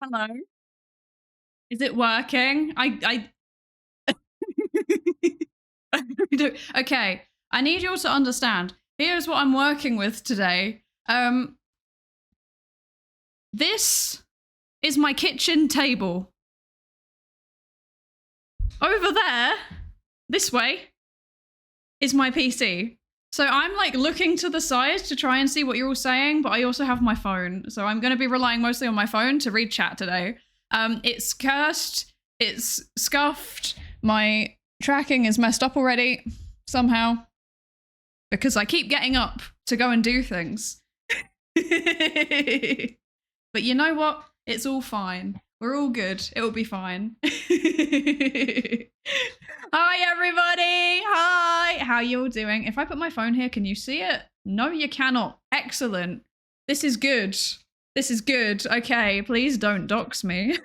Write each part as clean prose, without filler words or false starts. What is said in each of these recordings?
Hello. Is it working? I Okay, I need you all to understand. Here's what I'm working with today. This is my kitchen table. Over there, this way, is my PC. So I'm like looking to the side to try and see what you're all saying, but I also have my phone. So I'm going to be relying mostly on my phone to read chat today. It's cursed, it's scuffed, my tracking is messed up already, somehow. Because I keep getting up to go and do things. But you know what? It's all fine. We're all good. It'll be fine. Hi, everybody. Hi. How you all doing? If I put my phone here, can you see it? No, you cannot. Excellent. This is good. This is good. Okay, please don't dox me.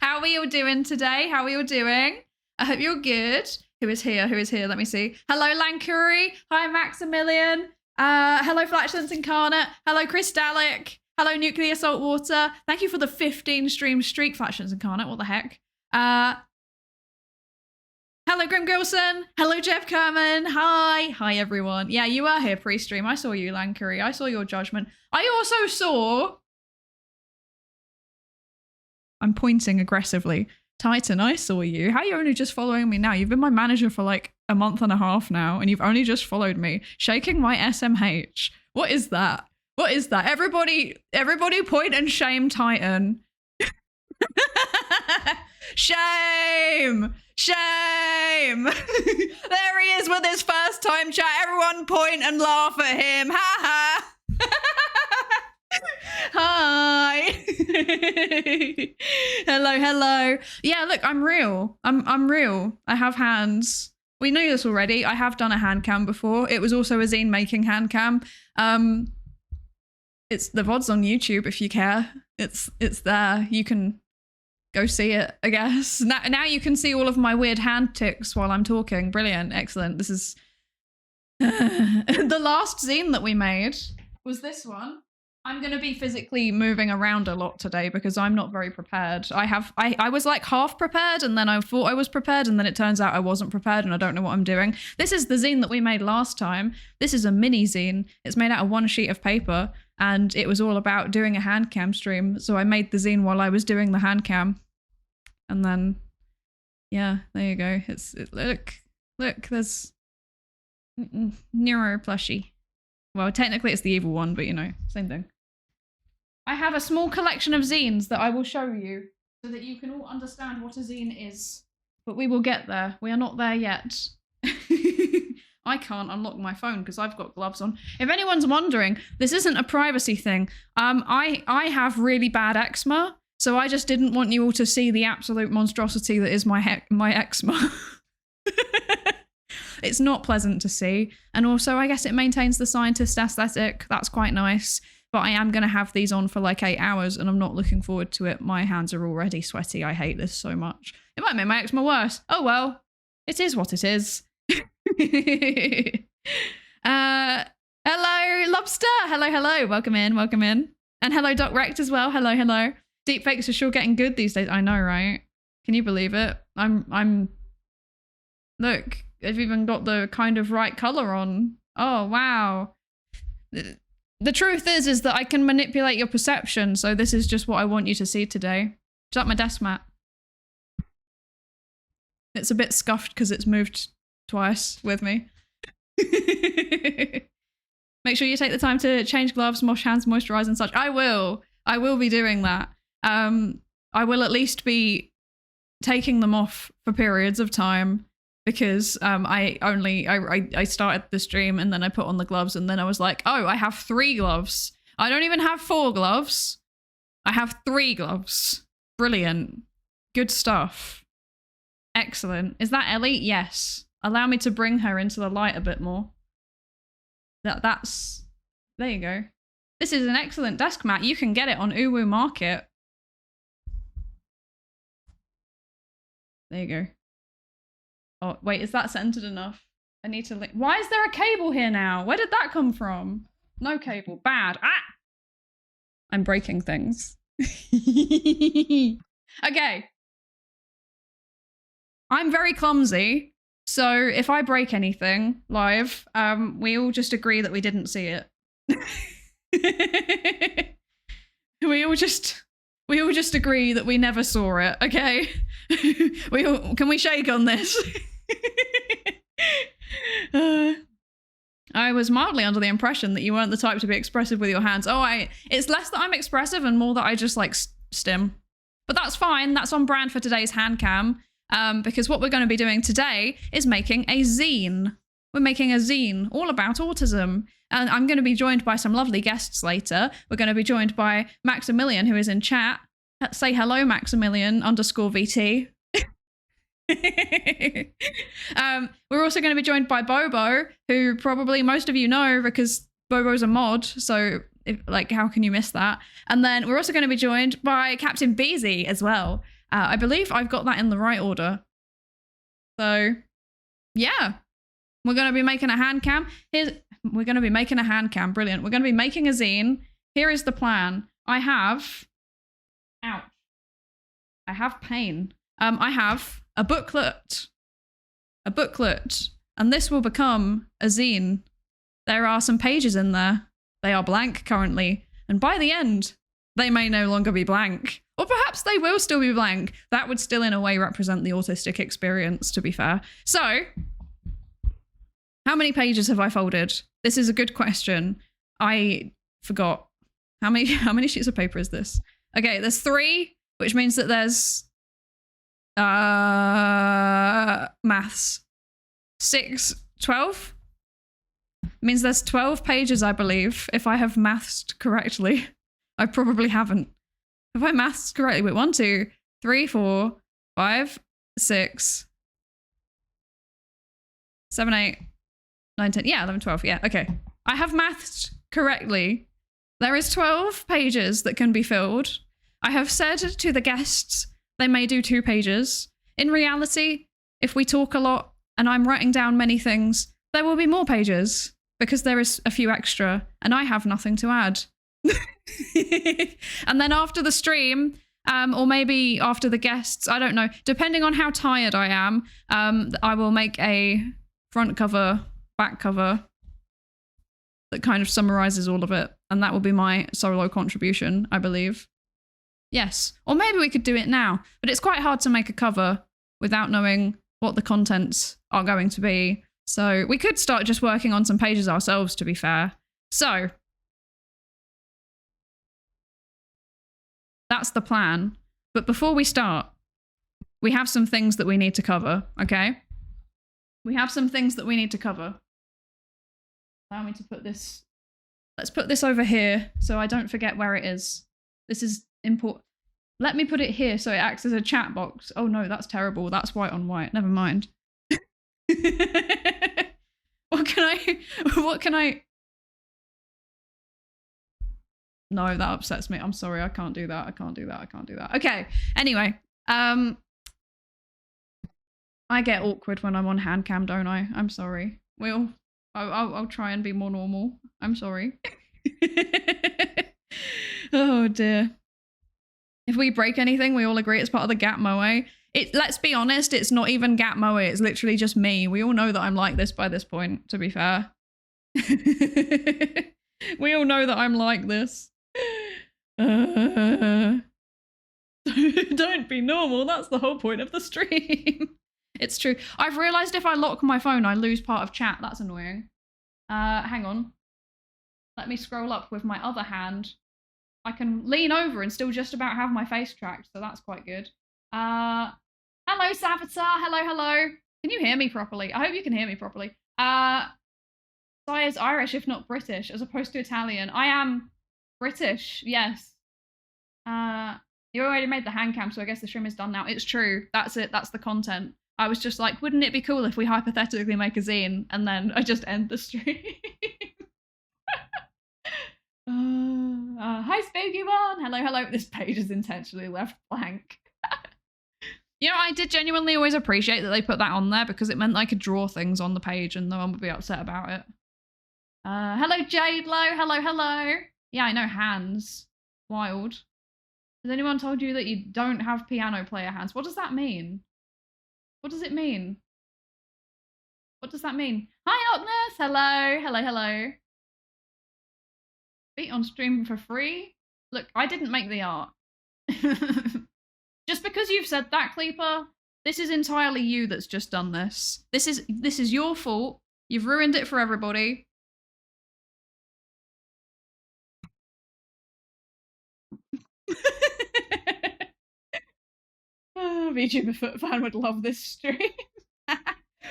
How are you all doing today? How are you all doing? I hope you're good. Who is here? Who is here? Let me see. Hello, Lancuri. Hi, Maximilian. Hello, Flatulence Incarnate. Hello, Crystallic. Hello, Nuclear Saltwater. Thank you for the 15 stream streak, Flatulence Incarnate. What the heck? Hello, Grim Gilson. Hello, Jeff Kerman. Hi. Hi, everyone. Yeah, you were here pre-stream. I saw you, Lancuri. I saw your judgment. I also saw... I'm pointing aggressively. Titan, I saw you. How are you only just following me now? You've been my manager for like a month and a half now, and you've only just followed me. Shaking my SMH. What is that? What is that? Everybody point and shame Titan. Shame! Shame! There he is with his first time chat. Everyone point and laugh at him. Ha ha! Hi. Hello, hello. Yeah, look, I'm real. I'm real. I have hands. We know this already. I have done a hand cam before. It was also a zine making hand cam. It's the VOD's on YouTube if you care. It's there. You can go see it, I guess. Now you can see all of my weird hand ticks while I'm talking. Brilliant. Excellent. This is the last zine that we made was this one. I'm going to be physically moving around a lot today because I'm not very prepared. I was like half prepared and then I thought I was prepared and then it turns out I wasn't prepared and I don't know what I'm doing. This is the zine that we made last time. This is a mini zine. It's made out of one sheet of paper and it was all about doing a hand cam stream. So I made the zine while I was doing the hand cam. And then, yeah, there you go. Look, there's Neuro plushie. Well, technically it's the evil one, but you know, same thing. I have a small collection of zines that I will show you so that you can all understand what a zine is. But we will get there. We are not there yet. I can't unlock my phone because I've got gloves on. If anyone's wondering, this isn't a privacy thing. I have really bad eczema, so I just didn't want you all to see the absolute monstrosity that is my eczema. It's not pleasant to see. And also, I guess it maintains the scientist aesthetic. That's quite nice. But I am going to have these on for like 8 hours and I'm not looking forward to it. My hands are already sweaty. I hate this so much. It might make my eczema worse. Oh well, it is what it is. Hello, Lobster. Hello, hello. Welcome in, welcome in. And hello, Doc Rect as well. Hello, hello. Deepfakes are sure getting good these days. I know, right? Can you believe it? Look, they've even got the kind of right color on. Oh, wow. The truth is that I can manipulate your perception, so this is just what I want you to see today. Is that my desk mat? It's a bit scuffed because it's moved twice with me. Make sure you take the time to change gloves, wash hands, moisturize and such. I will be doing that. I will at least be taking them off for periods of time. Because I started the stream and then I put on the gloves and then I was like, oh, I have 3 gloves. I don't even have 4 gloves. I have 3 gloves. Brilliant. Good stuff. Excellent. Is that Ellie? Yes. Allow me to bring her into the light a bit more. That's... There you go. This is an excellent desk mat. You can get it on Uwu Market. There you go. Oh, wait, is that centered enough? I need to link. Why is there a cable here now? Where did that come from? No cable. Bad. Ah! I'm breaking things. Okay. I'm very clumsy, so if I break anything live, we all just agree that we didn't see it. we all just agree that we never saw it, okay? Can we shake on this? I was mildly under the impression that you weren't the type to be expressive with your hands. It's less that I'm expressive and more that I just like stim. But that's fine. That's on brand for today's Handcam. Because what we're going to be doing today is making a zine. We're making a zine all about autism. And I'm going to be joined by some lovely guests later. We're going to be joined by Maximilian, who is in chat. Say hello, Maximilian_VT. We're also going to be joined by Bobo, who probably most of you know because Bobo's a mod. So how can you miss that? And then we're also going to be joined by Captain Beezy as well. I believe I've got that in the right order. So, yeah. We're going to be making a Handcam. We're going to be making a Handcam. Brilliant. We're going to be making a zine. Here is the plan. I have pain. I have a booklet. And this will become a zine. There are some pages in there. They are blank currently. And by the end, they may no longer be blank. Or perhaps they will still be blank. That would still in a way represent the autistic experience, to be fair. So, how many pages have I folded? This is a good question. I forgot. How many sheets of paper is this? Okay, there's 3, which means that there's maths. 6, 12? Means there's 12 pages, I believe, if I have mathed correctly. I probably haven't. Have I maths correctly? Wait, 1, 2, 3, 4, 5, 6, 7, 8, 9, 10. Yeah, 11, 12. Yeah, okay. I have mathed correctly. There is 12 pages that can be filled. I have said to the guests they may do 2 pages. In reality, if we talk a lot and I'm writing down many things, there will be more pages because there is a few extra and I have nothing to add. And then after the stream, or maybe after the guests, I don't know, depending on how tired I am, I will make a front cover, back cover that kind of summarizes all of it. And that will be my solo contribution, I believe. Yes. Or maybe we could do it now, but it's quite hard to make a cover without knowing what the contents are going to be. So we could start just working on some pages ourselves, to be fair. So that's the plan. But before we start, we have some things that we need to cover, okay? We have some things that we need to cover. Allow me to put this... Let's put this over here so I don't forget where it is. This is important. Let me put it here so it acts as a chat box. Oh no, that's terrible. That's white on white. Never mind. What can I... No, that upsets me. I'm sorry. I can't do that. I can't do that. Okay. Anyway, I get awkward when I'm on Handcam, don't I? I'm sorry. I'll try and be more normal. I'm sorry. Oh dear. If we break anything, we all agree it's part of the Gap Moe. Let's be honest, it's not even Gap Moe. It's literally just me. We all know that I'm like this by this point, to be fair. We all know that I'm like this. Don't be normal. That's the whole point of the stream. It's true. I've realized if I lock my phone, I lose part of chat. That's annoying. Hang on. Let me scroll up with my other hand. I can lean over and still just about have my face tracked, so that's quite good. Hello, Savitar. Hello. Can you hear me properly? I hope you can hear me properly. Sire's Irish, if not British, as opposed to Italian. I am British, yes. You already made the Handcam, so I guess the stream is done now. It's true. That's it. That's the content. I was just like, wouldn't it be cool if we hypothetically make a zine and then I just end the stream? Hi, Spooky One. Hello. This page is intentionally left blank. You know, I did genuinely always appreciate that they put that on there because it meant I could draw things on the page and no one would be upset about it. Hello, Jade Low. Hello. Yeah, I know hands. Wild. Has anyone told you that you don't have piano player hands? What does that mean? What does it mean? What does that mean? Hi, Opness. Hello. Hello, hello. Feet on stream for free? Look, I didn't make the art. Just because you've said that, Cleeper, this is entirely you that's just done this. This is your fault. You've ruined it for everybody. Oh, VTuber foot fan would love this stream.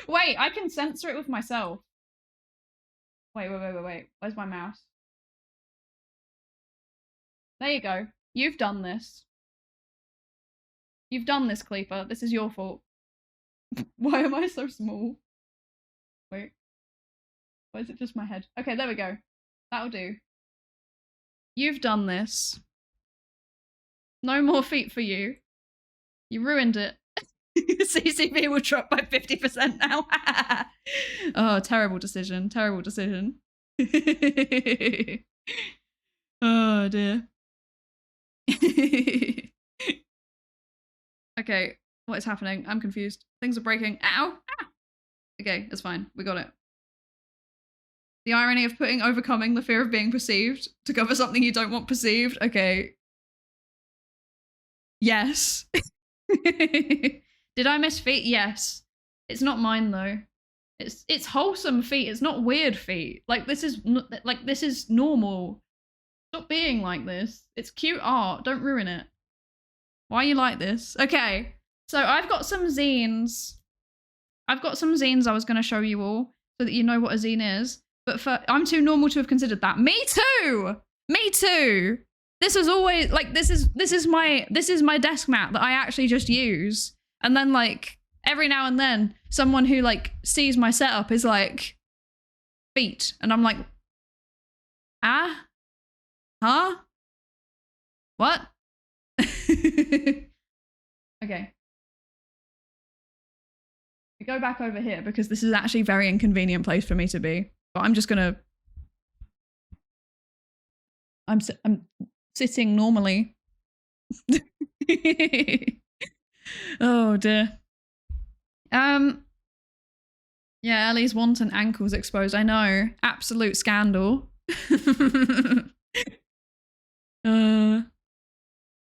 Wait, I can censor it with myself. Wait. Where's my mouse? There you go. You've done this. You've done this, Cleeper. This is your fault. Why am I so small? Wait. Why is it just my head? Okay, there we go. That'll do. You've done this. No more feet for you. You ruined it. CCP will drop by 50% now. Oh, terrible decision. Terrible decision. Oh, dear. Okay, what is happening? I'm confused. Things are breaking. Ow! Ah! Okay, it's fine. We got it. The irony of overcoming the fear of being perceived to cover something you don't want perceived. Okay. Yes. Did I miss feet? Yes. It's not mine though. It's wholesome feet. It's not weird feet. Like this is normal. Stop being like this. It's cute art. Don't ruin it. Why are you like this? Okay. So I've got some zines. I was going to show you all so that you know what a zine is. But I'm too normal to have considered that. Me too. Me too. This was always like this is my desk mat that I actually just use. And then like every now and then someone who like sees my setup is like feet and I'm like huh? What? Okay. We go back over here because this is actually a very inconvenient place for me to be. But I'm just gonna I'm sitting normally. Oh dear. Yeah, Ellie's wanton ankles exposed. I know. Absolute scandal.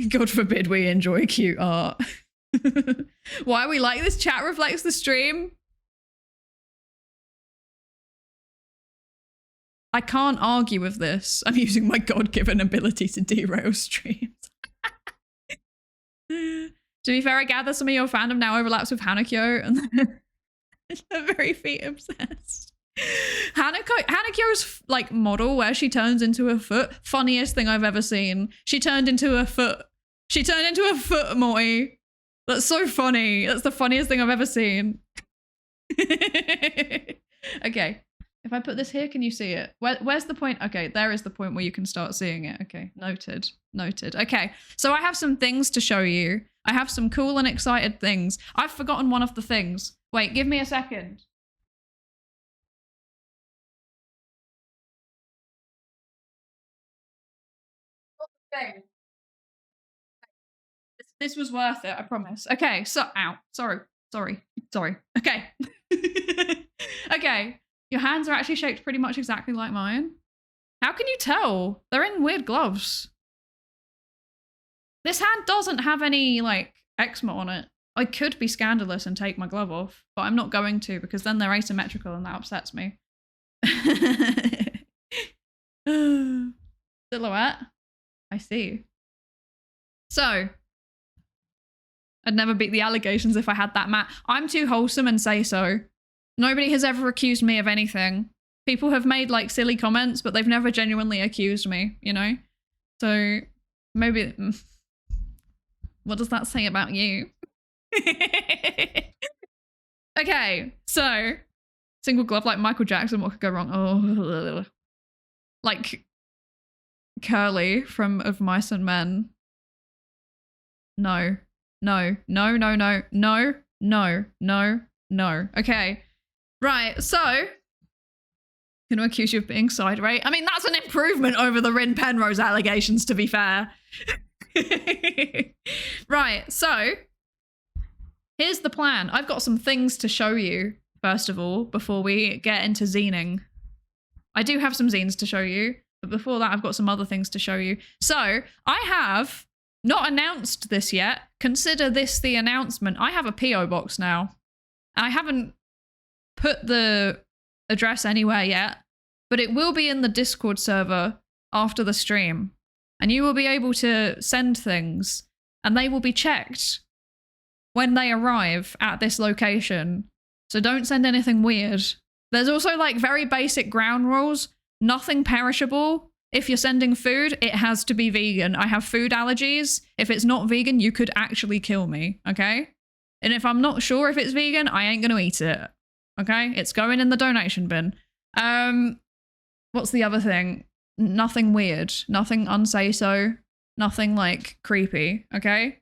God forbid we enjoy cute art. Why we like this chat reflects the stream. I can't argue with this. I'm using my God-given ability to derail streams. To be fair, I gather some of your fandom now overlaps with Hanakyo and they're very feet obsessed. Hanakyo's like model where she turns into a foot, funniest thing I've ever seen. She turned into a foot. She turned into a foot, Morty. That's so funny. That's the funniest thing I've ever seen. Okay. If I put this here, can you see it? Where's the point? Okay, there is the point where you can start seeing it. Okay, noted. Noted. Okay, so I have some things to show you. I have some cool and excited things. I've forgotten one of the things. Wait, give me a second. Okay. This was worth it, I promise. Okay, so, ow, sorry. Okay. Okay. Your hands are actually shaped pretty much exactly like mine. How can you tell? They're in weird gloves. This hand doesn't have any, like, eczema on it. I could be scandalous and take my glove off, but I'm not going to because then they're asymmetrical and that upsets me. Silhouette? I see. So, I'd never beat the allegations if I had that mat. I'm too wholesome and say so. Nobody has ever accused me of anything. People have made like silly comments, but they've never genuinely accused me, you know? So maybe, what does that say about you? Okay, so single glove like Michael Jackson, what could go wrong? Oh, like Curly from Of Mice and Men. No. Okay. Right, so going to accuse you of being Psydere. I mean, that's an improvement over the Rin Penrose allegations, to be fair. Right, so here's the plan. I've got some things to show you, first of all, before we get into zining. I do have some zines to show you, but before that, I've got some other things to show you. So I have not announced this yet. Consider this the announcement. I have a PO box now. I haven't put the address anywhere yet, but it will be in the Discord server after the stream. And you will be able to send things, and they will be checked when they arrive at this location. So don't send anything weird. There's also like very basic ground rules. Nothing perishable. If you're sending food, it has to be vegan. I have food allergies. If it's not vegan, you could actually kill me, okay? And if I'm not sure if it's vegan, I ain't gonna eat it, okay? It's going in the donation bin. What's the other thing? Nothing weird, nothing unsay-so, nothing like creepy, okay?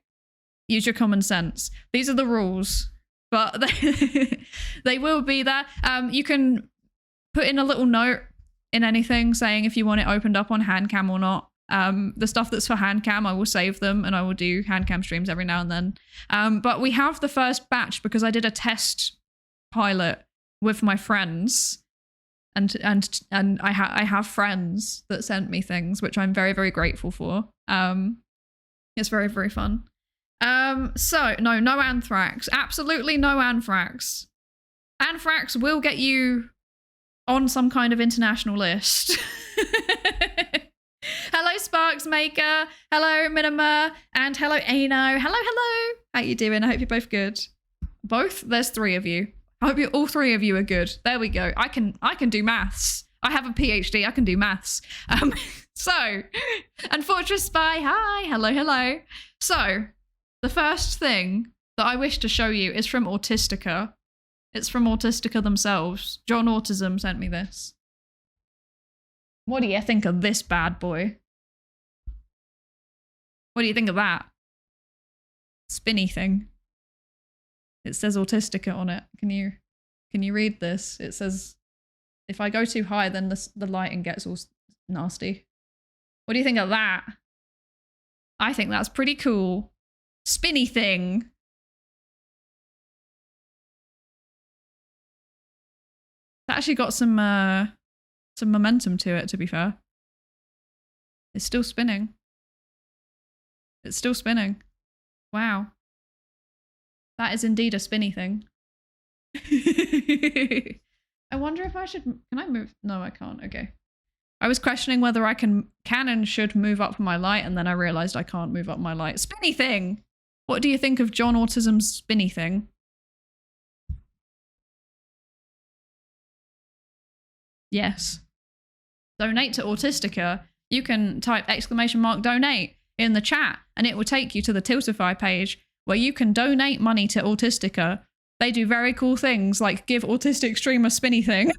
Use your common sense. These are the rules, but they will be there. You can put in a little note in anything saying if you want it opened up on Handcam or not. The stuff that's for Handcam, I will save them and I will do Handcam streams every now and then. But we have the first batch because I did a test pilot with my friends. And I have friends that sent me things, which I'm very, very grateful for. It's very, very fun. So no anthrax. Absolutely no anthrax. Anthrax will get you on some kind of international list. Hello, Sparks Maker. Hello, Minima. And hello, Ano. Hello. How you doing? I hope you're both good. Both? There's 3 of you. I hope all 3 of you are good. There we go. I can do maths. I have a PhD. I can do maths. So, and Fortress Spy. Hi. Hello. So, the first thing that I wish to show you is from Autistica. It's from Autistica themselves. John Autism sent me this. What do you think of this bad boy? What do you think of that? Spinny thing. It says Autistica on it. Can you read this? It says, if I go too high, then the lighting gets all nasty. What do you think of that? I think that's pretty cool. Spinny thing. It's actually got some momentum to it, to be fair. It's still spinning. It's still spinning. Wow. That is indeed a spinny thing. I wonder if I should... Can I move? No, I can't. Okay. I was questioning whether I can and should move up my light, and then I realized I can't move up my light. Spinny thing! What do you think of John Autism's spinny thing? Yes. Donate to Autistica. You can type !donate in the chat, and it will take you to the Tiltify page, where you can donate money to Autistica. They do very cool things like give autistic stream a spinny thing.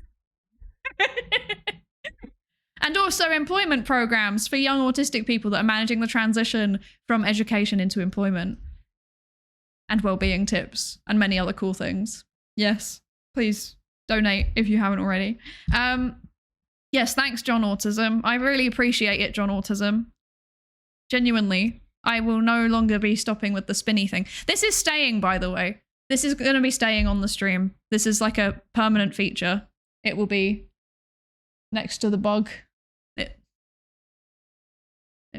And also employment programs for young autistic people that are managing the transition from education into employment. And well-being tips and many other cool things. Yes, please donate if you haven't already. Yes, thanks, John Autism. I really appreciate it, John Autism. Genuinely. I will no longer be stopping with the spinny thing. This is staying, by the way. This is going to be staying on the stream. This is like a permanent feature. It will be next to the bug. It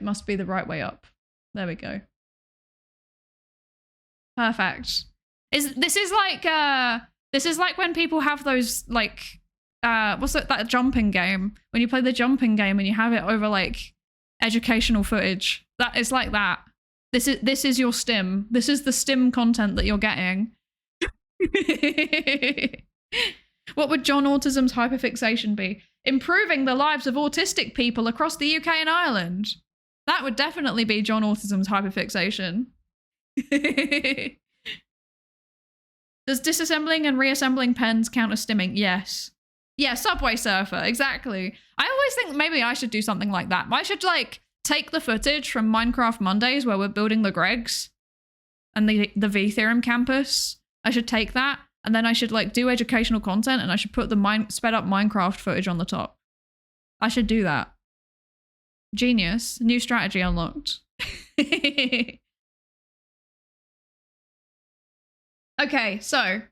must be the right way up. There we go. Perfect. This is like when people have those like what's it, that jumping game? When you play the jumping game and you have it over like educational footage. That is like that. This is your stim. This is the stim content that you're getting. What would John Autism's hyperfixation be? Improving the lives of autistic people across the UK and Ireland. That would definitely be John Autism's hyperfixation. Does disassembling and reassembling pens count as stimming? Yes. Yeah, Subway Surfer, exactly. I always think maybe I should do something like that. I should like take the footage from Minecraft Mondays where we're building the Gregs and the V Theorem campus. I should take that and then I should like do educational content and I should put the sped up Minecraft footage on the top. I should do that. Genius. New strategy unlocked. Okay, so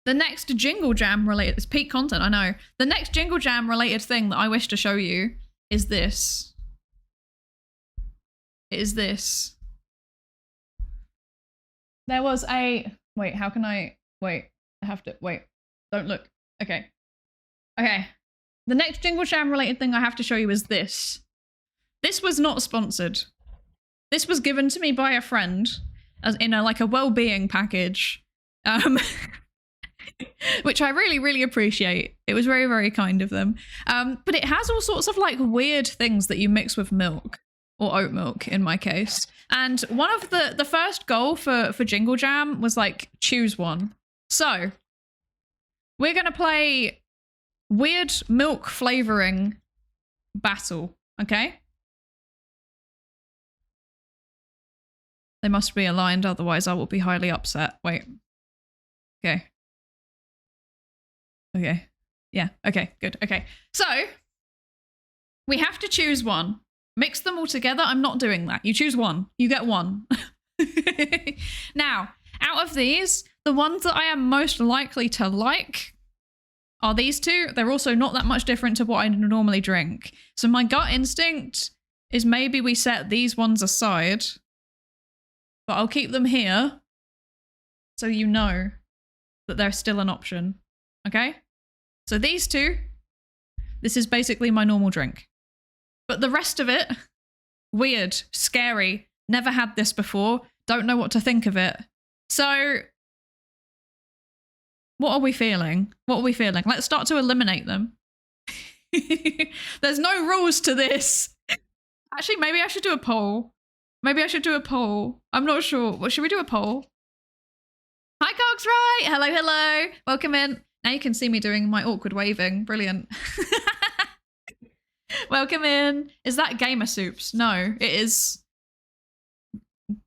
the next Jingle Jam related, it's peak content, I know. The next Jingle Jam related thing that I wish to show you is this. It is this. There was a, wait, how can I, wait, I have to, wait, don't look. Okay. Okay. The next Jingle Jam related thing I have to show you is this. This was not sponsored. This was given to me by a friend as in a like a well-being package, which I really, really appreciate. It was very, very kind of them. But it has all sorts of like weird things that you mix with milk, or oat milk in my case. And one of the first goal for Jingle Jam was like choose one. So we're gonna play weird milk flavoring battle, okay? They must be aligned, otherwise I will be highly upset. Wait. Okay. Okay. Yeah, okay, good. Okay. So, we have to choose one. Mix them all together. I'm not doing that. You choose one. You get one. Now, out of these, the ones that I am most likely to like are these two. They're also not that much different to what I normally drink. So my gut instinct is maybe we set these ones aside, but I'll keep them here so you know that they're still an option, okay? So these two, this is basically my normal drink. But the rest of it, weird, scary, never had this before, don't know what to think of it. So, what are we feeling? What are we feeling? Let's start to eliminate them. There's no rules to this. Actually, maybe I should do a poll. Maybe I should do a poll. I'm not sure. What, should we do a poll? Hi, Cogs, right? Hello, hello. Welcome in. Now you can see me doing my awkward waving. Brilliant. Welcome in. Is that Gamer Soups? No, it is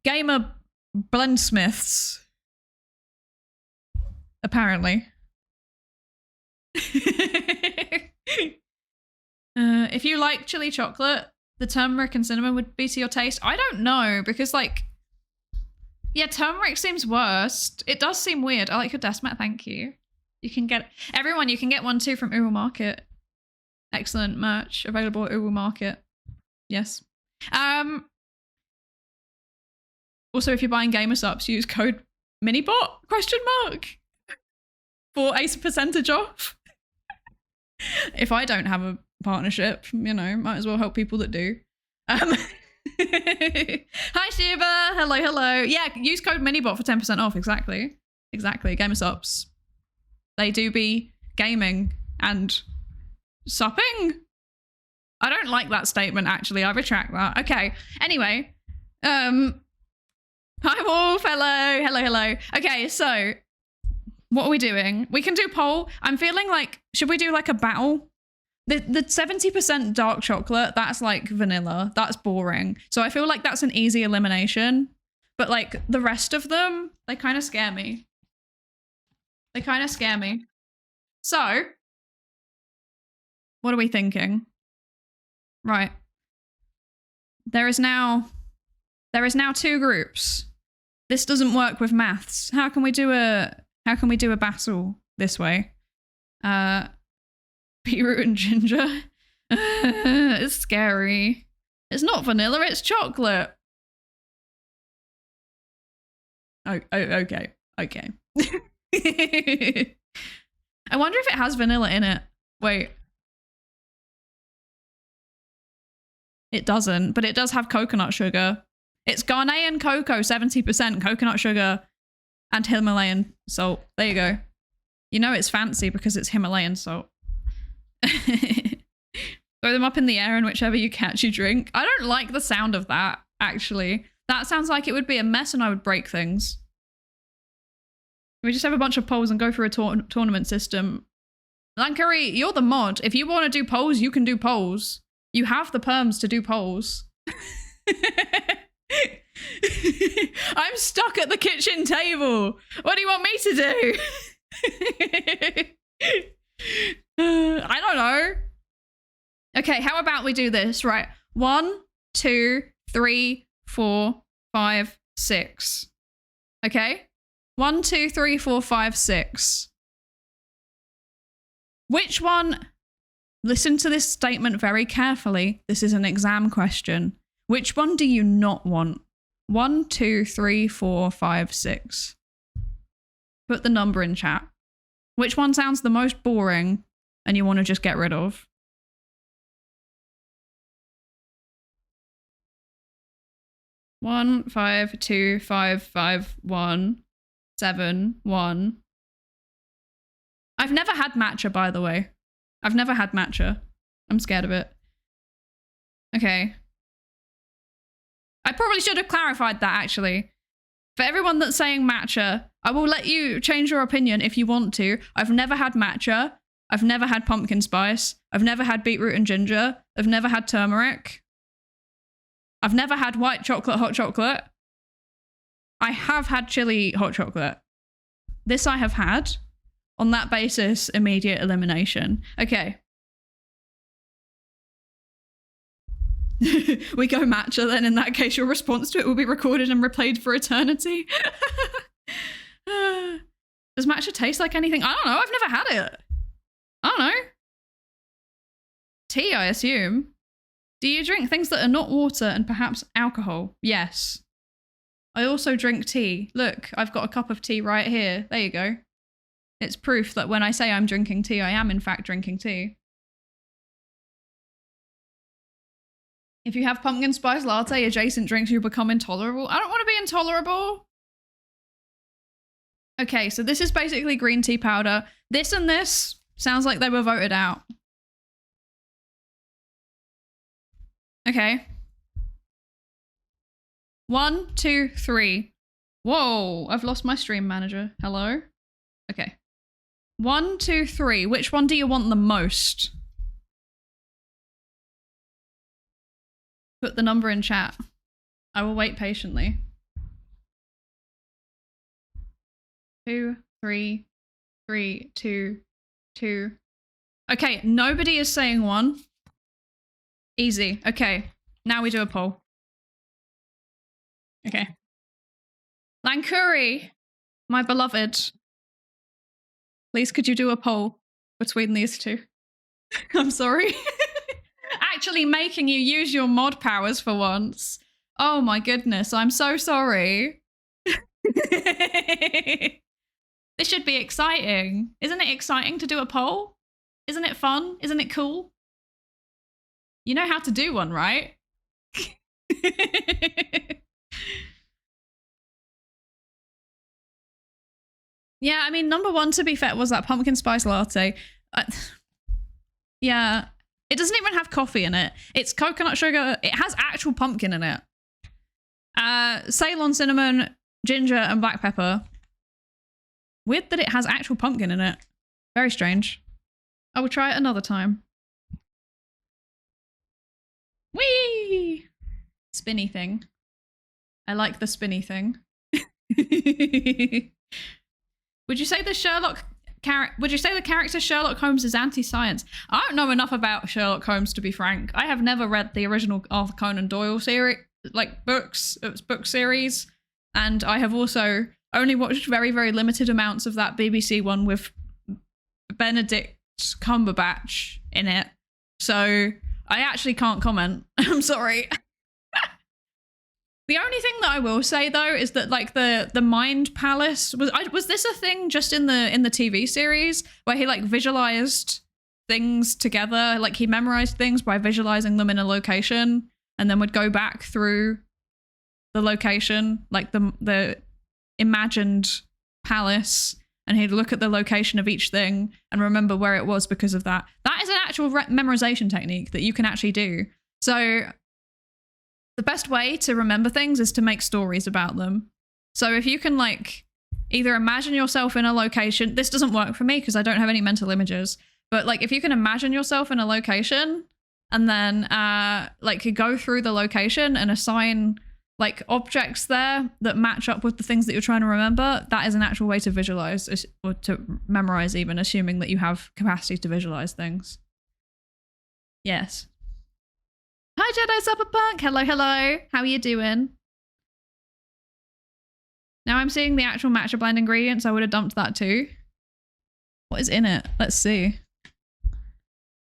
Gamer Blendsmiths. Apparently. If you like chili chocolate, the turmeric and cinnamon would be to your taste. I don't know, because like, yeah, turmeric seems worst. It does seem weird. I like your desk mat, thank you. You can get, everyone, you can get one too from Ural Market. Excellent merch available at Ural Market. Yes. Also, if you're buying Gamer Subs, use code MINIBOT, question mark, for a percentage off. If I don't have a partnership, you know, might as well help people that do. Hi Shiva, hello, hello. Yeah, use code MINIBOT for 10% off, exactly. Exactly, Gamer Subs. They do be gaming and supping? I don't like that statement, actually. I retract that. Okay, anyway. Hi Wolf, hello, hello, hello. Okay, so what are we doing? We can do poll. I'm feeling like, should we do like a battle? The 70% dark chocolate, that's like vanilla. That's boring. So I feel like that's an easy elimination. But like the rest of them, they kind of scare me. They kind of scare me. So, what are we thinking? Right. There is now 2 groups. This doesn't work with maths. How can we do a battle this way? Beetroot and ginger. It's scary. It's not vanilla, it's chocolate. Oh, okay. Okay. I wonder if it has vanilla in it. Wait. It doesn't, but it does have coconut sugar. It's Ghanaian cocoa, 70% coconut sugar and Himalayan salt. There you go. You know it's fancy because it's Himalayan salt. Throw them up in the air and whichever you catch, you drink. I don't like the sound of that, actually. That sounds like it would be a mess and I would break things. We just have a bunch of polls and go through a tournament system. Lankari, you're the mod. If you want to do polls, you can do polls. You have the perms to do polls. I'm stuck at the kitchen table. What do you want me to do? I don't know. Okay, how about we do this? Right. 1, 2, 3, 4, 5, 6. Okay? 1, 2, 3, 4, 5, 6. Which one? Listen to this statement very carefully. This is an exam question. Which one do you not want? 1, 2, 3, 4, 5, 6. Put the number in chat. Which one sounds the most boring and you want to just get rid of? One, 5, 2, 5, 5, 1, 7, 1. I've never had matcha, by the way. I've never had matcha. I'm scared of it. Okay. I probably should have clarified that, actually. For everyone that's saying matcha, I will let you change your opinion if you want to. I've never had matcha. I've never had pumpkin spice. I've never had beetroot and ginger. I've never had turmeric. I've never had white chocolate hot chocolate. I have had chili hot chocolate. This I have had. On that basis, immediate elimination. Okay. We go matcha then. In that case, your response to it will be recorded and replayed for eternity. Does matcha taste like anything? I don't know. I've never had it. I don't know. Tea, I assume. Do you drink things that are not water and perhaps alcohol? Yes. I also drink tea. Look, I've got a cup of tea right here. There you go. It's proof that when I say I'm drinking tea, I am in fact drinking tea. If you have pumpkin spice latte adjacent drinks, you become intolerable. I don't want to be intolerable. Okay, so this is basically green tea powder. This and this sounds like they were voted out. Okay. 1, 2, 3. Whoa, I've lost my stream manager. Hello? Okay. 1, 2, 3. Which one do you want the most? Put the number in chat. I will wait patiently. 2, 3, 3, 2, 2. Okay, nobody is saying 1. Easy. Okay, now we do a poll. Okay. Lankuri, my beloved. Please, could you do a poll between these two? I'm sorry. Actually making you use your mod powers for once. Oh my goodness, I'm so sorry. This should be exciting. Isn't it exciting to do a poll? Isn't it fun? Isn't it cool? You know how to do one, right? Yeah, I mean, number 1, to be fair, was that pumpkin spice latte. Yeah, it doesn't even have coffee in it. It's coconut sugar. It has actual pumpkin in it. Ceylon cinnamon, ginger, and black pepper. Weird that it has actual pumpkin in it. Very strange. I will try it another time. Whee! Spinny thing. I like the spinny thing. Would you say the character Sherlock Holmes is anti-science? I don't know enough about Sherlock Holmes, to be frank. I have never read the original Arthur Conan Doyle series, like book series, and I have also only watched very, very limited amounts of that BBC one with Benedict Cumberbatch in it. So I actually can't comment. I'm sorry. The only thing that I will say though is that like the Mind Palace was this a thing just in the TV series where he like visualized things together, like he memorized things by visualizing them in a location and then would go back through the location, like the imagined palace, and he'd look at the location of each thing and remember where it was because of that. That is an actual memorization technique that you can actually do. So the best way to remember things is to make stories about them. So if you can like either imagine yourself in a location, this doesn't work for me because I don't have any mental images, but like if you can imagine yourself in a location and then like go through the location and assign like objects there that match up with the things that you're trying to remember, that is an actual way to visualize or to memorize, even assuming that you have capacity to visualize things. Yes. Hi, Jedi Cyberpunk. Hello, hello. How are you doing? Now I'm seeing the actual matcha blend ingredients. I would have dumped that too. What is in it? Let's see.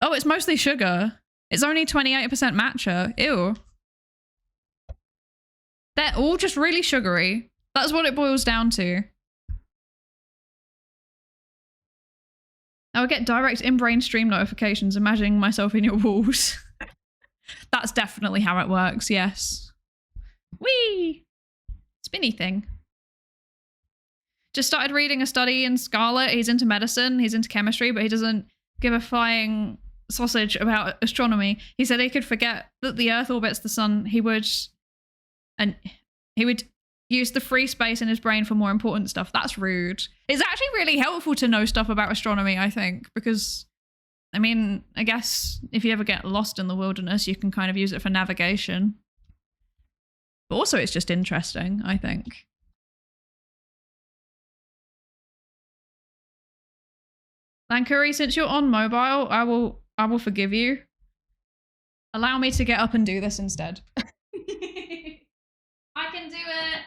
Oh, it's mostly sugar. It's only 28% matcha. Ew. They're all just really sugary. That's what it boils down to. I would get direct in-brain stream notifications imagining myself in your walls. That's definitely how it works, yes. Whee! Spinny thing. Just started reading a study in Scarlet. He's into medicine, he's into chemistry, but he doesn't give a flying sausage about astronomy. He said he could forget that the Earth orbits the sun. He would use the free space in his brain for more important stuff. That's rude. It's actually really helpful to know stuff about astronomy, I think, because, I mean, I guess if you ever get lost in the wilderness, you can kind of use it for navigation. But also it's just interesting, I think. Lankuri, since you're on mobile, I will forgive you. Allow me to get up and do this instead. I can do it.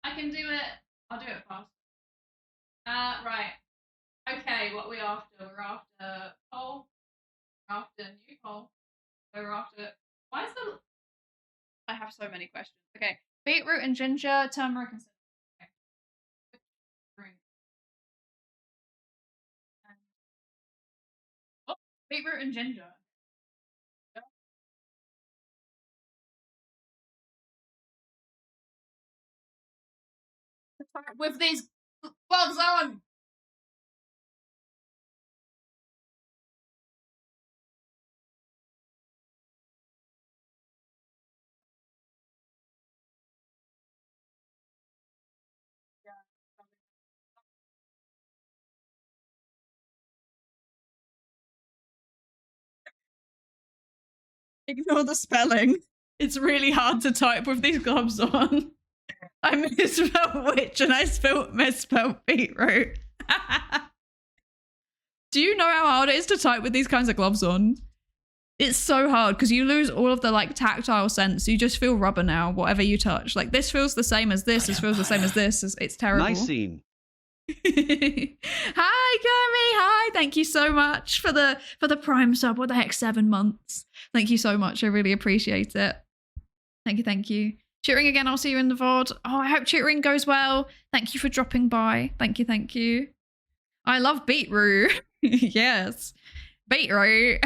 I can do it. I'll do it fast. Right. Okay, what are we after? We're after coal. We're after new coal. We're after. Why is the? I have so many questions. Okay, beetroot and ginger, turmeric and cinnamon. Okay. Drink. Oh, beetroot and ginger. With these gloves on. Ignore the spelling. It's really hard to type with these gloves on. I misspelled witch and I misspelled beetroot. Do you know how hard it is to type with these kinds of gloves on? It's so hard because you lose all of the like tactile sense. You just feel rubber now, whatever you touch. Like this feels the same as this. This feels the same as this. It's terrible. Nice scene. Hi, Gummy. Hi. Thank you so much for the Prime sub. What the heck, 7 months. Thank you so much. I really appreciate it. Thank you. Thank you. Tutoring again. I'll see you in the VOD. Oh, I hope tutoring goes well. Thank you for dropping by. Thank you. Thank you. I love beetroot. Yes. Beetroot.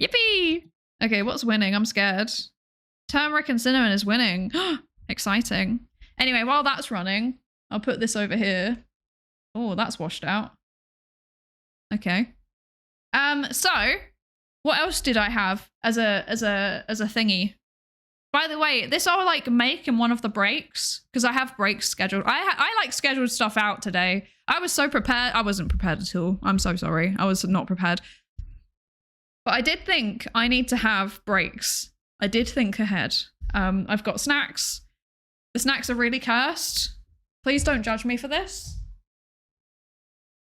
Yippee. Okay, what's winning? I'm scared. Turmeric and cinnamon is winning. Exciting. Anyway, while that's running, I'll put this over here. Oh, that's washed out. Okay. So what else did I have as a thingy? By the way, this I'll like make in one of the breaks because I have breaks scheduled. I like scheduled stuff out today. I was so prepared. I wasn't prepared at all. I'm so sorry. I was not prepared. But I did think I need to have breaks. I did think ahead. I've got snacks. The snacks are really cursed. Please don't judge me for this.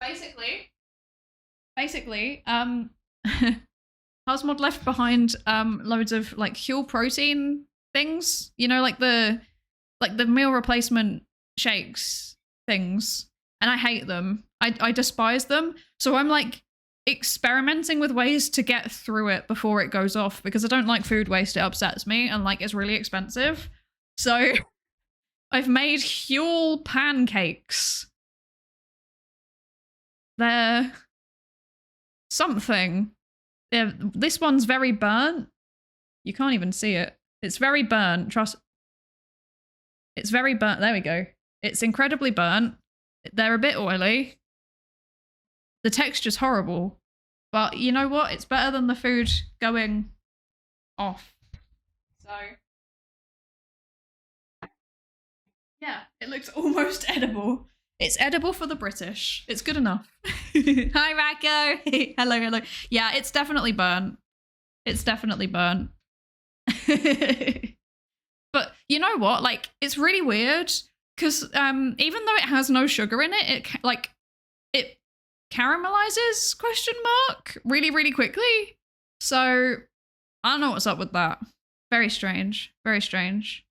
Basically, Hasmod left behind loads of like Huel protein things, you know, like the meal replacement shakes things, and I hate them. I despise them. So I'm like experimenting with ways to get through it before it goes off because I don't like food waste. It upsets me and like it's really expensive. So I've made Huel pancakes. They're something. This one's very burnt. You can't even see it. It's very burnt. Trust. It's very burnt. There we go. It's incredibly burnt. They're a bit oily. The texture's horrible. But you know what? It's better than the food going off. So yeah, it looks almost edible. It's edible for the British. It's good enough. Hi, Racco. Hello, hello. Yeah, it's definitely burnt. It's definitely burnt. But you know what? Like, it's really weird because even though it has no sugar in it, it caramelizes ? Really, really quickly. So I don't know what's up with that. Very strange. Very strange.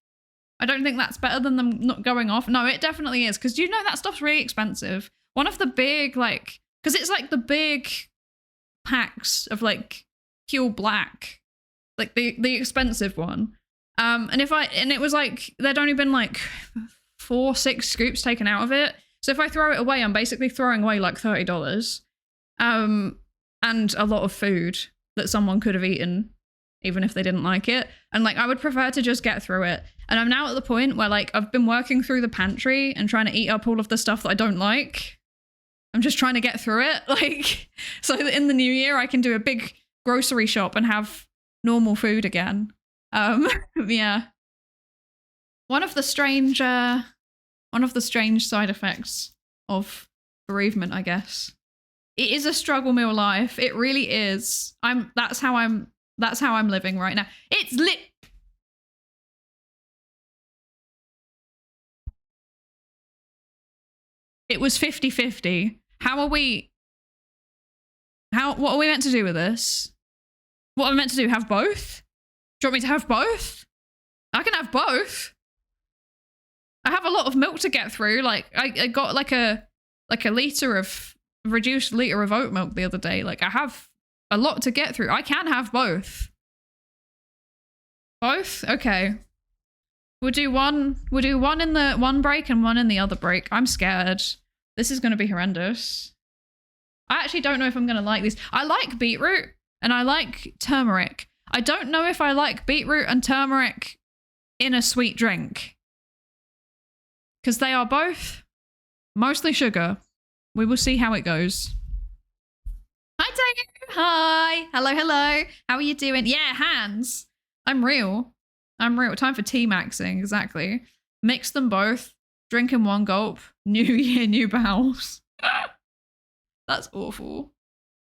I don't think that's better than them not going off. No, it definitely is. Because you know that stuff's really expensive. One of the big, like, because it's like the big packs of like pure black, like the expensive one. And it was like, there'd only been like 4-6 scoops taken out of it. So if I throw it away, I'm basically throwing away like $30. And a lot of food that someone could have eaten, even if they didn't like it. And like, I would prefer to just get through it. And I'm now at the point where like, I've been working through the pantry and trying to eat up all of the stuff that I don't like. I'm just trying to get through it. Like, so that in the new year, I can do a big grocery shop and have normal food again. Yeah. One of the strange side effects of bereavement, I guess. It is a struggle meal life. It really is. That's how I'm living right now. It's lit. It was 50-50. What are we meant to do with this? What am I meant to do? Have both? Do you want me to have both? I can have both. I have a lot of milk to get through. Like I got like a reduced liter of oat milk the other day. Like I have a lot to get through. I can have both. Both? Okay. We'll do one in the one break and one in the other break. I'm scared. This is going to be horrendous. I actually don't know if I'm going to like these. I like beetroot and I like turmeric. I don't know if I like beetroot and turmeric in a sweet drink. Because they are both mostly sugar. We will see how it goes. Hi, Tiger. Hi. Hello, hello. How are you doing? Yeah, hands. I'm real. Time for T-maxing, exactly. Mix them both. Drink in one gulp. New year, new bowels. That's awful.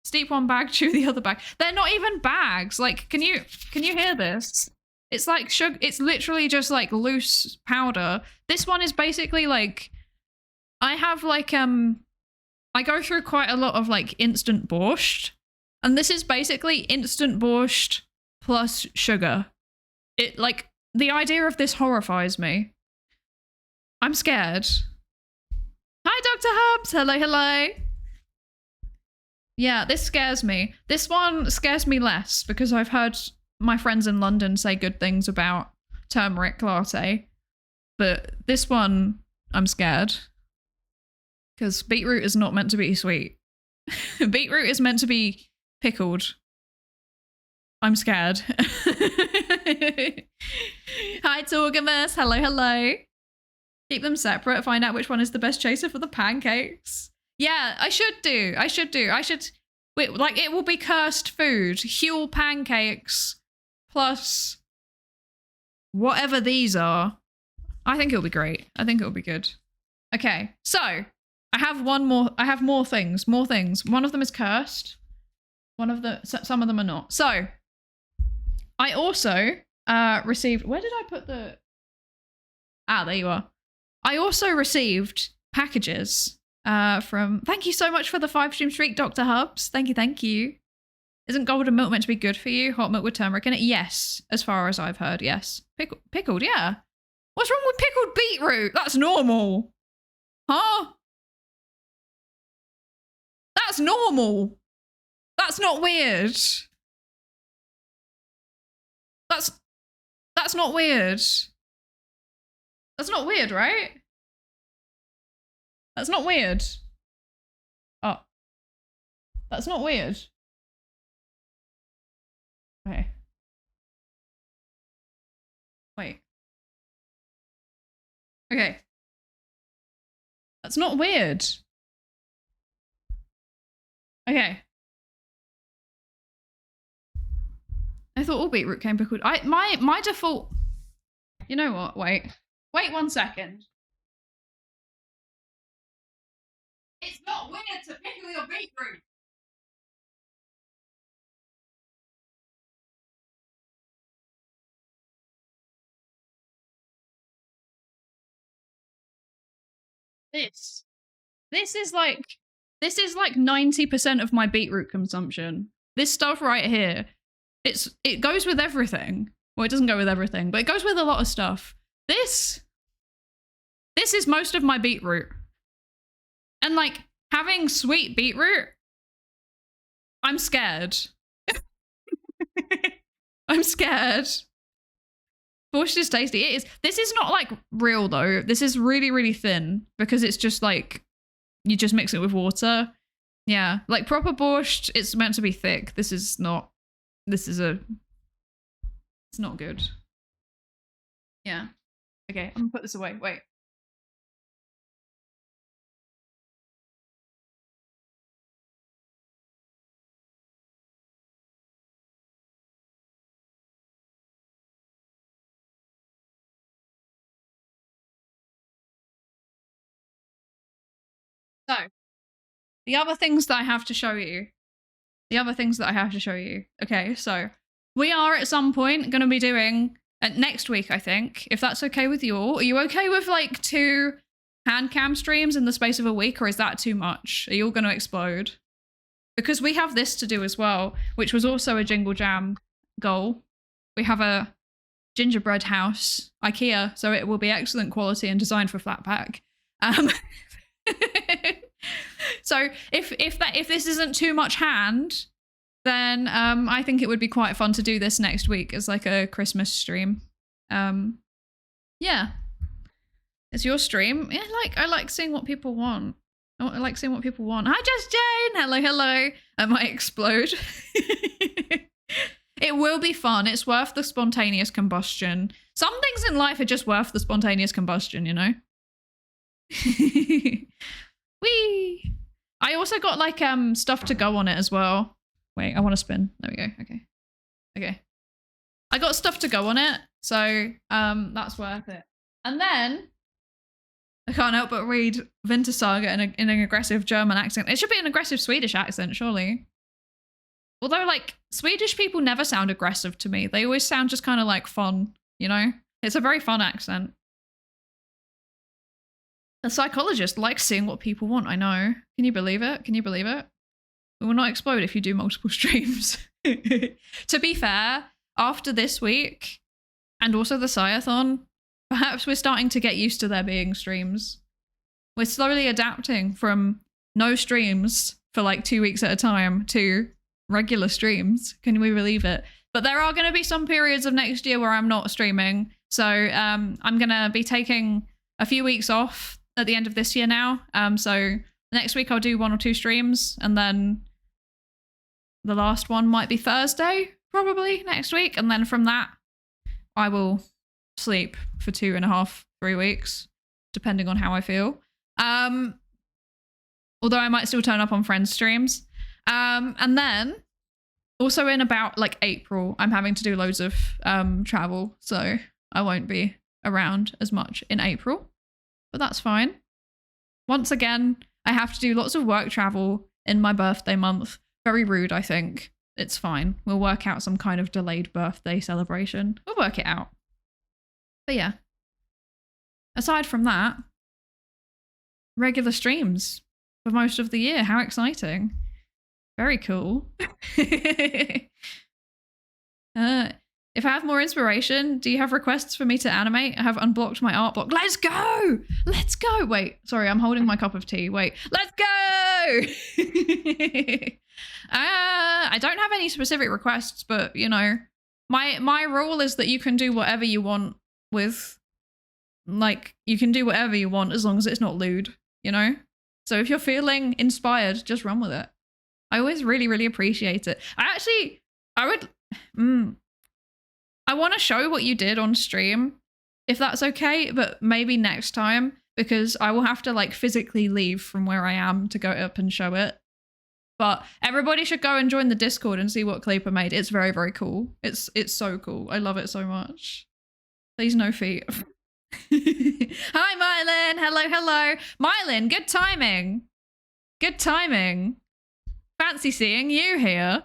Steep one bag, chew the other bag. They're not even bags. Like, can you hear this? It's like sugar. It's literally just like loose powder. This one is basically like, I have like, I go through quite a lot of like instant borscht. And this is basically instant borscht plus sugar. It like, the idea of this horrifies me. I'm scared. Hi, Dr. Hubs. Hello, hello. Yeah, this scares me. This one scares me less because I've heard my friends in London say good things about turmeric latte. But this one, I'm scared. Because beetroot is not meant to be sweet. Beetroot is meant to be pickled. I'm scared. Hi, Torgamus. Hello, hello. Keep them separate. Find out which one is the best chaser for the pancakes. Yeah, I should do. Wait, like, it will be cursed food. Huel pancakes plus whatever these are. I think it'll be great. I think it'll be good. Okay, so I have more things. One of them is cursed. Some of them are not. So I also received, where did I put the, there you are. I also received packages from, thank you so much for the 5-stream streak, Dr. Hubs. Thank you. Isn't golden milk meant to be good for you? Hot milk with turmeric in it? Yes, as far as I've heard, yes. Pickled, yeah. What's wrong with pickled beetroot? That's normal. Huh? That's normal. That's not weird. That's not weird. That's not weird, right? That's not weird. Oh. That's not weird. Okay. Wait. Okay. That's not weird. Okay. I thought all beetroot came pickled. My default. You know what? Wait 1 second. It's not weird to pickle your beetroot. This is like 90% of my beetroot consumption. This stuff right here. It goes with everything. Well, it doesn't go with everything, but it goes with a lot of stuff. This is most of my beetroot. And like having sweet beetroot, I'm scared. I'm scared. Borscht is tasty. It is. This is not like real though. This is really, really thin because it's just like, you just mix it with water. Yeah, like proper borscht, it's meant to be thick. This is not. It's not good. Yeah. Okay, I'm gonna put this away. Wait. So, the other things that I have to show you. Okay, so we are at some point going to be doing next week, I think, if that's okay with you all. Are you okay with like 2 Handcam streams in the space of a week, or is that too much? Are you all going to explode? Because we have this to do as well, which was also a Jingle Jam goal. We have a gingerbread house, IKEA, so it will be excellent quality and designed for flat pack. So if this isn't too much hand, then I think it would be quite fun to do this next week as like a Christmas stream. Yeah, it's your stream. Yeah, I like seeing what people want. I like seeing what people want. Hi, Just Jane. Hello. I might explode. It will be fun. It's worth the spontaneous combustion. Some things in life are just worth the spontaneous combustion, you know? Whee! I also got like stuff to go on it as well. Wait, I want to spin. There we go. Okay. I got stuff to go on it, so that's worth it. And then I can't help but read Wintersaga in an aggressive German accent. It should be an aggressive Swedish accent, surely. Although, like, Swedish people never sound aggressive to me. They always sound just kind of like fun, you know? It's a very fun accent. A psychologist likes seeing what people want, I know. Can you believe it? Can you believe it? We will not explode if you do multiple streams. To be fair, after this week, and also the Sciathon, perhaps we're starting to get used to there being streams. We're slowly adapting from no streams for like 2 weeks at a time to regular streams. Can we believe it? But there are going to be some periods of next year where I'm not streaming. So I'm going to be taking a few weeks off at the end of this year now. So next week I'll do 1 or 2 streams, and then the last one might be Thursday, probably next week. And then from that, I will sleep for 2.5, 3 weeks, depending on how I feel. Although I might still turn up on friends' streams. And then also in about like April, I'm having to do loads of travel. So I won't be around as much in April, but that's fine. Once again, I have to do lots of work travel in my birthday month. Very rude, I think. It's fine. We'll work out some kind of delayed birthday celebration. We'll work it out. But yeah. Aside from that, regular streams for most of the year. How exciting. Very cool. If I have more inspiration, do you have requests for me to animate? I have unblocked my art block. Let's go! Let's go! Wait, sorry, I'm holding my cup of tea. Wait, let's go! I don't have any specific requests, but you know, my rule is that you can do whatever you want with, like, you can do whatever you want as long as it's not lewd, you know? So if you're feeling inspired, just run with it. I always really, really appreciate it. I want to show what you did on stream, if that's okay, but maybe next time, because I will have to like physically leave from where I am to go up and show it. But everybody should go and join the Discord and see what Kleeper made. It's very, very cool. It's so cool. I love it so much. Please no feet. Hi, Mylin. Hello. Mylin, good timing. Good timing. Fancy seeing you here.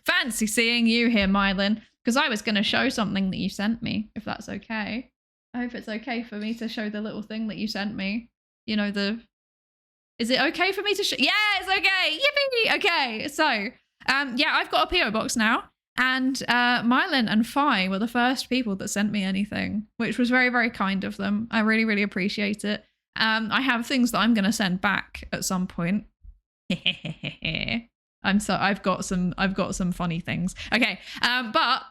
Fancy seeing you here, Mylin. Because I was going to show something that you sent me, if that's okay. I hope it's okay for me to show the little thing that you sent me. You know, is it okay for me to show? Yeah, it's okay. Yippee! Okay, so Yeah, I've got a PO box now. And Mylin and Phi were the first people that sent me anything, which was very, very kind of them. I really, really appreciate it. I have things that I'm going to send back at some point. I've got some funny things. Okay, but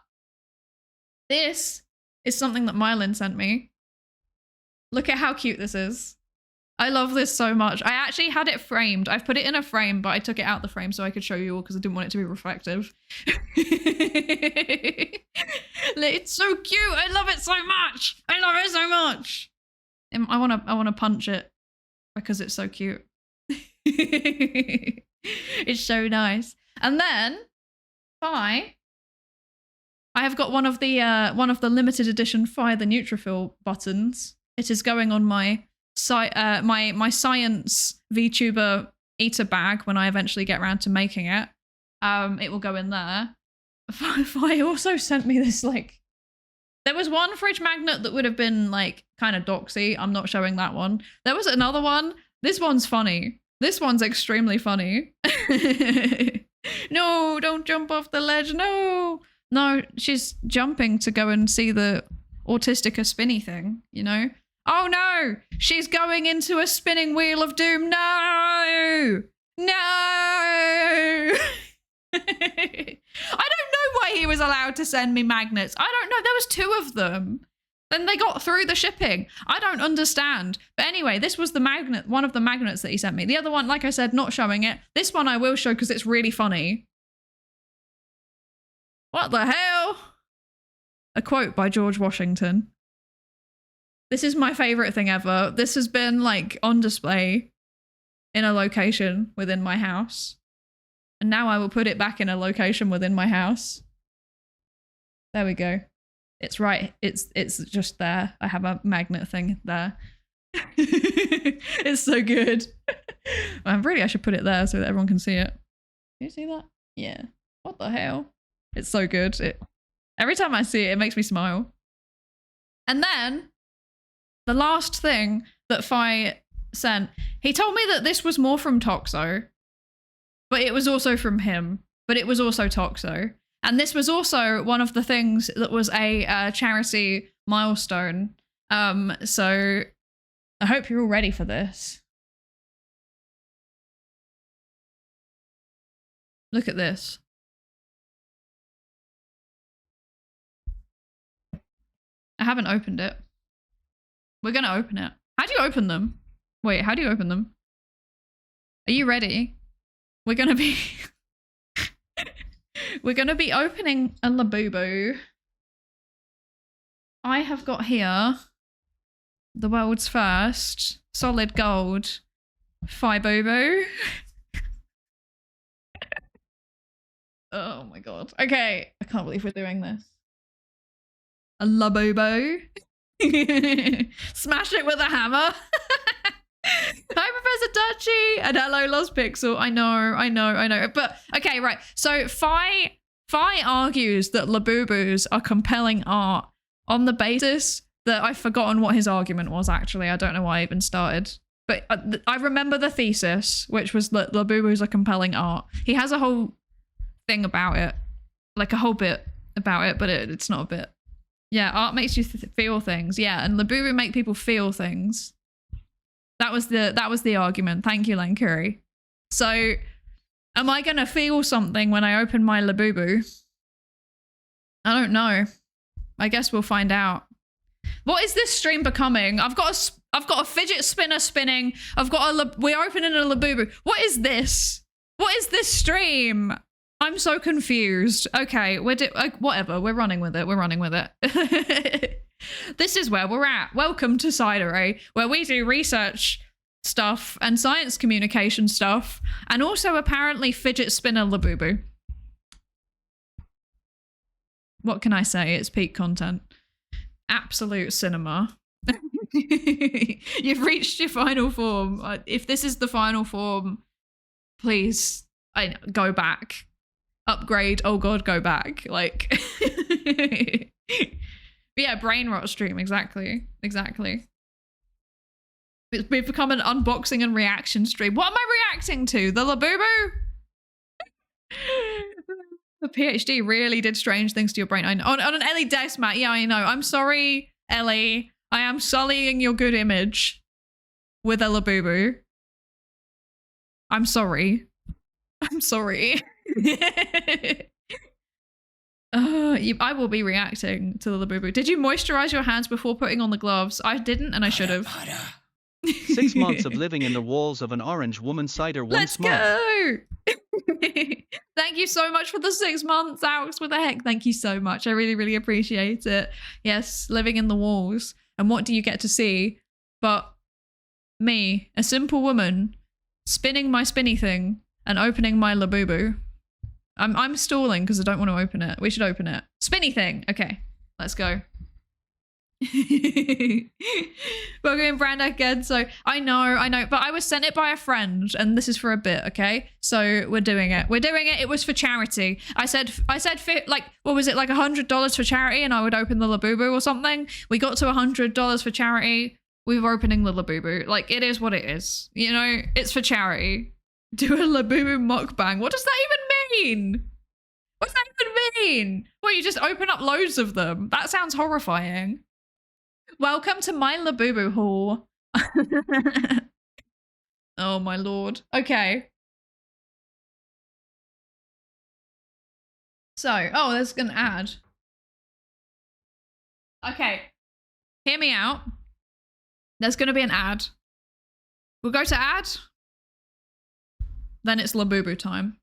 this is something that Mylin sent me. Look at how cute this is. I love this so much. I actually had it framed. I've put it in a frame, but I took it out the frame so I could show you all because I didn't want it to be reflective. It's so cute. I love it so much. I love it so much. I want to punch it because it's so cute. It's so nice. And then I have got one of the limited edition Fire the Neutrophil buttons. It is going on my my science VTuber eater bag when I eventually get around to making it. It will go in there. Fi also sent me this, like, there was one fridge magnet that would have been like kind of doxy. I'm not showing that one. There was another one. This one's funny. This one's extremely funny. No, don't jump off the ledge. No, she's jumping to go and see the Autistica spinny thing, you know? Oh no, she's going into a spinning wheel of doom. No. I don't know why he was allowed to send me magnets. I don't know. There was 2 of them. Then they got through the shipping. I don't understand. But anyway, this was the magnet, one of the magnets that he sent me. The other one, like I said, not showing it. This one I will show because it's really funny. What the hell? A quote by George Washington. This is my favorite thing ever. This has been like on display in a location within my house. And now I will put it back in a location within my house. There we go. It's right. It's just there. I have a magnet thing there. It's so good. I should put it there so that everyone can see it. Can you see that? Yeah. What the hell? It's so good. Every time I see it, it makes me smile. And then the last thing that Fi sent, he told me that this was more from Toxo, but it was also from him, but it was also Toxo. And this was also one of the things that was a charity milestone. So I hope you're all ready for this. Look at this. I haven't opened it. We're gonna open it. How do you open them? Wait, how do you open them? Are you ready? We're gonna be we're gonna be opening a Labubu. I have got here the world's first solid gold Bobo. Oh my god. Okay, I can't believe we're doing this. A Labubu. Smash it with a hammer. Hi, Professor Dutchy, and hello, Lost Pixel. I know. But okay, right. So Fi argues that Labubus are compelling art on the basis that I've forgotten what his argument was. Actually, I don't know why I even started. But I remember the thesis, which was that Labubus are compelling art. He has a whole thing about it, like a whole bit about it, but it's not a bit. Yeah, art makes you feel things. Yeah, and Labubu make people feel things. That was the argument. Thank you, Lankuri. So, am I gonna feel something when I open my Labubu? I don't know. I guess we'll find out. What is this stream becoming? I've got a fidget spinner spinning. We're opening a Labubu. What is this? What is this stream? I'm so confused. Okay, whatever. We're running with it. This is where we're at. Welcome to Psydere, where we do research stuff and science communication stuff, and also apparently fidget spinner Labubu. What can I say? It's peak content. Absolute cinema. You've reached your final form. If this is the final form, please go back. Upgrade. Oh god, go back. Like... Yeah, brain rot stream, exactly. We've become an unboxing and reaction stream. What am I reacting to? The Labubu? The PhD really did strange things to your brain. I know. On an Ellie desk mat. Yeah, I know. I'm sorry, Ellie. I am sullying your good image with a Labubu. I'm sorry. I'm sorry. I will be reacting to the Labubu. Did you moisturize your hands before putting on the gloves? I didn't, and I should have. 6 months of living in the walls of an orange woman. Psydere once Let's go! Thank you so much for the 6 months, Alex. What the heck? Thank you so much. I really, really appreciate it. Yes, living in the walls. And what do you get to see but me, a simple woman, spinning my spinny thing and opening my Labubu. I'm stalling because I don't want to open it. We should open it. Spinny thing. Okay, let's go. Pokemon brand again. So I know, but I was sent it by a friend, and this is for a bit. Okay, so we're doing it. It was for charity. I said like, what was it, like $100 for charity, and I would open the Labubu or something. We got to $100 for charity. We were opening the Labubu. Like, it is what it is. You know, it's for charity. Do a Labubu mukbang. What does that even mean? What does that even mean? Well, you just open up loads of them. That sounds horrifying. Welcome to my Labubu haul. Oh my lord. Okay. So, oh, there's an ad. Okay. Hear me out. There's going to be an ad. We'll go to ad. Then it's Labubu time.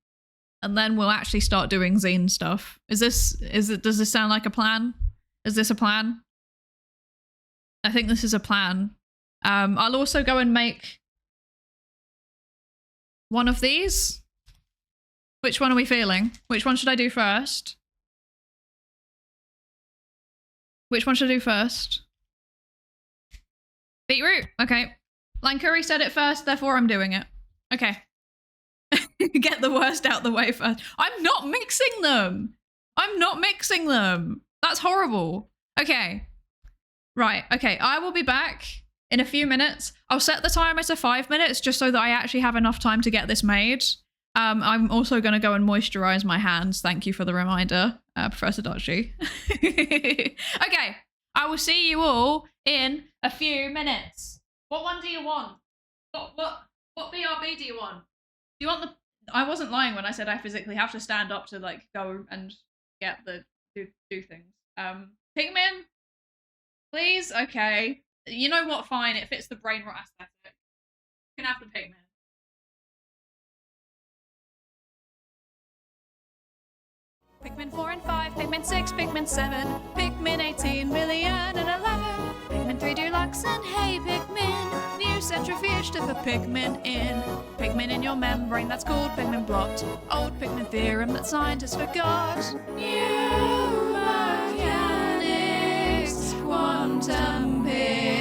And then we'll actually start doing zine stuff. Does this sound like a plan? Is this a plan? I think this is a plan. I'll also go and make one of these. Which one are we feeling? Which one should I do first? Which one should I do first? Beetroot. Okay. Lankuri said it first, therefore I'm doing it. Okay. Get the worst out the way first. I'm not mixing them. I'm not mixing them. That's horrible. Okay. Right. Okay. I will be back in a few minutes. I'll set the timer to 5 minutes just so that I actually have enough time to get this made. I'm also going to go and moisturize my hands. Thank you for the reminder, Professor Dodgy. Okay. I will see you all in a few minutes. What one do you want? What BRB do you want? Do you want the... I wasn't lying when I said I physically have to stand up to like go and get the do things. Pigman? Please? Okay. You know what? Fine. It fits the brain rot aesthetic. You can have the Pigman. Pikmin 4 and 5, Pikmin 6, Pikmin 7, Pikmin 18 million and 11, Pikmin 3 Deluxe and hey Pikmin, new centrifuge to put Pikmin in. Pikmin in your membrane, that's called Pikmin blot. Old Pikmin theorem that scientists forgot. New mechanics, quantum Pikmin.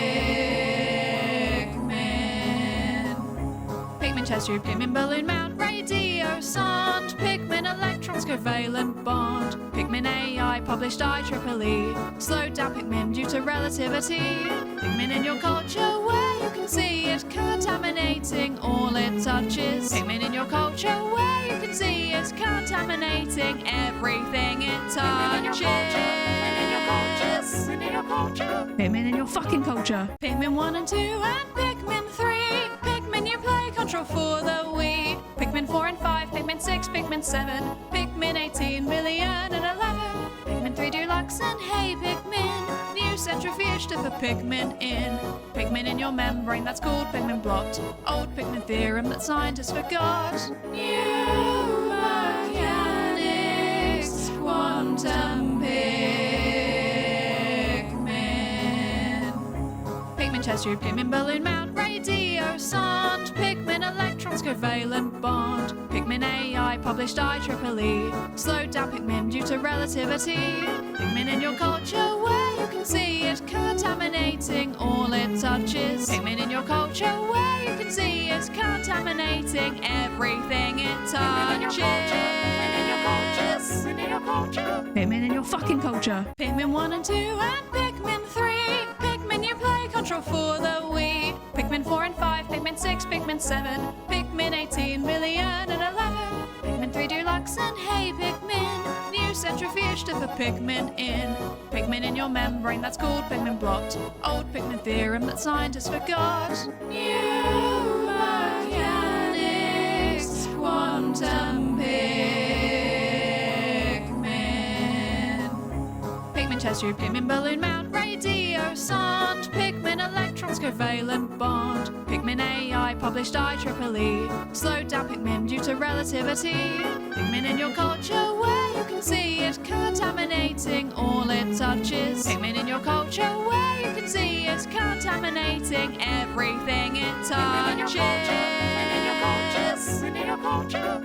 Pikmin chest tube, Pikmin balloon mount, radio sound, Pikmin electrons covalent bond, Pikmin AI published IEEE, slowed down Pikmin due to relativity, Pikmin in your culture where you can see it contaminating all it touches, Pikmin in your culture where you can see it contaminating everything it touches. Pikmin in your culture, Pikmin in your fucking culture, Pikmin 1 and 2 and Pikmin 3, Pikmin you play control for the Wii, Pikmin 4 and 5, Pikmin 6, Pikmin 7, Pikmin 18 million and 11, Pikmin 3 Deluxe and hey Pikmin, new centrifuge to put Pikmin in. Pikmin in your membrane, that's called Pikmin blot. Old Pikmin theorem that scientists forgot. New mechanics, quantum Pikmin. Pikmin chest tube, Pikmin balloon mount, radio sound, Pikmin electrons covalent bond, Pikmin AI published IEEE, slowed down Pikmin due to relativity, Pikmin in your culture where you can see it contaminating all it touches, Pikmin in your culture where you can see it contaminating everything it touches. Pikmin in your culture, Pikmin in your fucking culture, Pikmin 1 and 2 and Pikmin 3, Pikmin you play control for the Wii, Pikmin 4 and 5, Pikmin 6, Pikmin 7, Pikmin 18 million and 11, Pikmin Pikmin 3 Deluxe and hey Pikmin, new centrifuge to put Pikmin in. Pikmin in your membrane, that's called Pikmin blot. Old Pikmin theorem that scientists forgot. New mechanics, quantum Pikmin. Pikmin chest tube, Pikmin balloon mount, radio sonde, Pikmin electrons covalent bond. Pikmin AI published IEEE, slowed down Pikmin due to relativity. Pikmin in your culture where you can see it contaminating all it touches. Pikmin in your culture where you can see it contaminating everything it touches.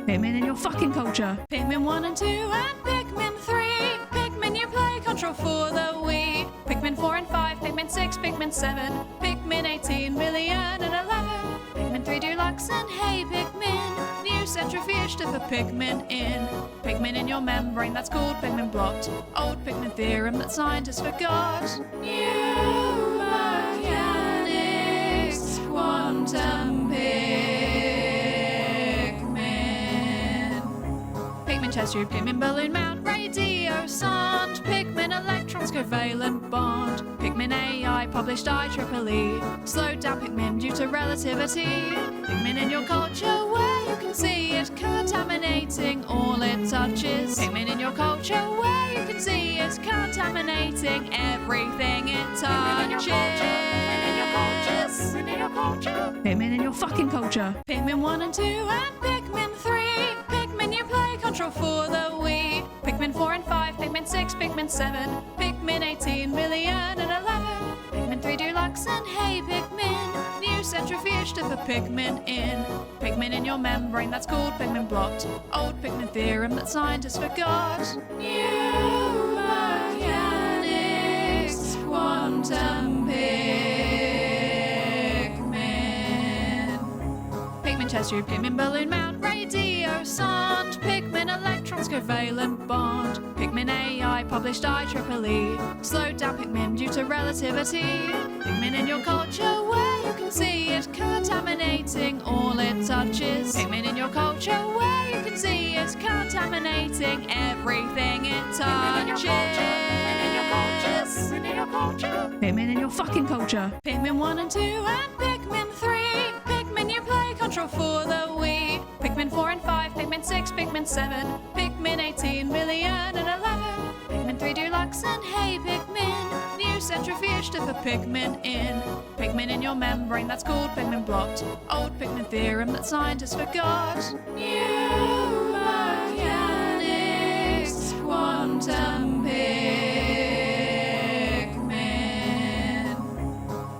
Pikmin in your fucking culture. Pikmin 1 and 2 and Pikmin 3. Pikmin you play control for the Wii. Pikmin 4 and 5, Pikmin 6, Pikmin 7, Pikmin 18 million and 11. Pikmin 3 Deluxe and hey Pikmin, new centrifuge to put Pikmin in. Pikmin in your membrane, that's called Pikmin blot. Old Pikmin theorem that scientists forgot. New mechanics, quantum Pikmin. Pikmin chest tube, Pikmin balloon mount, radio sonde, Pikmin electrons covalent bond. Pikmin AI published IEEE, slowed down Pikmin due to relativity. Pikmin in your culture where you can see it contaminating all it touches. Pikmin in your culture where you can see it contaminating everything it touches. Pikmin in your fucking culture. Pikmin 1 and 2 and Pikmin 3. Pikmin you play control for the Wii. Pikmin 4 and 5, Pikmin 6, Pikmin 7, Pikmin 18 million and 11. Pikmin 3 Deluxe and hey Pikmin, new centrifuge to put Pikmin in. Pikmin in your membrane, that's called Pikmin blot. Old Pikmin theorem that scientists forgot. New mechanics, quantum Pikmin. Pikmin chest tube, Pikmin balloon mount, radio sonde, Pikmin electrons covalent bond. Pikmin AI published IEEE, slowed down Pikmin due to relativity. Pikmin in your culture where you can see it contaminating all it touches. Pikmin in your culture where you can see it contaminating everything it touches. Pikmin in your fucking culture. Pikmin 1 and 2 and Pikmin 3. Pikmin you play control for the Wii. Pikmin 4 and 5, Pikmin 6, Pikmin 7, Pikmin 18 million and 11. Pikmin 3 Deluxe and hey Pikmin, new centrifuge to put Pikmin in. Pikmin in your membrane, that's called Pikmin blot. Old Pikmin theorem that scientists forgot. New mechanics, quantum Pikmin.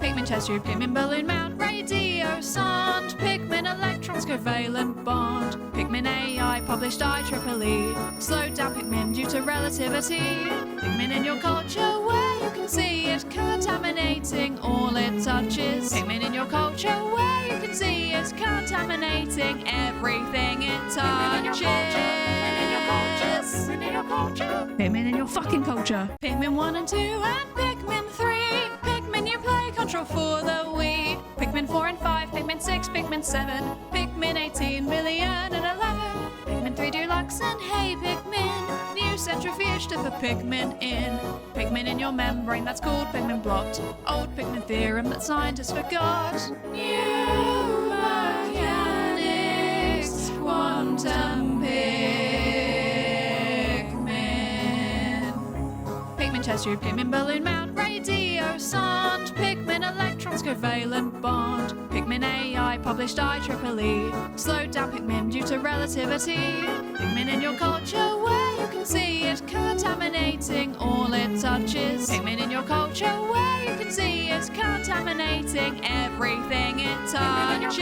Pikmin chest tube, Pikmin balloon mount, radio sonde, Pikmin electrons covalent bond. Pikmin AI published IEEE, slowed down Pikmin due to relativity. Pikmin in your culture where you can see it contaminating all it touches. Pikmin in your culture where you can see it contaminating everything it touches. Pikmin in your fucking culture. Pikmin 1 and 2 and Pikmin 3. Pikmin you play control for the Wii. Pikmin 4 and 5, Pikmin 6, Pikmin 7, Pikmin 18 million and 11. Pikmin 3 Deluxe and hey Pikmin, new centrifuge to put Pikmin in. Pikmin in your membrane, that's called Pikmin blot. Old Pikmin theorem that scientists forgot. New mechanics, quantum Pikmin. Pikmin chest tube, Pikmin balloon mount, radio sonde, Pikmin electrons covalent bond. Pikmin AI published IEEE, slowed down Pikmin due to relativity. Pikmin in your culture where you can see it contaminating all it touches. Pikmin in your culture where you can see it contaminating everything it touches.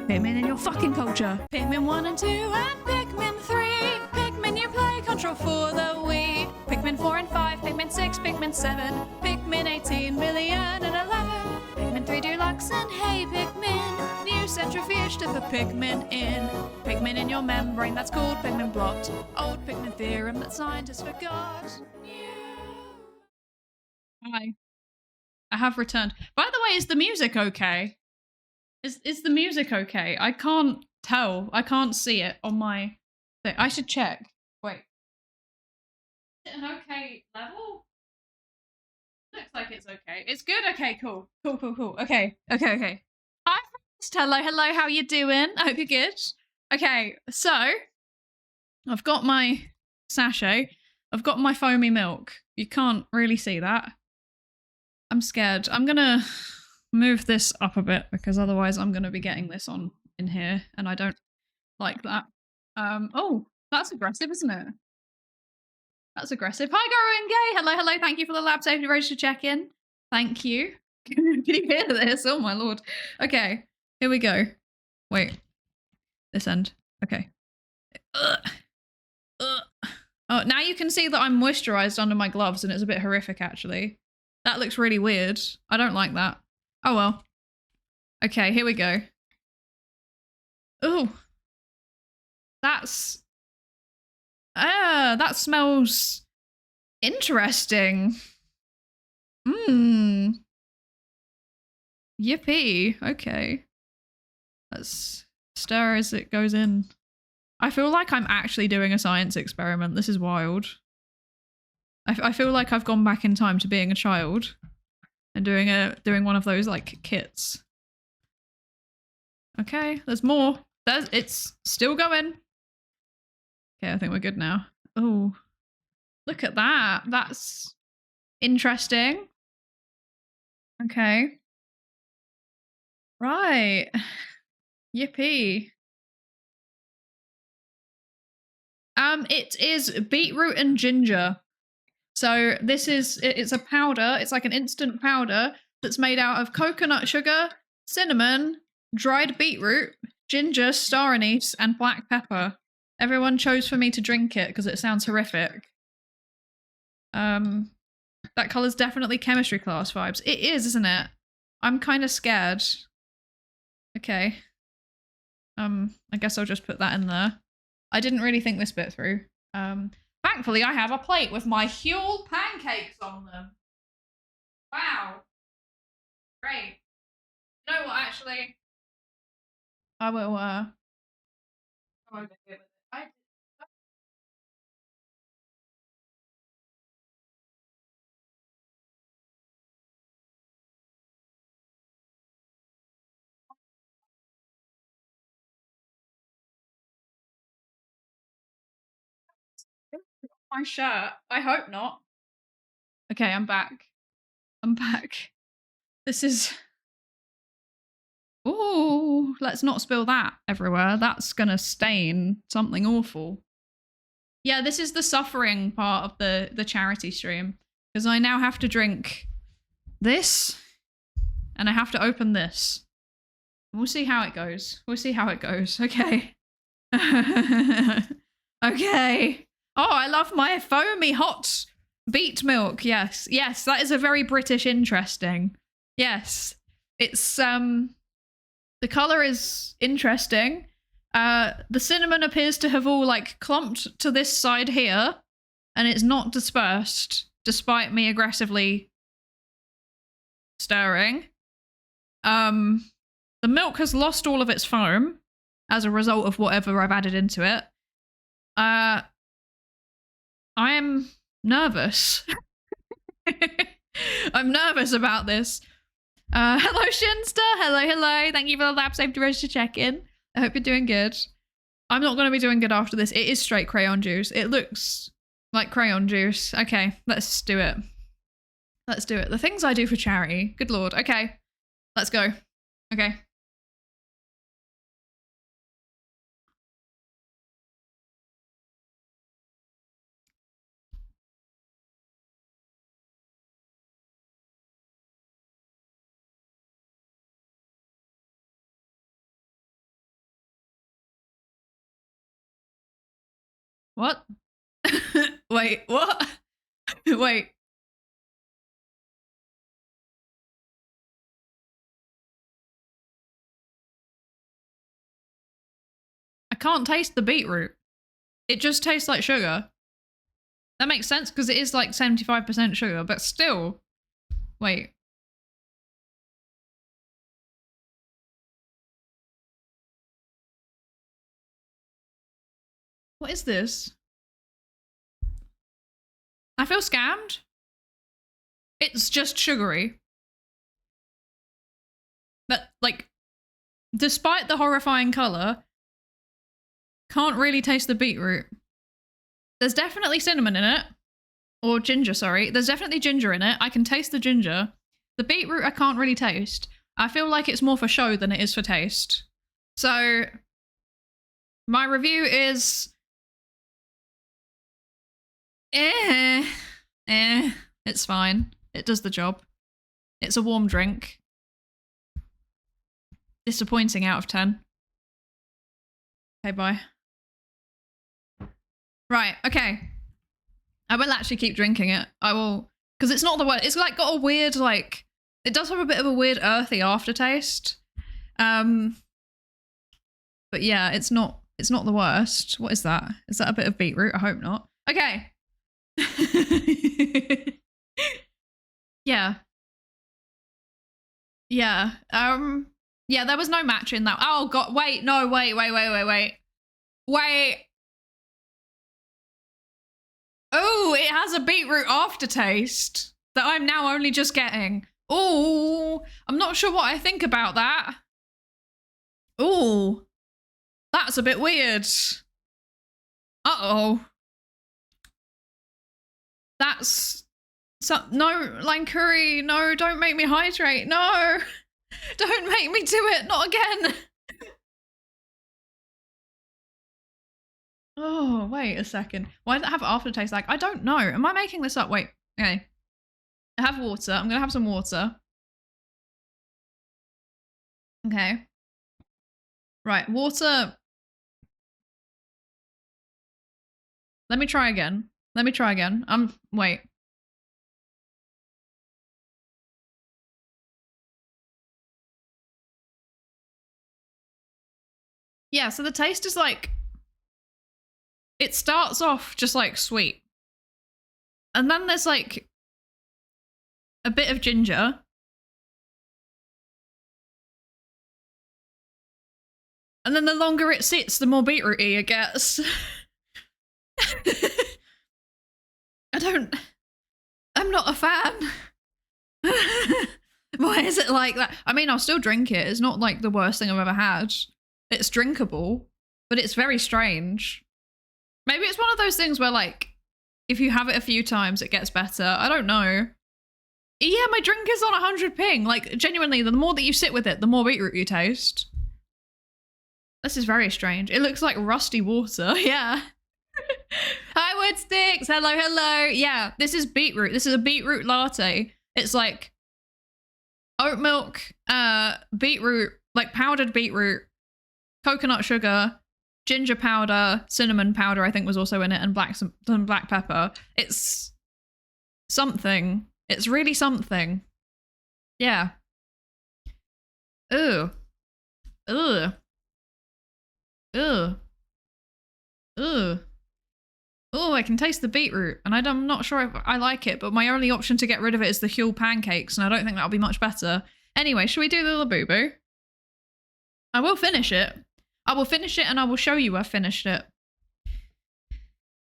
Pikmin in your fucking culture. Pikmin 1 and 2 and Pikmin 3. Pikmin you play control for the Wii. Pikmin 4 and 5, Pikmin 6, Pikmin 7, Pikmin 18 million and 11. Pikmin 3 Deluxe and hey Pikmin, new centrifuge to put Pikmin in. Pikmin in your membrane, that's called Pikmin blot. Old Pikmin theorem that scientists forgot. Hi. I have returned. By the way, is the music okay? Is the music okay? I can't tell. I can't see it on my thing. I should check. Wait. Is it an okay level? Looks like it's okay. It's good. Okay, cool. Cool. Okay. Hi, friends. Hello. How you doing? I hope you're good. Okay, so I've got my sachet. I've got my foamy milk. You can't really see that. I'm scared. I'm gonna move this up a bit because otherwise I'm gonna be getting this on in here, and I don't like that. Oh, that's aggressive, isn't it? That's aggressive. Hi, Garo and Gay. Hello. Thank you for the lab safety register check-in. Thank you. Can you hear this? Oh my lord. Okay, here we go. Wait. This end. Okay. Oh, now you can see that I'm moisturized under my gloves and it's a bit horrific actually. That looks really weird. I don't like that. Oh well. Okay, here we go. Oh. That smells interesting. Yippee. Okay. Let's stir as it goes in. I feel like I'm actually doing a science experiment. This is wild. I feel like I've gone back in time to being a child and doing one of those like kits. Okay, there's more. It's still going. Okay, I think we're good now. Oh, look at that. That's interesting. Okay. Right. Yippee. It is beetroot and ginger. So it's a powder. It's like an instant powder that's made out of coconut sugar, cinnamon, dried beetroot, ginger, star anise, and black pepper. Everyone chose for me to drink it because it sounds horrific. That color's definitely chemistry class vibes. It is, isn't it? I'm kind of scared. Okay. I guess I'll just put that in there. I didn't really think this bit through. Thankfully, I have a plate with my Huel pancakes on them. Wow. Great. You know what, actually? I will, go over here with it. My shirt. I hope not. Okay, I'm back. This is... Ooh, let's not spill that everywhere. That's gonna stain something awful. Yeah, this is the suffering part of the charity stream. Because I now have to drink this. And I have to open this. We'll see how it goes. Okay. Okay. Oh, I love my foamy hot beet milk. Yes, that is a very British interesting. Yes. It's the color is interesting. The cinnamon appears to have all like clumped to this side here, and it's not dispersed despite me aggressively stirring. The milk has lost all of its foam as a result of whatever I've added into it. I am nervous. I'm nervous about this. Hello, Shinster. Hello. Thank you for the lab safety register check-in. I hope you're doing good. I'm not going to be doing good after this. It is straight crayon juice. It looks like crayon juice. Okay, let's do it. The things I do for charity. Good lord. Okay, let's go. Okay. What? Wait, what? Wait. I can't taste the beetroot. It just tastes like sugar. That makes sense because it is like 75% sugar, but still. Wait. What is this? I feel scammed. It's just sugary. But, like, despite the horrifying color, can't really taste the beetroot. There's definitely cinnamon in it. Or ginger, sorry. There's definitely ginger in it. I can taste the ginger. The beetroot I can't really taste. I feel like it's more for show than it is for taste. So, my review is... It's fine. It does the job. It's a warm drink. Disappointing out of 10. Okay, bye. Right, okay. I will actually keep drinking it. I will, because it's not the word. It's like got a weird, like, it does have a bit of a weird earthy aftertaste. But yeah, it's not the worst. What is that? Is that a bit of beetroot? I hope not. Okay. Yeah. Yeah. Yeah, there was no match in that. Oh god, wait, no, wait. Oh, it has a beetroot aftertaste that I'm now only just getting. Oh, I'm not sure what I think about that. Oh, that's a bit weird. Uh-oh. That's... no, line curry, no, don't make me hydrate, no. Don't make me do it, not again. Oh, wait a second. Why does it have aftertaste like? I don't know. Am I making this up? Wait, okay. I have water. I'm gonna have some water. Okay. Right, water. Let me try again. Wait. Yeah, so the taste is like, it starts off just like sweet. And then there's like a bit of ginger. And then the longer it sits, the more beetrooty it gets. I'm not a fan. Why is it like that? I mean, I'll still drink it. It's not like the worst thing I've ever had. It's drinkable, but it's very strange. Maybe it's one of those things where, like, if you have it a few times, it gets better. I don't know. Yeah, my drink is on 100 ping. Like, genuinely, the more that you sit with it, the more beetroot you taste. This is very strange. It looks like rusty water. Yeah. Hi, Woodsticks. Hello, hello. Yeah, this is beetroot. This is a beetroot latte. It's like oat milk, beetroot, like powdered beetroot, coconut sugar, ginger powder, cinnamon powder, I think was also in it, and black pepper. It's something. It's really something. Yeah. Ugh. Ugh. Ugh. Ugh. Oh, I can taste the beetroot, and I'm not sure if I like it, but my only option to get rid of it is the Huel pancakes, and I don't think that'll be much better. Anyway, should we do the Labubu? I will finish it. I will finish it, and I will show you I finished it.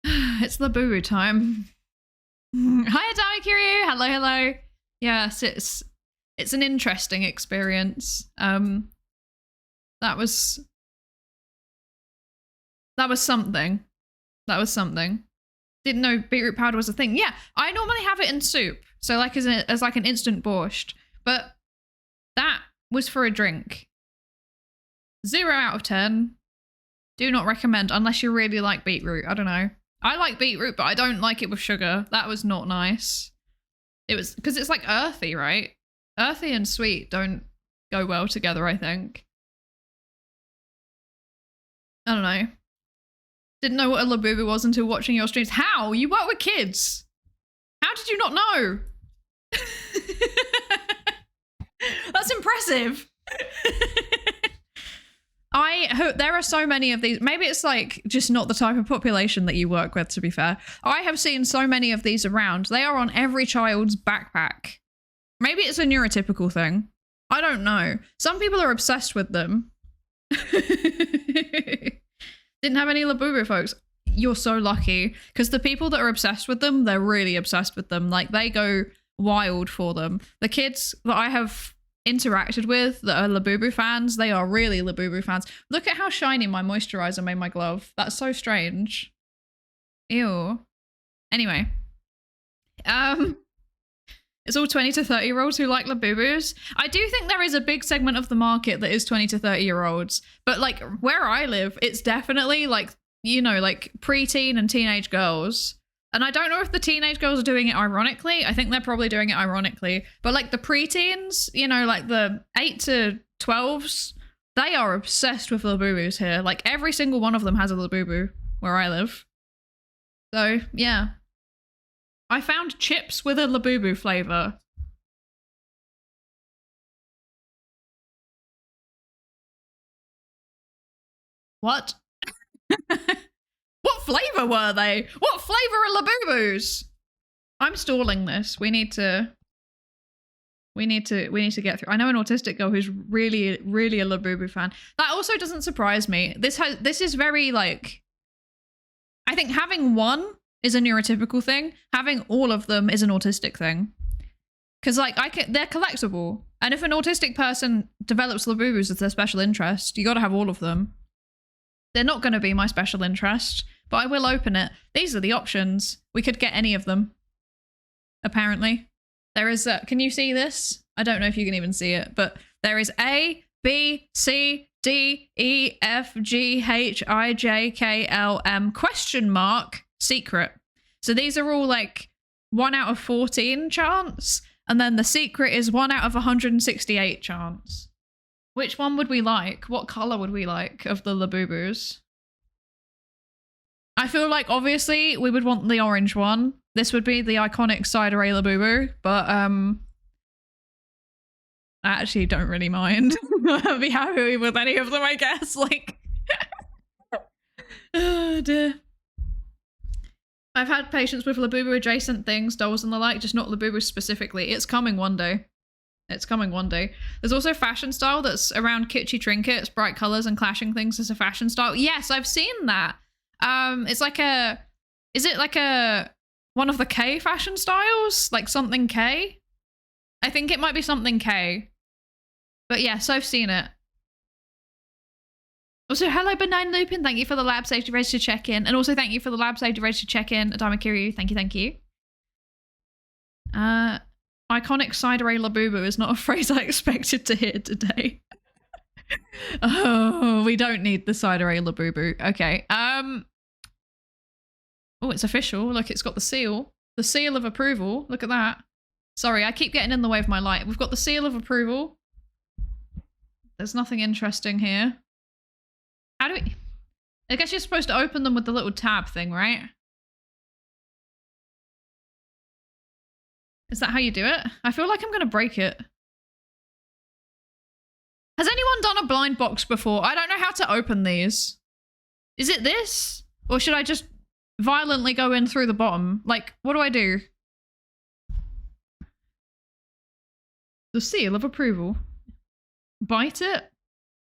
It's Labubu time. Hi, Adami Kiryu. Hello, hello. Yes, it's an interesting experience. That was something. That was something. Didn't know beetroot powder was a thing. Yeah, I normally have it in soup, so like as like an instant borscht. But that was for a drink. 0 out of 10. Do not recommend unless you really like beetroot. I don't know. I like beetroot, but I don't like it with sugar. That was not nice. It was because it's like earthy, right? Earthy and sweet don't go well together, I think. I don't know. Didn't know what a Labubu was until watching your streams. How? You work with kids. How did you not know? That's impressive. I hope there are so many of these. Maybe it's like just not the type of population that you work with, to be fair. I have seen so many of these around. They are on every child's backpack. Maybe it's a neurotypical thing. I don't know. Some people are obsessed with them. Didn't have any Labubu, folks. you're so lucky, because the people that are obsessed with them, they're really obsessed with them. Like, they go wild for them. The kids that I have interacted with that are Labubu fans, they are really Labubu fans. Look at how shiny my moisturizer made my glove. That's so strange. Ew. Anyway. It's all 20 to 30 year olds who like Labubus. I do think there is a big segment of the market that is 20 to 30 year olds, but like where I live, it's definitely like, you know, like preteen and teenage girls. And I don't know if the teenage girls are doing it ironically. I think they're probably doing it ironically, but like the preteens, you know, like the 8 to 12s, they are obsessed with Labubus here. Like every single one of them has a Labubu where I live. So yeah. I found chips with a Labubu flavor. What? What flavor were they? What flavor are Labubus? I'm stalling this. We need to get through. I know an autistic girl who's really a Labubu fan. That also doesn't surprise me. This is very like, I think having one is a neurotypical thing. Having all of them is an autistic thing. Because like they're collectible. And if an autistic person develops Labubus as their special interest, you got to have all of them. They're not going to be my special interest, but I will open it. These are the options. We could get any of them. Apparently. There is can you see this? I don't know if you can even see it, but there is A, B, C, D, E, F, G, H, I, J, K, L, M, question mark, secret. So these are all like 1 out of 14 chance, and then the secret is 1 out of 168 chance. Which one would we like? What color would we like of the Labubus? I feel like obviously we would want the orange one. This would be the iconic Psydere Labubu, but I actually don't really mind. I'd be happy with any of them, I guess. Like, oh dear. I've had patients with Labubu adjacent things, dolls and the like, just not Labubu specifically. It's coming one day. It's coming one day. There's also fashion style that's around kitschy trinkets, bright colors and clashing things as a fashion style. Yes, I've seen that. It's like a, is it like a, one of the K fashion styles? Like something K? I think it might be something K. But yes, I've seen it. Also, hello Benign Lupin, thank you for the lab safety register check-in. And also thank you for the lab safety register check-in, Adama Kiryu, thank you, thank you. Iconic Psydere Labubu is not a phrase I expected to hear today. Oh, we don't need the Psydere Labubu. Okay. Oh, it's official. Look, it's got the seal. The seal of approval. Look at that. Sorry, I keep getting in the way of my light. We've got the seal of approval. There's nothing interesting here. How do we... I guess you're supposed to open them with the little tab thing, right? Is that how you do it? I feel like I'm going to break it. Has anyone done a blind box before? I don't know how to open these. Is it this? Or should I just violently go in through the bottom? Like, what do I do? The seal of approval. Bite it?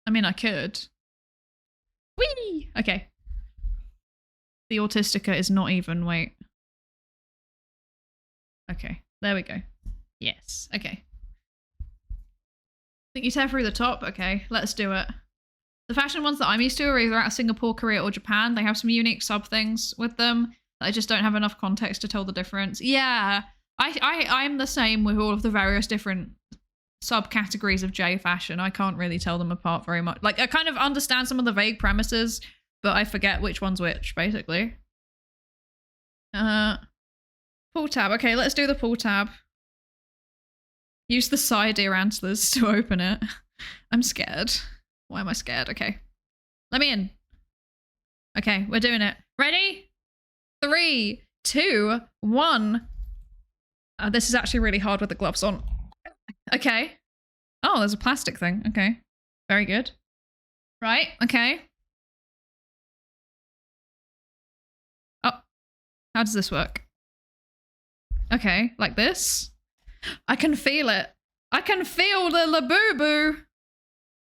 I mean, I could. Whee! Okay. The Autistica is not even, wait. Okay, there we go. Yes, okay. Think you tear through the top? Okay, let's do it. The fashion ones that I'm used to are either out of Singapore, Korea, or Japan. They have some unique sub things with them that I just don't have enough context to tell the difference. Yeah, I'm the same with all of the various different subcategories of J fashion. I can't really tell them apart very much. Like, I kind of understand some of the vague premises, but I forget which one's which, basically. Pull tab. Okay, let's do the pull tab. Use the Psydere antlers to open it. I'm scared. Why am I scared? Okay. Let me in. Okay, we're doing it. Ready? 3, 2, 1. This is actually really hard with the gloves on. Okay. Oh, there's a plastic thing. Okay. Very good. Right, okay. Oh. How does this work? Okay, like this. I can feel it. I can feel the Labubu.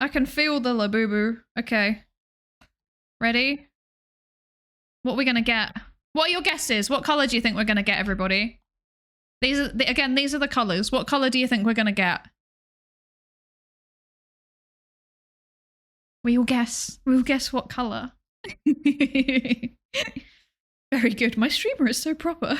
I can feel the Labubu. Okay. Ready? What are we gonna get? What are your guesses? What color do you think we're gonna get, everybody? These are these are the colors. What color do you think we're gonna get? We will guess. We will guess what color. Very good. My streamer is so proper.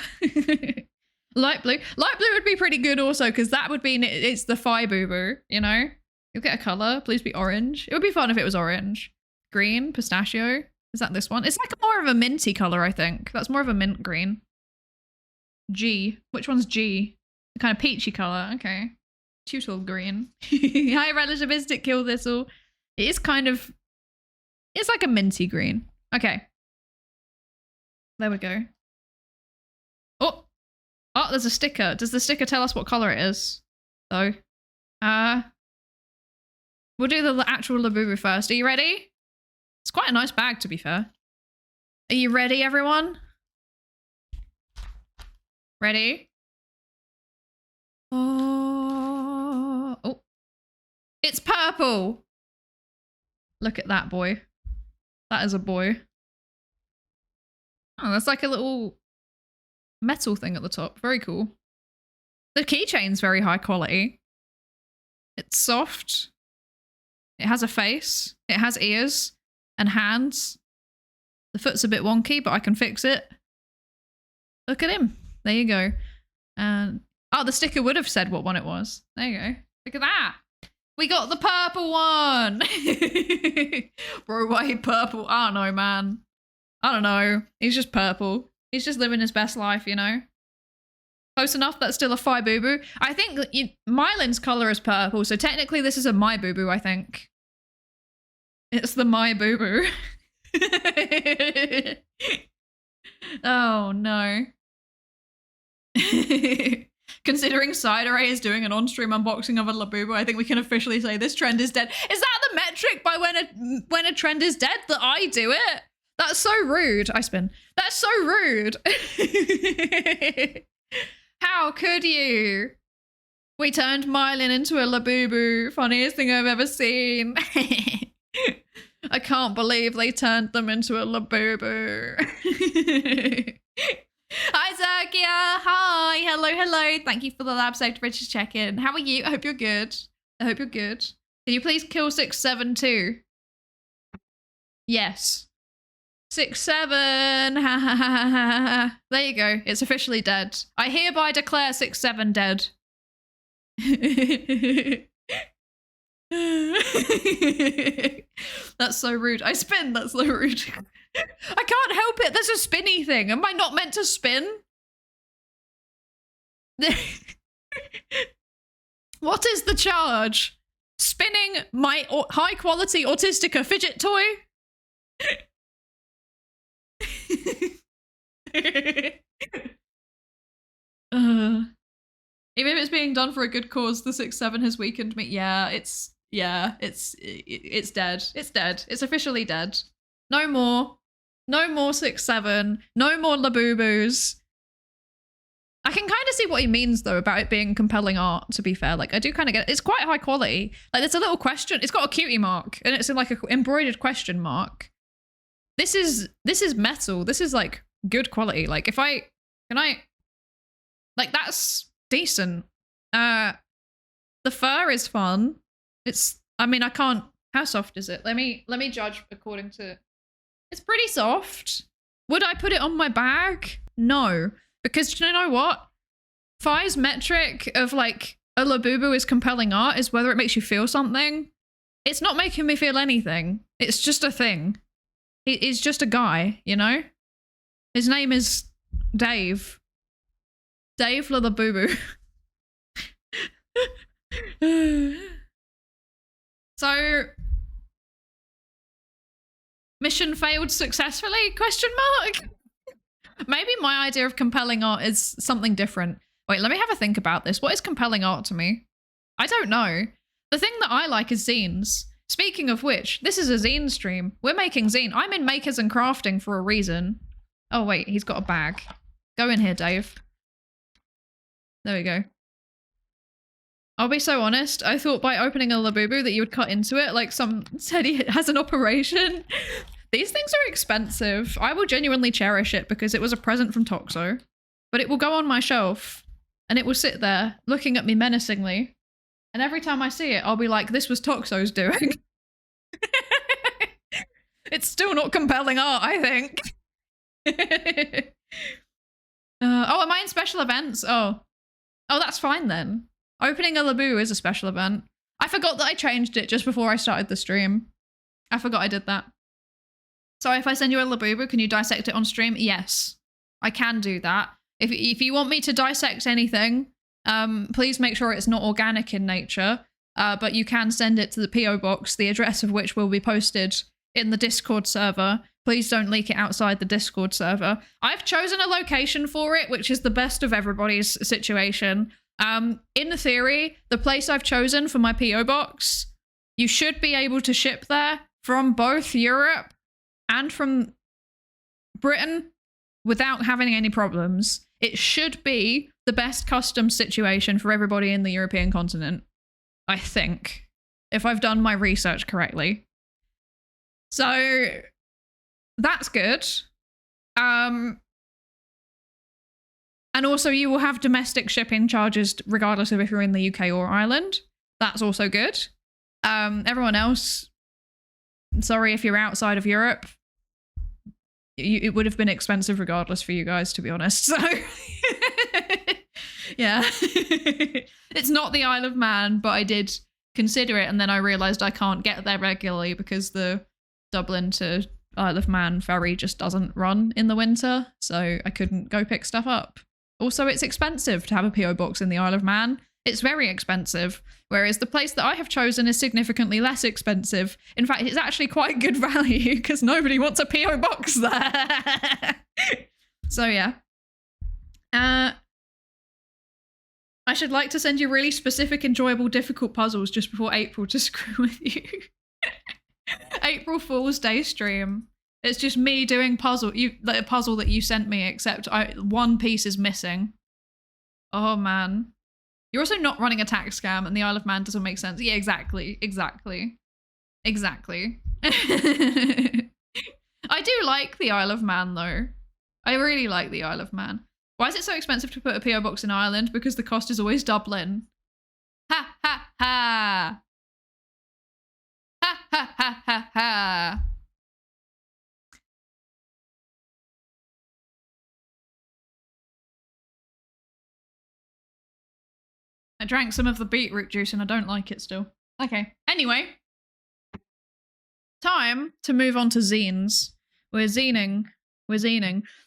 Light blue. Light blue would be pretty good also, because that would mean it's the Bobo, you know? You'll get a color. Please be orange. It would be fun if it was orange. Green, pistachio. Is that this one? It's like more of a minty color, I think. That's more of a mint green. G. Which one's G? The kind of peachy color. Okay. Tutal green. Hi, relativistic kill thistle. It is kind of... It's like a minty green. Okay. There we go. Oh! Oh, there's a sticker. Does the sticker tell us what color it is? Though. We'll do the actual Labubu first. Are you ready? It's quite a nice bag, to be fair. Are you ready, everyone? Ready? Oh. It's purple! Look at that boy. That is a boy. Oh, that's like a little metal thing at the top. Very cool. The keychain's very high quality. It's soft. It has a face. It has ears and hands. The foot's a bit wonky, but I can fix it. Look at him. There you go. And oh, the sticker would have said what one it was. There you go. Look at that. We got the purple one. Bro, why purple? I don't know, man. I don't know. He's just purple. He's just living his best life, you know? Close enough, that's still a Bobo. I think Mylin's color is purple, so technically this is a My Bobo, I think. It's the My Bobo. Oh, no. Considering Psydere is doing an on-stream unboxing of a Labubu, I think we can officially say this trend is dead. Is that the metric by when a trend is dead, that I do it? That's so rude. I spin. That's so rude. How could you? We turned Mylin into a Labubu. Funniest thing I've ever seen. I can't believe they turned them into a Labubu. Hi, Zergia. Hi. Hello, hello. Thank you for the lab safe British check-in. How are you? I hope you're good. I hope you're good. Can you please kill 672? Yes. 6-7. Ha ha ha ha ha. There you go. It's officially dead. I hereby declare 6-7 dead. That's so rude. I spin. That's so rude. I can't help it. There's a spinny thing. Am I not meant to spin? What is the charge? Spinning my high quality Autistica fidget toy? Even if it's being done for a good cause, the 6-7 has weakened me. Yeah, it's dead. It's dead. It's officially dead. No more 6-7. No more Labubus. I can kind of see what he means though about it being compelling art, to be fair. Like I do kind of get it. It's quite high quality. Like there's a little question. It's got a cutie mark and it's in like an embroidered question mark. This is metal. This is like good quality. Like if I like that's decent. The fur is fun. I mean I can't, how soft is it? Let me judge according to, it's pretty soft. Would I put it on my bag? No. Because you know what? Fi's metric of like a Labubu is compelling art is whether it makes you feel something. It's not making me feel anything. It's just a thing. He's just a guy, you know? His name is Dave. Dave Labubu. So, mission failed successfully? Question mark? Maybe my idea of compelling art is something different. Wait, let me have a think about this. What is compelling art to me? I don't know. The thing that I like is zines. Speaking of which, this is a zine stream. We're making zine. I'm in Makers and Crafting for a reason. Oh wait, he's got a bag. Go in here, Dave. There we go. I'll be so honest, I thought by opening a Labubu that you would cut into it like some said he has an operation. These things are expensive. I will genuinely cherish it because it was a present from Toxo, but it will go on my shelf and it will sit there looking at me menacingly. And every time I see it, I'll be like, this was Toxo's doing. It's still not compelling art, I think. Oh, am I in special events? Oh, that's fine then. Opening a Laboo is a special event. I forgot that I changed it just before I started the stream. I forgot I did that. So if I send you a Laboo, can you dissect it on stream? Yes, I can do that. If you want me to dissect anything, please make sure it's not organic in nature, but you can send it to the PO box, the address of which will be posted in the Discord server. Please don't leak it outside the Discord server. I've chosen a location for it, which is the best of everybody's situation. In theory, the place I've chosen for my PO box, you should be able to ship there from both Europe and from Britain without having any problems. It should be the best customs situation for everybody in the European continent, I think, if I've done my research correctly. So that's good. And also you will have domestic shipping charges regardless of if you're in the UK or Ireland. That's also good. Everyone else, sorry if you're outside of Europe. It would have been expensive regardless for you guys, to be honest. So yeah. It's not the Isle of Man, but I did consider it, and then I realized I can't get there regularly because the Dublin to Isle of Man ferry just doesn't run in the winter, so I couldn't go pick stuff up. Also, it's expensive to have a PO box in the Isle of Man. It's very expensive, whereas the place that I have chosen is significantly less expensive. In fact, it's actually quite good value because nobody wants a PO box there. So yeah. I should like to send you really specific, enjoyable, difficult puzzles just before April to screw with you. April Fool's Day stream. It's just me doing a puzzle that you sent me, except one piece is missing. Oh man. You're also not running a tax scam, and the Isle of Man doesn't make sense. Yeah, exactly. I do like the Isle of Man though. I really like the Isle of Man. Why is it so expensive to put a PO box in Ireland? Because the cost is always Dublin. Ha ha ha. Ha ha ha ha ha. I drank some of the beetroot juice and I don't like it still. Okay, anyway. Time to move on to zines. We're zining.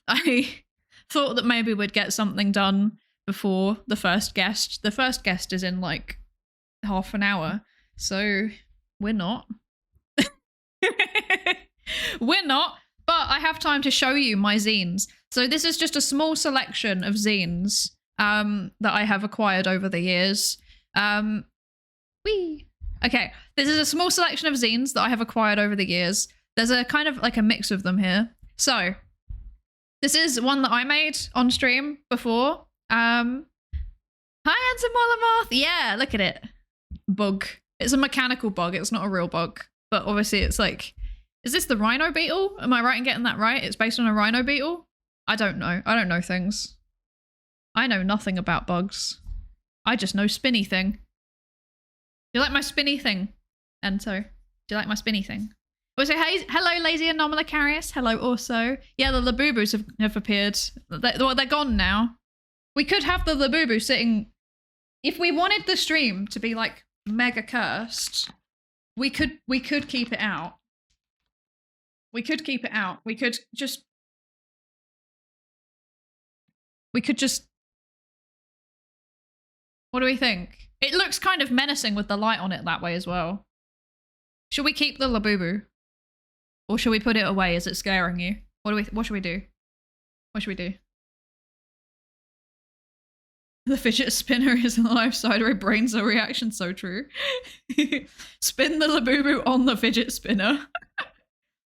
I thought that maybe we'd get something done before the first guest. The first guest is in like half an hour, so we're not. We're not, but I have time to show you my zines. So this is just a small selection of zines that I have acquired over the years. Okay, this is a small selection of zines that I have acquired over the years. There's a kind of like a mix of them here. So this is one that I made on stream before. Hi, Handsome Mollamoth. Yeah, look at it. Bug. It's a mechanical bug. It's not a real bug. But obviously it's like, is this the rhino beetle? Am I right in getting that right? It's based on a rhino beetle? I don't know. I don't know things. I know nothing about bugs. I just know spinny thing. Do you like my spinny thing? Ento, do you like my spinny thing? Also, hey, hello, Lazy Anomalicarius. Hello, also. Yeah, the Laboobos have appeared. They're gone now. We could have the Labubu sitting... If we wanted the stream to be, like, mega cursed, we could keep it out. We could keep it out. We could just... What do we think? It looks kind of menacing with the light on it that way as well. Should we keep the Labubu? Or should we put it away? Is it scaring you? What should we do? What should we do? The fidget spinner is a live Psydere brain cell reaction, so true. Spin the Labubu on the fidget spinner.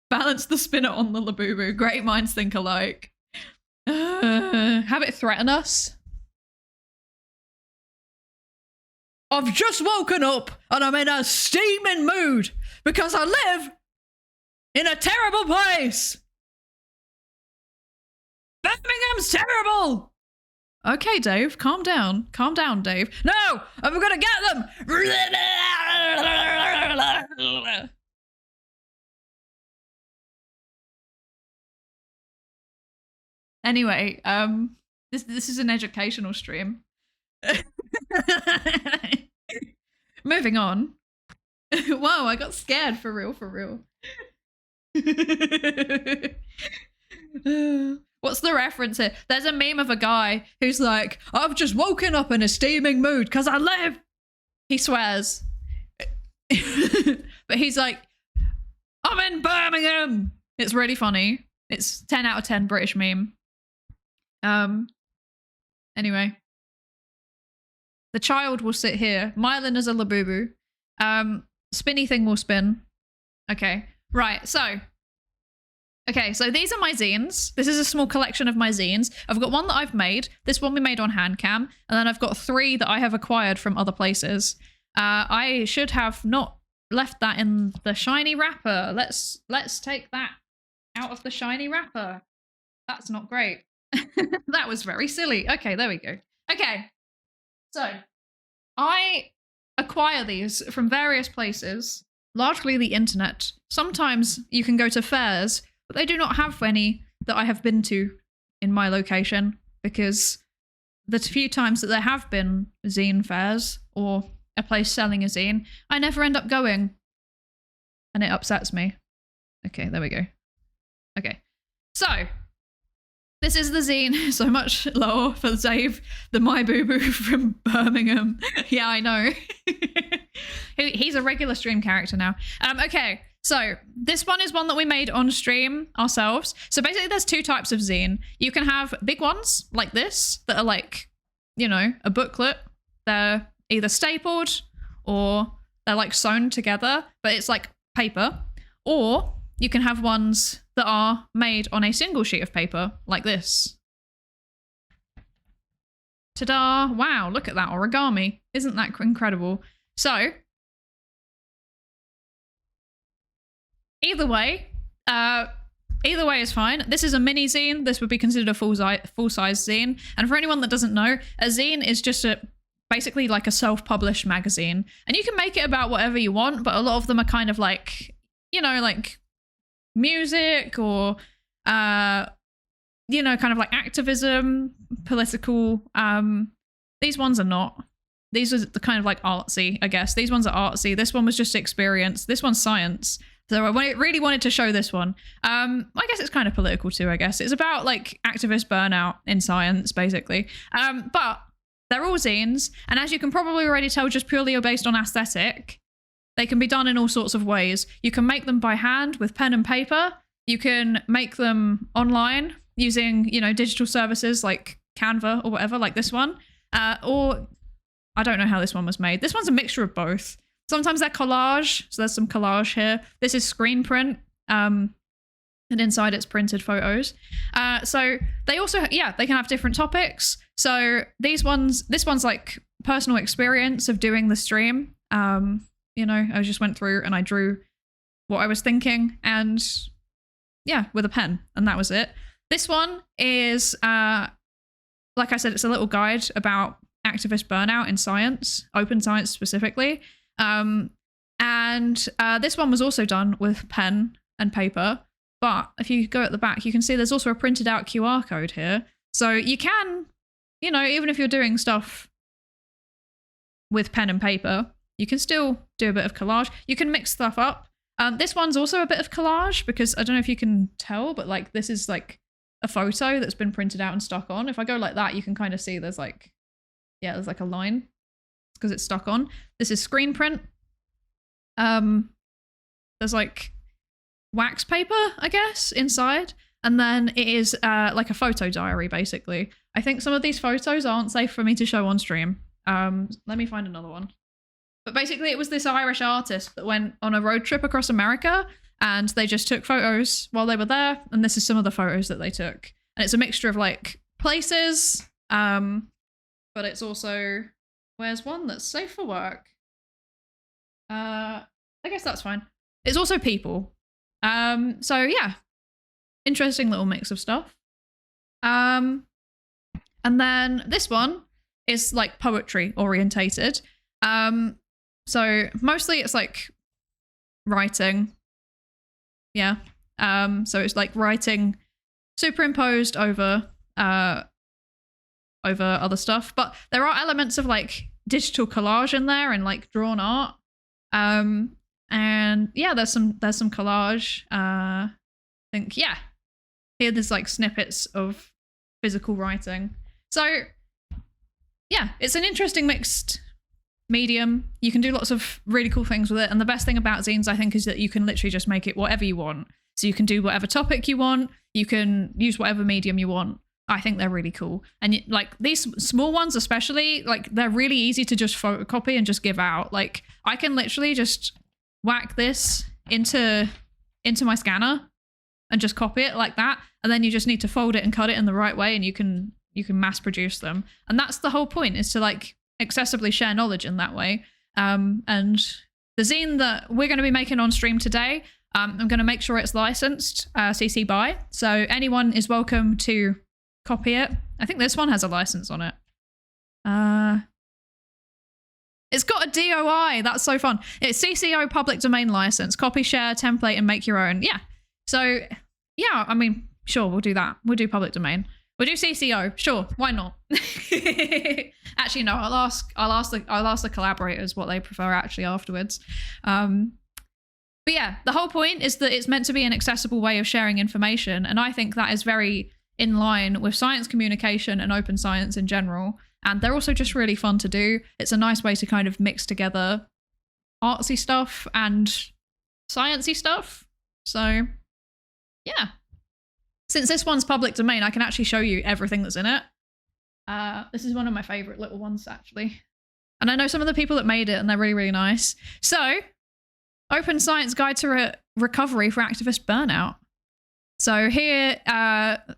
Balance the spinner on the Labubu. Great minds think alike. Have it threaten us? I've just woken up and I'm in a steaming mood because I live in a terrible place. Birmingham's terrible. Okay, Dave, calm down. Calm down, Dave. No, I'm gonna get them. Anyway, this is an educational stream. Moving on. Whoa, I got scared for real, for real. What's the reference here? There's a meme of a guy who's like, I've just woken up in a steaming mood because I live. He swears. But he's like, I'm in Birmingham. It's really funny. It's 10 out of 10 British meme. Anyway. The child will sit here. Myelin is a labubu. Spinny thing will spin. Okay. Right, so. Okay, so these are my zines. This is a small collection of my zines. I've got one that I've made. This one we made on Handcam. And then I've got 3 that I have acquired from other places. I should have not left that in the shiny wrapper. Let's take that out of the shiny wrapper. That's not great. That was very silly. Okay, there we go. Okay, so I acquire these from various places, largely the internet. Sometimes you can go to fairs, but they do not have any that I have been to in my location, because the few times that there have been zine fairs or a place selling a zine, I never end up going. And it upsets me. Okay, there we go. Okay, so this is the zine, so much lower for Dave, the My Boo Boo from Birmingham. Yeah, I know. He's a regular stream character now. Okay, so this one is one that we made on stream ourselves. So basically there's 2 types of zine. You can have big ones like this that are like, you know, a booklet. They're either stapled or they're like sewn together, but it's like paper. Or you can have ones that are made on a single sheet of paper, like this. Ta-da! Wow, look at that origami. Isn't that incredible? So, either way is fine. This is a mini zine. This would be considered a full-size zine. And for anyone that doesn't know, a zine is just basically like a self-published magazine. And you can make it about whatever you want, but a lot of them are kind of like, you know, like music or you know, kind of like activism, political. These ones are not. These are the kind of like artsy, I guess. These ones are artsy. This one was just experience. This one's science. So I really wanted to show this one. I guess it's kind of political too, I guess. It's about like activist burnout in science, basically. But they're all zines. And as you can probably already tell, just purely based on aesthetic, they can be done in all sorts of ways. You can make them by hand with pen and paper. You can make them online using, you know, digital services like Canva or whatever, like this one. Or I don't know how this one was made. This one's a mixture of both. Sometimes they're collage. So there's some collage here. This is screen print. And inside it's printed photos. So they also, yeah, they can have different topics. So this one's like personal experience of doing the stream. You know, I just went through and I drew what I was thinking and yeah, with a pen, and that was it. This one is, like I said, it's a little guide about activist burnout in science, open science specifically. And this one was also done with pen and paper, but if you go at the back, you can see there's also a printed out QR code here. So you can, you know, even if you're doing stuff with pen and paper, you can still do a bit of collage. You can mix stuff up. This one's also a bit of collage because I don't know if you can tell, but like this is like a photo that's been printed out and stuck on. If I go like that, you can kind of see there's like, yeah, there's like a line because it's stuck on. This is screen print. There's like wax paper, I guess, inside. And then it is like a photo diary, basically. I think some of these photos aren't safe for me to show on stream. Let me find another one. But basically it was this Irish artist that went on a road trip across America and they just took photos while they were there. And this is some of the photos that they took. And it's a mixture of like places, but it's also, where's one that's safe for work? I guess that's fine. It's also people. So yeah, interesting little mix of stuff. And then this one is like poetry orientated. So mostly it's like writing. Yeah. So it's like writing superimposed over other stuff, but there are elements of like digital collage in there and like drawn art. And yeah, there's some collage. I think, yeah. Here there's like snippets of physical writing. So yeah, it's an interesting mixed medium. You can do lots of really cool things with it. And the best thing about zines, I think, is that you can literally just make it whatever you want. So you can do whatever topic you want. You can use whatever medium you want. I think they're really cool. And like these small ones especially, like they're really easy to just photocopy and just give out. Like I can literally just whack this into my scanner and just copy it like that. And then you just need to fold it and cut it in the right way, and you can mass produce them. And that's the whole point, is to like accessibly share knowledge in that way. And the zine that we're going to be making on stream today, I'm going to make sure it's licensed CC BY. So anyone is welcome to copy it. I think this one has a license on it. It's got a DOI. That's so fun. It's CCO public domain license. Copy, share, template, and make your own. Yeah. So yeah, I mean, sure, we'll do that. We'll do public domain. We'll do CCO. Sure, why not? Actually, no. I'll ask the collaborators what they prefer actually afterwards. But yeah, the whole point is that it's meant to be an accessible way of sharing information, and I think that is very in line with science communication and open science in general. And they're also just really fun to do. It's a nice way to kind of mix together artsy stuff and sciencey stuff. So yeah. Since this one's public domain, I can actually show you everything that's in it. This is one of my favorite little ones, actually. And I know some of the people that made it, and they're really, really nice. So, Open Science Guide to Recovery for Activist Burnout. So here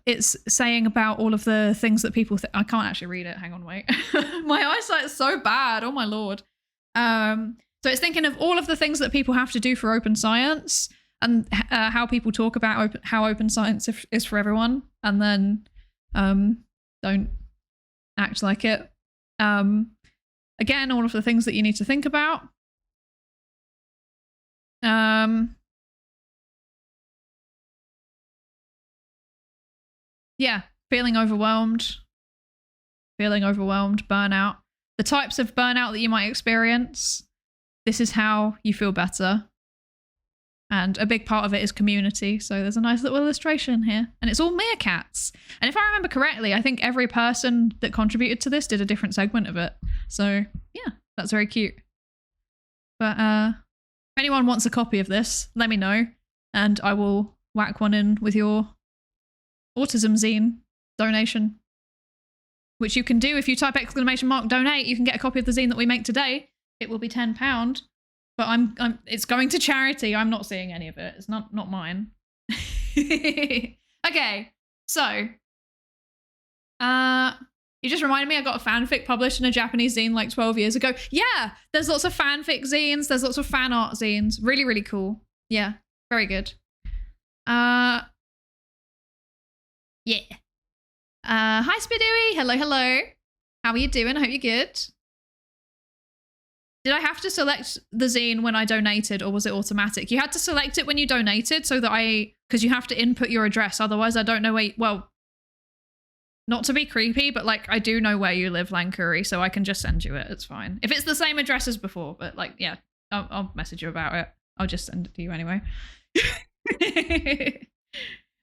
it's saying about all of the things that people I can't actually read it. Hang on, wait. My eyesight's so bad. Oh my Lord. So it's thinking of all of the things that people have to do for open science, and how people talk about how open science is for everyone, and then don't act like it. Again, all of the things that you need to think about. Yeah, feeling overwhelmed, burnout. The types of burnout that you might experience. This is how you feel better. And a big part of it is community. So there's a nice little illustration here. And it's all meerkats. And if I remember correctly, I think every person that contributed to this did a different segment of it. So yeah, that's very cute. But if anyone wants a copy of this, let me know. And I will whack one in with your autism zine donation. Which you can do if you type !donate. You can get a copy of the zine that we make today. It will be £10. But it's going to charity. I'm not seeing any of it. It's not mine. Okay, so you just reminded me I got a fanfic published in a Japanese zine like 12 years ago. Yeah, there's lots of fanfic zines. There's lots of fan art zines. Really, really cool. Yeah, very good. Yeah. Hi, Spidooey. Hello, hello. How are you doing? I hope you're good. Did I have to select the zine when I donated, or was it automatic? You had to select it when you donated, so that because you have to input your address. Otherwise, I don't know where, well, not to be creepy, but like, I do know where you live, Lankuri, so I can just send you it. It's fine. If it's the same address as before, but like, yeah, I'll message you about it. I'll just send it to you anyway.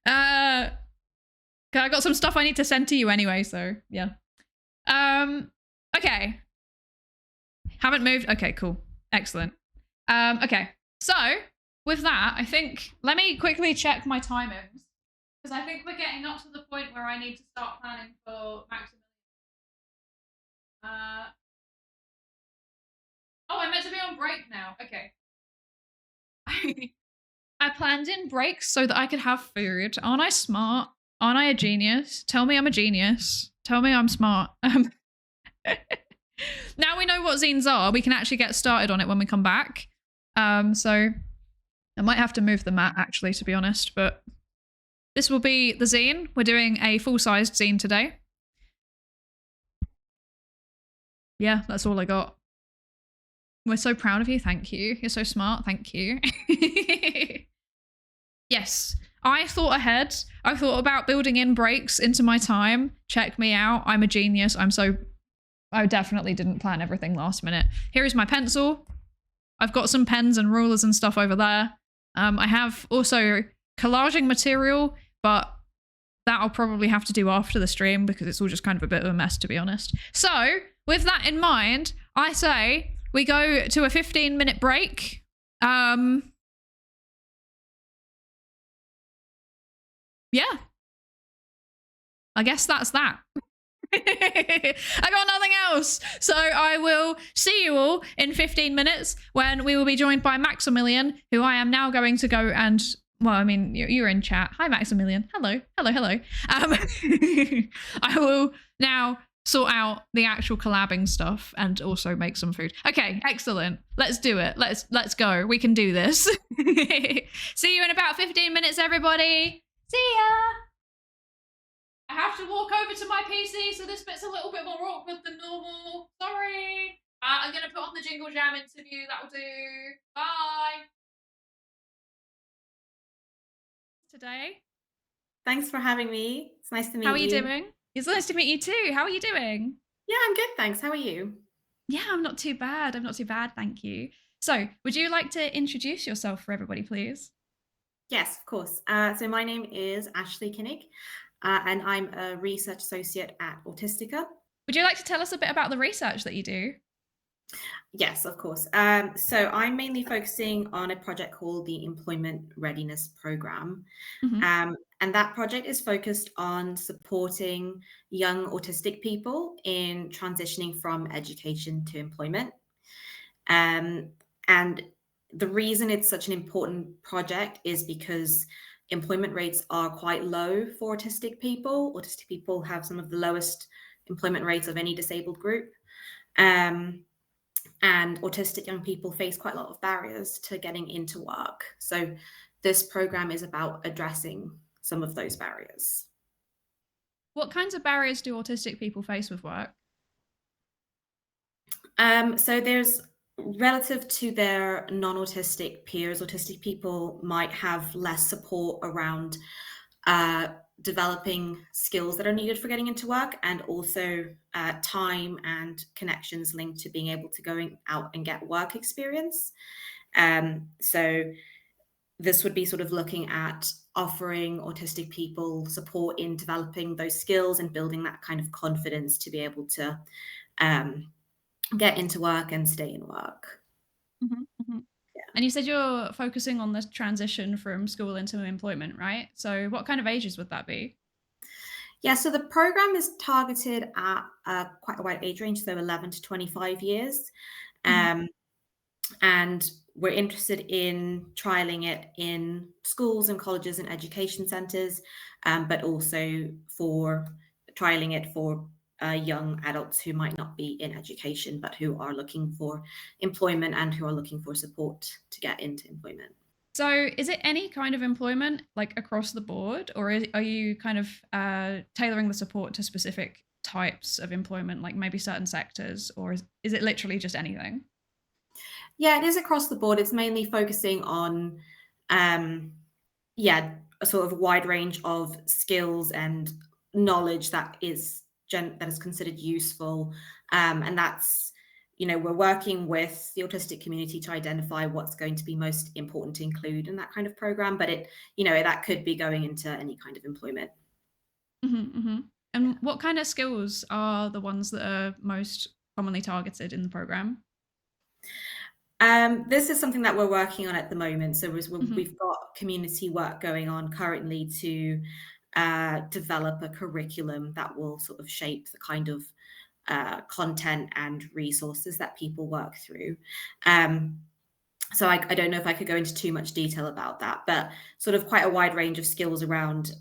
I got some stuff I need to send to you anyway, so yeah. Okay. Haven't moved. Okay, cool. Excellent. Okay, so with that, I think, let me quickly check my timings, because I think we're getting up to the point where I need to start planning for Maximilian. Oh, I'm meant to be on break now. Okay. I planned in breaks so that I could have food. Aren't I smart? Aren't I a genius? Tell me I'm a genius. Tell me I'm smart. Now we know what zines are, we can actually get started on it when we come back. So I might have to move the mat actually, to be honest, but this will be the zine. We're doing a full-sized zine today. Yeah, that's all I got. We're so proud of you. Thank you. You're so smart. Thank you. Yes, I thought ahead. I thought about building in breaks into my time. Check me out. I'm a genius. I definitely didn't plan everything last minute. Here is my pencil. I've got some pens and rulers and stuff over there. I have also collaging material, but that I'll probably have to do after the stream because it's all just kind of a bit of a mess, to be honest. So with that in mind, I say we go to a 15-minute break. Yeah, I guess that's that. I got nothing else. So I will see you all in 15 minutes when we will be joined by Maximilian, who I am now going to go and, well, I mean, you're in chat. Hi, Maximilian. Hello. I will now sort out the actual collabing stuff and also make some food. Okay, excellent. Let's do it. Let's go. We can do this. See you in about 15 minutes, everybody. See ya. I have to walk over to my PC, so this bit's a little bit more awkward than normal. Sorry. I'm going to put on the Jingle Jam interview. That'll do. Bye. Today. Thanks for having me. It's nice to meet you. How are you doing? It's nice to meet you too. How are you doing? Yeah, I'm good, thanks. How are you? Yeah, I'm not too bad. Thank you. So, would you like to introduce yourself for everybody, please? Yes, of course. So my name is Ashley Kinnick, and I'm a research associate at Autistica. Would you like to tell us a bit about the research that you do? Yes, of course. So I'm mainly focusing on a project called the Employment Readiness Program. And that project is focused on supporting young autistic people in transitioning from education to employment. And the reason it's such an important project is because employment rates are quite low for autistic people. Autistic people have some of the lowest employment rates of any disabled group. And autistic young people face quite a lot of barriers to getting into work. So this program is about addressing some of those barriers. What kinds of barriers do autistic people face with work? So there's, relative to their non-autistic peers, autistic people might have less support around developing skills that are needed for getting into work, and also time and connections linked to being able to going out and get work experience. So this would be sort of looking at offering autistic people support in developing those skills and building that kind of confidence to be able to get into work and stay in work. Yeah. And you said you're focusing on the transition from school into employment, right? So what kind of ages would that be? Yeah, so the program is targeted at quite a wide age range, so 11 to 25 years. And we're interested in trialing it in schools and colleges and education centres, but also for trialing it for young adults who might not be in education, but who are looking for employment and who are looking for support to get into employment. So is it any kind of employment, like across the board, or are you kind of tailoring the support to specific types of employment, like maybe certain sectors, or is it literally just anything? Yeah, it is across the board. It's mainly focusing on, a sort of wide range of skills and knowledge that is considered useful, and that's, we're working with the autistic community to identify what's going to be most important to include in that kind of program. But it, that could be going into any kind of employment. And what kind of skills are the ones that are most commonly targeted in the program? This is something that we're working on at the moment. So we've got community work going on currently to develop a curriculum that will sort of shape the kind of content and resources that people work through. So I don't know if I could go into too much detail about that, but sort of quite a wide range of skills around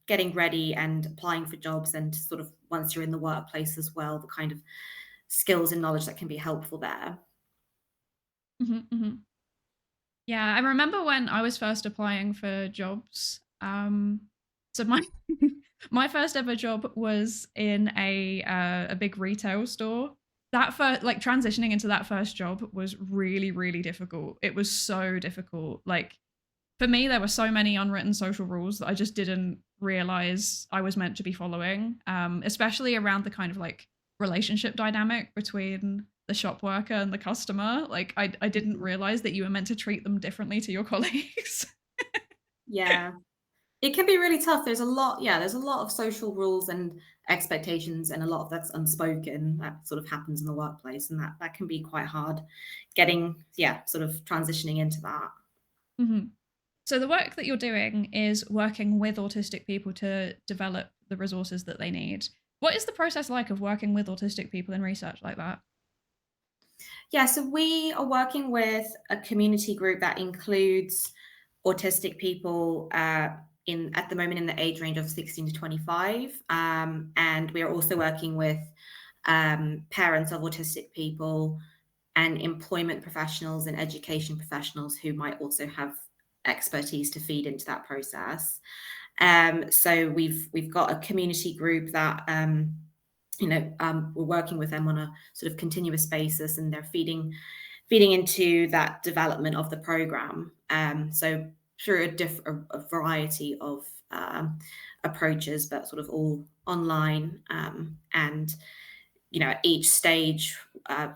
getting ready and applying for jobs, and sort of once you're in the workplace as well, the kind of skills and knowledge that can be helpful there. Yeah, I remember when I was first applying for jobs. So my my first ever job was in a big retail store. That first, like, transitioning into that first job was really, really difficult. It was so difficult. Like, for me, there were so many unwritten social rules that I just didn't realize I was meant to be following, especially around the kind of like relationship dynamic between the shop worker and the customer. Like, I didn't realize that you were meant to treat them differently to your colleagues. Yeah. It can be really tough. There's a lot, there's a lot of social rules and expectations, and a lot of that's unspoken that sort of happens in the workplace, and that can be quite hard getting, sort of transitioning into that. Mhm. So the work that you're doing is working with autistic people to develop the resources that they need. What is the process like of working with autistic people in research like that? Yeah, so we are working with a community group that includes autistic people in at the moment in the age range of 16 to 25, and we are also working with parents of autistic people and employment professionals and education professionals who might also have expertise to feed into that process. So we've got a community group that we're working with them on a sort of continuous basis, and they're feeding into that development of the program. So through a variety of approaches, but sort of all online, and at each stage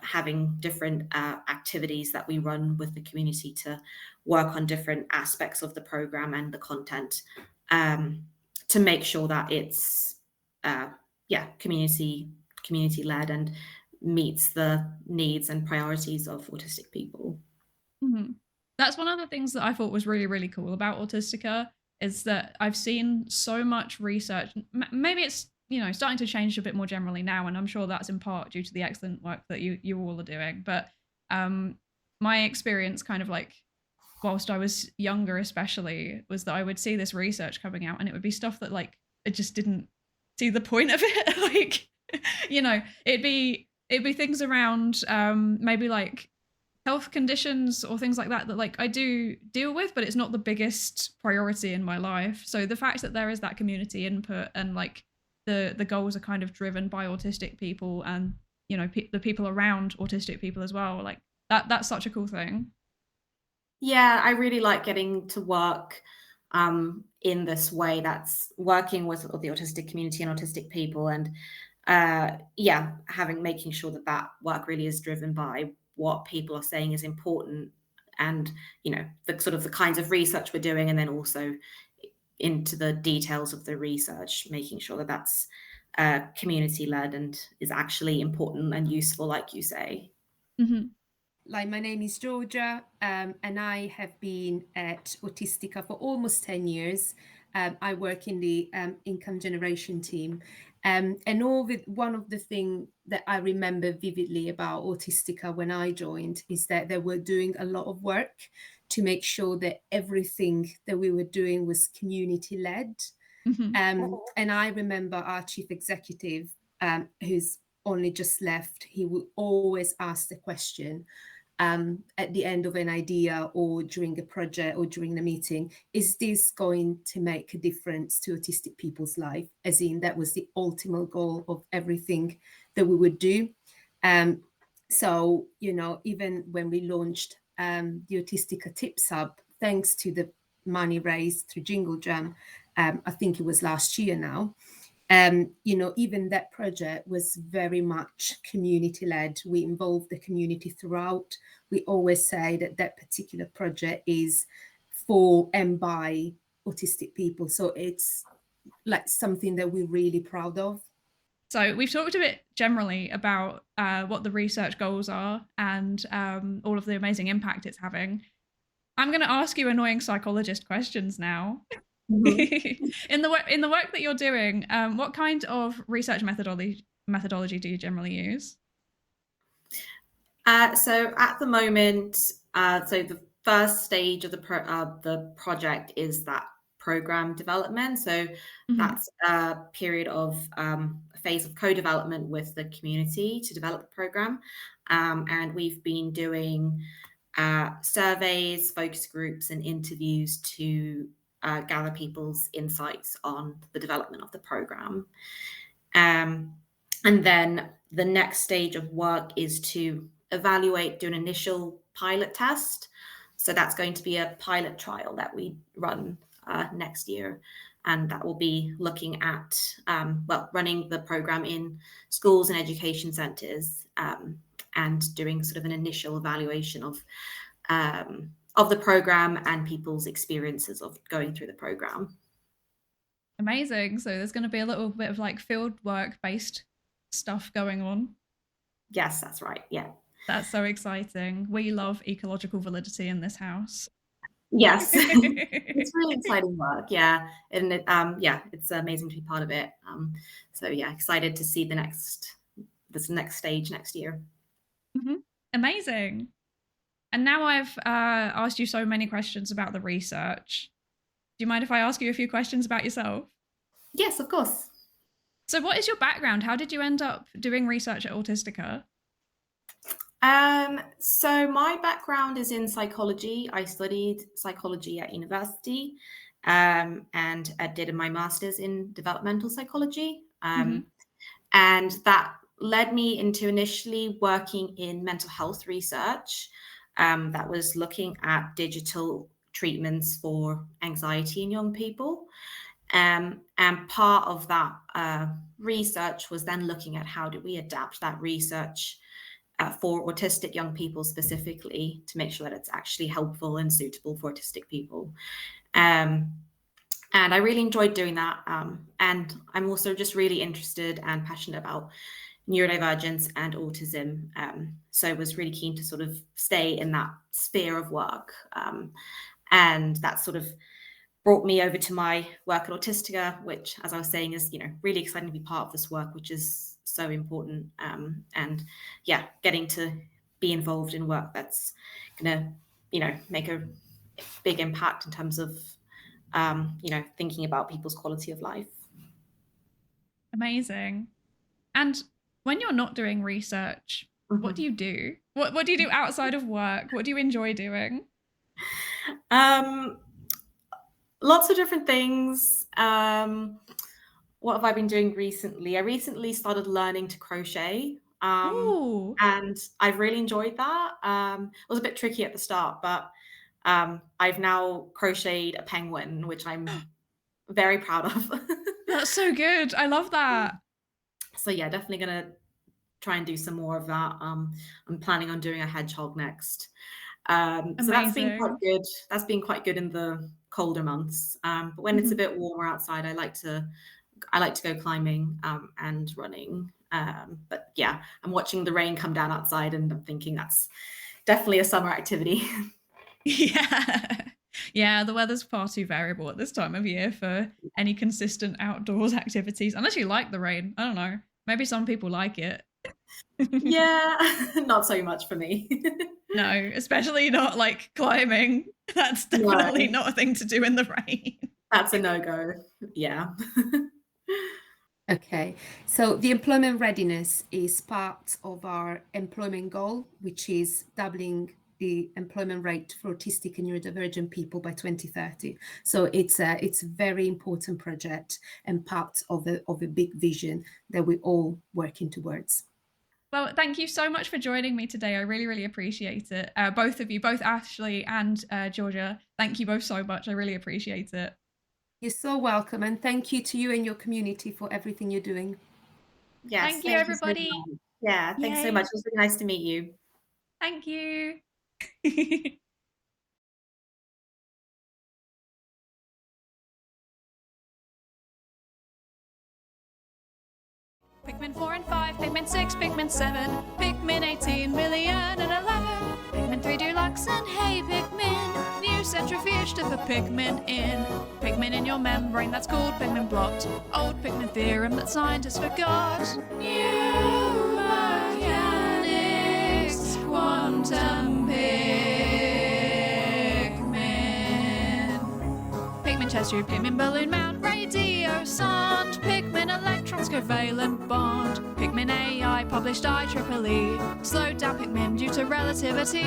having different activities that we run with the community to work on different aspects of the program and the content, to make sure that it's community led and meets the needs and priorities of autistic people. Mhm. That's one of the things that I thought was really, really cool about Autistica, is that I've seen so much research. Maybe it's, starting to change a bit more generally now, and I'm sure that's in part due to the excellent work that you all are doing. But my experience, kind of like whilst I was younger, especially, was that I would see this research coming out, and it would be stuff that, like, I just didn't see the point of it. Like, it'd be things around maybe like health conditions or things like that like I do deal with, but it's not the biggest priority in my life. So the fact that there is that community input, and like the goals are kind of driven by autistic people, and the people around autistic people as well, like that's such a cool thing. Yeah, I really like getting to work in this way, that's working with the autistic community and autistic people, and making sure that that work really is driven by what people are saying is important, and the sort of the kinds of research we're doing, and then also into the details of the research, making sure that that's community led and is actually important and useful, like you say. Mm-hmm. Like, my name is Georgia, and I have been at Autistica for almost 10 years. I work in the income generation team. And one of the things that I remember vividly about Autistica when I joined is that they were doing a lot of work to make sure that everything that we were doing was community-led. Mm-hmm. And I remember our chief executive, who's only just left, he would always ask the question, at the end of an idea or during a project or during a meeting, is this going to make a difference to autistic people's life? As in, that was the ultimate goal of everything that we would do. So, even when we launched the Autistica Tips Hub, thanks to the money raised through Jingle Jam, I think it was last year now, even that project was very much community-led. We involved the community throughout. We always say that that particular project is for and by autistic people. So it's like something that we're really proud of. So we've talked a bit generally about what the research goals are, and all of the amazing impact it's having. I'm going to ask you annoying psychologist questions now. Mm-hmm. in the work that you're doing, what kind of research methodology do you generally use? So at the moment, so the first stage of the project is that program development. So that's a period of a phase of co-development with the community to develop the program, and we've been doing surveys, focus groups, and interviews to gather people's insights on the development of the program. And then the next stage of work is to evaluate, do an initial pilot test. So that's going to be a pilot trial that we run next year. And that will be looking at, running the program in schools and education centres, and doing sort of an initial evaluation of the program and people's experiences of going through the program. Amazing. So there's going to be a little bit of like field work based stuff going on. Yes, that's right. Yeah. That's so exciting. We love ecological validity in this house. Yes. It's really exciting work. Yeah. And it's amazing to be part of it. So yeah, excited to see this next stage next year. Mm-hmm. Amazing. And now I've asked you so many questions about the research. Do you mind if I ask you a few questions about yourself? Yes, of course. So what is your background? How did you end up doing research at Autistica? So my background is in psychology. I studied psychology at university, and I did my master's in developmental psychology. And that led me into initially working in mental health research, that was looking at digital treatments for anxiety in young people. And part of that research was then looking at how do we adapt that research for autistic young people specifically, to make sure that it's actually helpful and suitable for autistic people. And I really enjoyed doing that. And I'm also just really interested and passionate about neurodivergence and autism. So I was really keen to sort of stay in that sphere of work. And that sort of brought me over to my work at Autistica, which, as I was saying, is, really exciting to be part of this work, which is so important. And yeah, getting to be involved in work that's going to, make a big impact in terms of, thinking about people's quality of life. Amazing. And when you're not doing research, what do you do? What do you do outside of work? What do you enjoy doing? Lots of different things. What have I been doing recently? I recently started learning to crochet. And I've really enjoyed that. It was a bit tricky at the start, but I've now crocheted a penguin, which I'm very proud of. That's so good. I love that. So yeah, definitely going to try and do some more of that. I'm planning on doing a hedgehog next. So that's been quite good. That's been quite good in the colder months. But when it's a bit warmer outside, I like to go climbing and running. But yeah, I'm watching the rain come down outside and I'm thinking that's definitely a summer activity. Yeah, the weather's far too variable at this time of year for any consistent outdoors activities, unless you like the rain. I don't know. Maybe some people like it. Yeah, not so much for me. No, especially not like climbing. That's definitely not a thing to do in the rain. That's a no-go. Yeah. Okay, so the employment readiness is part of our employment goal, which is doubling the employment rate for autistic and neurodivergent people by 2030. So it's a very important project and part of a big vision that we're all working towards. Well, thank you so much for joining me today. I really, really appreciate it. Both of you, both Ashley and Georgia, thank you both so much. I really appreciate it. You're so welcome. And thank you to you and your community for everything you're doing. Yes, thank you, everybody. Yeah, thanks so much. It was really nice to meet you. Thank you. Pikmin 4 and 5, Pikmin 6, Pikmin 7, Pikmin 18 million and 11, Pikmin 3 Deluxe and hey Pikmin, new centrifuge to put Pikmin in. Pikmin in your membrane that's called Pikmin blot, old Pikmin theorem that scientists forgot. New mechanics, quantum Pikmin. Pikmin Pigment chest tube, pigment balloon mount, radio sound, pigment electrons covalent bond, pigment AI published IEEE, slowed down pigment due to relativity,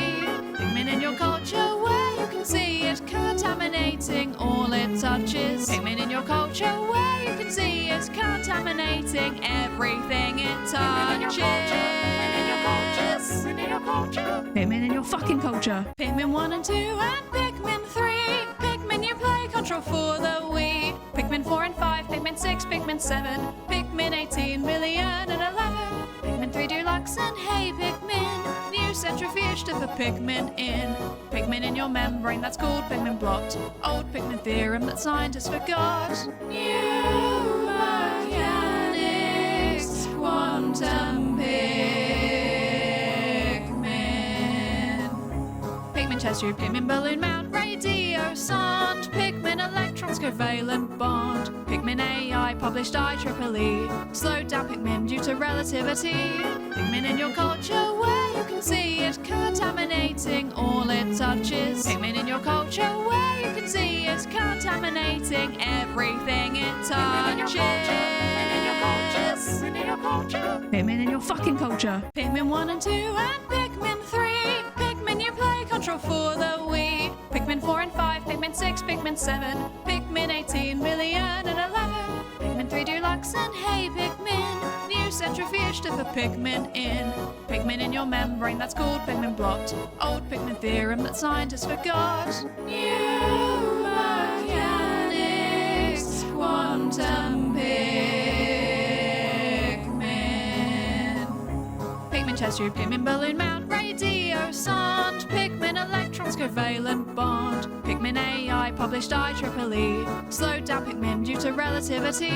pigment in your culture where you can see it contaminating all it touches, pigment in your culture where you can see it contaminating everything it touches. Pigment in your fucking culture. Pigment 1 and 2 and Pigment 3. Pigment you play control for the Wii. Pigment 4 and 5, Pigment 6, Pigment 7, Pigment 18 million and 11. Pigment 3 Deluxe and Hey Pigment. New centrifuge to put pigment in. Pigment in your membrane that's called pigment blot. Old pigment theorem that scientists forgot. New mechanics, quantum pigment. Pigment chest tube, pigment balloon mount, radio sound, pigment electrons covalent bond, pigment AI published IEEE, slowed down pigment due to relativity, pigment in your culture where you can see it contaminating all it touches, pigment in your culture where you can see it contaminating everything it touches. Pigment in your fucking culture. Pigment 1 and 2 and Pigment 3. Pigment you play control for the Wii. Pigment 4 and 5, Pigment 6, Pigment 7, Pigment 18 million and 11. Pigment 3 Deluxe and Hey Pigment. New centrifuge to put pigment in. Pigment in your membrane that's called pigment blot. Old pigment theorem that scientists forgot. New mechanics, quantum pigment. Pigment chest tube, pigment balloon mount, radio sound, pigment electrons covalent bond, pigment AI published IEEE, slowed down pigment due to relativity,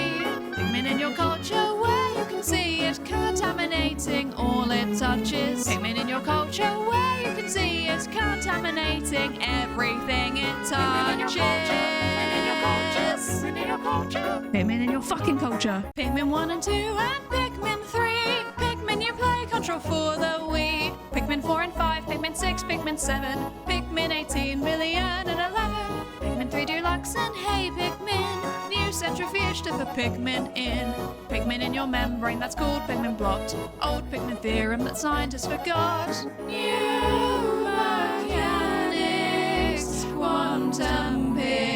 pigment in your culture where you can see it contaminating all it touches, pigment in your culture where you can see it contaminating everything it touches. Pigment in your fucking culture. Pigment 1 and 2 and Pigment 3. Pigment you play control for the Wii. Pigment 4 and 5, Pigment 6, Pigment 7, Pigment 18 million and 11. Pigment 3 Deluxe and Hey Pigment. New centrifuge to put pigment in. Pigment in your membrane that's called pigment blot. Old pigment theorem that scientists forgot. New mechanics, quantum pigment.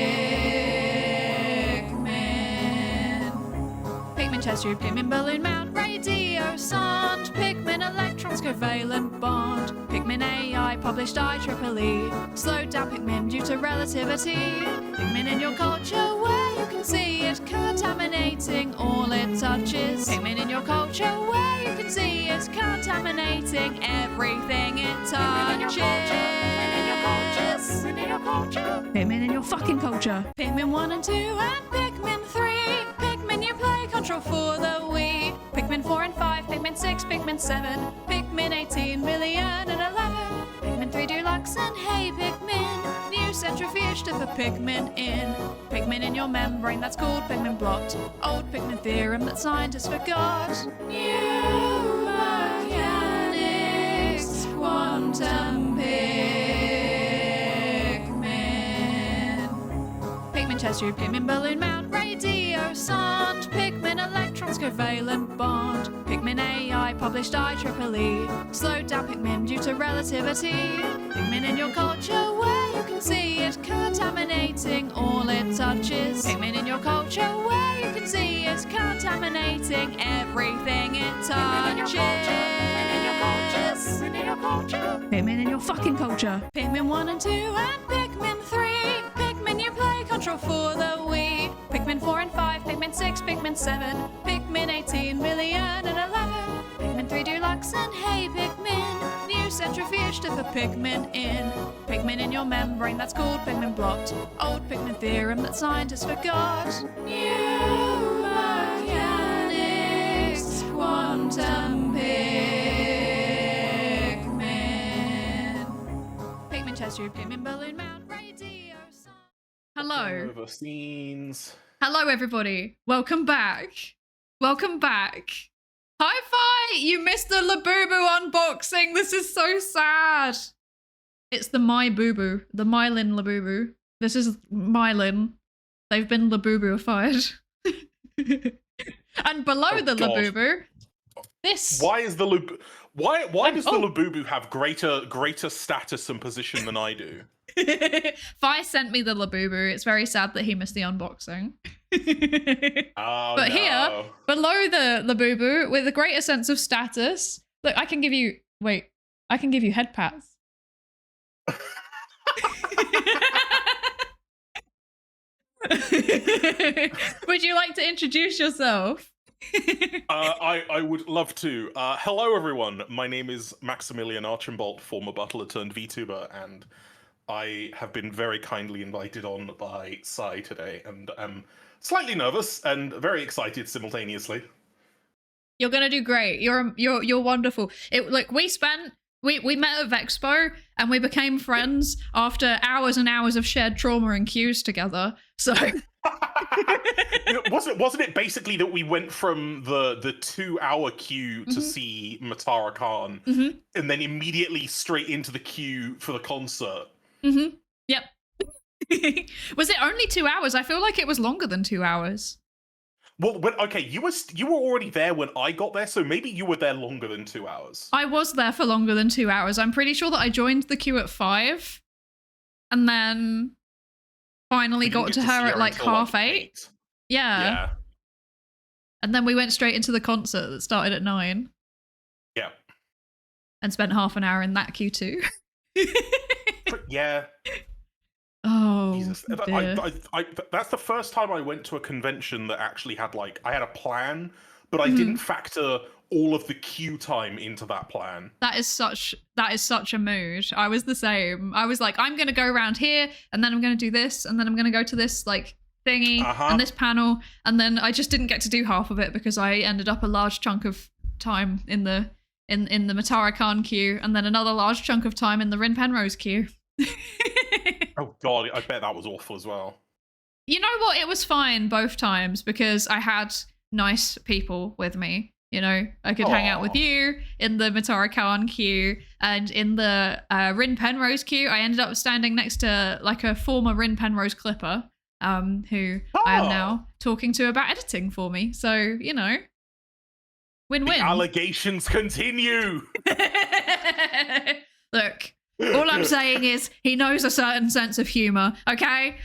Pigment chest tube, pigment balloon mount, radio sound, pigment electrons covalent bond, pigment AI published IEEE, slowed down pigment due to relativity, pigment in your culture where you can see it contaminating all it touches, pigment in your culture where you can see it contaminating everything it touches. Pigment in your fucking culture. Pigment 1 and 2 and Pigment 3. Pigment you play control for the Wii. Pigment 4 and 5, Pigment 6, Pigment 7, Pigment 18 million and 11. Pigment 3 Deluxe and Hey Pigment. New centrifuge to put pigment in. Pigment in your membrane that's called pigment blot. Old pigment theorem that scientists forgot. New mechanics, quantum pigment. Pigment chest tube, pigment balloon mount, radio sound, pigment electrons covalent bond, pigment AI published IEEE, slowed down pigment due to relativity, pigment in your culture where you can see it contaminating all it touches, pigment in your culture where you can see it contaminating everything it touches. Pigment in your fucking culture. Pigment 1 and 2 and Pigment 3. Pigment you play control for the Wii. Pigment 4 and 5, Pigment 6, Pigment 7, Pigment 18 million and 11. Pigment 3 Deluxe and Hey Pigment. New centrifuge to put pigment in. Pigment in your membrane that's called pigment blot. Old pigment theorem that scientists forgot. New mechanics, quantum pigment. Pigment chest tube, pigment balloon mount, radio sound. Hello. Over scenes. Hello, everybody. Welcome back. Welcome back. Hi-Fi! You missed the Labubu unboxing. This is so sad. It's the My Boo Boo, the Mylin Labubu. This is Mylin. They've been Labubu-ified. And below the God. Labubu, this. Why is the why does the Labubu have greater status and position than I do? Fi sent me the Labubu. It's very sad that he missed the unboxing. Oh, But no. here, below the Labubu, with a greater sense of status, look, I can give you head pats. Would you like to introduce yourself? I would love to. Hello, everyone. My name is Maximilian Archambault, former butler turned VTuber, and I have been very kindly invited on by Psy today, and I'm slightly nervous and very excited simultaneously. You're gonna do great. You're wonderful. Look, we met at Vexpo and we became friends after hours and hours of shared trauma and queues together. So wasn't it basically that we went from the 2-hour queue to see Matara Khan and then immediately straight into the queue for the concert? Yep. Was it only 2 hours? I feel like it was longer than 2 hours. Well, okay, you were already there when I got there, so maybe you were there longer than 2 hours. I was there for longer than 2 hours. I'm pretty sure that I joined the queue at 5 and then finally got to her at like half 8. Yeah. And then we went straight into the concert that started at 9. Yeah. And spent half an hour in that queue too. Yeah. Oh, Jesus. That's the first time I went to a convention that actually had I had a plan, but I didn't factor all of the queue time into that plan. That is such a mood. I was the same. I was like, I'm gonna go around here, and then I'm gonna do this, and then I'm gonna go to this thingy and this panel, and then I just didn't get to do half of it because I ended up a large chunk of time in the Matara Khan queue, and then another large chunk of time in the Rin Penrose queue. Oh god, I bet that was awful as well. You know what? It was fine both times because I had nice people with me. You know, I could hang out with you in the Matara Khan queue, and in the Rin Penrose queue, I ended up standing next to a former Rin Penrose clipper, who I am now talking to about editing for me. So, you know, win-win. The allegations continue. Look. All I'm saying is he knows a certain sense of humor, okay?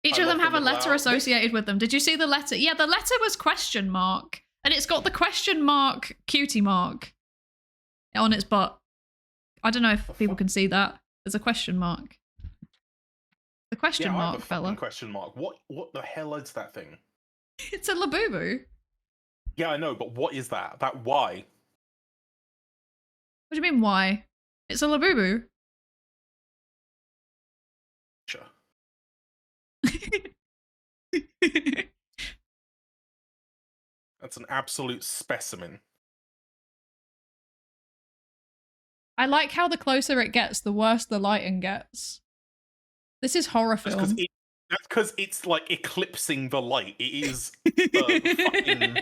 Each of them have a letter associated with them. Did you see the letter? Yeah, the letter was question mark, and it's got the question mark cutie mark on its butt. I don't know if people can see that. There's a question mark. The question mark, fella. Question mark. What the hell is that thing? It's a Labubu. Yeah, I know, but what is that? Why? What do you mean, why? It's a Labubu. Sure. That's an absolute specimen. I like how the closer it gets, the worse the lighting gets. This is horror film. That's because it's eclipsing the light. It is fucking...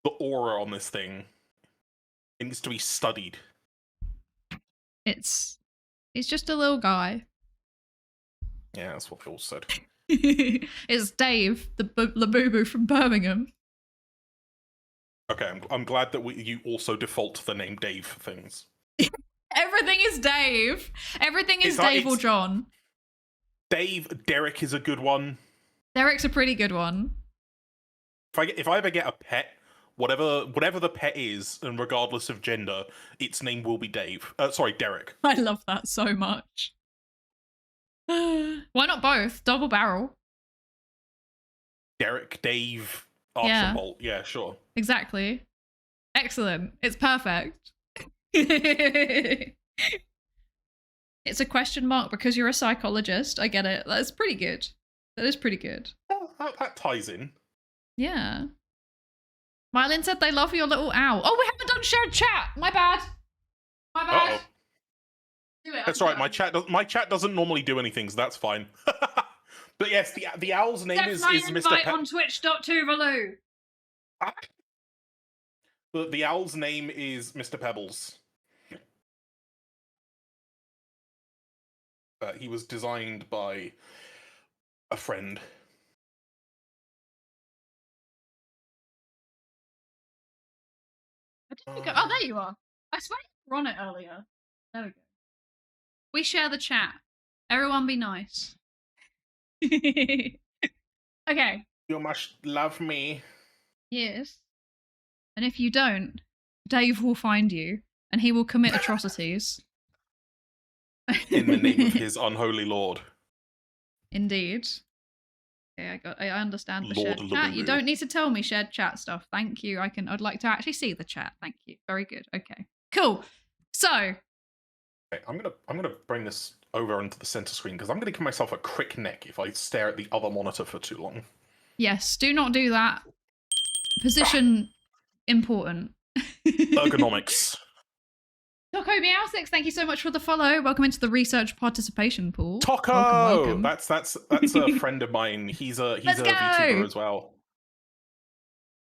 The aura on this thing, it needs to be studied. He's just a little guy. Yeah, that's what Phil said. It's Dave, the Labubu from Birmingham. Okay, I'm glad that you also default to the name Dave for things. Everything is Dave. Everything is Dave or John. Derek is a good one. Derek's a pretty good one. If I ever get a pet, whatever the pet is, and regardless of gender, its name will be Dave. Sorry, Derek. I love that so much. Why not both? Double barrel. Derek, Dave, Archibald. Yeah, sure. Exactly. Excellent. It's perfect. It's a question mark because you're a psychologist. I get it. That's pretty good. That is pretty good. Well, that ties in. Yeah. Mylin said they love your little owl. Oh, we haven't done shared chat. My bad. My bad. Uh-oh. Do it. That's right. My chat doesn't normally do anything, so that's fine. But yes, the owl's name is Mr. on twitch.tuvalu. The owl's name is Mr. Pebbles. He was designed by a friend. Where did you go? Oh, there you are. I swear you were on it earlier. There we go. We share the chat. Everyone be nice. Okay. You must love me. Yes. And if you don't, Dave will find you and he will commit atrocities. In the name of his unholy lord. Indeed. Okay, I understand the Lord shared chat. You Labubu. don't need to tell me shared chat stuff. Thank you. I'd like to actually see the chat. Thank you. Very good. Okay. Cool. So Okay, I'm gonna bring this over into the center screen because I'm gonna give myself a crick neck if I stare at the other monitor for too long. yes, do not do that. Position important. Ergonomics. Taco Meowsix, thank you so much for the follow. Welcome into the research participation pool. Taco! Welcome. That's a friend of mine. He's a Let's go! VTuber as well.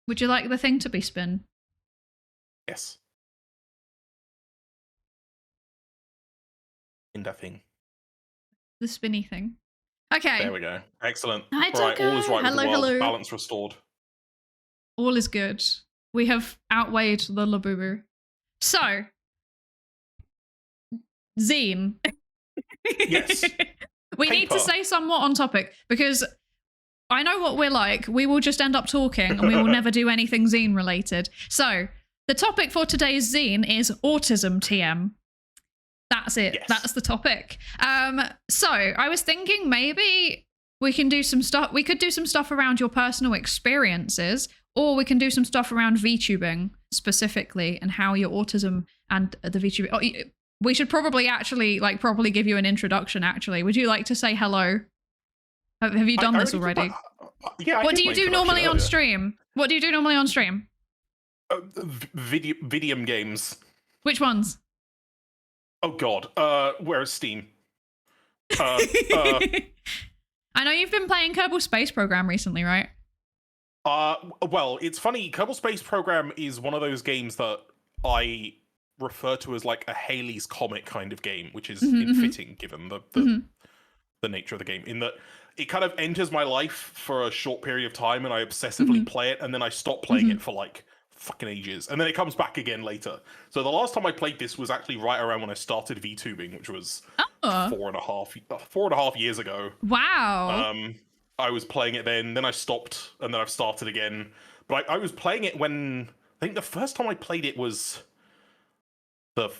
Would you like the thing to be spin? Yes. In that thing. The spinny thing. Okay. There we go. Excellent. Hi, Right, Taco. all is right with Hello, the world. hello. Balance restored. All is good. We have outweighed the Labubu. So, zine. Yes. We need to Paper. stay somewhat on topic because I know what we're like. We will just end up talking and we will never do anything zine related. So, the topic for today's zine is autism TM. That's it. Yes. That's the topic. So I was thinking maybe we can do some stuff. We could do some stuff around your personal experiences, or we can do some stuff around VTubing specifically and how your autism and the VTubing. Oh, we should probably actually properly give you an introduction. Actually, would you like to say hello? Have you done this already? Yeah. What do you do normally on stream? What do you do normally on stream? Vidium games. Which ones? Oh God. Where's Steam? I know you've been playing Kerbal Space Program recently, right? Well, it's funny. Kerbal Space Program is one of those games that I refer to as like a Halley's Comet kind of game, which is fitting given the nature of the game. In that it kind of enters my life for a short period of time, and I obsessively play it, and then I stop playing it for like fucking ages, and then it comes back again later. So the last time I played this was actually right around when I started VTubing, which was 4.5 years ago. Wow. I was playing it then I stopped, and then I've started again. But I was playing it when I think the first time I played it was the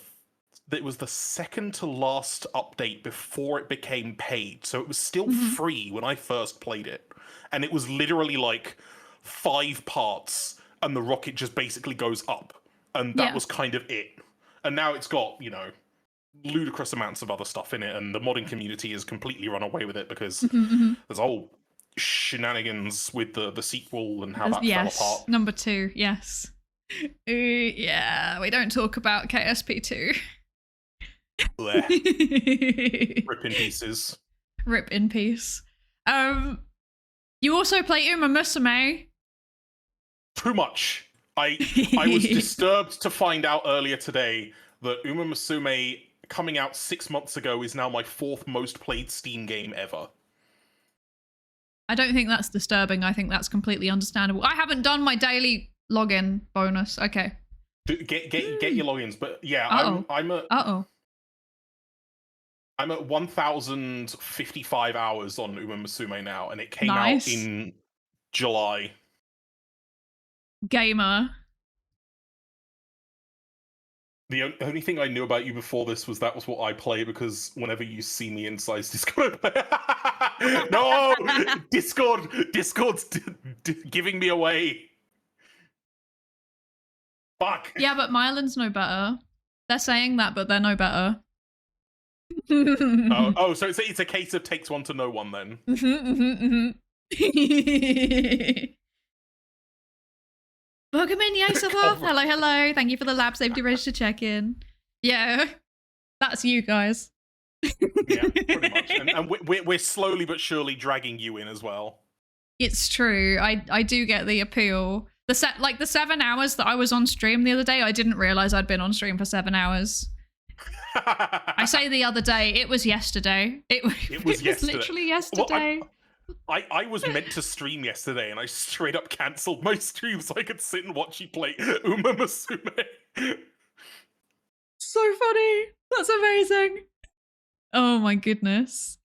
second to last update before it became paid. So it was still free when I first played it, and it was literally like 5 parts. And the rocket just basically goes up. And that was kind of it. And now it's got, ludicrous amounts of other stuff in it. And the modding community has completely run away with it because there's whole shenanigans with the sequel and how that fell apart. Number 2, yes. Yeah, we don't talk about KSP2. Rip in pieces. Rip in peace. You also play Uma Musume. Too much. I was disturbed to find out earlier today that Uma Musume, coming out 6 months ago, is now my 4th most played Steam game ever. I don't think that's disturbing. I think that's completely understandable. I haven't done my daily login bonus. Okay. Get your logins, but yeah, I'm at I'm at 1,055 hours on Uma Musume now, and it came out in July. Gamer. The only thing I knew about you before this was that was what I play, because whenever you see me in Size Discord, no, Discord's giving me away. Fuck. Yeah, but Mylan's no better. They're saying that, but they're no better. So it's a case of takes one to know one then. Welcome in, Yosef. Hello. Thank you for the lab safety register check-in. Yeah, that's you guys. Yeah, pretty much. And we're slowly but surely dragging you in as well. It's true. I do get the appeal. The 7 hours that I was on stream the other day, I didn't realize I'd been on stream for 7 hours. I say the other day. It was yesterday. It was yesterday. literally yesterday. Well, I was meant to stream yesterday, and I straight up cancelled my stream so I could sit and watch you play Uma Musume. So funny. That's amazing. Oh my goodness.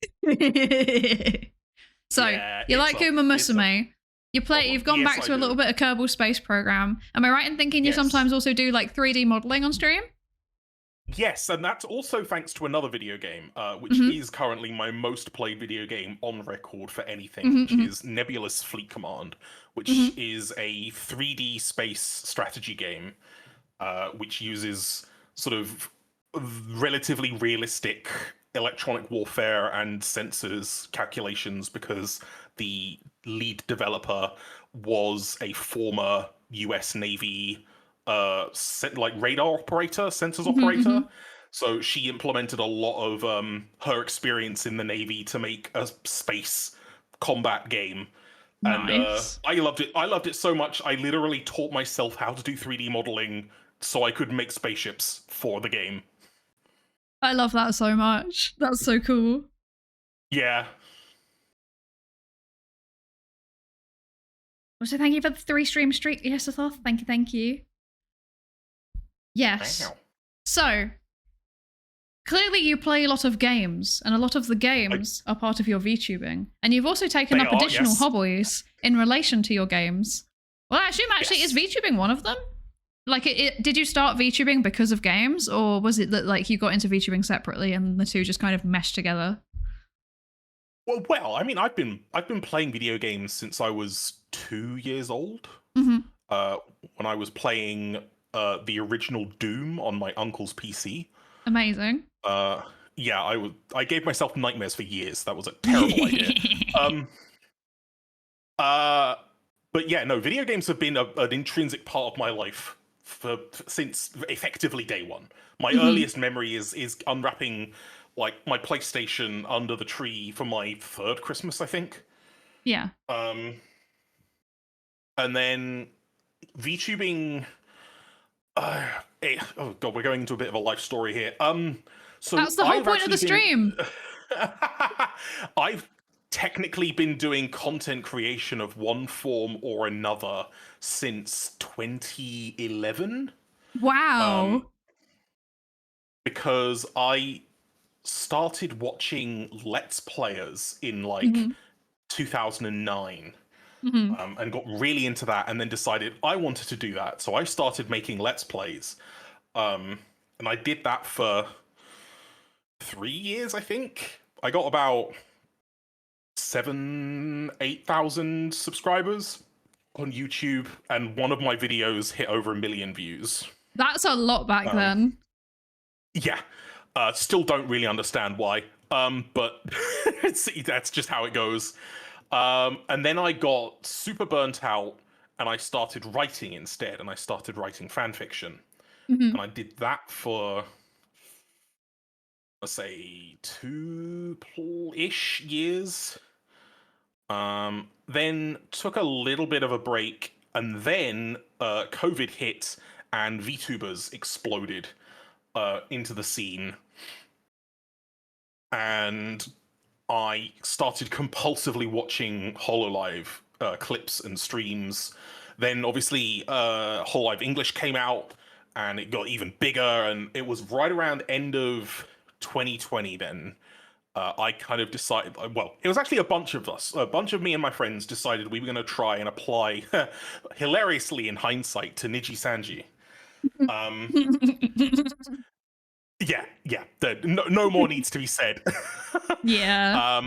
So Yeah, you like Uma Musume? You've gone yes, back to I a little do. bit of Kerbal Space Program. Am I right in thinking you Yes. sometimes also do like 3D modeling on stream? Yes, and that's also thanks to another video game, which is currently my most played video game on record for anything, which is Nebulous Fleet Command, which is a 3D space strategy game, which uses sort of relatively realistic electronic warfare and sensors calculations because the lead developer was a former US Navy like radar operator, sensors operator. So she implemented a lot of her experience in the Navy to make a space combat game. Nice. And I loved it. I loved it so much. I literally taught myself how to do 3D modeling so I could make spaceships for the game. I love that so much. That's so cool. Yeah. So thank you for the 3 stream streak, Yesathoth. Thank you. Yes. Wow. So, clearly you play a lot of games, and a lot of the games are part of your VTubing. And you've also taken They up are, additional yes. hobbies in relation to your games. Well, I assume actually, Yes. is VTubing one of them? Like, did you start VTubing because of games, or was it that like you got into VTubing separately and the two just kind of meshed together? Well, I mean, I've been playing video games since I was 2 years old. Mm-hmm. When I was playing the original Doom on my uncle's PC. Amazing. Yeah, I gave myself nightmares for years. That was a terrible idea. But yeah, no, video games have been an intrinsic part of my life since effectively day one. My earliest memory is unwrapping like my PlayStation under the tree for my 3rd Christmas, I think. Yeah. And then VTubing. Oh god, we're going into a bit of a life story here. So That's the whole I've point of the actually stream. I've technically been doing content creation of one form or another since 2011. Wow. Because I started watching Let's Players in like 2009. And got really into that, and then decided I wanted to do that. So I started making Let's Plays. And I did that for 3 years, I think. I got about 8,000 subscribers on YouTube, and one of my videos hit over 1 million views. That's a lot back then. Yeah. Still don't really understand why. But that's just how it goes. And then I got super burnt out, and I started writing instead, and I started writing fan fiction. And I did that for, let's say, 2-ish years. Then took a little bit of a break, and then COVID hit, and VTubers exploded into the scene. And I started compulsively watching HoloLive clips and streams. Then obviously HoloLive English came out, and it got even bigger, and it was right around end of 2020 then. I kind of decided, well, it was actually a bunch of me and my friends decided we were going to try and apply, hilariously in hindsight, to Niji Sanji. Yeah. No more needs to be said. Yeah.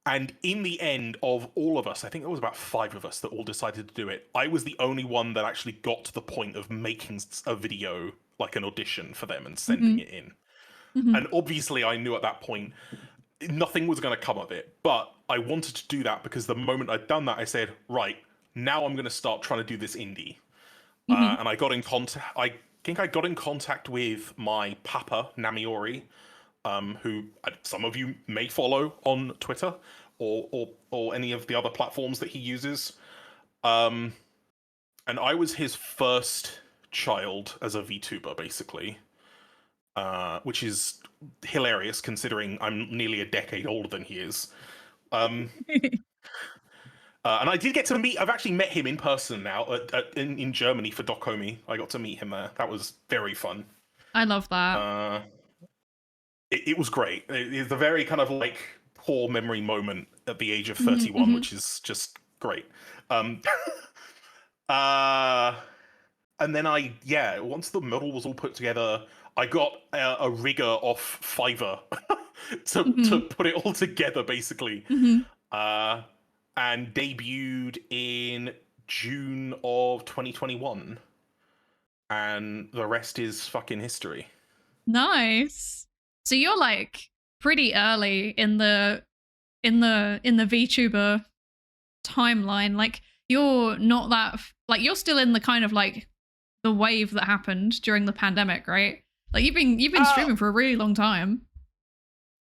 And in the end of all of us, I think there was about 5 of us that all decided to do it. I was the only one that actually got to the point of making a video, like an audition for them, and sending it in. And obviously I knew at that point nothing was going to come of it, but I wanted to do that because the moment I'd done that, I said, right, now I'm going to start trying to do this indie. And I got in contact. I think I got in contact with my papa, Namiori, who some of you may follow on Twitter or any of the other platforms that he uses. And I was his first child as a VTuber, basically. which is hilarious considering I'm nearly a decade older than he is. And I did get to meet, I've actually met him in person now in Germany for Docomi. I got to meet him there. That was very fun. I love that. It was great. It's a very kind of like poor memory moment at the age of 31, which is just great. And then once the model was all put together, I got a rigger off Fiverr to put it all together, basically. And debuted in June of 2021. And the rest is fucking history. Nice. So you're like pretty early in the VTuber timeline. Like you're not that you're still in the kind of like the wave that happened during the pandemic, right? Like you've been streaming for a really long time.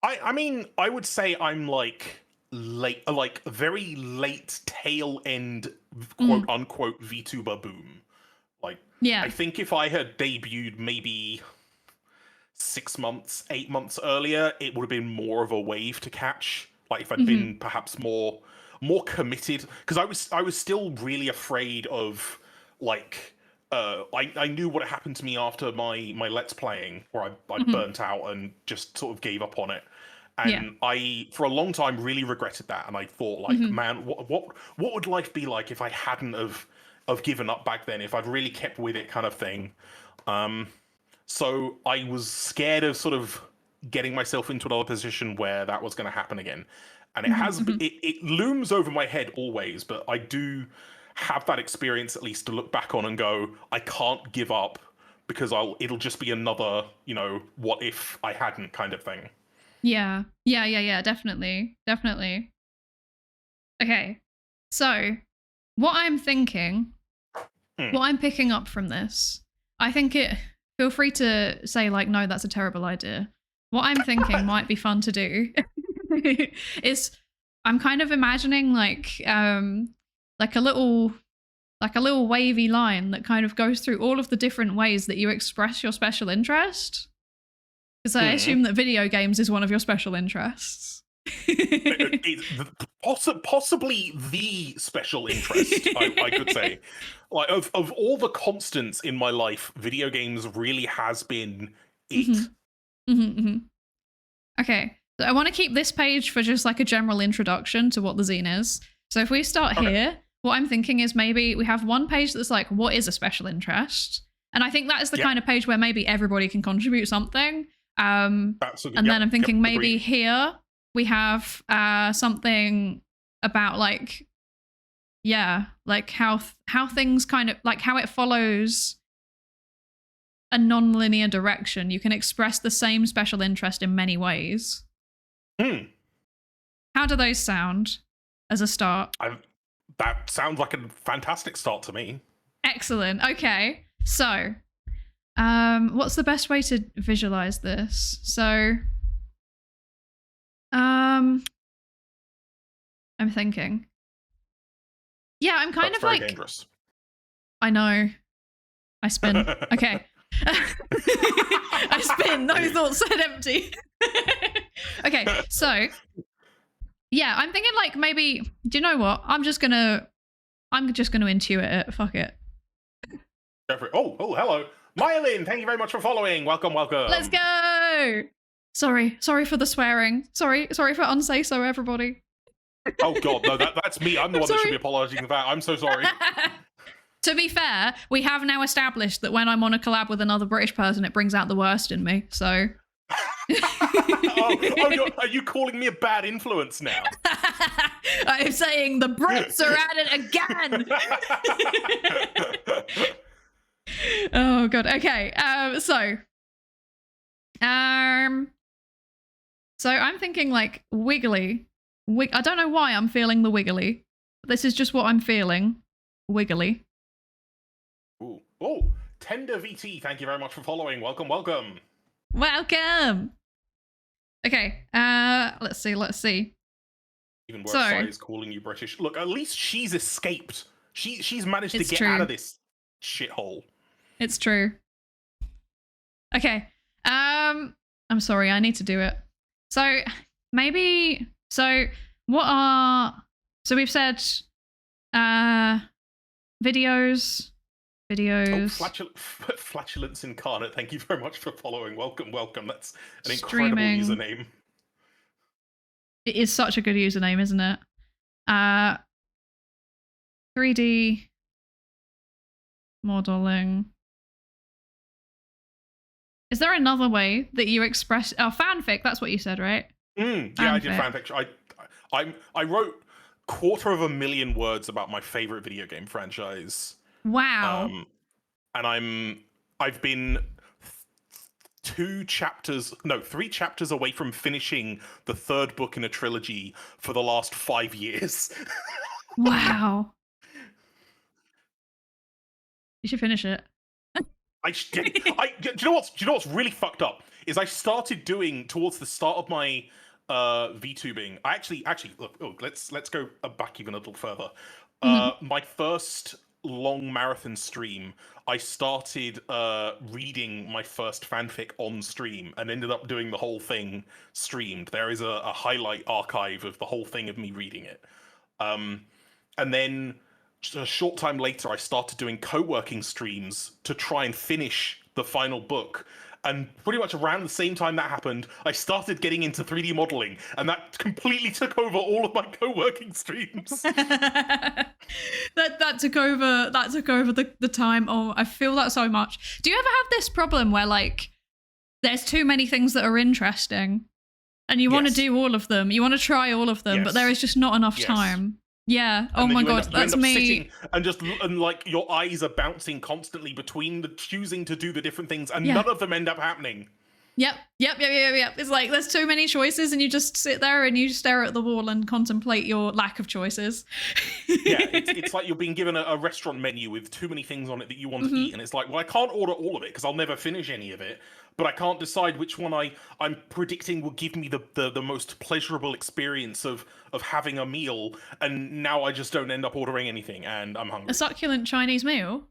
I mean, I would say I'm like late, like very late tail end quote unquote VTuber boom. Like, I think if I had debuted maybe 6 months, 8 months earlier, it would have been more of a wave to catch. Like if I'd been perhaps more committed, because I was still really afraid of like I knew what had happened to me after my Let's Playing, where I burnt out and just sort of gave up on it. And I, for a long time, really regretted that. And I thought, like, man, what would life be like if I hadn't have given up back then? If I'd really kept with it, kind of thing. So I was scared of sort of getting myself into another position where that was going to happen again. And it has, it looms over my head always. But I do have that experience at least to look back on and go, I can't give up because it'll just be another, what if I hadn't kind of thing. Yeah, definitely. Okay, so what I'm thinking, what I'm picking up from this, I think feel free to say like, no, that's a terrible idea. What I'm thinking might be fun to do is I'm kind of imagining like a little wavy line that kind of goes through all of the different ways that you express your special interest. Because I assume that video games is one of your special interests. Possibly the special interest, I could say. Like of all the constants in my life, video games really has been it. Okay, so I want to keep this page for just like a general introduction to what the zine is. So if we start here, what I'm thinking is maybe we have one page that's like, what is a special interest? And I think that is the kind of page where maybe everybody can contribute something. And then I'm thinking maybe here we have something about like how things kind of like how it follows a non-linear direction. You can express the same special interest in many ways. How do those sound as a start? That sounds like a fantastic start to me. Excellent. Okay, so what's the best way to visualize this? So I'm thinking. Yeah, I'm kind of like dangerous. I know. I spin. Okay. I spin. No thoughts said empty. Okay, so yeah, I'm thinking like maybe, do you know what? I'm just gonna intuit it. Fuck it. Oh, hello. Mylin, thank you very much for following. Welcome. Let's go. Sorry for the swearing. Sorry for unsay so, everybody. Oh god, no, that's me. I'm the one that should be apologizing for that. I'm so sorry. To be fair, we have now established that when I'm on a collab with another British person, it brings out the worst in me. So. Are you calling me a bad influence now? I'm saying the Brits are at it again. Oh god. Okay. So I'm thinking like wiggly. I don't know why I'm feeling the wiggly. This is just what I'm feeling. Wiggly. Ooh. Oh, Tender VT, thank you very much for following. Welcome. Okay, let's see. Even worse, I is calling you British. Look, at least she's escaped. She's managed to get out of this shithole. It's true. Okay, I'm sorry, I need to do it. So maybe, so we've said videos. Oh, flatulence incarnate. Thank you very much for following. Welcome. That's an incredible username. It is such a good username, isn't it? 3D modeling. Is there another way that you express fanfic? That's what you said, right? Yeah, I did fanfic. I wrote 250,000 words about my favorite video game franchise. Wow. And I've been 3 chapters away from finishing the 3rd book in a trilogy for the last 5 years. Wow. You should finish it. Do you know what's really fucked up is I started doing towards the start of my VTubing. I actually look. Oh, let's go back even a little further. My first long marathon stream, I started reading my first fanfic on stream and ended up doing the whole thing streamed. There is a highlight archive of the whole thing of me reading it. And then just a short time later, I started doing co-working streams to try and finish the final book. And pretty much around the same time that happened, I started getting into 3D modeling, and that completely took over all of my co-working streams. that took over the time. Oh, I feel that so much. Do you ever have this problem where like there's too many things that are interesting and you want to do all of them, you want to try all of them, but there is just not enough time? Yeah. Oh my god, that's me. And like your eyes are bouncing constantly between the choosing to do the different things, and none of them end up happening. Yep. It's like there's too many choices, and you just sit there and you stare at the wall and contemplate your lack of choices. It's like you're being given a restaurant menu with too many things on it that you want to eat, and it's like, well, I can't order all of it because I'll never finish any of it. But I can't decide which one I'm predicting will give me the most pleasurable experience of having a meal, and now I just don't end up ordering anything, and I'm hungry. A succulent Chinese meal?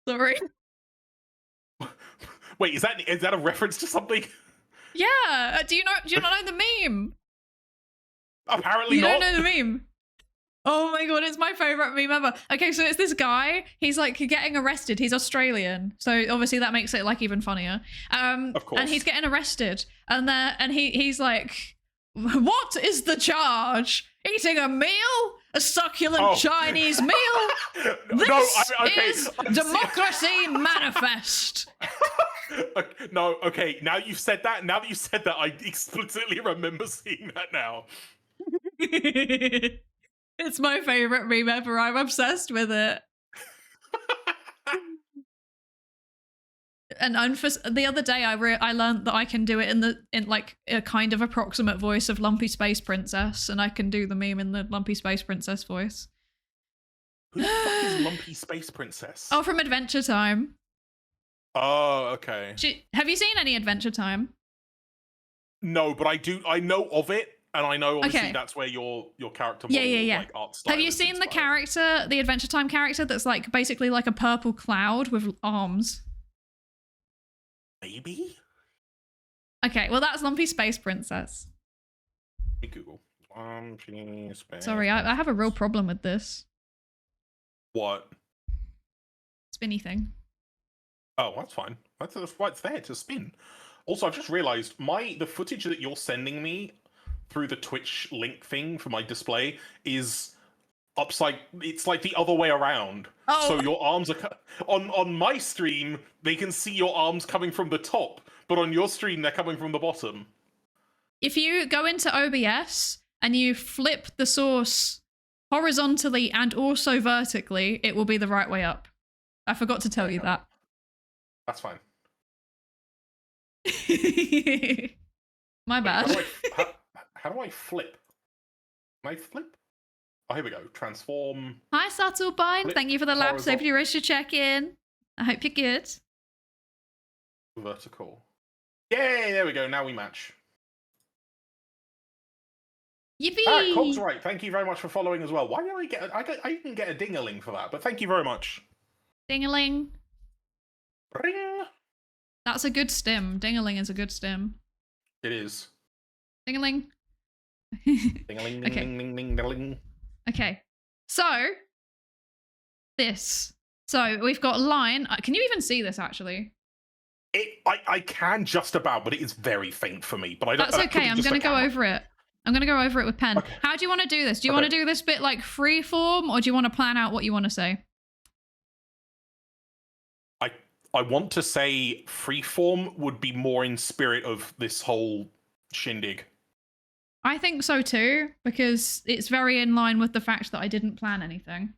Sorry. Wait, is that a reference to something? Yeah. Do you not know the meme? Apparently not. You don't know the meme. Oh my god, it's my favorite meme ever. Okay, so it's this guy. He's like getting arrested. He's Australian, so obviously that makes it like even funnier. Of course. And he's getting arrested, and he's like, "What is the charge? Eating a meal? A succulent Chinese meal? This is democracy manifest." No, okay. Now that you've said that, I explicitly remember seeing that now. It's my favorite meme ever. I'm obsessed with it. And the other day, I learned that I can do it in like a kind of approximate voice of Lumpy Space Princess, and I can do the meme in the Lumpy Space Princess voice. Who the fuck is Lumpy Space Princess? Oh, from Adventure Time. Oh, okay. Have you seen any Adventure Time? No, but I know of it. And I know, obviously, that's where your character model, like, art style Have you seen the character, the Adventure Time character that's like basically like a purple cloud with arms? Maybe? Okay, well, that's Lumpy Space Princess. Let me Google. Lumpy Space Sorry, I have a real problem with this. What? Spinny thing. Oh, that's fine. That's why it's there, to spin. Also, I've just realized the footage that you're sending me through the Twitch link thing for my display is upside. It's like the other way around. Oh. So your arms are on my stream. They can see your arms coming from the top, but on your stream they're coming from the bottom. If you go into OBS and you flip the source horizontally and also vertically, it will be the right way up. I forgot to tell you that. That's fine. My bad. How do I flip? Can I flip? Oh, here we go. Transform. Hi, Subtlebind. Thank you for the lab safety race to check in. I hope you're good. Vertical. Yay, there we go. Now we match. Yippee! Cog's right. Thank you very much for following as well. Why did I didn't get a ding-a-ling for that, but thank you very much. Ding-a-ling. Ring. That's a good stim. Ding-a-ling is a good stim. It is. Ding-a-ling. Ding-a-ling, ding, Okay. ding, ding, ding, ding. Okay. So, this. So, we've got line. Can you even see this, actually? I can just about, but it is very faint for me. But I don't. That's okay. I'm going to go over it. I'm going to go over it with pen. Okay. How do you want to do this? Do you want to do this bit like free form, or do you want to plan out what you want to say? I want to say freeform would be more in spirit of this whole shindig. I think so too, because it's very in line with the fact that I didn't plan anything.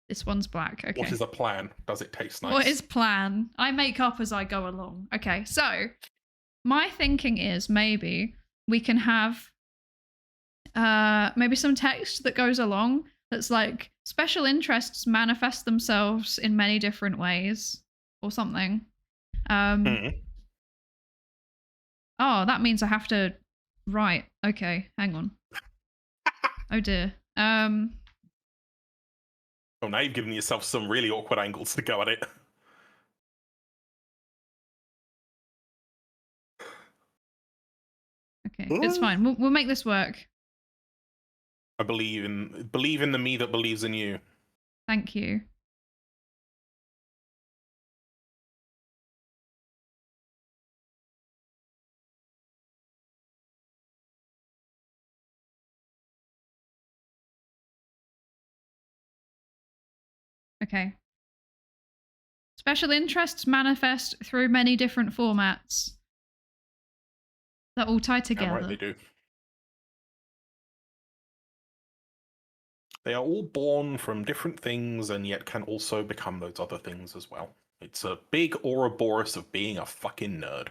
This one's black. Okay. What is a plan? Does it taste nice? What is plan? I make up as I go along. Okay, so my thinking is maybe we can have maybe some text that goes along that's like special interests manifest themselves in many different ways or something. Oh, that means I have to write. Okay, hang on. Oh dear. Oh, now you've given yourself some really awkward angles to go at it. Okay, it's fine. We'll make this work. I believe in the me that believes in you. Thank you. Okay. Special interests manifest through many different formats that all tie together. Yeah, right, they do. They are all born from different things and yet can also become those other things as well. It's a big Ouroboros of being a fucking nerd.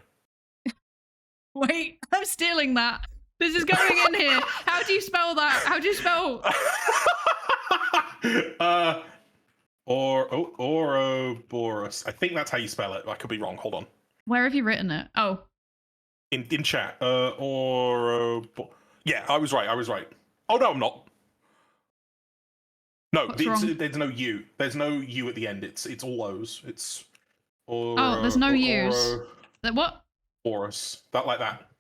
Wait, I'm stealing that. This is going in here. How do you spell that? How do you spell? Ouroboros. I think that's how you spell it. I could be wrong. Hold on. Where have you written it? Oh. In chat. Yeah, I was right. Oh no, I'm not. No, there's no U. There's no U at the end. It's all O's. It's oh, there's no U's. What? Boros. That like that.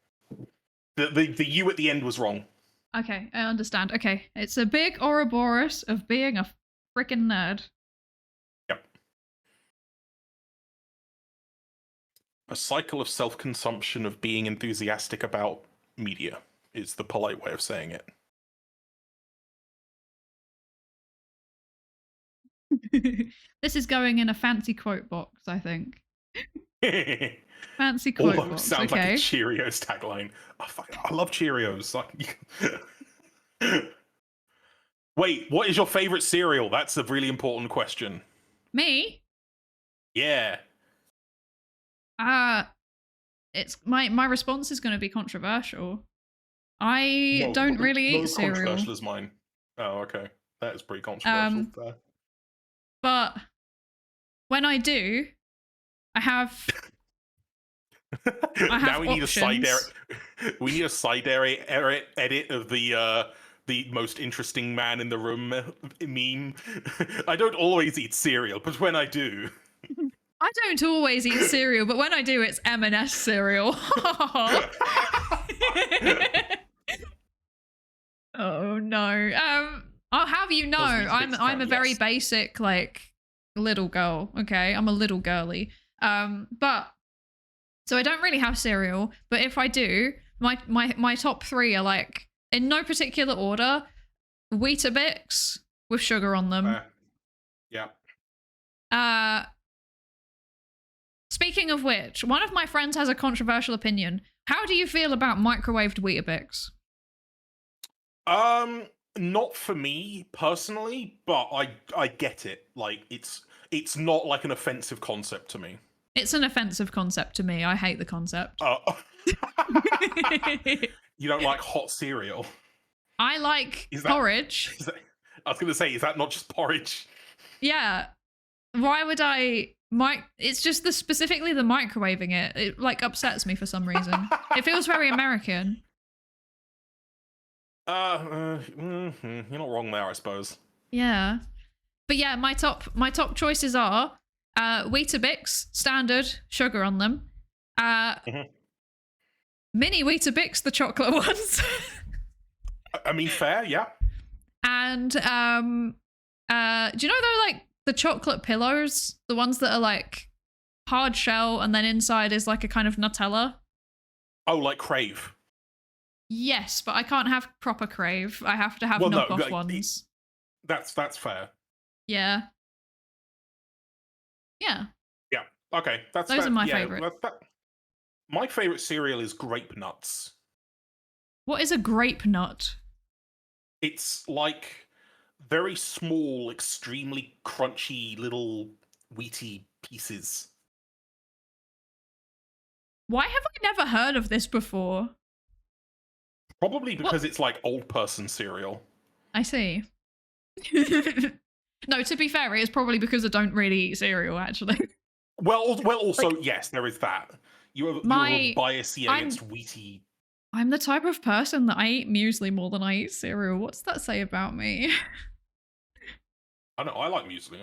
The U at the end was wrong. Okay, I understand. Okay, it's a big Ouroboros of being a freaking nerd. Yep. A cycle of self-consumption of being enthusiastic about media is the polite way of saying it. This is going in a fancy quote box, I think. Fancy quote box. Sounds like a Cheerios tagline. Oh, fuck, I love Cheerios. Wait, what is your favorite cereal? That's a really important question. Me? Yeah. It's my response is going to be controversial. I don't really eat cereal. Controversial as mine. Oh, okay. That is pretty controversial. But when I do, I have. Now we need options. We need a Psydere edit of the most interesting man in the room meme. I don't always eat cereal, but when I do. I don't always eat cereal, but when I do, it's M&S cereal. Oh no. I'll have you know, I'm a very basic like little girl. Okay, I'm a little girly. But so I don't really have cereal, but if I do, my top three are like in no particular order: Weetabix with sugar on them. Yeah. Speaking of which, one of my friends has a controversial opinion. How do you feel about microwaved Weetabix? Not for me personally, but I get it. Like it's not like an offensive concept to me. It's an offensive concept to me. I hate the concept. You don't like hot cereal? I like porridge. I was going to say, is that not just porridge? Yeah. Why would I... It's just specifically the microwaving it. It like upsets me for some reason. It feels very American. You're not wrong there, I suppose. Yeah. But yeah, my top choices are Weetabix, standard, sugar on them. Mini Weetabix, the chocolate ones. I mean, fair, yeah. And do you know they're like the chocolate pillows, the ones that are like hard shell and then inside is like a kind of Nutella? Oh, like Crave. Yes, but I can't have proper Crave. I have to have knockoff ones. That's fair. Yeah. Yeah. Yeah. Okay. Those are my favorite. My favorite cereal is Grape Nuts. What is a grape nut? It's like very small, extremely crunchy little wheaty pieces. Why have I never heard of this before? Probably because it's like old person cereal. I see. No, to be fair, it's probably because I don't really eat cereal, actually. Well, also, like, yes, there is that. You have a bias against wheaty. I'm the type of person that I eat muesli more than I eat cereal. What's that say about me? I know, I like muesli.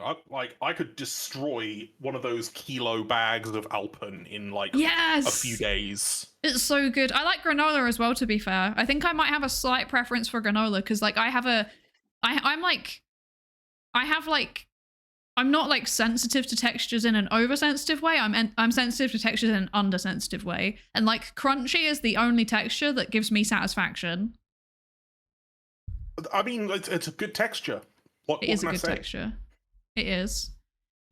I could destroy one of those kilo bags of Alpen in like a few days. It's so good. I like granola as well, to be fair. I think I might have a slight preference for granola because like I'm not like sensitive to textures in an oversensitive way. I'm sensitive to textures in an undersensitive way. And like crunchy is the only texture that gives me satisfaction. I mean, it's a good texture. It is a good texture. It is.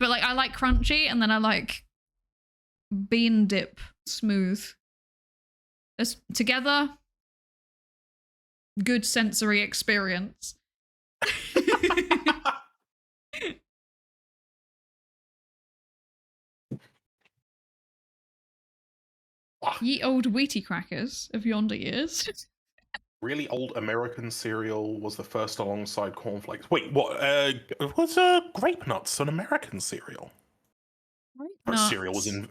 But like I like crunchy and then I like bean dip smooth. It's together, good sensory experience. Ye old wheaty crackers of yonder years. Really old American cereal was the first alongside cornflakes. Wait, what? Was Grape Nuts an American cereal? Cereal was in.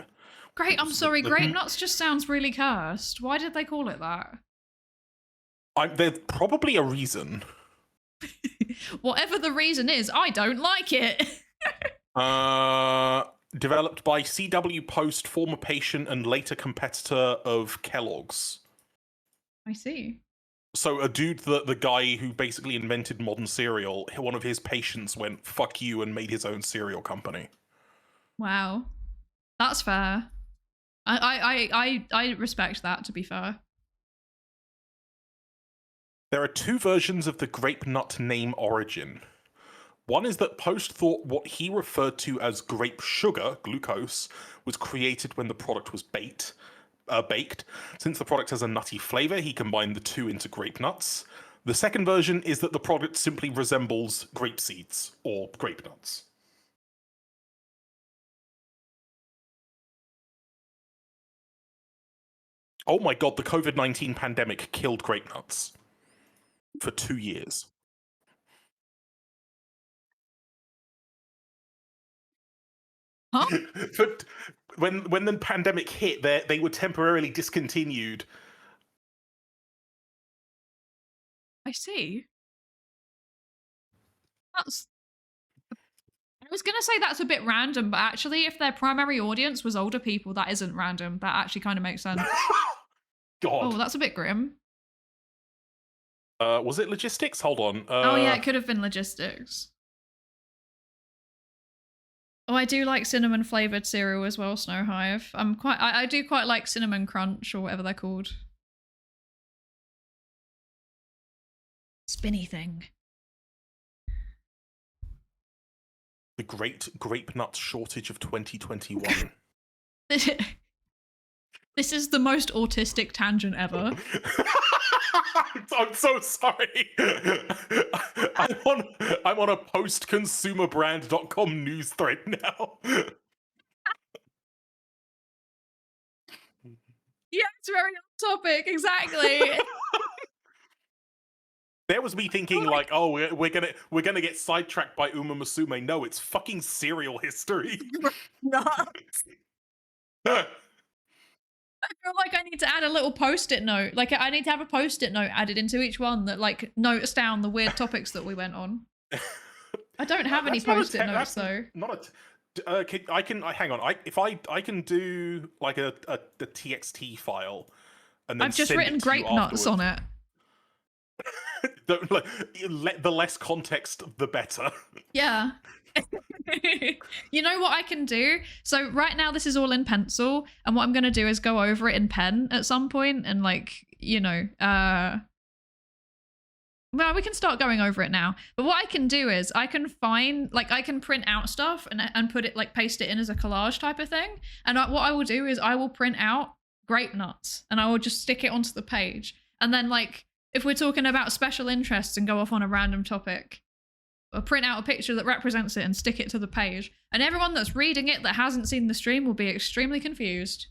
Great, I'm sorry. Grape Nuts just sounds really cursed. Why did they call it that? There's probably a reason. Whatever the reason is, I don't like it. Developed by C.W. Post, former patient and later competitor of Kellogg's. I see. So the guy who basically invented modern cereal, one of his patients went, fuck you, and made his own cereal company. Wow. That's fair. I respect that, to be fair. There are two versions of the grape nut name origin. One is that Post thought what he referred to as grape sugar, glucose, was created when the product was baked. Since the product has a nutty flavor, he combined the two into grape nuts. The second version is that the product simply resembles grape seeds, or grape nuts. Oh my god, the COVID-19 pandemic killed grape nuts. For 2 years. Huh? When the pandemic hit, they were temporarily discontinued. I see. I was going to say that's a bit random, but actually if their primary audience was older people, that isn't random. That actually kind of makes sense. God. Oh, that's a bit grim. Was it logistics? Hold on. Oh yeah, it could have been logistics. Oh, I do like cinnamon flavored cereal as well, Snow Hive. I do quite like Cinnamon Crunch or whatever they're called. Spinny thing. The great grape nut shortage of 2021. This is the most autistic tangent ever. I'm so sorry. I'm on a postconsumerbrand.com news thread now. Yeah, it's very off topic, exactly. There was me thinking like, oh, we're gonna get sidetracked by Uma Musume. No, it's fucking cereal history. I feel like I need to add a little post-it note. Like I need to have a post-it note added into each one that like notes down the weird topics that we went on. I don't have any That's not a post-it notes that's though. not hang on. I can do like a TXT file, and then I've just send written it to you grape nuts on afterwards. it. The less context, the better. Yeah. You know what I can do? So right now this is all in pencil, and what I'm going to do is go over it in pen at some point and like, you know, well, we can start going over it now. But what I can do is I can find, like, I can print out stuff and put it, like, paste it in as a collage type of thing. And what I will do is I will print out grape nuts and I will just stick it onto the page. And then, like, if we're talking about special interests and go off on a random topic, I'll print out a picture that represents it and stick it to the page. And everyone that's reading it that hasn't seen the stream will be extremely confused.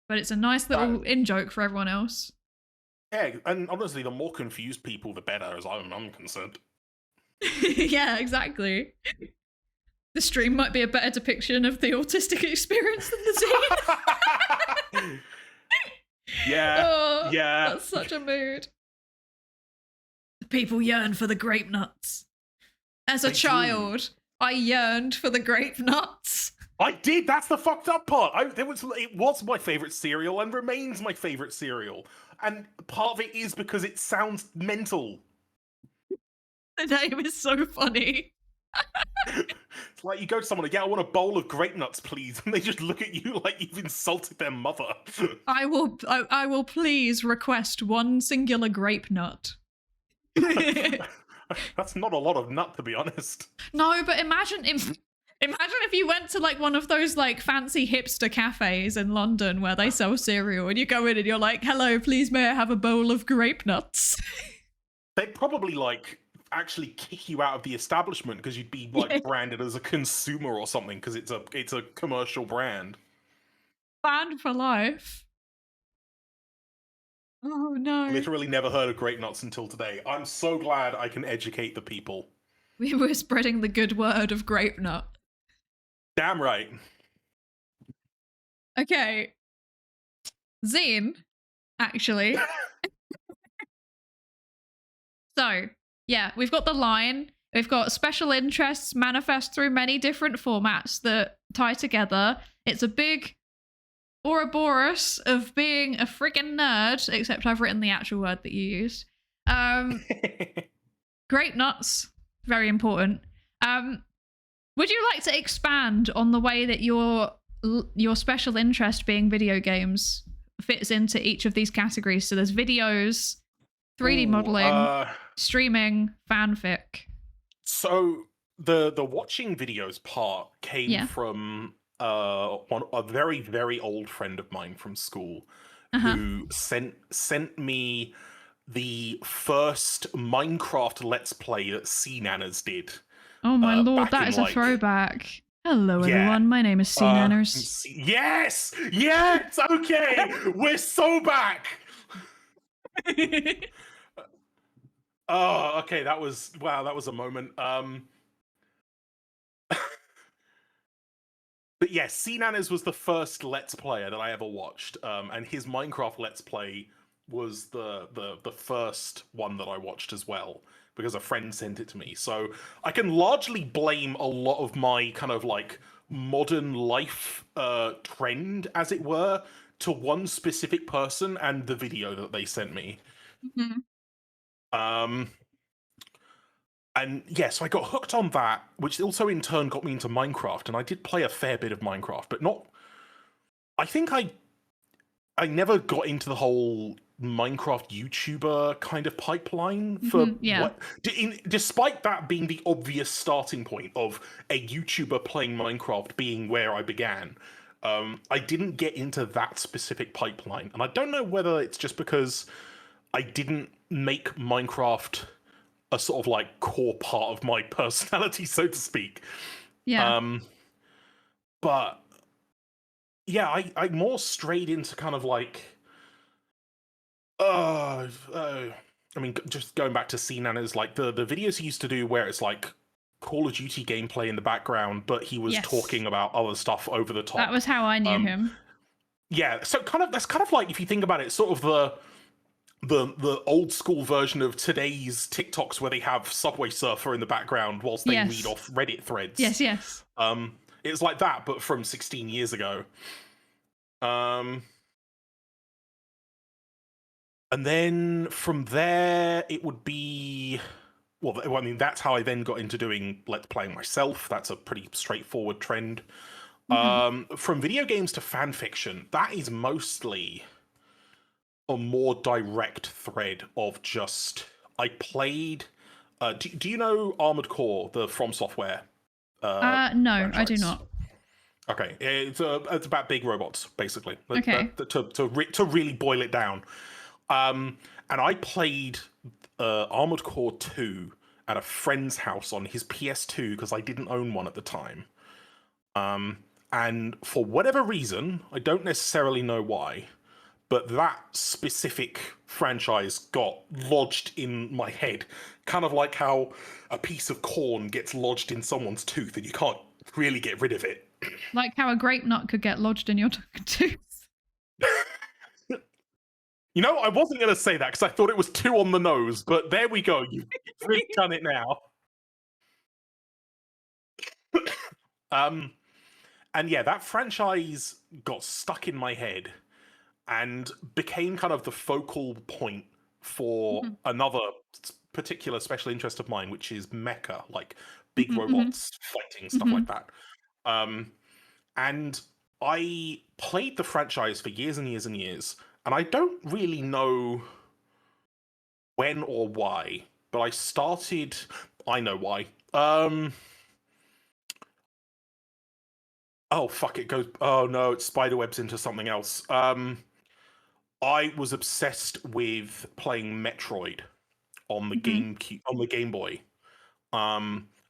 But it's a nice little in-joke for everyone else. Yeah, and honestly, the more confused people, the better, as I'm concerned. Yeah, exactly. The stream might be a better depiction of the autistic experience than the zine. Yeah, Oh, yeah. That's such a mood. The people yearn for the grape nuts. As a child, I yearned for the grape nuts. I did. That's the fucked up part. It was my favorite cereal and remains my favorite cereal. And part of it is because it sounds mental. The name is so funny. It's like you go to someone and, yeah, I want a bowl of grape nuts, please. And they just look at you like you've insulted their mother. I will please request one singular grape nut. That's not a lot of nut, to be honest. No, but imagine if you went to like one of those like fancy hipster cafes in London where they sell cereal and you go in and you're like, hello, please may I have a bowl of grape nuts? They'd probably like actually kick you out of the establishment because you'd be like branded as a consumer or something because it's a commercial brand. Banned for life. Oh no. Literally never heard of grape nuts until today. I'm so glad I can educate the people. We were spreading the good word of grape nut. Damn right. Okay. Zine, actually. So, yeah, we've got the line. We've got special interests manifest through many different formats that tie together. It's a big Ouroboros of being a friggin' nerd, except I've written the actual word that you used. Grape nuts, very important. Would you like to expand on the way that your special interest being video games fits into each of these categories? So there's videos, 3D modeling, streaming, fanfic. So the watching videos part came from a very, very old friend of mine from school who sent me the first Minecraft Let's Play that C-Nanners did. Oh my lord, that is a throwback. Hello everyone, my name is C-Nanners. Yes! Yes! Okay! We're so back! Oh, okay, that was a moment. But yes, C-Nanners was the first Let's Player that I ever watched, and his Minecraft Let's Play was the first one that I watched as well, because a friend sent it to me. So I can largely blame a lot of my kind of like modern life trend, as it were, to one specific person and the video that they sent me. And yeah, so I got hooked on that, which also in turn got me into Minecraft, and I did play a fair bit of Minecraft, but not... I think I never got into the whole Minecraft YouTuber kind of pipeline for despite that being the obvious starting point of a YouTuber playing Minecraft being where I began. I didn't get into that specific pipeline, and I don't know whether it's just because I didn't make Minecraft a sort of like core part of my personality, so to speak. Yeah. But yeah, I more strayed into kind of like, I mean, just going back to C-Nanners, like the videos he used to do where it's like Call of Duty gameplay in the background, but he was talking about other stuff over the top. That was how I knew him. Yeah, so that's kind of like, if you think about it, sort of the old school version of today's TikToks where they have Subway Surfer in the background whilst they read off Reddit threads. Yes. It's like that, but from 16 years ago. And then from there, it would be... Well, I mean, that's how I then got into doing Let's Playing myself. That's a pretty straightforward trend. From video games to fan fiction, that is mostly a more direct thread of just... I played... do you know Armored Core, the From Software? No, franchise? I do not. Okay, it's about big robots, basically. Okay. To really boil it down. And I played Armored Core 2 at a friend's house on his PS2 because I didn't own one at the time. And for whatever reason, I don't necessarily know why, but that specific franchise got lodged in my head. Kind of like how a piece of corn gets lodged in someone's tooth and you can't really get rid of it. Like how a grape nut could get lodged in your tooth. You know, I wasn't going to say that because I thought it was too on the nose, but there we go. You've really done it now. And yeah, that franchise got stuck in my head and became kind of the focal point for another particular special interest of mine, which is mecha, like big robots fighting, stuff like that. And I played the franchise for years and years and years, and I don't really know when or why, but I started... I know why. Oh, fuck, it goes... Oh, no, it spiderwebs into something else. I was obsessed with playing Metroid on the Game Boy.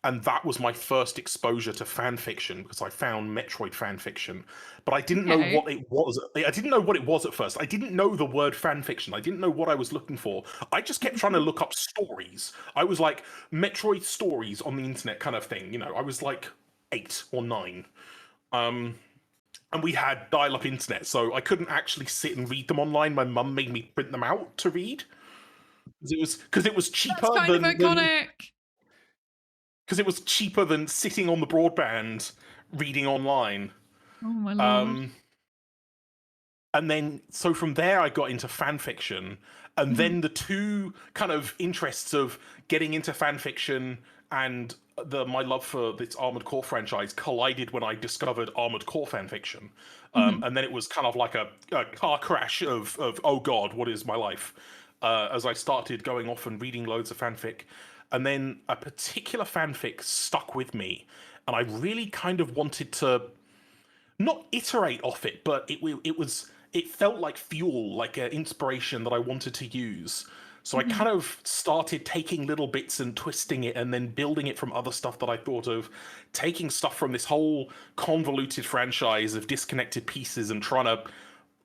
And that was my first exposure to fan fiction because I found Metroid fan fiction, but I didn't know what it was. I didn't know what it was at first. I didn't know the word fan fiction. I didn't know what I was looking for. I just kept trying to look up stories. I was like, Metroid stories on the internet kind of thing. You know, I was like 8 or 9. And we had dial-up internet, so I couldn't actually sit and read them online. My mum made me print them out to read. Because it was cheaper. That's kind of iconic. Because it was cheaper than sitting on the broadband reading online. Oh my lord. And then, so from there I got into fan fiction, and then the two kind of interests of getting into fan fiction and my love for this Armored Core franchise collided when I discovered Armored Core fan fiction. And then it was kind of like a car crash of oh god, what is my life? As I started going off and reading loads of fanfic. And then a particular fanfic stuck with me, and I really kind of wanted to not iterate off it, but it felt like fuel, like an inspiration that I wanted to use. So I kind of started taking little bits and twisting it and then building it from other stuff that I thought of, taking stuff from this whole convoluted franchise of disconnected pieces and trying to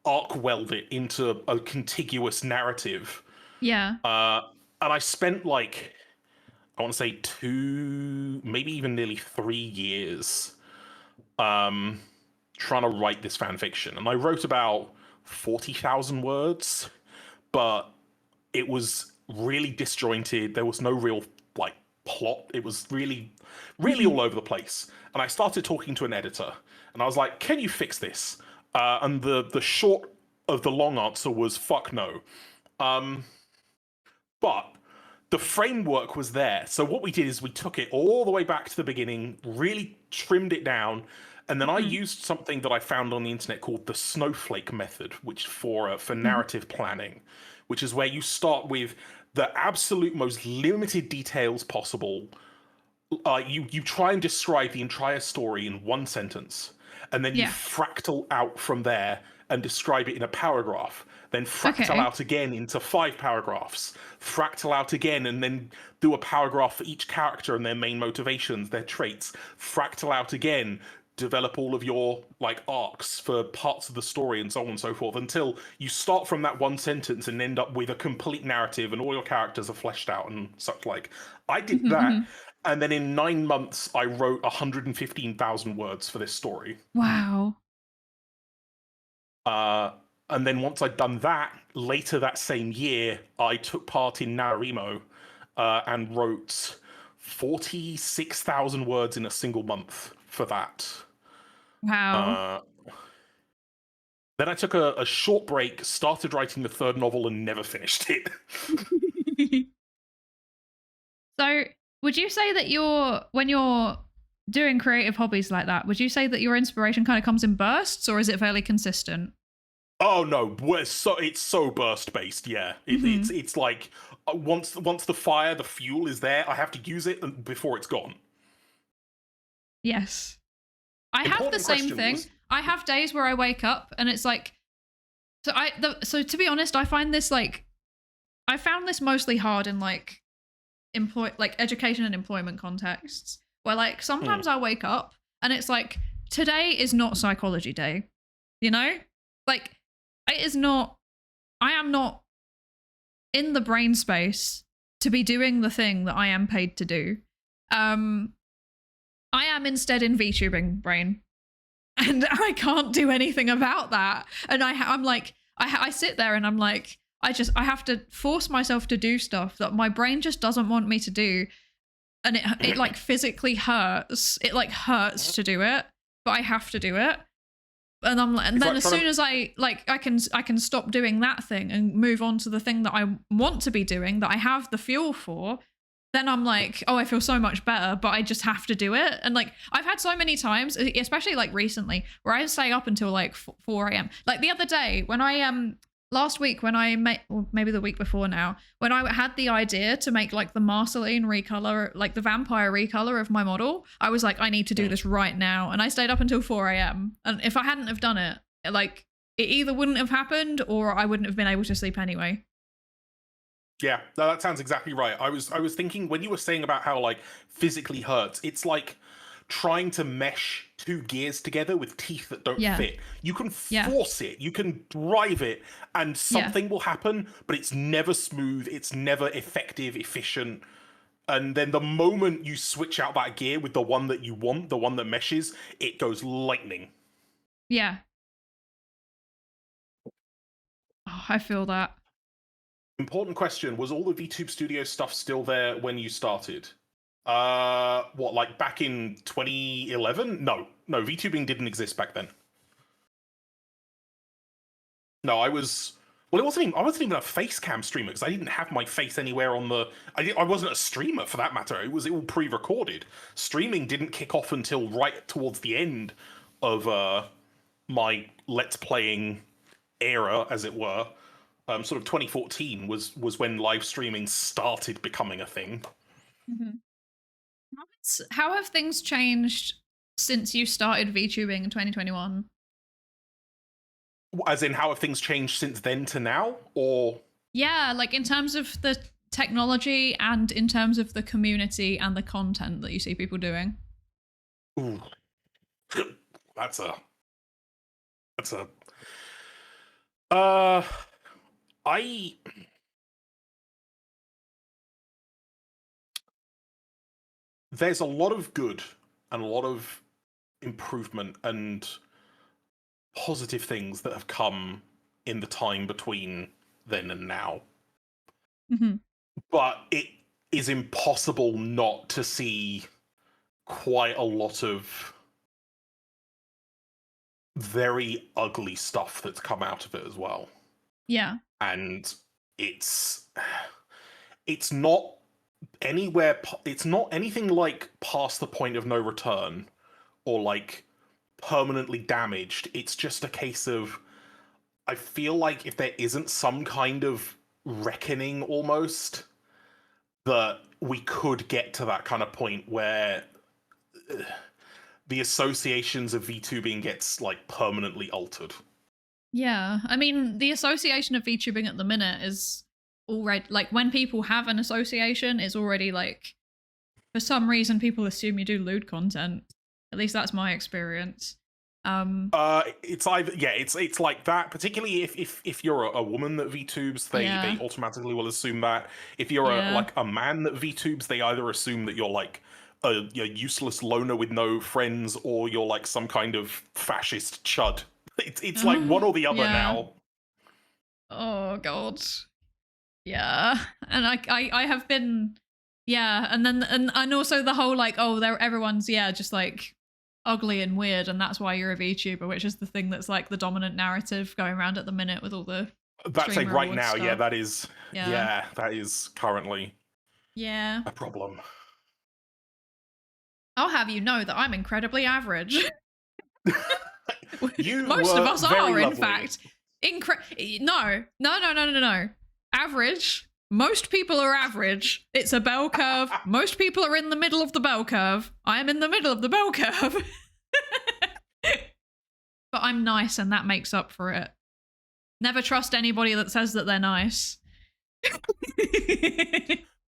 arc weld it into a contiguous narrative. Yeah. And I spent like... I want to say 2, maybe even nearly 3 years trying to write this fan fiction. And I wrote about 40,000 words, but it was really disjointed. There was no real like plot. It was really, really all over the place. And I started talking to an editor and I was like, can you fix this? And the short of the long answer was fuck no. But the framework was there. So what we did is we took it all the way back to the beginning, really trimmed it down, and then I used something that I found on the internet called the snowflake method, which for narrative planning, which is where you start with the absolute most limited details possible. You try and describe the entire story in one sentence, and then you fractal out from there and describe it in a paragraph. Then fractal out again into 5 paragraphs, fractal out again, and then do a paragraph for each character and their main motivations, their traits, fractal out again, develop all of your like arcs for parts of the story and so on and so forth, until you start from that one sentence and end up with a complete narrative and all your characters are fleshed out and such like. I did that, and then in 9 months, I wrote 115,000 words for this story. Wow. And then once I'd done that, later that same year, I took part in NaNoWriMo and wrote 46,000 words in a single month for that. Wow. Then I took a short break, started writing the third novel, and never finished it. So, would you say that when you're doing creative hobbies like that, would you say that your inspiration kind of comes in bursts, or is it fairly consistent? Oh no, it's so burst based. Yeah, it's like once the fuel is there, I have to use it before it's gone. Yes, I have the same thing. I have days where I wake up and it's like, so to be honest, I found this mostly hard in like education and employment contexts, where like sometimes I wake up and it's like, today is not psychology day, you know, like. I am not in the brain space to be doing the thing that I am paid to do. I am instead in VTubing brain, and I can't do anything about that. And I'm like, I sit there and I'm like, I have to force myself to do stuff that my brain just doesn't want me to do. And it like physically hurts. It like hurts to do it, but I have to do it. And I'm like, and then as soon as I can stop doing that thing and move on to the thing that I want to be doing, that I have the fuel for, then I'm like, oh, I feel so much better, but I just have to do it. And like, I've had so many times, especially like recently, where I stay up until like 4 a.m. Like the other day when last week when I made, or maybe the week before now, when I had the idea to make like the Marceline recolor, like the vampire recolor of my model, I was like, I need to do this right now. And I stayed up until 4 a.m. And if I hadn't have done it, like it either wouldn't have happened or I wouldn't have been able to sleep anyway. Yeah, no, that sounds exactly right. I was thinking when you were saying about how like physically hurts, it's like trying to mesh two gears together with teeth that don't fit. You can force it, you can drive it, and something will happen, but it's never smooth, it's never effective, efficient. And then the moment you switch out that gear with the one that you want, the one that meshes, it goes lightning. Yeah. Oh, I feel that. Important question, was all the VTube Studio stuff still there when you started? What, like back in 2011? No, VTubing didn't exist back then. No, I wasn't even a face cam streamer because I didn't have my face anywhere on the. I wasn't a streamer for that matter. It was all pre-recorded. Streaming didn't kick off until right towards the end of my Let's Playing era, as it were. Sort of 2014 was when live streaming started becoming a thing. Mm-hmm. How have things changed since you started VTubing in 2021? As in, how have things changed since then to now? Or yeah, like in terms of the technology and in terms of the community and the content that you see people doing? Ooh. That's a there's a lot of good and a lot of improvement and positive things that have come in the time between then and now. Mm-hmm. But it is impossible not to see quite a lot of very ugly stuff that's come out of it as well. Yeah. And it's not anywhere, it's not anything like past the point of no return or like permanently damaged. It's just a case of, I feel like if there isn't some kind of reckoning almost, that we could get to that kind of point where the associations of VTubing gets like permanently altered. Yeah, I mean, the association of VTubing at the minute is already like, when people have an association, it's already like, for some reason people assume you do lewd content. At least that's my experience. It's either it's like that, particularly if you're a woman that VTubes, they automatically will assume that. If you're a man that VTubes, they either assume that you're like a useless loner with no friends, or you're like some kind of fascist chud. It's like one or the other now. Oh god. Yeah. And I have been, yeah, and then and also the whole like, oh, everyone's just like ugly and weird, and that's why you're a VTuber, which is the thing that's like the dominant narrative going around at the minute with all the That's like right now, stuff. yeah, that is currently a problem. I'll have you know that I'm incredibly average. You Most were of us very are, in lovely. fact. No. Average. Most people are average. It's a bell curve. Most people are in the middle of the bell curve. I am in the middle of the bell curve. But I'm nice, and that makes up for it. Never trust anybody that says that they're nice.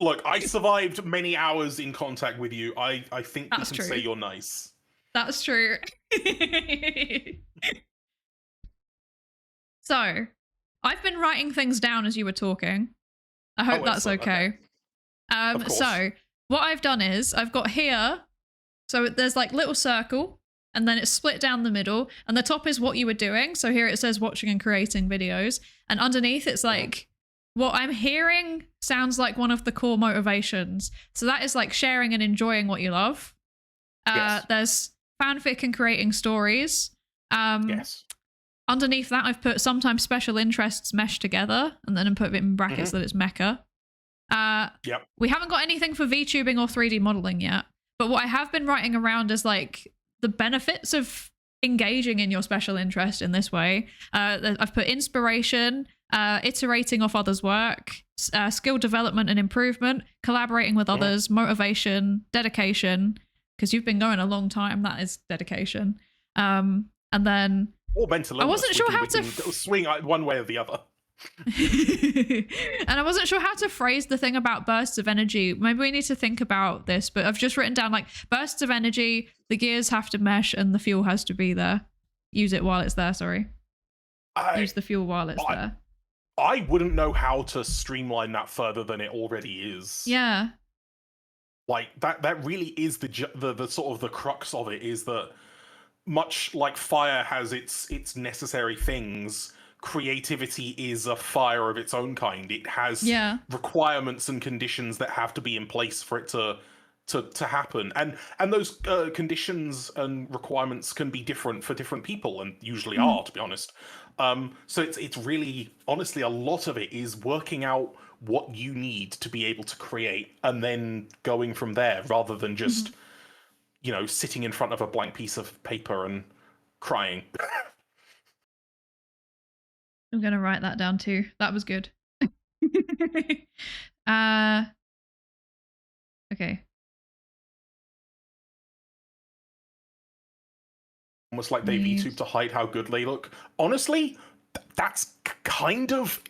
Look, I survived many hours in contact with you. I think That's we can true. say you're nice. That's true. So, I've been writing things down as you were talking. I hope that's okay. So, what I've done is I've got here, so there's like little circle, and then it's split down the middle, and the top is what you were doing. So here it says watching and creating videos, and underneath it's like what I'm hearing sounds like one of the core motivations. So that is like sharing and enjoying what you love. Yes. There's fanfic and creating stories. Yes. Underneath that, I've put sometimes special interests meshed together, and then I put it in brackets that it's mecha. Yep. We haven't got anything for VTubing or 3D modeling yet, but what I have been writing around is like the benefits of engaging in your special interest in this way. I've put inspiration, iterating off others' work, skill development and improvement, collaborating with others, motivation, dedication, because you've been going a long time. That is dedication. And then or mental illness. I wasn't sure how to swing one way or the other. And I wasn't sure how to phrase the thing about bursts of energy. Maybe we need to think about this, but I've just written down like bursts of energy, the gears have to mesh, and the fuel has to be there. Use it while it's there, sorry. Use the fuel while it's there. I wouldn't know how to streamline that further than it already is. Yeah. Like that really is the sort of the crux of it, is that much like fire has its necessary things, creativity is a fire of its own kind. It has requirements and conditions that have to be in place for it to happen, and those conditions and requirements can be different for different people, and usually are, to be honest. So it's really, honestly, a lot of it is working out what you need to be able to create, and then going from there, rather than just sitting in front of a blank piece of paper and crying. I'm gonna write that down too. That was good. Okay. Almost like they VTube to hide how good they look. Honestly, that's kind of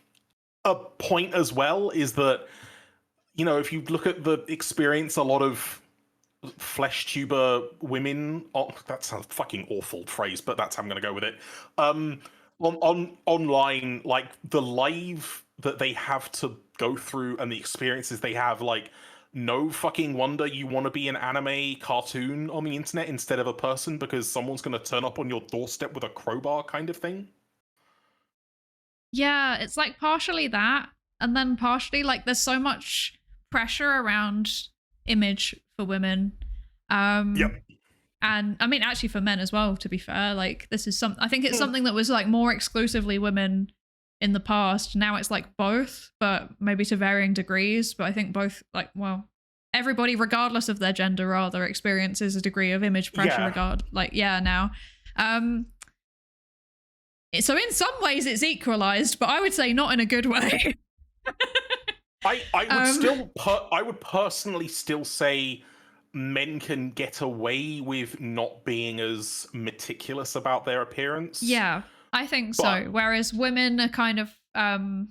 a point as well, is that, if you look at the experience, a lot of flesh tuber women, that's a fucking awful phrase, but that's how I'm going to go with it. Online, like the live that they have to go through and the experiences they have, like, no fucking wonder you want to be an anime cartoon on the internet instead of a person, because someone's going to turn up on your doorstep with a crowbar kind of thing. Yeah, it's like partially that, and then partially like there's so much pressure around image for women. Yep. And I mean, actually for men as well, to be fair. Like, this is I think it's something that was like more exclusively women in the past. Now it's like both, but maybe to varying degrees. But I think both, like, well, everybody, regardless of their gender, rather, experiences a degree of image pressure now. So in some ways it's equalized, but I would say not in a good way. I would personally still say men can get away with not being as meticulous about their appearance. Yeah, I think so. Whereas women are kind of women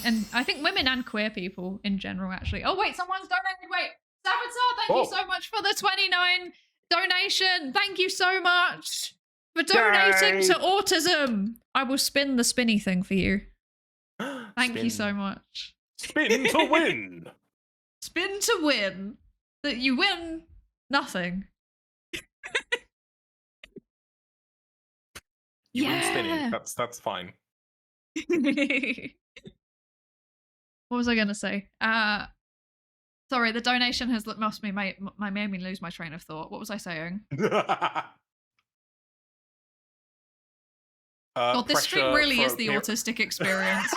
and I think women and queer people in general, actually. Oh wait, someone's donated. Wait, Savitar, thank you so much for the 29 donation. Thank you so much for donating to autism. I will spin the spinny thing for you. Thank you so much. Spin to win. Spin to win. That you win nothing. You win spinning. That's fine. What was I going to say? Sorry, the donation has made me lose my train of thought. What was I saying? God, this stream really is the autistic experience.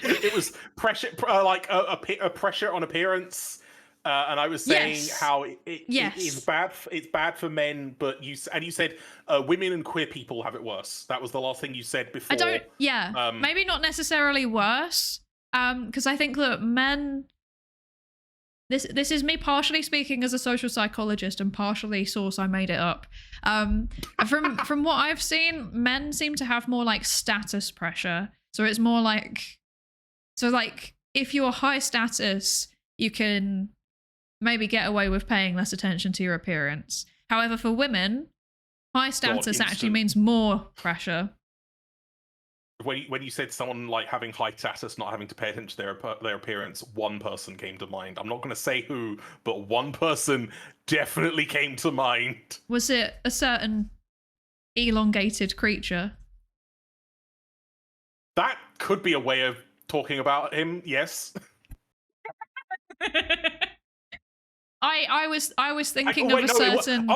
It was pressure, like a pressure on appearance, and I was saying how it's bad. It's bad for men, but you said women and queer people have it worse. That was the last thing you said before. I don't. Yeah, maybe not necessarily worse. Because I think that men. This is me partially speaking as a social psychologist and partially source I made it up. From what I've seen, men seem to have more like status pressure. So it's more like, if you're high status, you can maybe get away with paying less attention to your appearance. However, for women, high status actually means more pressure. When you said someone like having high status, not having to pay attention to their appearance, one person came to mind. I'm not going to say who, but one person definitely came to mind. Was it a certain elongated creature? That could be a way of talking about him. Yes. I was thinking of a certain.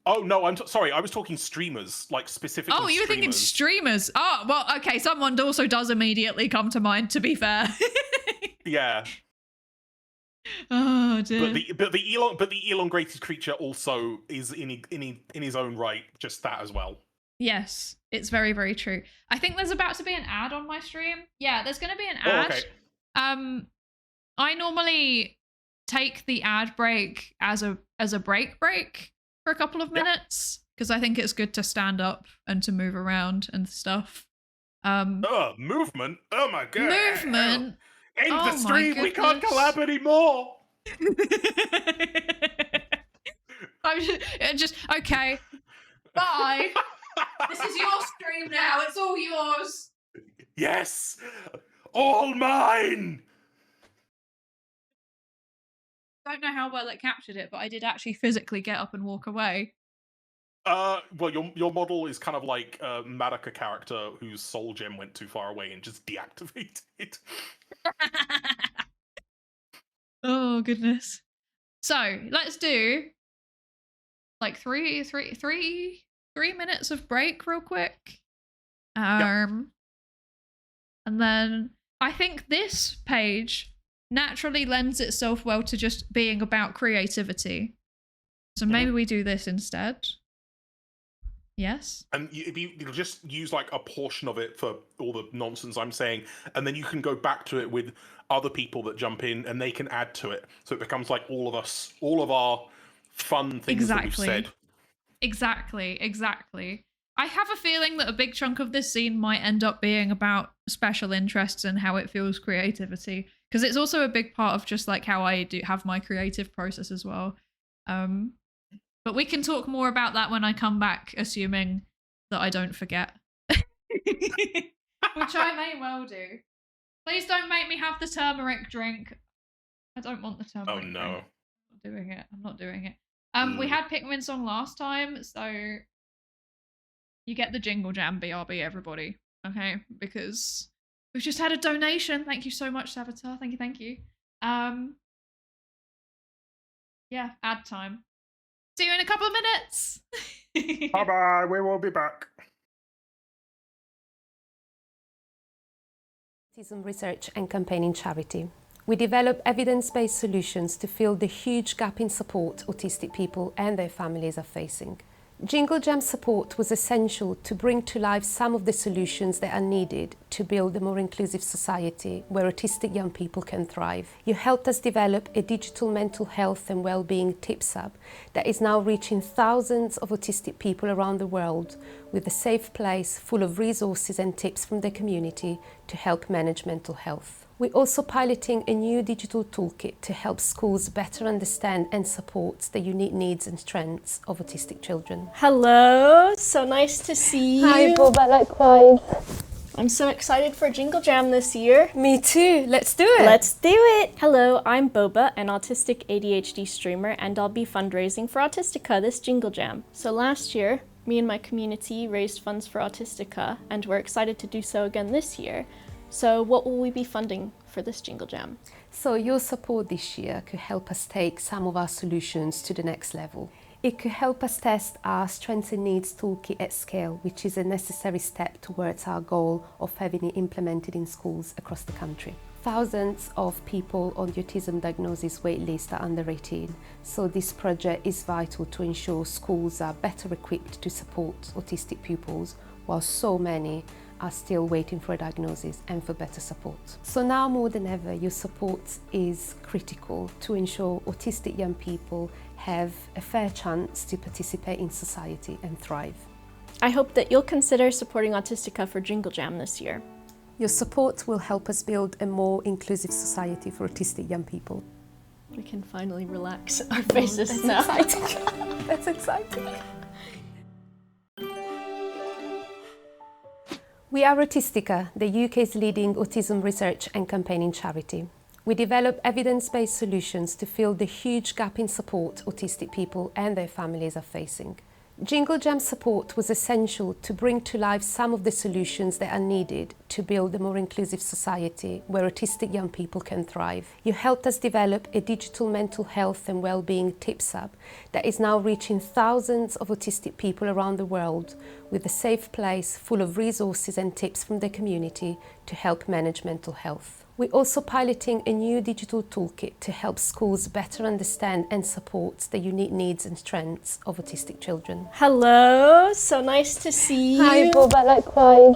Oh no, I'm sorry. I was talking streamers, like specifically. Oh, you were thinking streamers. Oh, well, okay. Someone also does immediately come to mind. To be fair. Yeah. Oh dear. But the elongated creature also is in his own right, just that as well. Yes, it's very, very true. I think there's about to be an ad on my stream. Yeah, there's going to be an ad. Okay. I normally take the ad break as a break for a couple of minutes because I think it's good to stand up and to move around and stuff. Movement. Oh my god. Movement. End the stream. We can't collab anymore. I'm just okay. Bye. This is your stream now. It's all yours. Yes. All mine. I don't know how well it captured it, but I did actually physically get up and walk away. Well, your model is kind of like a Madoka character whose soul gem went too far away and just deactivated. Oh goodness. So let's do like three minutes of break real quick. And then I think this page naturally lends itself well to just being about creativity. So maybe we do this instead. Yes. And you'll just use like a portion of it for all the nonsense I'm saying, and then you can go back to it with other people that jump in and they can add to it. So it becomes like all of us, all of our fun things that we've said. Exactly. I have a feeling that a big chunk of this scene might end up being about special interests and how it feels creativity. Because it's also a big part of just like how I do have my creative process as well. But we can talk more about that when I come back, assuming that I don't forget. Which I may well do. Please don't make me have the turmeric drink. I don't want the turmeric drink. Oh no. I'm not doing it. We had Pikmin song last time, so you get the Jingle Jam BRB, everybody. Okay? Because we've just had a donation. Thank you so much, Savitar. Thank you. Yeah, ad time. See you in a couple of minutes. Bye-bye. We will be back. Autism research and campaigning charity. We develop evidence-based solutions to fill the huge gap in support autistic people and their families are facing. Jingle Jam support was essential to bring to life some of the solutions that are needed to build a more inclusive society where autistic young people can thrive. You helped us develop a digital mental health and well-being tips hub that is now reaching thousands of autistic people around the world with a safe place full of resources and tips from the community to help manage mental health. We're also piloting a new digital toolkit to help schools better understand and support the unique needs and strengths of autistic children. Hello, so nice to see you. Hi, Bobo, likewise. I'm so excited for Jingle Jam this year. Me too, let's do it. Let's do it. Hello, I'm Boba, an autistic ADHD streamer, and I'll be fundraising for Autistica this Jingle Jam. So last year, me and my community raised funds for Autistica, and we're excited to do so again this year. So what will we be funding for this Jingle Jam? So your support this year could help us take some of our solutions to the next level. It could help us test our Strengths and Needs Toolkit at scale, which is a necessary step towards our goal of having it implemented in schools across the country. Thousands of people on the autism diagnosis waitlist are under 18, so this project is vital to ensure schools are better equipped to support autistic pupils, while so many are still waiting for a diagnosis and for better support. So now more than ever, your support is critical to ensure autistic young people have a fair chance to participate in society and thrive. I hope that you'll consider supporting Autistica for Jingle Jam this year. Your support will help us build a more inclusive society for autistic young people. We can finally relax our faces now. Exciting. That's exciting. We are Autistica, the UK's leading autism research and campaigning charity. We develop evidence-based solutions to fill the huge gap in support autistic people and their families are facing. Jingle Jam support was essential to bring to life some of the solutions that are needed to build a more inclusive society where autistic young people can thrive. You helped us develop a digital mental health and well-being tips app that is now reaching thousands of autistic people around the world with a safe place full of resources and tips from the community to help manage mental health. We're also piloting a new digital toolkit to help schools better understand and support the unique needs and strengths of autistic children. Hello, so nice to see you. Hi, Bobo, likewise.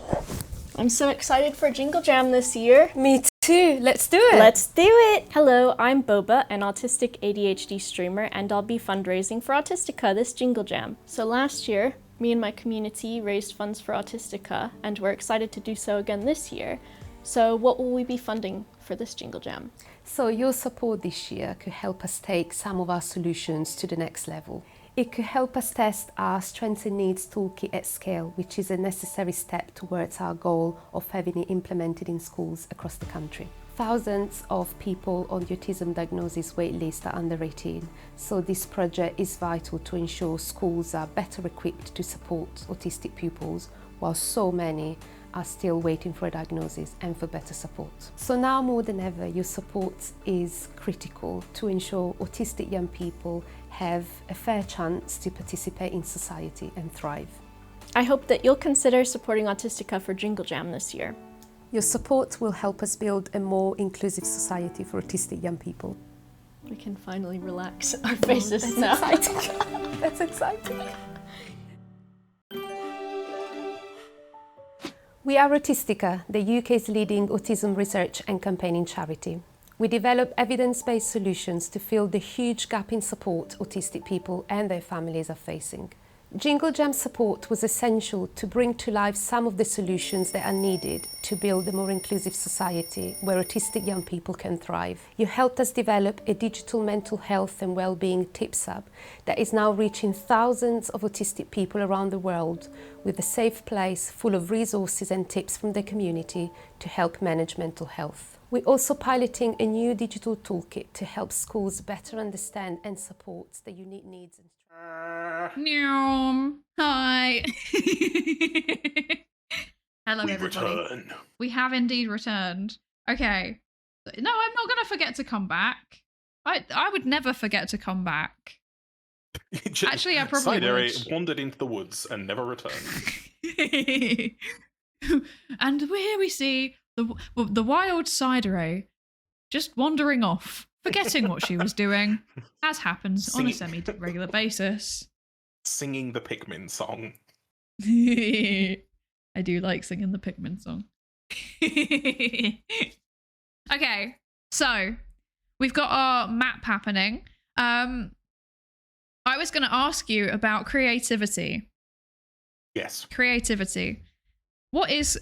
I'm so excited for Jingle Jam this year. Me too, let's do it. Let's do it. Hello, I'm Boba, an autistic ADHD streamer, and I'll be fundraising for Autistica this Jingle Jam. So last year, me and my community raised funds for Autistica, and we're excited to do so again this year. So what will we be funding for this Jingle Jam? So your support this year could help us take some of our solutions to the next level. It could help us test our Strengths and Needs Toolkit at scale, which is a necessary step towards our goal of having it implemented in schools across the country. Thousands of people on the autism diagnosis waitlist are under 18, so this project is vital to ensure schools are better equipped to support autistic pupils, while so many are still waiting for a diagnosis and for better support. So now more than ever, your support is critical to ensure autistic young people have a fair chance to participate in society and thrive. I hope that you'll consider supporting Autistica for Jingle Jam this year. Your support will help us build a more inclusive society for autistic young people. We can finally relax our faces now. Exciting. That's exciting. We are Autistica, the UK's leading autism research and campaigning charity. We develop evidence-based solutions to fill the huge gap in support autistic people and their families are facing. Jingle Jam support was essential to bring to life some of the solutions that are needed to build a more inclusive society where autistic young people can thrive. You helped us develop a digital mental health and well-being tips app that is now reaching thousands of autistic people around the world with a safe place full of resources and tips from the community to help manage mental health. We're also piloting a new digital toolkit to help schools better understand and support the unique needs and Hi. Hello, We everybody. return. We have indeed returned. Okay. No, I'm not going to forget to come back. I would never forget to come back. Actually, I probably Psydere would. wandered into the woods and never returned. And here we see the wild Psydere just wandering off, forgetting what she was doing, as happens on a semi-regular basis. Singing the Pikmin song. I do like singing the Pikmin song. Okay, so we've got our map happening. I was going to ask you about creativity. Yes. Creativity. What is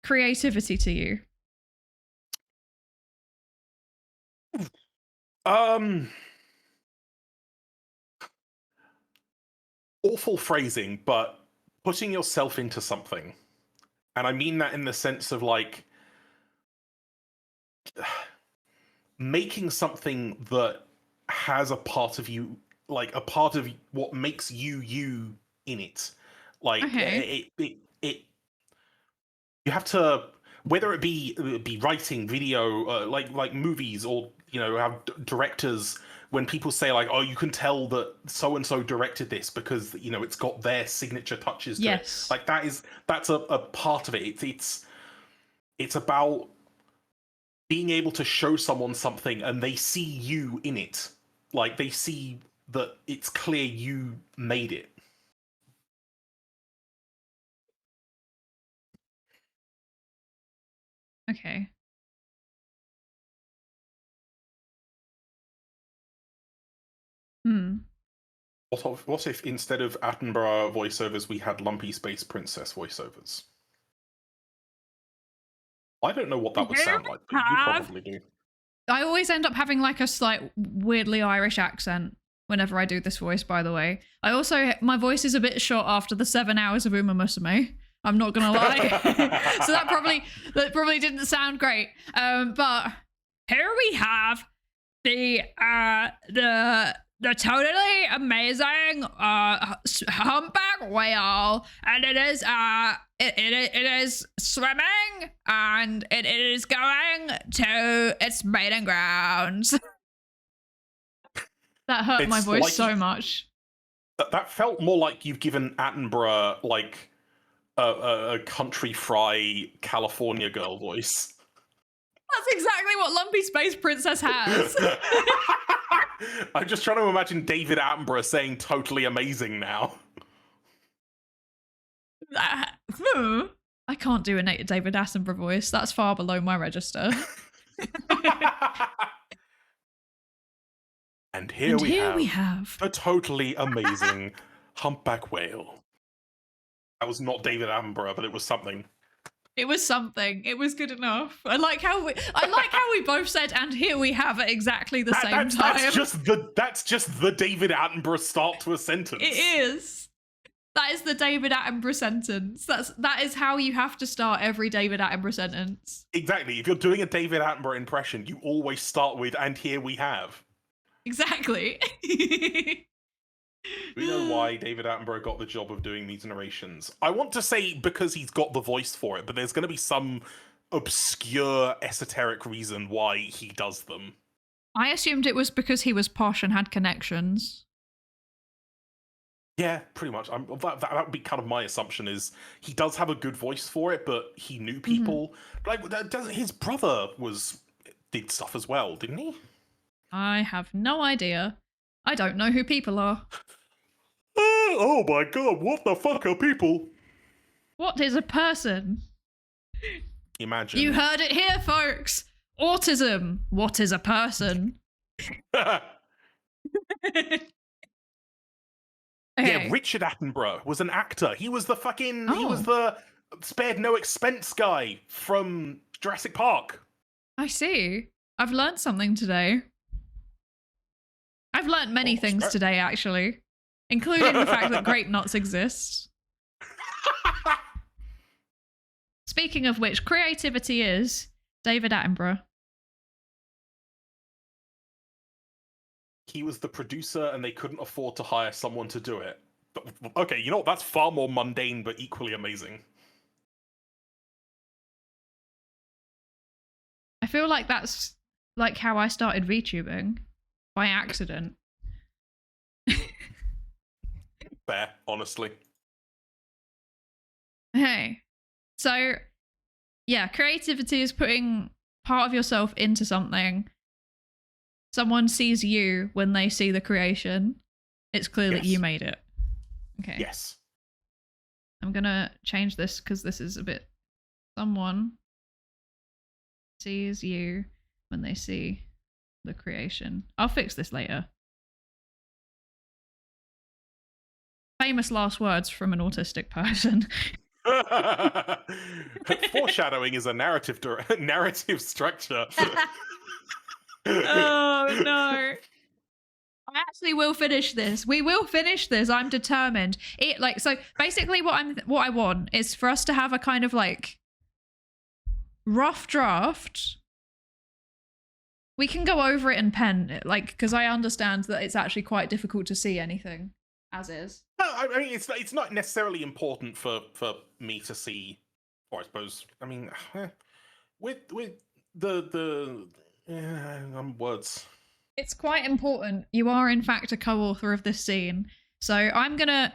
creativity to you? Awful phrasing, but putting yourself into something. And I mean that in the sense of like making something that has a part of you, like a part of what makes you in it. Like Okay. you have to, whether it be writing, video, like movies, or have directors. When people say like, "Oh, you can tell that so and so directed this because it's got their signature touches to it," like that's a part of it. It's about being able to show someone something and they see you in it. Like they see that it's clear you made it. Okay. What if instead of Attenborough voiceovers we had Lumpy Space Princess voiceovers? I don't know what that would sound like, but you probably do. I always end up having like a slight weirdly Irish accent whenever I do this voice, by the way. My voice is a bit short after the 7 hours of Uma Musume. I'm not gonna lie. So that probably didn't sound great. But here we have the totally amazing humpback whale, and it is swimming, and it is going to its mating grounds. That hurt my voice like so much. That felt more like you've given Attenborough like a country fry California girl voice. That's exactly what Lumpy Space Princess has. I'm just trying to imagine David Attenborough saying "totally amazing" now. I can't do a David Attenborough voice. That's far below my register. And here we have the totally amazing humpback whale. That was not David Attenborough, but it was something. It was something. It was good enough. I like how we both said "and here we have" at exactly the same time. That's just the David Attenborough start to a sentence. It is. That is the David Attenborough sentence. That is how you have to start every David Attenborough sentence. Exactly. If you're doing a David Attenborough impression, you always start with "and here we have." Exactly. We know why David Attenborough got the job of doing these narrations. I want to say because he's got the voice for it, but there's going to be some obscure, esoteric reason why he does them. I assumed it was because he was posh and had connections. Yeah, pretty much. That would be kind of my assumption, is he does have a good voice for it, but he knew people. Like, his brother did stuff as well, didn't he? I have no idea. I don't know who people are. Oh my god, what the fuck are people? What is a person? Imagine. You heard it here, folks. Autism. What is a person? Okay. Okay. Yeah, Richard Attenborough was an actor. He was the fucking... He was the spared no expense guy from Jurassic Park. I see. I've learned something today. I've learned many things today, actually. Including the fact that grape nuts exist. Speaking of which, creativity is David Attenborough. He was the producer and they couldn't afford to hire someone to do it. But, okay, you know what? That's far more mundane but equally amazing. I feel like that's like how I started VTubing. By accident. Fair, honestly. Hey. So, yeah, creativity is putting part of yourself into something. Someone sees you when they see the creation. It's clear that you made it. Okay. Yes. I'm gonna change this because this is a bit... Someone sees you when they see the creation. I'll fix this later. Famous last words from an autistic person. Foreshadowing is a narrative structure. Oh no. I actually will finish this. We will finish this. I'm determined. So basically what I want is for us to have a kind of like rough draft. We can go over it in pen, like, because I understand that it's actually quite difficult to see anything as is. I mean, it's not necessarily important for me to see, or I suppose, I mean, with the words. It's quite important. You are in fact a co-author of this scene. So I'm gonna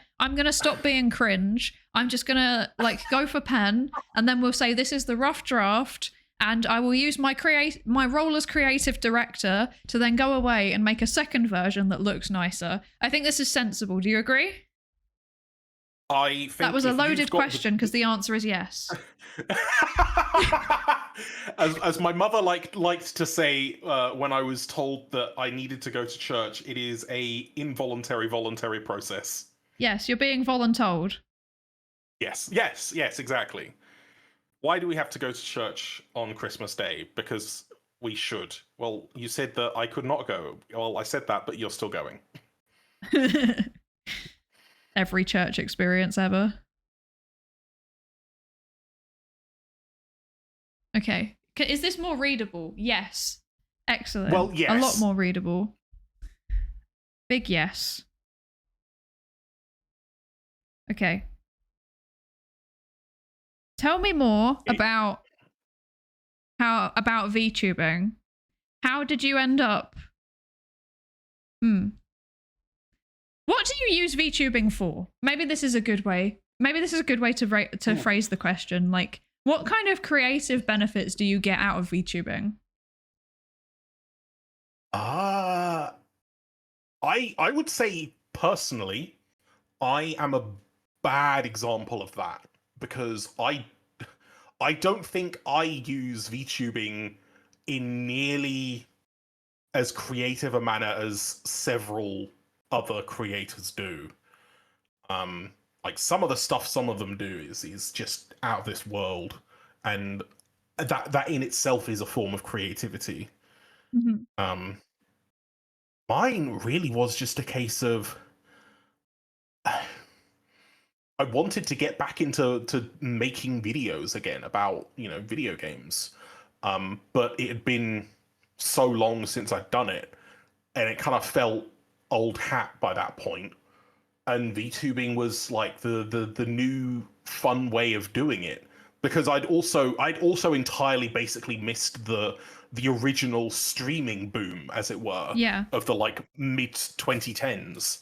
stop being cringe. I'm just gonna like go for pen, and then we'll say this is the rough draft, and I will use my role as creative director to then go away and make a second version that looks nicer. I think this is sensible. Do you agree? I think that was a loaded question because the answer is yes. As my mother liked to say when I was told that I needed to go to church, it is a voluntary process. Yes, you're being voluntold. Yes, exactly. Why do we have to go to church on Christmas Day? Because we should. Well, you said that I could not go. Well, I said that, but you're still going. Every church experience ever. Okay. Is this more readable? Yes. Excellent. Well, yes. A lot more readable. Big yes. Okay. Tell me more about VTubing. How did you end up? What do you use VTubing for? Maybe this is a good way. Maybe this is a good way to phrase the question. Like, what kind of creative benefits do you get out of VTubing? I would say personally, I am a bad example of that because I don't think I use VTubing in nearly as creative a manner as several other creators do. Like some of the stuff some of them do is just out of this world, and that in itself is a form of creativity. Mm-hmm. Mine really was just a case of I wanted to get back into making videos again about, video games. But it had been so long since I'd done it, and it kind of felt old hat by that point. And VTubing was like the new fun way of doing it, because I'd also entirely basically missed the original streaming boom, as it were, of the like mid 2010s,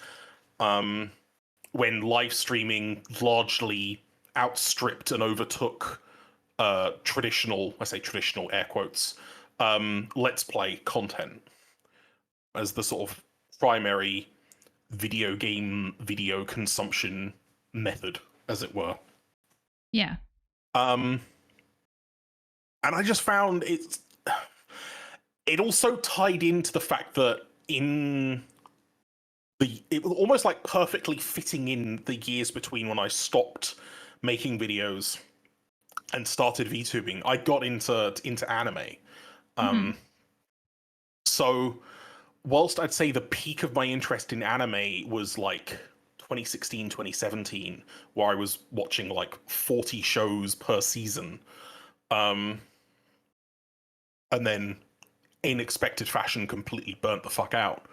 when live streaming largely outstripped and overtook traditional, I say traditional air quotes, let's play content as the sort of primary video consumption method, as it were. Yeah. And I just found it also tied into the fact that it was almost like perfectly fitting in the years between when I stopped making videos and started VTubing. I got into anime. So whilst I'd say the peak of my interest in anime was like 2016, 2017, where I was watching like 40 shows per season, and then in expected fashion completely burnt the fuck out.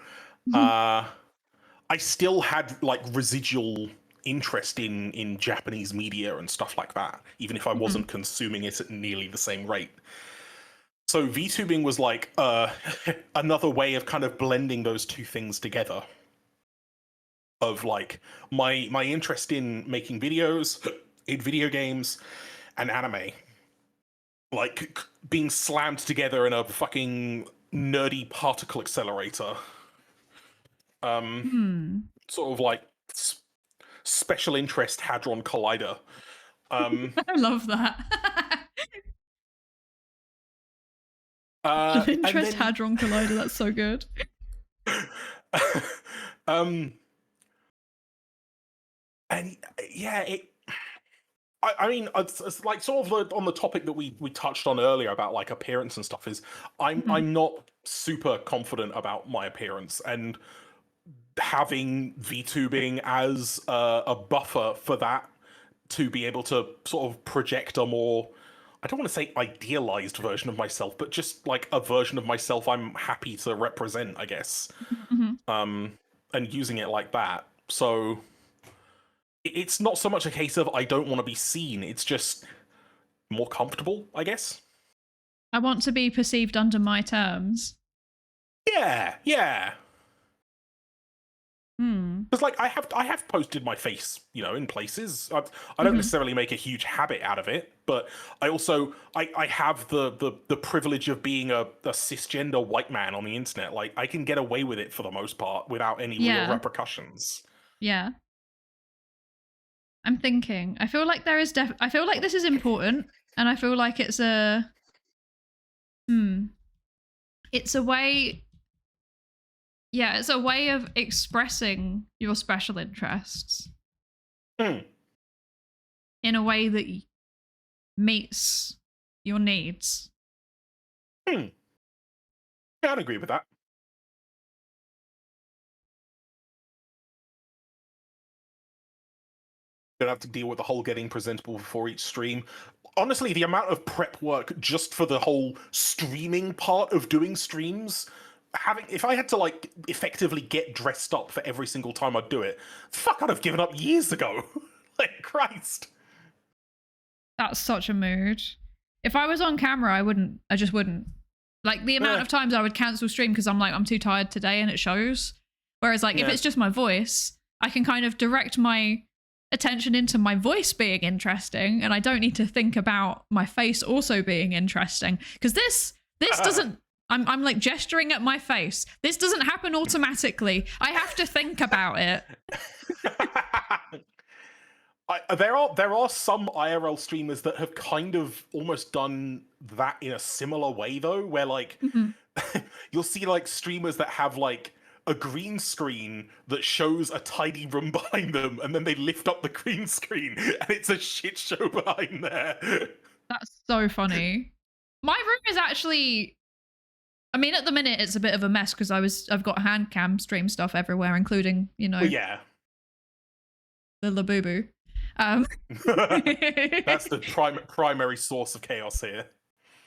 I still had like residual interest in Japanese media and stuff like that, even if I wasn't consuming it at nearly the same rate. So VTubing was like another way of kind of blending those two things together. Of like my interest in making videos, in video games, and anime, like being slammed together in a fucking nerdy particle accelerator. Sort of like special interest hadron collider. I love that. Interest hadron collider. That's so good. And yeah, I mean, it's like sort of on the topic that we touched on earlier about like appearance and stuff. Is I'm not super confident about my appearance, and having VTubing as a buffer for that, to be able to sort of project a more, I don't want to say idealized version of myself, but just like a version of myself I'm happy to represent, I guess. And using it like that. So it's not so much a case of I don't want to be seen. It's just more comfortable, I guess. I want to be perceived under my terms. Yeah, yeah. Hmm. Because like I have posted my face, you know, in places. I don't necessarily make a huge habit out of it, but I also I have the privilege of being a cisgender white man on the internet. Like I can get away with it for the most part without any real repercussions. Yeah. I'm thinking. I feel like there is I feel like this is important, and I feel like it's a it's a way. Yeah, it's a way of expressing your special interests in a way that meets your needs. Yeah, I'd agree with that. Gonna have to deal with the whole getting presentable before each stream. Honestly, the amount of prep work just for the whole streaming part of doing streams, if I had to like effectively get dressed up for every single time I'd do it, fuck, I'd have given up years ago. Like Christ. That's such a mood. If I was on camera, I just wouldn't. Like the amount of times I would cancel stream because I'm like, I'm too tired today and it shows. Whereas like if it's just my voice, I can kind of direct my attention into my voice being interesting, and I don't need to think about my face also being interesting. Because this doesn't, I'm like gesturing at my face. This doesn't happen automatically. I have to think about it. There are some IRL streamers that have kind of almost done that in a similar way though, where like you'll see like streamers that have like a green screen that shows a tidy room behind them, and then they lift up the green screen and it's a shit show behind there. That's so funny. My room is actually, I mean, at the minute it's a bit of a mess because I've got Handcam stream stuff everywhere, including, you know, the Labubu. That's the primary source of chaos here.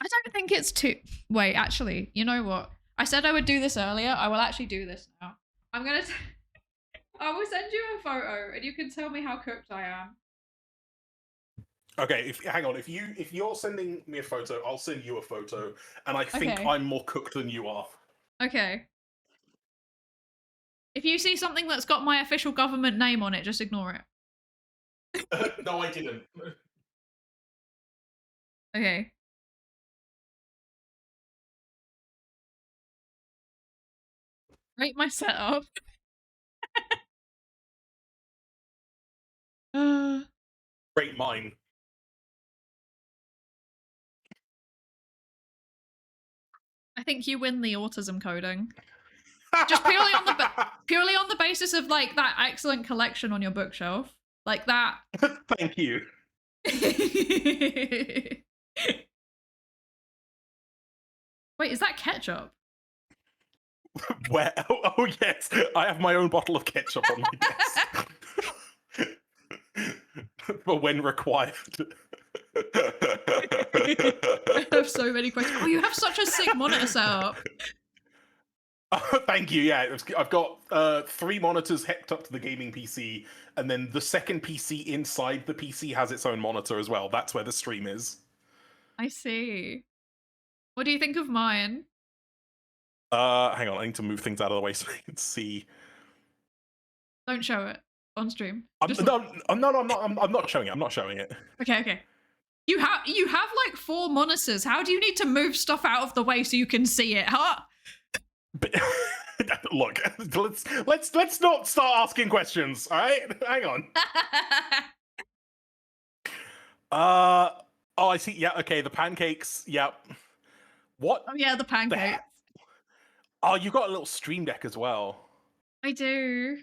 I don't think it's too. Wait, actually, you know what? I said I would do this earlier. I will actually do this now. I will send you a photo, and you can tell me how cooked I am. Okay, hang on. If you're sending me a photo, I'll send you a photo, and I think I'm more cooked than you are. Okay. If you see something that's got my official government name on it, just ignore it. No, I didn't. Okay. Rate my setup. Rate mine. I think you win the autism coding. Just purely on the basis of like that excellent collection on your bookshelf. Like that. Thank you. Wait, is that ketchup? Where? Oh yes, I have my own bottle of ketchup on my desk. For when required. I have so many questions. Oh, you have such a sick monitor setup. Thank you. Yeah, I've got 3 monitors hooked up to the gaming PC, and then the second PC inside the PC has its own monitor as well. That's where the stream is. I see. What do you think of mine? Hang on, I need to move things out of the way so you can see. Don't show it on stream. I'm not showing it. I'm not showing it. Okay. You have like 4 monitors. How do you need to move stuff out of the way so you can see it, huh? But, look, let's not start asking questions. All right, hang on. Oh, I see. Yeah, okay. The pancakes. Yep. What? Oh yeah, the pancakes. Oh, you got a little stream deck as well. I do.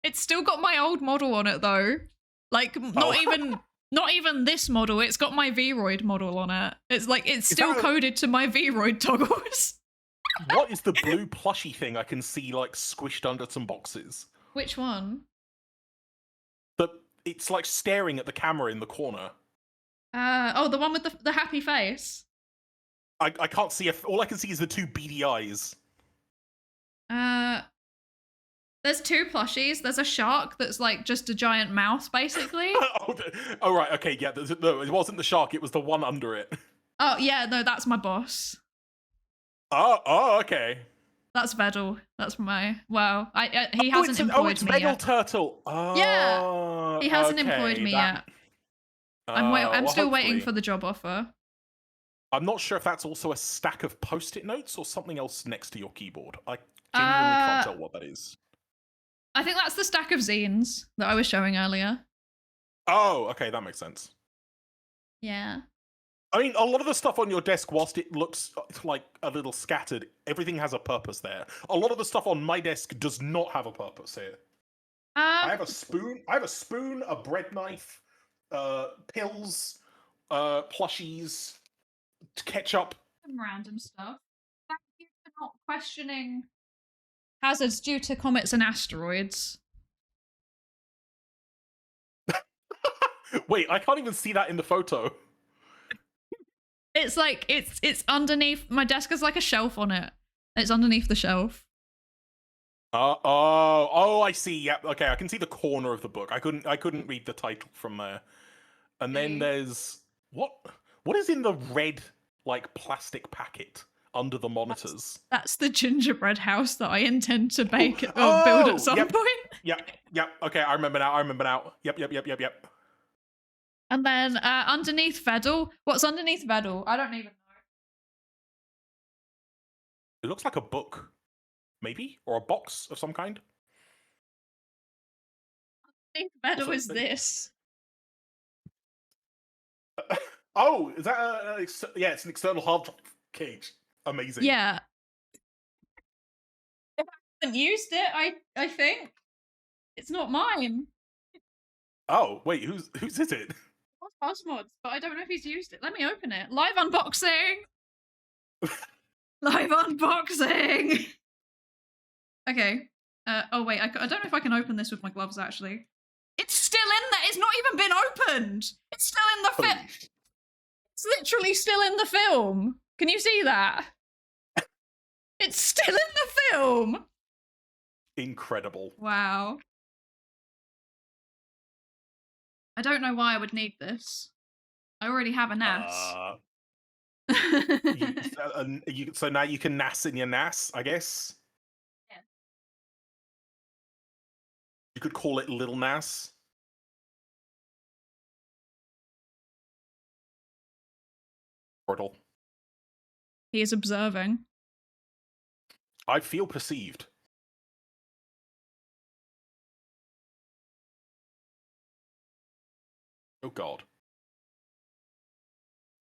It's still got my old model on it though. Like not even this model. It's got my Vroid model on it. It's like it's still coded to my Vroid toggles. What is the blue plushy thing I can see like squished under some boxes? Which one? It's like staring at the camera in the corner. Oh, the one with the happy face. I can't see all I can see is the 2 beady eyes. There's 2 plushies. There's a shark that's like just a giant mouse, basically. Oh, right. Okay. Yeah. No, it wasn't the shark. It was the one under it. Oh, yeah. No, that's my boss. Oh, okay. That's Vedal. That's my... Well, he hasn't employed me Vedal yet. Turtle. Oh, yeah. He hasn't employed me yet. I'm still waiting for the job offer. I'm not sure if that's also a stack of post-it notes or something else next to your keyboard. I genuinely can't tell what that is. I think that's the stack of zines that I was showing earlier. Oh, okay, that makes sense. Yeah. I mean, a lot of the stuff on your desk, whilst it looks like a little scattered, everything has a purpose there. A lot of the stuff on my desk does not have a purpose here. I have a spoon, a bread knife, pills, plushies, ketchup. Some random stuff. Thank you for not questioning hazards due to comets and asteroids. Wait, I can't even see that in the photo. It's like it's underneath my desk. Has like a shelf on it. It's underneath the shelf. Oh, I see. Yeah, okay, I can see the corner of the book. I couldn't read the title from there. And then there's what is in the red like plastic packet under the monitors? That's the gingerbread house that I intend to bake or build at some point. Yep. Okay, I remember now. Yep. And then underneath Vedal, what's underneath Vedal? I don't even know. It looks like a book, maybe, or a box of some kind. Underneath Vedal is this. Oh, is that yeah? It's an external hard drive cage. Amazing. Yeah. If I haven't used it, I think it's not mine. Oh wait, whose is it? Osmod's, but I don't know if he's used it. Let me open it. Live unboxing! Live unboxing! Okay. Oh wait, I don't know if I can open this with my gloves actually. It's still in there! It's not even been opened! It's still in the film! It's literally still in the film! Can you see that? It's still in the film! Incredible. Wow. I don't know why I would need this. I already have a NAS. So now you can NAS in your NAS, I guess? Yeah. You could call it Little NAS. Portal. He is observing. I feel perceived. Oh God.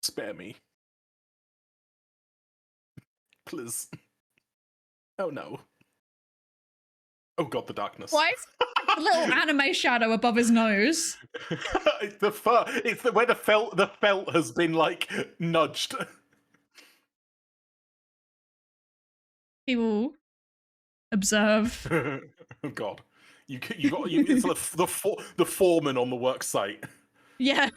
Spare me. Please. Oh no. Oh God, the darkness. Why is a little anime shadow above his nose? It's the fur. It's where the felt has been like nudged. He will observe. Oh God. It's the foreman on the work site. Yeah.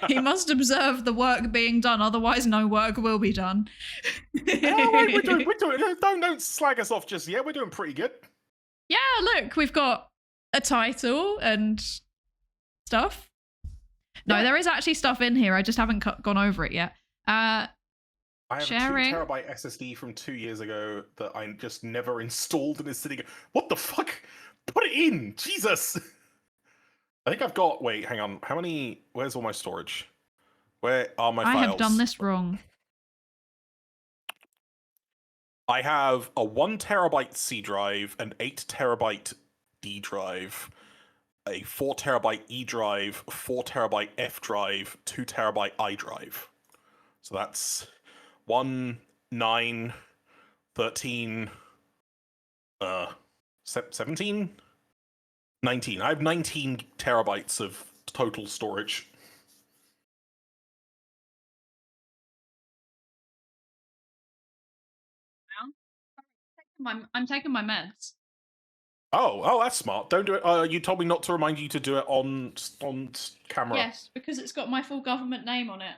He must observe the work being done, otherwise no work will be done. We're doing don't slag us off just yet. We're doing pretty good. Yeah, look, we've got a title and stuff. No, there is actually stuff in here. I just haven't gone over it yet. I have sharing. a 2 terabyte SSD from 2 years ago that I just never installed and is sitting. What the fuck? Put it in, Jesus. I think I've got. Wait, hang on. How many? Where's all my storage? Where are my files? I have done this wrong. I have a 1 terabyte C drive, an 8 terabyte D drive, a 4 terabyte E drive, 4 terabyte F drive, 2 terabyte I drive. So that's 1, 9, 13, 17, 19. I have 19 terabytes of total storage. I'm taking my meds. Oh, that's smart. Don't do it. You told me not to remind you to do it on camera. Yes, because it's got my full government name on it.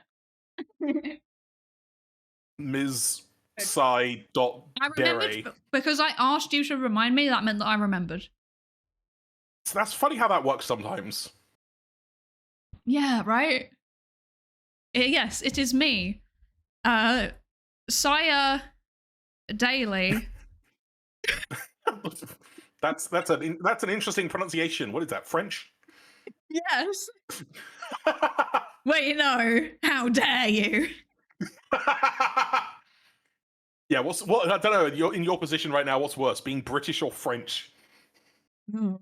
Ms. Psy dot I remembered Dere. because I asked you to remind me. That meant that I remembered. So that's funny how that works sometimes. Yeah, right. Yes, it is me. Sire Daily. That's an interesting pronunciation. What is that? French? Yes. Wait, no. How dare you? Yeah, what? I don't know. You're in your position right now. What's worse, being British or French? Can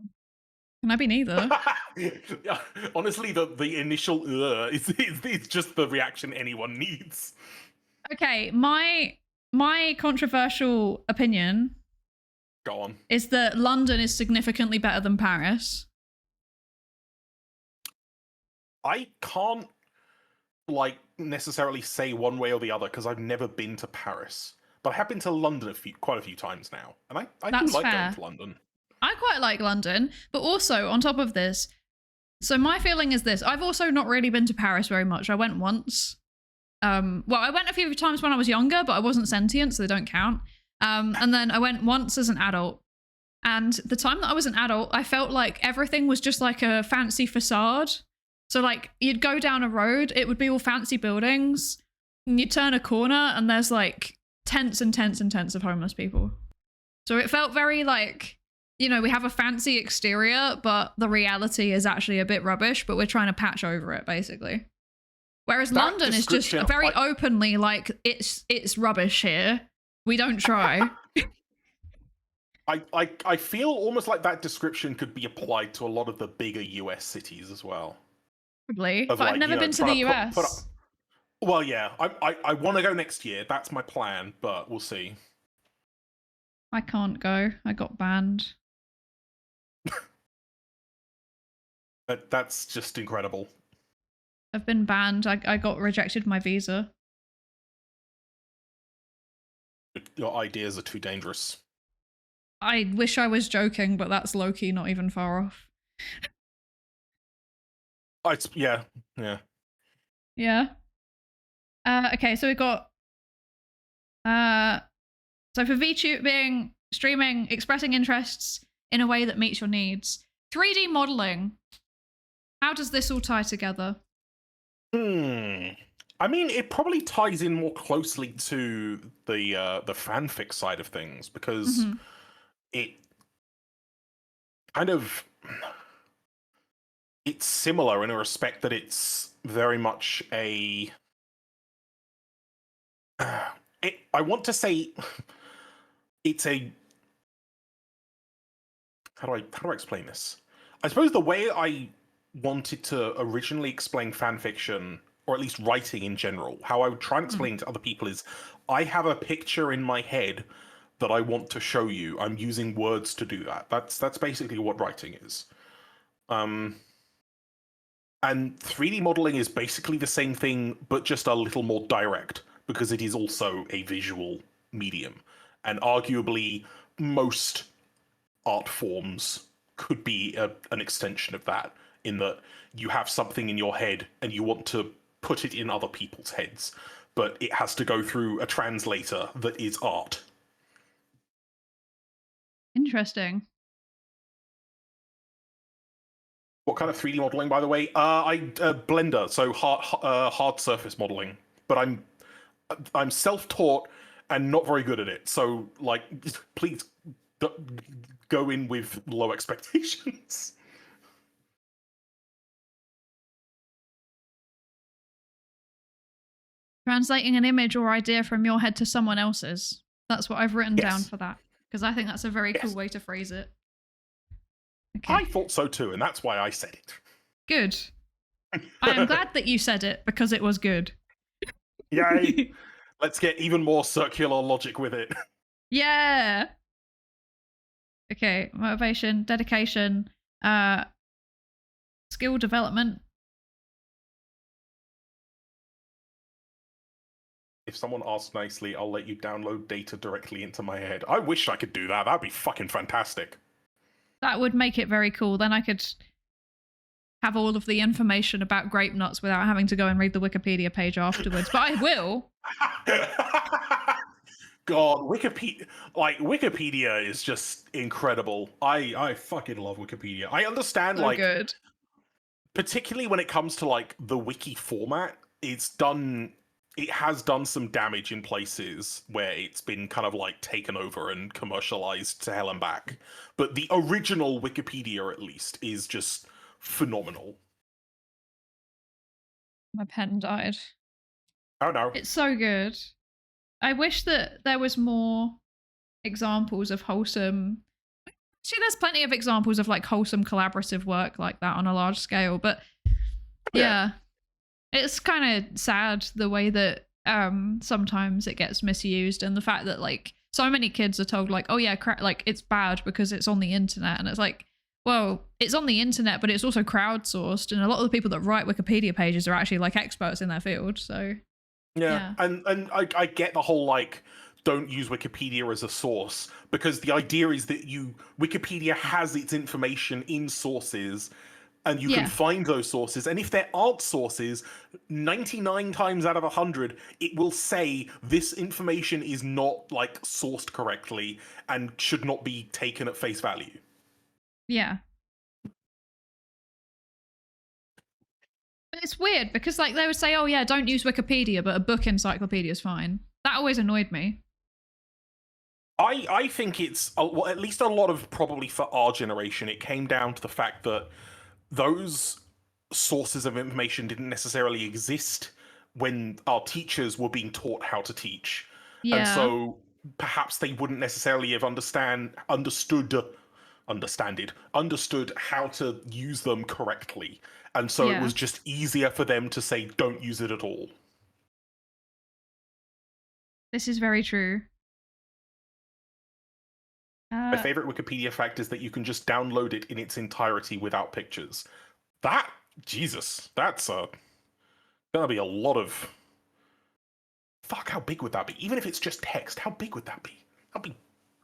I be neither? Yeah, honestly, the initial is just the reaction anyone needs. Okay, my controversial opinion Go on. is that London is significantly better than Paris. I can't necessarily say one way or the other because I've never been to Paris, but I have been to London quite a few times now, and I do That's like fair. going to London. I quite like London, but also on top of this, so my feeling is this: I've also not really been to Paris very much. I went once. Well, I went a few times when I was younger, but I wasn't sentient, so they don't count. And then I went once as an adult. And the time that I was an adult, I felt like everything was just like a fancy facade. So like you'd go down a road, it would be all fancy buildings, and you'd turn a corner and there's like tents and tents and tents of homeless people. So it felt very like, you know, we have a fancy exterior, but the reality is actually a bit rubbish, but we're trying to patch over it basically. Whereas That London is just very openly like, it's rubbish here. We don't try. I feel almost like that description could be applied to a lot of the bigger US cities as well. Probably, but I've never been to the US. Well, yeah, I want to go next year. That's my plan, but we'll see. I can't go. I got banned. That's just incredible. I've been banned. I got rejected my visa. Your ideas are too dangerous. I wish I was joking, but that's low-key not even far off. Yeah. Yeah. Okay, so we got so for VTubing, streaming, expressing interests in a way that meets your needs. 3D modeling. How does this all tie together? I mean, it probably ties in more closely to the fanfic side of things because it kind of it's similar in a respect that it's very much a I want to say it's a how do I explain this? I suppose the way I wanted to originally explain fanfiction, or at least writing in general, how I would try and explain to other people is I have a picture in my head that I want to show you. I'm using words to do that. That's basically what writing is. And 3D modeling is basically the same thing, but just a little more direct, because it is also a visual medium. And arguably, most art forms could be an extension of that, in that you have something in your head and you want to put it in other people's heads, but it has to go through a translator that is art. Interesting. What kind of 3D modeling, by the way? Blender, so hard surface modeling. But I'm self-taught and not very good at it. So, like, please go in with low expectations. Translating an image or idea from your head to someone else's. That's what I've written down for that, because I think that's a very cool way to phrase it. Okay. I thought so too, and that's why I said it. Good. I am glad that you said it, because it was good. Yay! Let's get even more circular logic with it. Yeah. Okay, motivation, dedication, skill development. If someone asks nicely, I'll let you download data directly into my head. I wish I could do that. That'd be fucking fantastic. That would make it very cool. Then I could have all of the information about grape nuts without having to go and read the Wikipedia page afterwards. But I will. God, Wikipedia is just incredible. I fucking love Wikipedia. I understand, So good. particularly when it comes to like the wiki format, it has done some damage in places where it's been kind of like taken over and commercialized to hell and back. But the original Wikipedia, at least, is just phenomenal. My pen died. Oh no. It's so good. I wish that there was more examples of wholesome. Actually, there's plenty of examples of like wholesome collaborative work like that on a large scale, but yeah, it's kind of sad the way that sometimes it gets misused, and the fact that like so many kids are told like, oh yeah, like it's bad because it's on the internet, and it's like, well, it's on the internet, but it's also crowdsourced, and a lot of the people that write Wikipedia pages are actually like experts in their field. So yeah. And I get the whole like, don't use Wikipedia as a source, because the idea is that Wikipedia has its information in sources, and you can find those sources. And if there aren't sources, 99 times out of 100, it will say this information is not like sourced correctly and should not be taken at face value. Yeah. But it's weird because like they would say, oh yeah, don't use Wikipedia, but a book encyclopedia is fine. That always annoyed me. I think it's, well, at least a lot of, probably for our generation, it came down to the fact that those sources of information didn't necessarily exist when our teachers were being taught how to teach. Yeah. And so perhaps they wouldn't necessarily have understood how to use them correctly. And so it was just easier for them to say, don't use it at all. This is very true. My favorite Wikipedia fact is that you can just download it in its entirety without pictures. Jesus, that's gonna be a lot of... Fuck, how big would that be? Even if it's just text, how big would that be? That'd be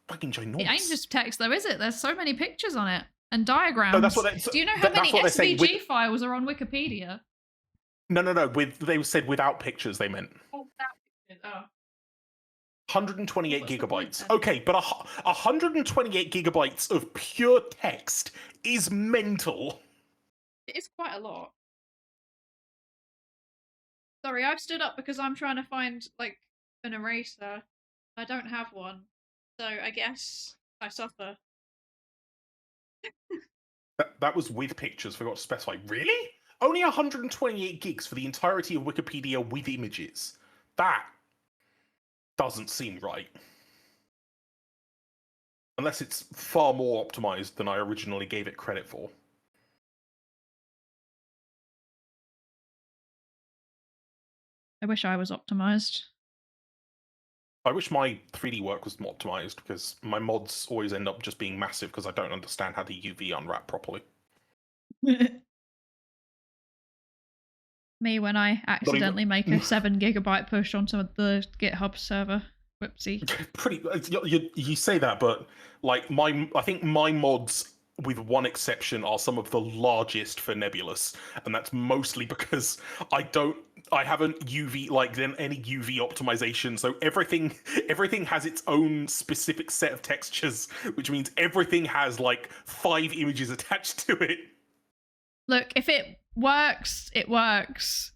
fucking ginormous. It ain't just text though, is it? There's so many pictures on it. And diagrams. No, that's what Do you know how many SVG files are on Wikipedia? No. They said without pictures, they meant. Oh, without pictures. Oh. 128 gigabytes. Okay, but 128 gigabytes of pure text is mental. It is quite a lot. Sorry, I've stood up because I'm trying to find, like, an eraser. I don't have one. So I guess I suffer. That was with pictures, forgot to specify. Really? Only 128 gigs for the entirety of Wikipedia with images. That doesn't seem right. Unless it's far more optimized than I originally gave it credit for. I wish I was optimized. I wish my 3D work was more optimized, because my mods always end up just being massive because I don't understand how the UV unwrap properly. Me when I accidentally make a 7 gigabyte push onto the GitHub server. Whoopsie. Pretty. You say that, but like I think my mods, with one exception, are some of the largest for Nebulous, and that's mostly because I haven't done any UV optimization, so everything has its own specific set of textures, which means everything has like 5 images attached to it. Look, if it works, it works.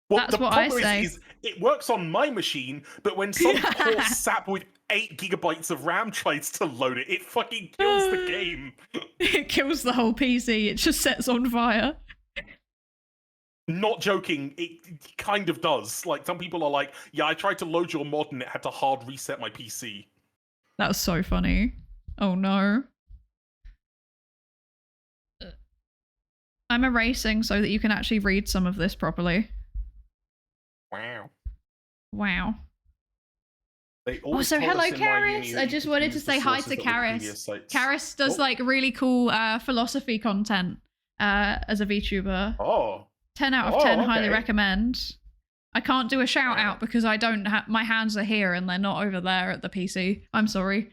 Well, that's what I say. Is it works on my machine, but when some poor sap with 8 gigabytes of RAM tries to load it, it fucking kills the game. It kills the whole PC. It just sets on fire. Not joking, it kind of does. Like, some people are like, yeah, I tried to load your mod and it had to hard reset my PC. That was so funny. Oh no. I'm erasing so that you can actually read some of this properly. Wow. Wow. Also, hello, Karis. I just wanted to say hi to Karis. Karis does like really cool philosophy content as a VTuber. Oh. 10 out of 10, highly recommend. I can't do a shout out because I don't have, my hands are here and they're not over there at the PC. I'm sorry.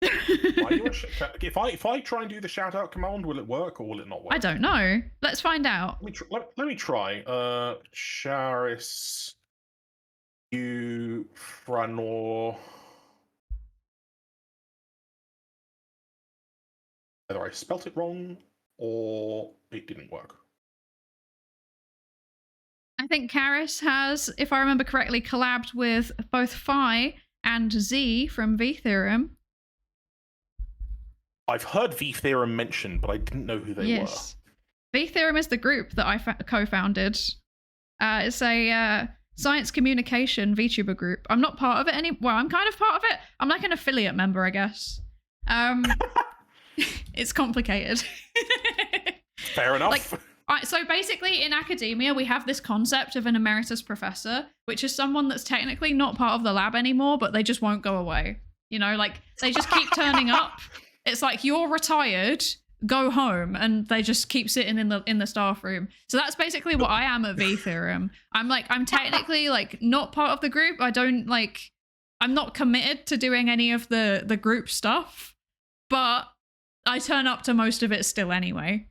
If I try and do the shout out command, will it work or will it not work? I don't know. Let's find out. Let me try. Charis, you Franor. either I spelt it wrong or it didn't work. I think Karis has, if I remember correctly, collabed with both Phi and Z from VTheorem. I've heard VTheorem mentioned, but I didn't know who they were. VTheorem is the group that I co-founded. It's a science communication VTuber group. I'm not part of it well, I'm kind of part of it. I'm like an affiliate member, I guess. It's complicated. Fair enough. So basically in academia, we have this concept of an emeritus professor, which is someone that's technically not part of the lab anymore, but they just won't go away. You know, like they just keep turning up. It's like, you're retired, go home, and they just keep sitting in the staff room. So that's basically what I am at VTheorem. I'm technically like not part of the group. I'm not committed to doing any of the group stuff, but I turn up to most of it still anyway.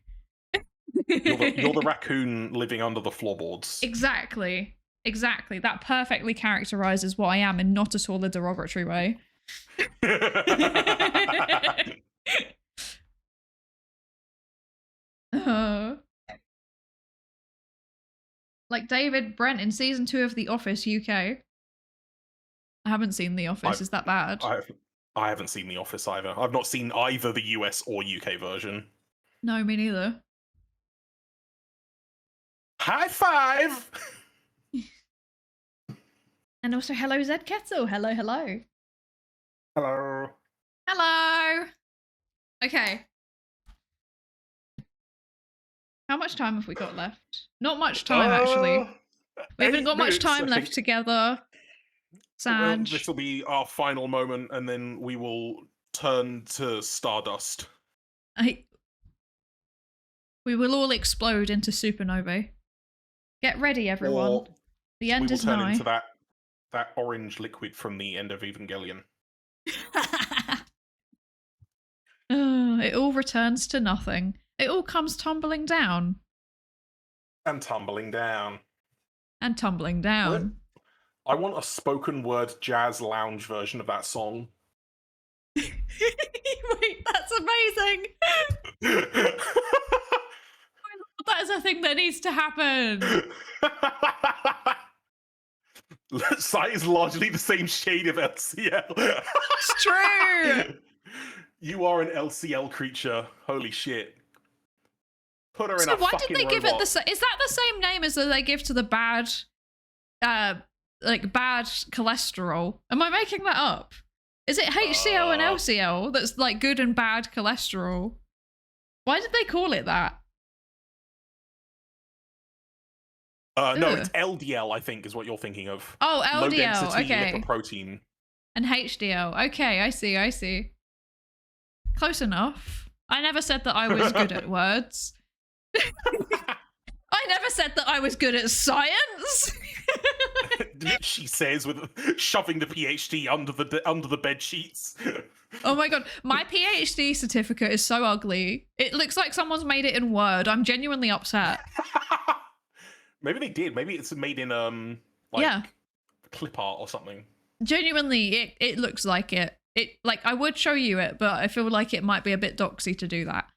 You're the raccoon living under the floorboards. Exactly. That perfectly characterizes what I am in not at all a derogatory way. Like David Brent in season 2 of The Office UK. I haven't seen The Office. Is that bad? I haven't seen The Office either. I've not seen either the US or UK version. No, me neither. High five! And also, hello, Zed Kettle. Hello. Hello. Hello. Okay. How much time have we got left? Not much time, actually. We haven't got much time left together. Sad. This will be our final moment, and then we will turn to stardust. We will all explode into supernovae. Get ready, everyone. Or the end is nigh. We will turn into that orange liquid from the end of Evangelion. It all returns to nothing. It all comes tumbling down. And tumbling down. And tumbling down. I want a spoken word jazz lounge version of that song. Wait, that's amazing. That is a thing that needs to happen. Psy is largely the same shade of LCL. It's true. You are an LCL creature. Holy shit. Put her in a why fucking did they give robot. it the? Is that the same name as that they give to the bad, bad cholesterol? Am I making that up? Is it HCl and LCL that's like good and bad cholesterol? Why did they call it that? No, it's LDL, I think, is what you're thinking of. Oh, LDL, Low density okay. lipoprotein. And HDL. Okay, I see. Close enough. I never said that I was good at words. I never said that I was good at science. She says, with shoving the PhD under the bed sheets. Oh my god, my PhD certificate is so ugly. It looks like someone's made it in Word. I'm genuinely upset. Maybe they did. Maybe it's made in clip art or something. Genuinely, it looks like it. Like I would show you it, but I feel like it might be a bit doxy to do that.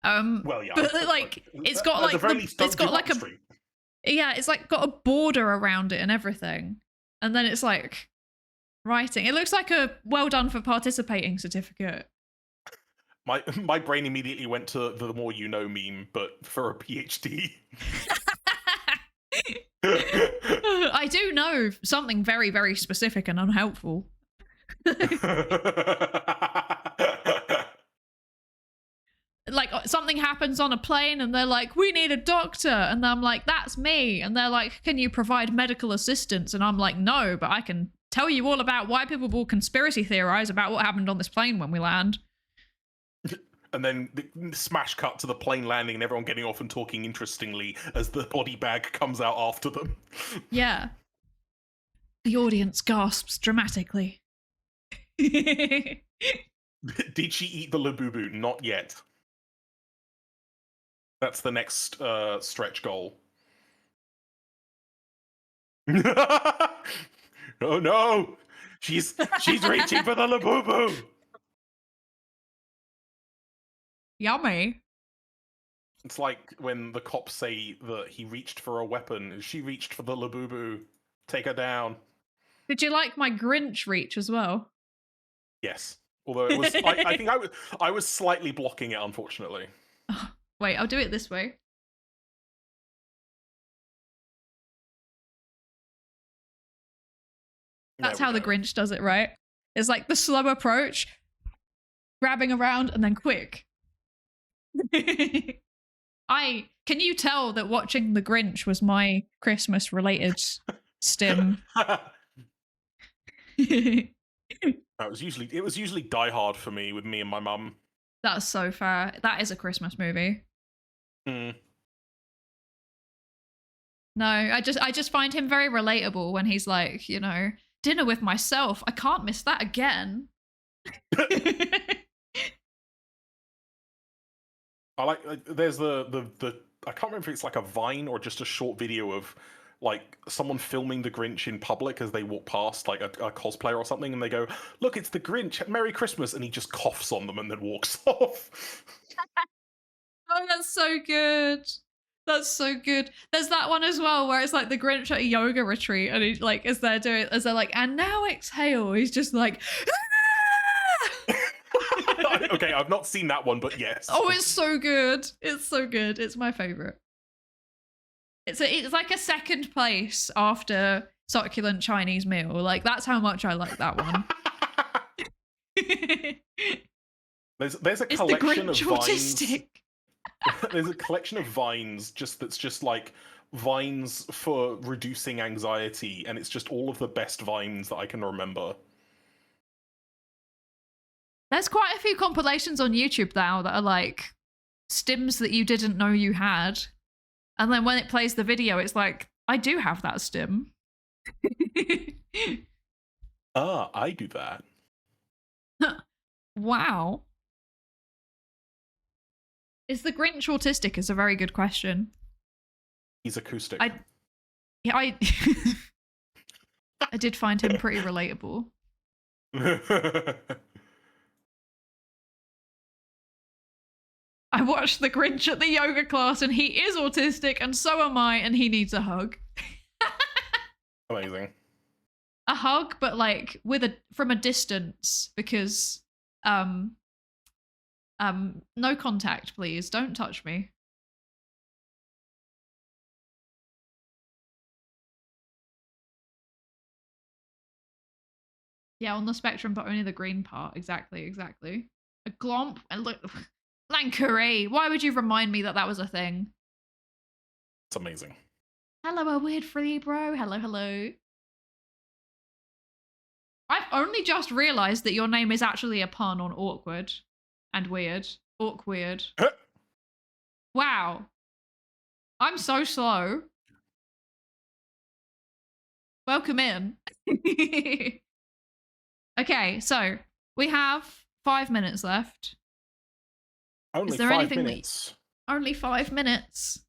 Well, yeah. But like it's got like it's got like it's like got a border around it and everything, and then it's like writing. It looks like a well done for participating certificate. My brain immediately went to the more you know meme, but for a PhD. I do know something very, very specific and unhelpful. Like something happens on a plane and they're like, we need a doctor, and I'm like, that's me, and they're like, can you provide medical assistance? And I'm like, no, but I can tell you all about why people will conspiracy theorize about what happened on this plane when we land. And then the smash cut to the plane landing and everyone getting off and talking interestingly as the body bag comes out after them. Yeah. The audience gasps dramatically. Did she eat the Labubu? Not yet. That's the next stretch goal. Oh no! She's reaching for the Labubu! Yummy. It's like when the cops say that he reached for a weapon. She reached for the Labubu. Take her down. Did you like my Grinch reach as well? Yes. Although it was, I think I was slightly blocking it, unfortunately. Oh, wait, I'll do it this way. That's how the Grinch does it, right? It's like the slow approach, grabbing around, and then quick. Can you tell that watching The Grinch was my Christmas related stim? It was usually Die Hard for me with me and my mum. That's so fair. That is a Christmas movie. Mm. No, I just find him very relatable when he's like, you know, dinner with myself. I can't miss that again. I like there's the I can't remember if it's like a Vine or just a short video of like someone filming the Grinch in public as they walk past, like a cosplayer or something, and they go, "Look, it's the Grinch! Merry Christmas!" and he just coughs on them and then walks off. Oh, that's so good. That's so good. There's that one as well where it's like the Grinch at a yoga retreat, and he like as they're like, and now exhale. He's just like. Okay, I've not seen that one, but yes. Oh, it's so good. It's so good. It's my favorite. It's like a second place after succulent Chinese meal. Like that's how much I like that one. There's a collection of vines. Autistic. There's a collection of vines that's just like vines for reducing anxiety, and it's just all of the best vines that I can remember. There's quite a few compilations on YouTube now that are like stims that you didn't know you had. And then when it plays the video, it's like, I do have that stim. I do that. Wow. Is the Grinch autistic? Is a very good question. He's acoustic. I did find him pretty relatable. I watched the Grinch at the yoga class and he is autistic and so am I and he needs a hug. Amazing. A hug, but like from a distance because no contact, please. Don't touch me. Yeah, on the spectrum, but only the green part. Exactly. A glomp and look. Lankery, why would you remind me that that was a thing? It's amazing. Hello, a weird free bro. Hello. I've only just realised that your name is actually a pun on awkward and weird. Awkward. Wow. I'm so slow. Welcome in. Okay, so we have 5 minutes left. Only is there 5 anything minutes. Only 5 minutes.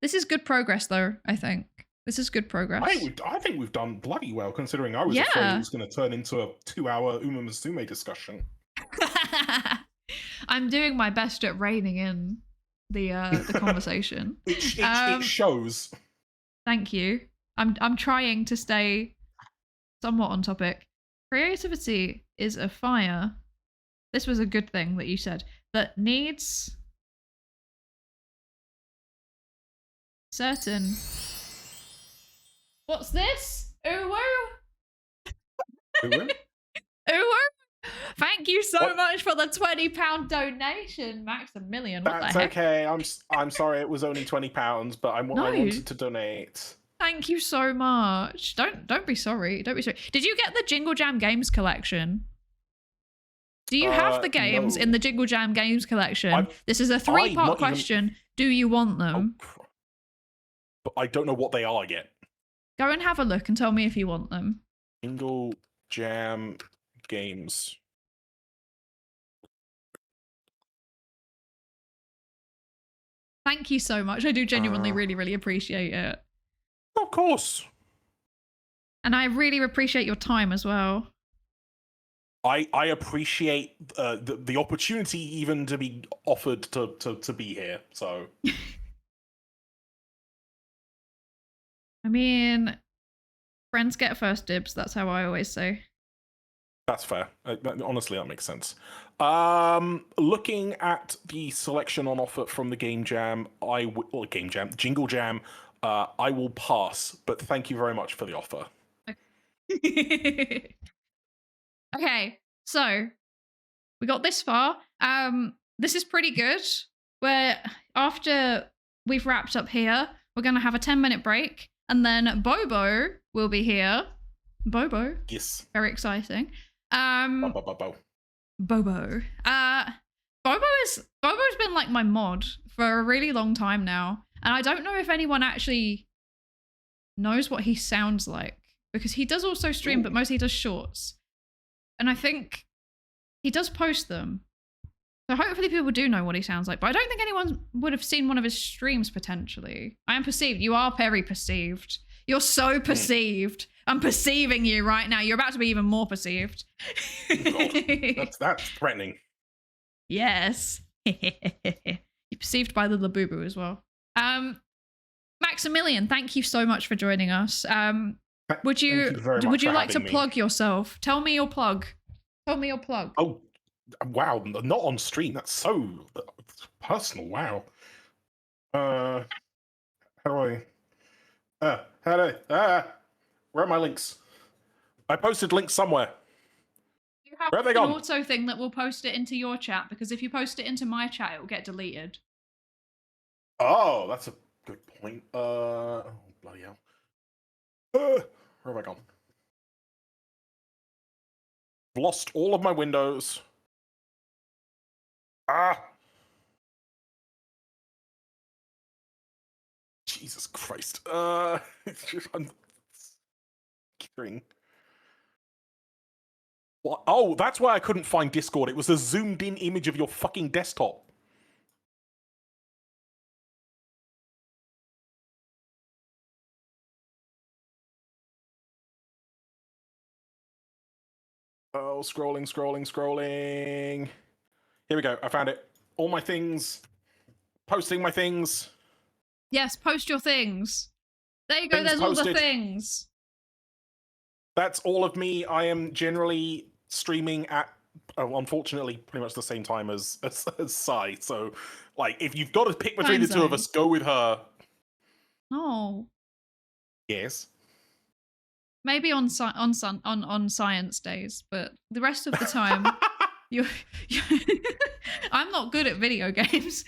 This is good progress, though, I think. This is good progress. I think we've done bloody well, considering I was afraid it was going to turn into a 2-hour Uma Musume discussion. I'm doing my best at reining in the conversation. It shows. Thank you. I'm trying to stay somewhat on topic. Creativity is a fire. This was a good thing that you said. That needs certain. What's this? Ooh. Ooh. Thank you so much for the £20 donation, Maximilian. What That's the heck? okay. I'm sorry it was only £20, but I wanted to donate. Thank you so much. Don't be sorry. Don't be sorry. Did you get the Jingle Jam Games collection? Do you have the games in the Jingle Jam Games collection? This is a 3-part question. Do you want them? Oh, but I don't know what they are yet. Go and have a look and tell me if you want them. Jingle Jam Games. Thank you so much. I do genuinely really appreciate it. Of course. And I really appreciate your time as well. I appreciate the opportunity even to be offered to be here. So I mean, friends get first dibs. That's how I always say. that's fair. Honestly, that makes sense. Looking at the selection on offer from the Game Jam, Jingle Jam, I will pass. But thank you very much for the offer. Okay, so we got this far. This is pretty good. Where after we've wrapped up here, we're gonna have a 10-minute break, and then Bobo will be here. Bobo. Yes. Very exciting. Bobo. Bobo's been like my mod for a really long time now, and I don't know if anyone actually knows what he sounds like, because he does also stream, but mostly he does shorts, and I think he does post them, so hopefully people do know what he sounds like, but I don't think anyone would have seen one of his streams potentially. I am perceived. You are very perceived. You're so perceived. I'm perceiving you right now. You're about to be even more perceived. God, that's threatening. Yes. You're perceived by the Labubu as well. Maximilian, thank you so much for joining us. Would you like to plug yourself? Tell me your plug. Tell me your plug. Oh, wow, not on stream. That's so personal. Wow. How do I? Where are my links? I posted links somewhere. You have Where have they an gone? auto thing that will post it into your chat, because if you post it into my chat, it will get deleted. Oh, that's a good point. Oh, bloody hell. Where have I gone? I've lost all of my windows. Jesus Christ. It's just, I'm kidding. What? Oh, that's why I couldn't find Discord. It was a zoomed in image of your fucking desktop. Oh, scrolling. Here we go. I found it. All my things. Posting my things. Yes, post your things. There you go. Things There's all the posted. things. That's all of me. I am generally streaming at, unfortunately, pretty much the same time as Psy. So, like, if you've got to pick between the two of us, go with her. No. Yes. Maybe on science days, but the rest of the time, you're I'm not good at video games.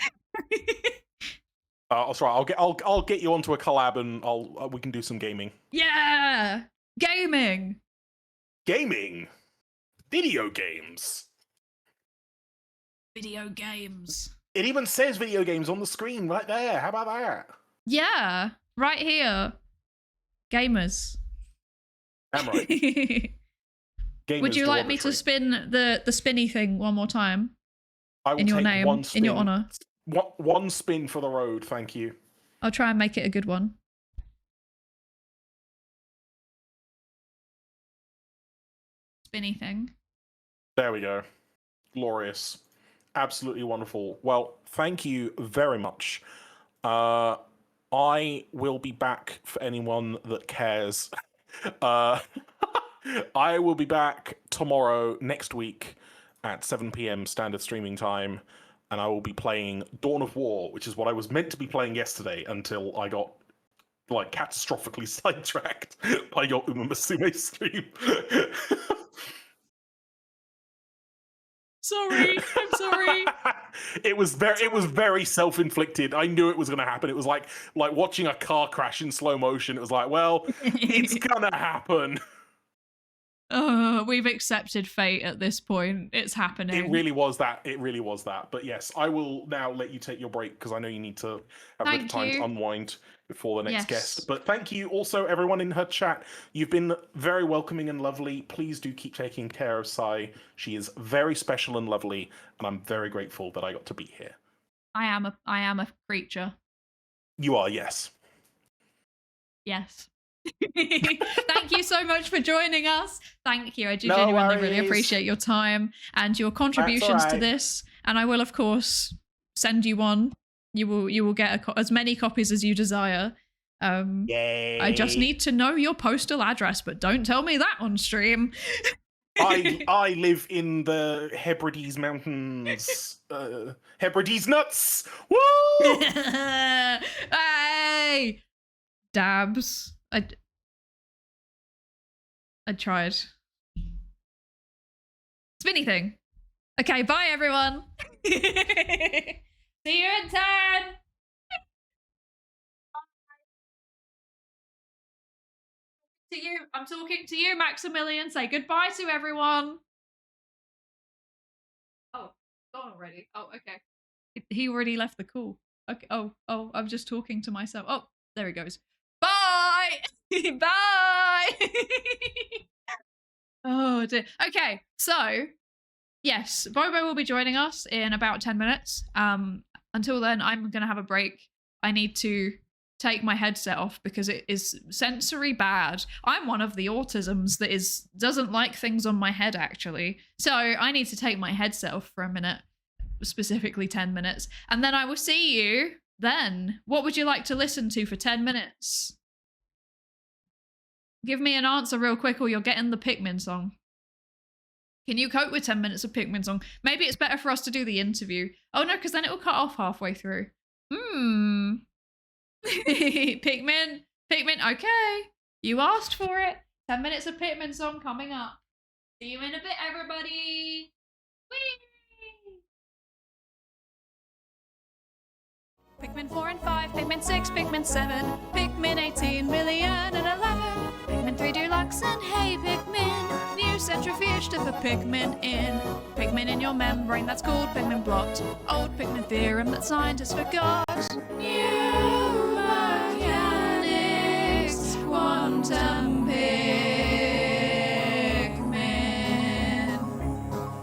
That's right. I'll get you onto a collab, and we can do some gaming. Yeah, gaming. Video games. Video games. It even says video games on the screen right there. How about that? Yeah, right here. Gamers. I'm right. Would you like me to spin the spinny thing one more time? I will in your take name, one spin. in your honor. One spin for the road, thank you. I'll try and make it a good one. Spinny thing. There we go. Glorious. Absolutely wonderful. Well, thank you very much. I will be back for anyone that cares. I will be back tomorrow, next week, at 7 p.m. standard streaming time, and I will be playing Dawn of War, which is what I was meant to be playing yesterday until I got, like, catastrophically sidetracked by your Uma Musume stream. Sorry, I'm sorry. It was very self-inflicted. I knew it was going to happen. It was like watching a car crash in slow motion. It was like, well, it's gonna happen. We've accepted fate at this point. It's happening. It really was that. But yes, I will now let you take your break because I know you need to have a bit of time to unwind before the next guest. But thank you also everyone in her chat. You've been very welcoming and lovely. Please do keep taking care of Sai. She is very special and lovely, and I'm very grateful that I got to be here. I am a creature. You are, yes. Yes. Thank you so much for joining us. Thank you. I do genuinely really appreciate your time and your contributions to this. And I will, of course, send you one. You will get as many copies as you desire. Yay. I just need to know your postal address, but don't tell me that on stream. I live in the Hebrides Mountains. Hebrides nuts! Woo! Hey! Dabs. I tried. Spinny thing. Okay, bye everyone. See you in 10. To you, I'm talking to you, Maximilian. Say goodbye to everyone. Oh, gone already. Oh, okay. He already left the call. Okay. Oh, I'm just talking to myself. Oh, there he goes. Bye. Bye. Oh dear. Okay, so yes, Bobo will be joining us in about 10 minutes. Until then, I'm gonna have a break. I need to take my headset off because it is sensory bad. I'm one of the autisms that doesn't like things on my head, actually. So I need to take my headset off for a minute, specifically 10 minutes, and then I will see you then. What would you like to listen to for 10 minutes? Give me an answer real quick or you're getting the Pikmin song. Can you cope with 10 minutes of Pikmin song? Maybe it's better for us to do the interview. Oh no, because then it will cut off halfway through. Pikmin, okay. You asked for it. 10 minutes of Pikmin song coming up. See you in a bit, everybody. Whee! Pikmin 4 and 5, Pikmin 6, Pikmin 7, Pikmin 18 million and 11, Pikmin 3 Deluxe and hey Pikmin, new centrifuge to put Pikmin in. Pikmin in your membrane, that's called Pikmin blot. Old Pikmin theorem that scientists forgot. New mechanics, quantum Pikmin.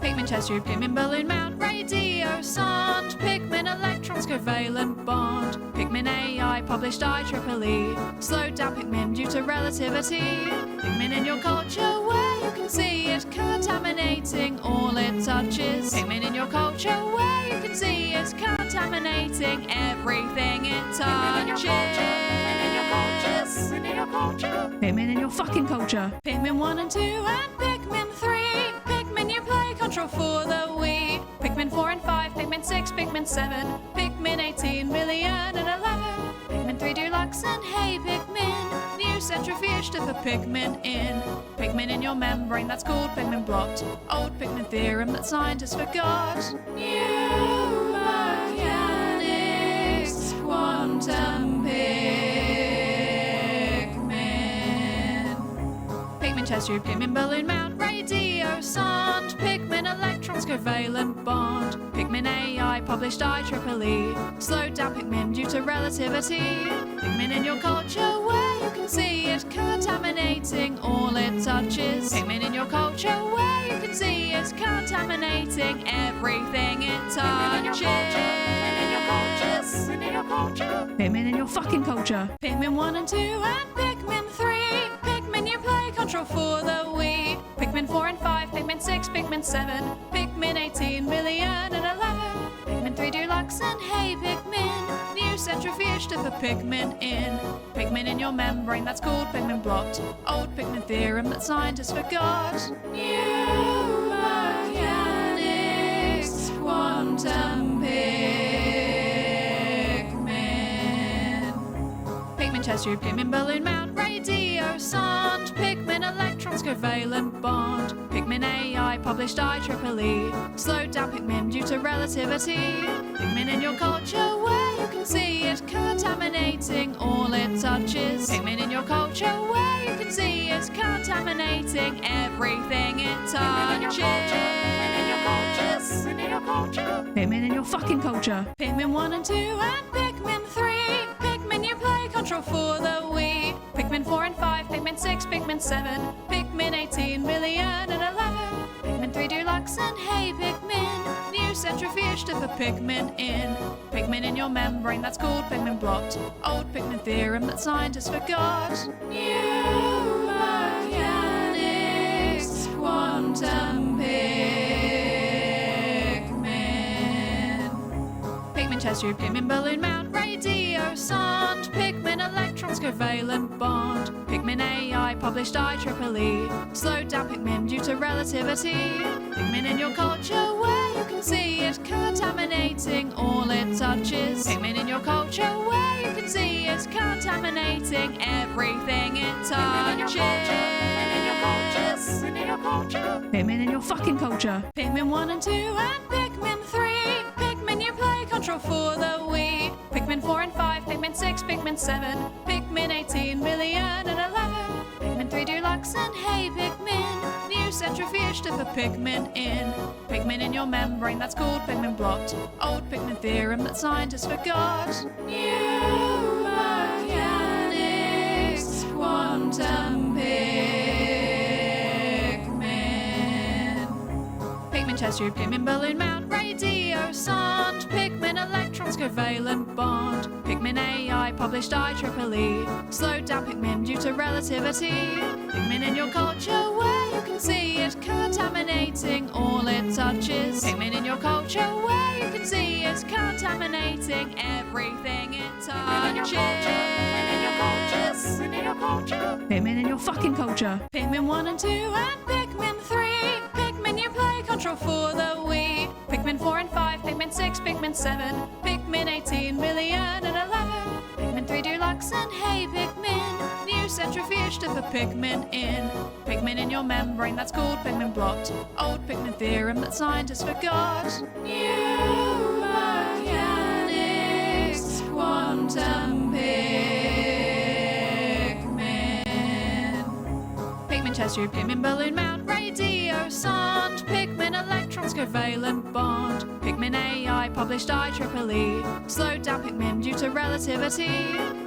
Pikmin test tube, Pikmin balloon mount, radio sound, Pikmin electrons covalent bond, Pikmin AI published IEEE, slowed down Pikmin due to relativity. Pikmin in your culture where you can see it contaminating all it touches. Pikmin in your culture where you can see it contaminating everything it touches. Pikmin in your culture. Pikmin in your fucking culture. Pikmin 1 and 2 and Pikmin 3. Pikmin you play control for the Wii. Pikmin 4 and 5, Pikmin 6, Pikmin 7, Pikmin 18 million and 11, Pikmin 3 Deluxe and hey Pikmin, new centrifuge to put Pikmin in. Pikmin in your membrane, that's called Pikmin blot. Old Pikmin theorem that scientists forgot. New mechanics, quantum Pikmin. Pikmin test tube, Pikmin balloon mount, radio sound, Pikmin electrons covalent bond, Pikmin AI published IEEE, slowed down Pikmin due to relativity. Pikmin in your culture where you can see it contaminating all it touches. Pikmin in your culture where you can see it contaminating everything it touches. Pikmin in your culture. Pikmin in your fucking culture. Pikmin 1 and 2 and Pikmin 3. Pikmin you play control for the Wii. Pikmin 4 and 5, Pikmin 6, Pikmin 7, Pikmin 18 million and 11, Pikmin 3 Deluxe and hey Pikmin, new centrifuge to put Pikmin in. Pikmin in your membrane, that's called Pikmin blot. Old Pikmin theorem that scientists forgot. New mechanics, quantum Pikmin. Pikmin test tube, Pikmin balloon mount, radio sound, Pikmin electrons covalent bond, Pikmin AI published IEEE, slowed down Pikmin due to relativity. Pikmin in your culture where you can see it contaminating all it touches. Pikmin in your culture where you can see it contaminating everything it touches. Pikmin in your culture. Pikmin in your fucking culture. Pikmin 1 and 2 and Pikmin 3. Pikmin you play control for the Wii. Pikmin 4 and 5, Pikmin 6, Pikmin 7, Pikmin 18 million and 11, Pikmin 3 Deluxe and hey Pikmin, new centrifuge to centrifuge to put pigment in. Pigment in your membrane, that's called pigment blot. Old pigment theorem that scientists forgot. New mechanics, quantum pigment. Pigment chest tube, pigment balloon mount, radio sound. Pigment electrons, covalent bond. Pigment AI, published IEEE. Slowed down pigment due to relativity. Pigment in your culture where you can see it contaminating all it touches. Pigment in your culture where you can see it contaminating everything it touches. Pigment in your fucking culture. Pigment 1 and 2 and Pigment 3. Pigment you play control for the Wii. Pigment 4 and 5, Pigment 6, Pigment 7, Pigment 18 million and 11. Pigment 3 Deluxe and Hey Pigment. New centrifuge to put pigment in. Pigment in your membrane, that's called pigment blot. Old pigment theorem that scientists forgot. New mechanics, quantum pigment. Pigment chest tube, pigment balloon mount, radio sound. Pigment electrons, covalent bond. Pigment AI, published IEEE. Slowed down pigment due to relativity. Pigment in your culture where you can see it contaminating all it touches. Pigment in your culture where you can see it contaminating everything it touches. Pigment in your fucking culture. Pigment 1 and 2 and Pigment 3. Pigment you play control for the Wii. Pigment 4 and 5, Pigment 6, Pigment 7, Pigment 18 million and 11. Pigment 3 Deluxe and Hey Pigment. New centrifuge to put pigment in. Pigment in your membrane, that's called pigment blot. Old pigment theorem that scientists forgot. New mechanics, quantum pigment. Pigment chest tube, pigment balloon mount, radio sound. Pigment electrons, covalent bond. Pigment AI, published IEEE. Slowed down pigment due to relativity.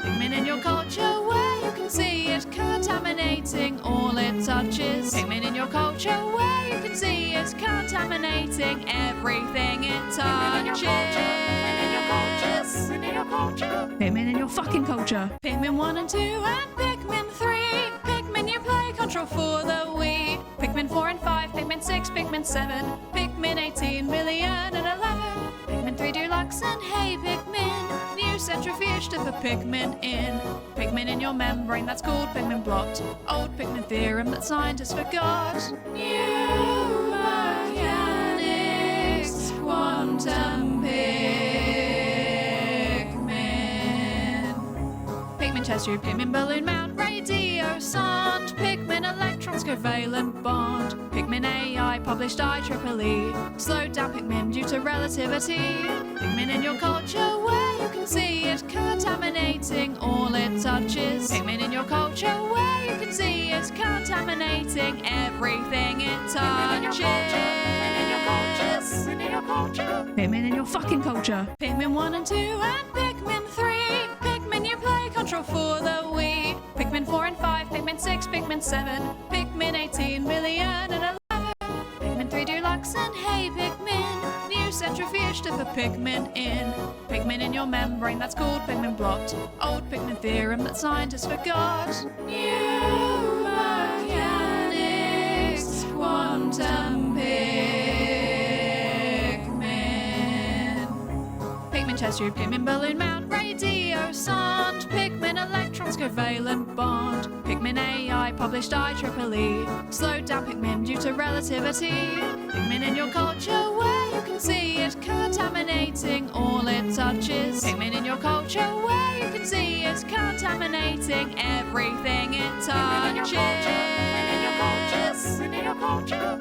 Pigment in your culture where you can see it contaminating all it touches. Pigment in your culture where you can see it contaminating everything it touches. Pigment in your fucking culture. Pigment 1 and 2 and Pigment 3. Pigment you play control for the Wii. Pigment 4 and 5, Pigment 6, Pigment 7, Pigment 18 million and 11. Pigment 3 Deluxe and Hey Pigment. New centrifuge to put pigment in. Pigment in your membrane, that's called pigment blot. Old pigment theorem that scientists forgot. New mechanics, quantum pigment. Pigment chest tube, pigment balloon mount, radio sound. Pigment electrons, covalent bond. Pigment AI, published IEEE. Slowed down pigment due to relativity. Pigment in your culture where you can see it contaminating all it touches. Pigment in your culture where you can see it contaminating everything it touches. Pigment in your fucking culture. Pigment 1 and 2 and Pigment 3. Pigment you play control for the Wii. Pigment 4 and 5, Pigment 6, Pigment 7, Pigment 18 million and 11. Pigment 3 Deluxe and Hey Pigment. New centrifuge to put pigment in. Pigment in your membrane, that's called pigment blot. Old pigment theorem that scientists forgot. New mechanics, quantum pigment. Pigment chest tube, pigment balloon mount, radio sound. Pigment electrons, covalent bond. Pigment AI, published IEEE. Slowed down pigment due to relativity. Pigment in your culture where you can see it contaminating all it touches. Pigment in your culture where you can see it contaminating everything it touches.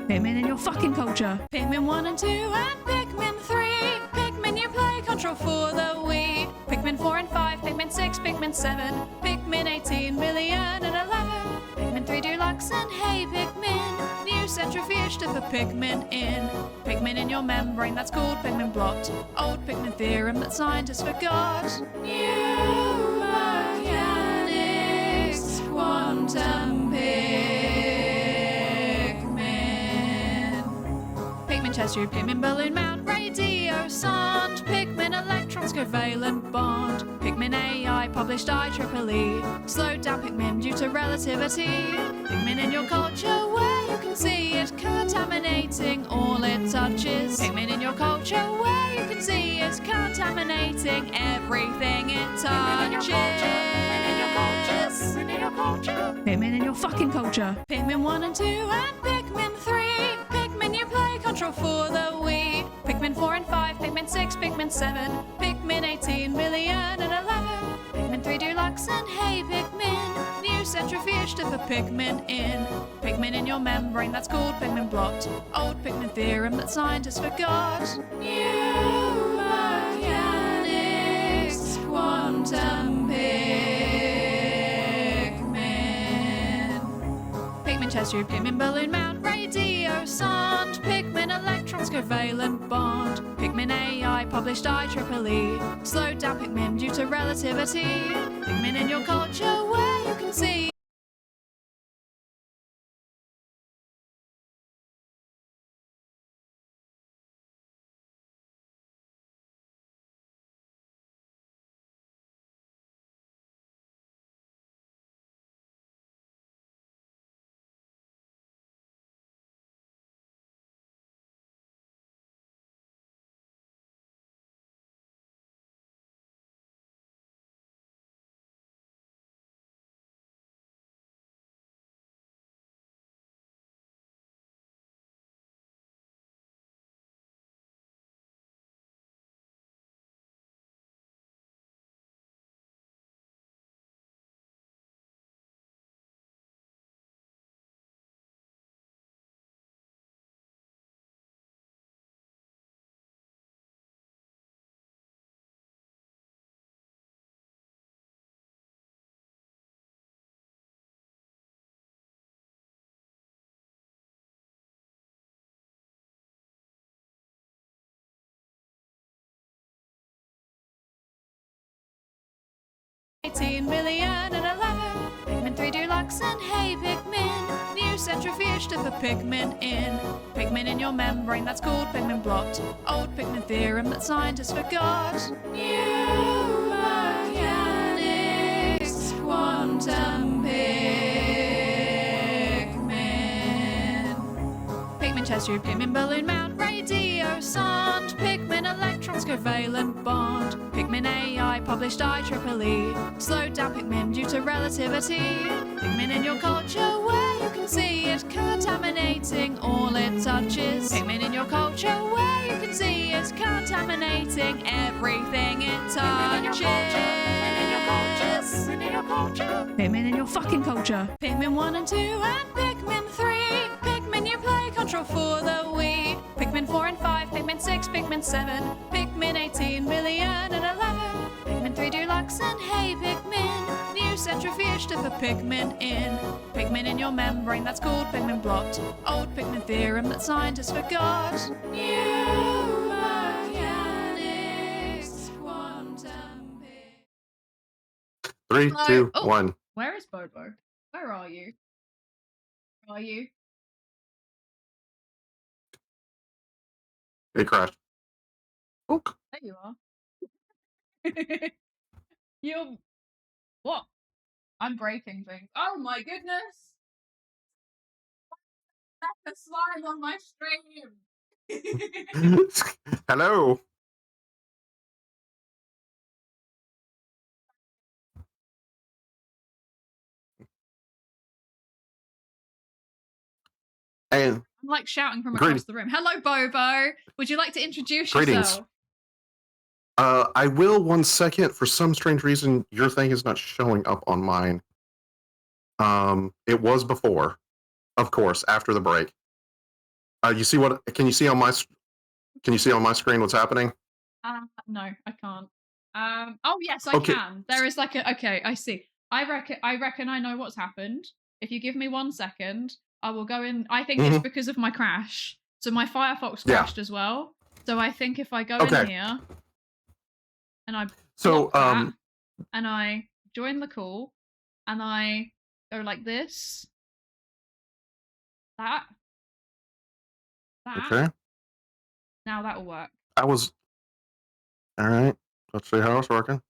Pigment in your fucking culture. Pigment 1 and 2 and Pigment 3. Pigment you play control for the Wii. Pigment 4 and 5, Pigment 6, Pigment 7, Pigment 18 million and 11. Pigment 3 Deluxe and Hey Pigment. New centrifuge to put pigment in. Pigment in your membrane, that's called pigment blot. Old pigment theorem that scientists forgot. New mechanics, quantum pigment. Pigment chest tube, pigment balloon mount, radio sound, pigment electrons covalent bond, pigment AI published IEEE, slowed down pigment due to relativity, pigment in your culture where you can see it contaminating all it touches, pigment in your culture where you can see it contaminating everything it touches. Pigment in your fucking culture. Pigment 1 and 2 and Pigment 3. Pigment you play control for the Wii. Pigment 4 and 5, Pigment 6, Pigment 7, Pigment 18 million and 11. Pigment 3 Deluxe and Hey Pigment. New centrifuge to put pigment in. Pigment in your membrane that's called pigment blot. Old pigment theorem that scientists forgot. New mechanics, quantum pigment. Pigment chest tube, pigment balloon mount, radio sound, pigment electrons covalent bond, pigment AI published IEEE, slowed down pigment due to relativity, pigment in your culture where you can see. Million and 11. Pigment 3 Deluxe and Hey Pigment. New centrifuge to put pigment in. Pigment in your membrane that's called pigment blot. Old pigment theorem that scientists forgot. New mechanics, quantum pigment. Pigment chest tube, pigment balloon mount, radio sound, pigment electrons covalent bond, pigment AI published IEEE, slowed down pigment due to relativity, pigment in your culture where you can see it contaminating all it touches, pigment in your culture where you can see it contaminating everything it touches. Pigment in your fucking culture. Pigment 1 and 2 and Pigment 3. Pigment you play control for the Wii. Pigment 4 and 5, Pigment 6, Pigment 7, Pigment 18 million and 11. Pigment 3 Deluxe and Hey Pigment. New centrifuge to put pigment in. Pigment in your membrane that's called pigment blot. Old pigment theorem that scientists forgot. New mechanics, quantum pig. 3, Hello. 2, Oh. 1. Where is Bobo? Where are you? Where are you? It crashed. Oak. There you are. You're... What? I'm breaking things. Oh my goodness! That's a slime on my stream! Hello. And I'm like shouting from across the room. Hello, Bobo! Would you like to introduce yourself? I will 1 second. For some strange reason, your thing is not showing up on mine. It was before, of course, after the break. You see what? Can you see on my? Can you see on my screen what's happening? No, I can't. Oh yes, I can. There is like a. Okay, I see. I reckon I know what's happened. If you give me 1 second, I will go in. I think it's because of my crash. So my Firefox crashed as well. So I think if I go in here and I block that, and I join the call and I go like this, that, Okay. Now that'll work. I was. All right. Let's see how it's working.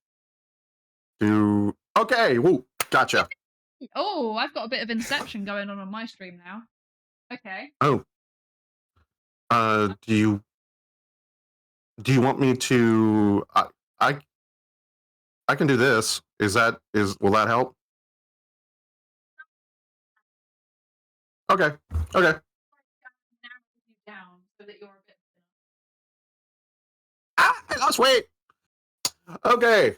Okay. Woo. Gotcha. Oh, I've got a bit of Inception going on my stream now. Okay. Oh. Do you want me to? I can do this. Will that help? Okay. Okay. Down so that you're a bit. I lost weight. Okay.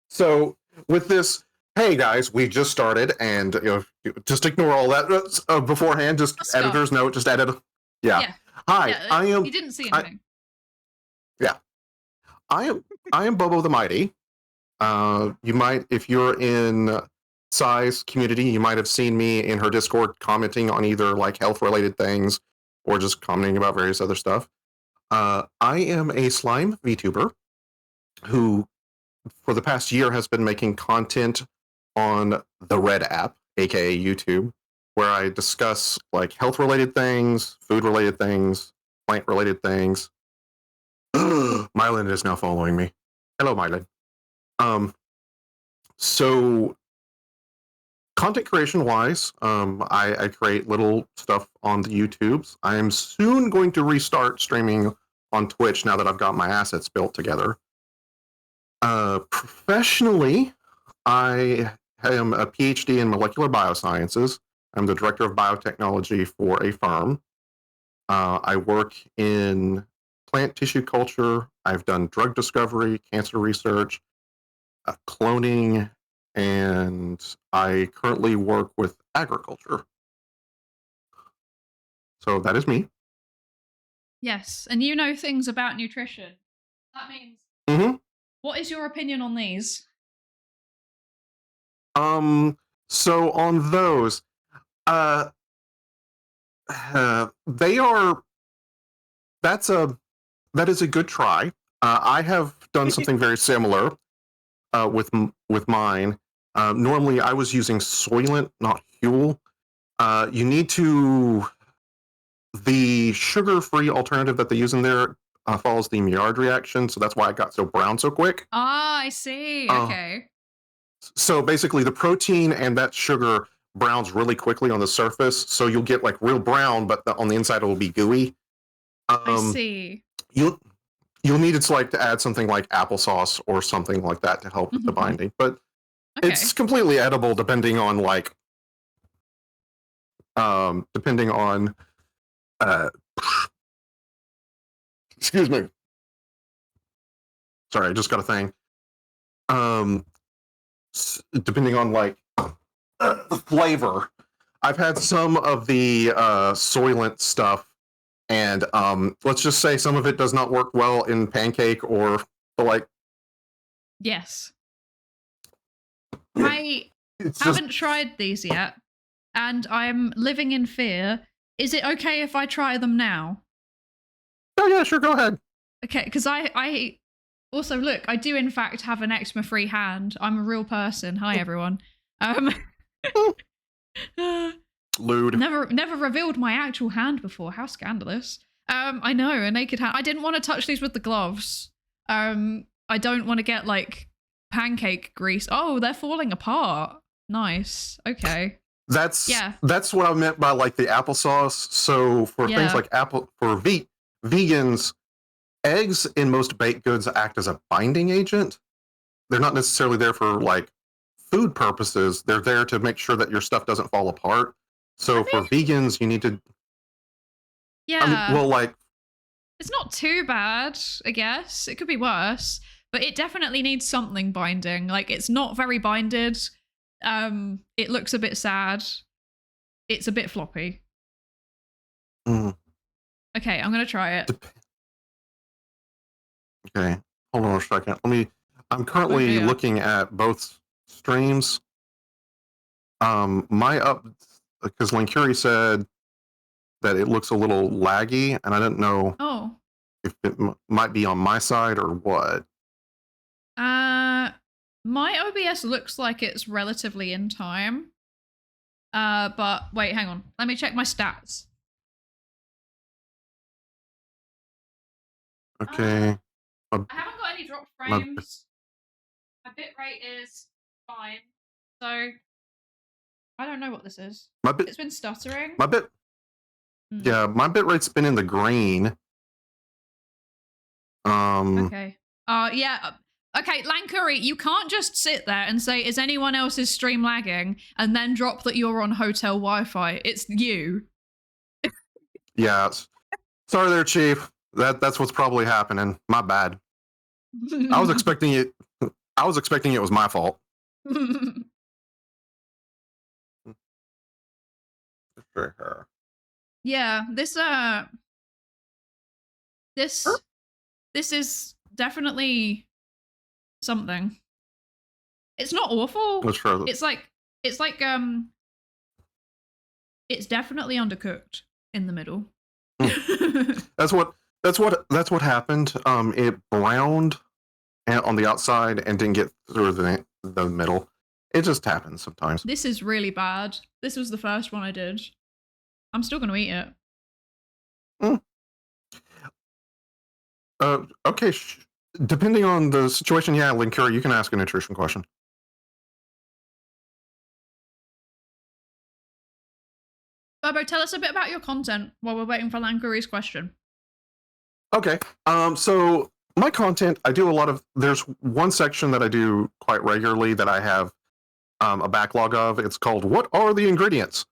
So with this, hey guys, we just started, and just ignore all that beforehand. Just editor's note. Just edit. Yeah. Hi, Yeah, I am. You didn't see anything. I am Bobo the Mighty. You might, if you're in Psy's community, you might have seen me in her Discord commenting on either like health-related things or just commenting about various other stuff. I am a slime VTuber who, for the past year, has been making content on the Red app, aka YouTube, where I discuss like health-related things, food-related things, plant-related things. Mylan is now following me. Hello, Mylan. So content creation wise, I create little stuff on the YouTubes. I am soon going to restart streaming on Twitch now that I've got my assets built together. Professionally, I am a PhD in molecular biosciences. I'm the director of biotechnology for a firm. I work in plant tissue culture. I've done drug discovery, cancer research, cloning, and I currently work with agriculture. So that is me. Yes, and you know things about nutrition. That means. What is your opinion on these? So on those, they are. That is a good try. I have done something very similar with mine. Normally, I was using Soylent, not Huel. You need to. The sugar-free alternative that they use in there follows the Maillard reaction, so that's why it got so brown so quick. Ah, I see. Okay. So basically, the protein and that sugar browns really quickly on the surface, so you'll get like real brown, but on the inside it will be gooey. I see. You'll need to add something like applesauce or something like that to help with the binding, but it's completely edible depending on excuse me. Sorry, I just got a thing. Depending on the flavor. I've had some of the Soylent stuff, and let's just say some of it does not work well in pancake or Yes. I haven't tried these yet, and I'm living in fear. Is it okay if I try them now? Oh yeah, sure, go ahead. Okay, because I also, look, I do in fact have an eczema free hand. I'm a real person. Hi everyone. Lewd. Never revealed my actual hand before. How scandalous. I know, a naked hand. I didn't want to touch these with the gloves. I don't want to get pancake grease. Oh, they're falling apart. Nice. Okay. That's what I meant by the applesauce. So for things like vegans, eggs in most baked goods act as a binding agent. They're not necessarily there for food purposes. They're there to make sure that your stuff doesn't fall apart. So for vegans, you need to. Yeah. It's not too bad, I guess. It could be worse, but it definitely needs something binding. It's not very binded. It looks a bit sad. It's a bit floppy. Okay, I'm gonna try it. Okay, hold on a second. I'm currently looking at both streams. Because Linkuri said that it looks a little laggy, and I didn't know if it might be on my side or what. My OBS looks like it's relatively in time. But wait, hang on. Let me check my stats. Okay. I haven't got any dropped frames. My bitrate is fine. So I don't know what this is. It's been stuttering. Yeah, my bitrate's been in the green. Okay. Yeah. Okay, Lancurry, you can't just sit there and say, is anyone else's stream lagging? And then drop that you're on hotel Wi-Fi. It's you. Yeah. Sorry there, Chief. That's what's probably happening. My bad. I was expecting it. I was expecting it was my fault. For her. Yeah, this is definitely something. It's not awful. That's true. It's definitely undercooked in the middle. That's what happened. It browned on the outside and didn't get through the middle. It just happens sometimes. This is really bad. This was the first one I did. I'm still going to eat it. Okay. Depending on the situation, yeah, Linkuri, you can ask a nutrition question. Bobo, tell us a bit about your content while we're waiting for Lankuri's question. Okay. So my content, I do a lot of. There's one section that I do quite regularly that I have a backlog of. It's called "What Are the Ingredients?"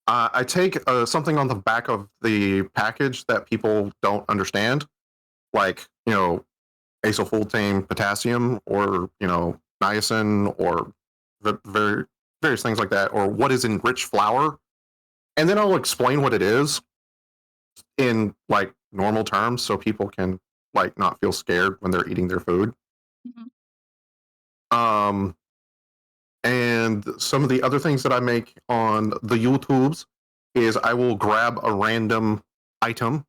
I take something on the back of the package that people don't understand, like acylfultane potassium, or niacin, or various things like that, or what is enriched flour, and then I'll explain what it is in like normal terms, so people can like not feel scared when they're eating their food. Mm-hmm. And some of the other things that I make on the YouTubes is I will grab a random item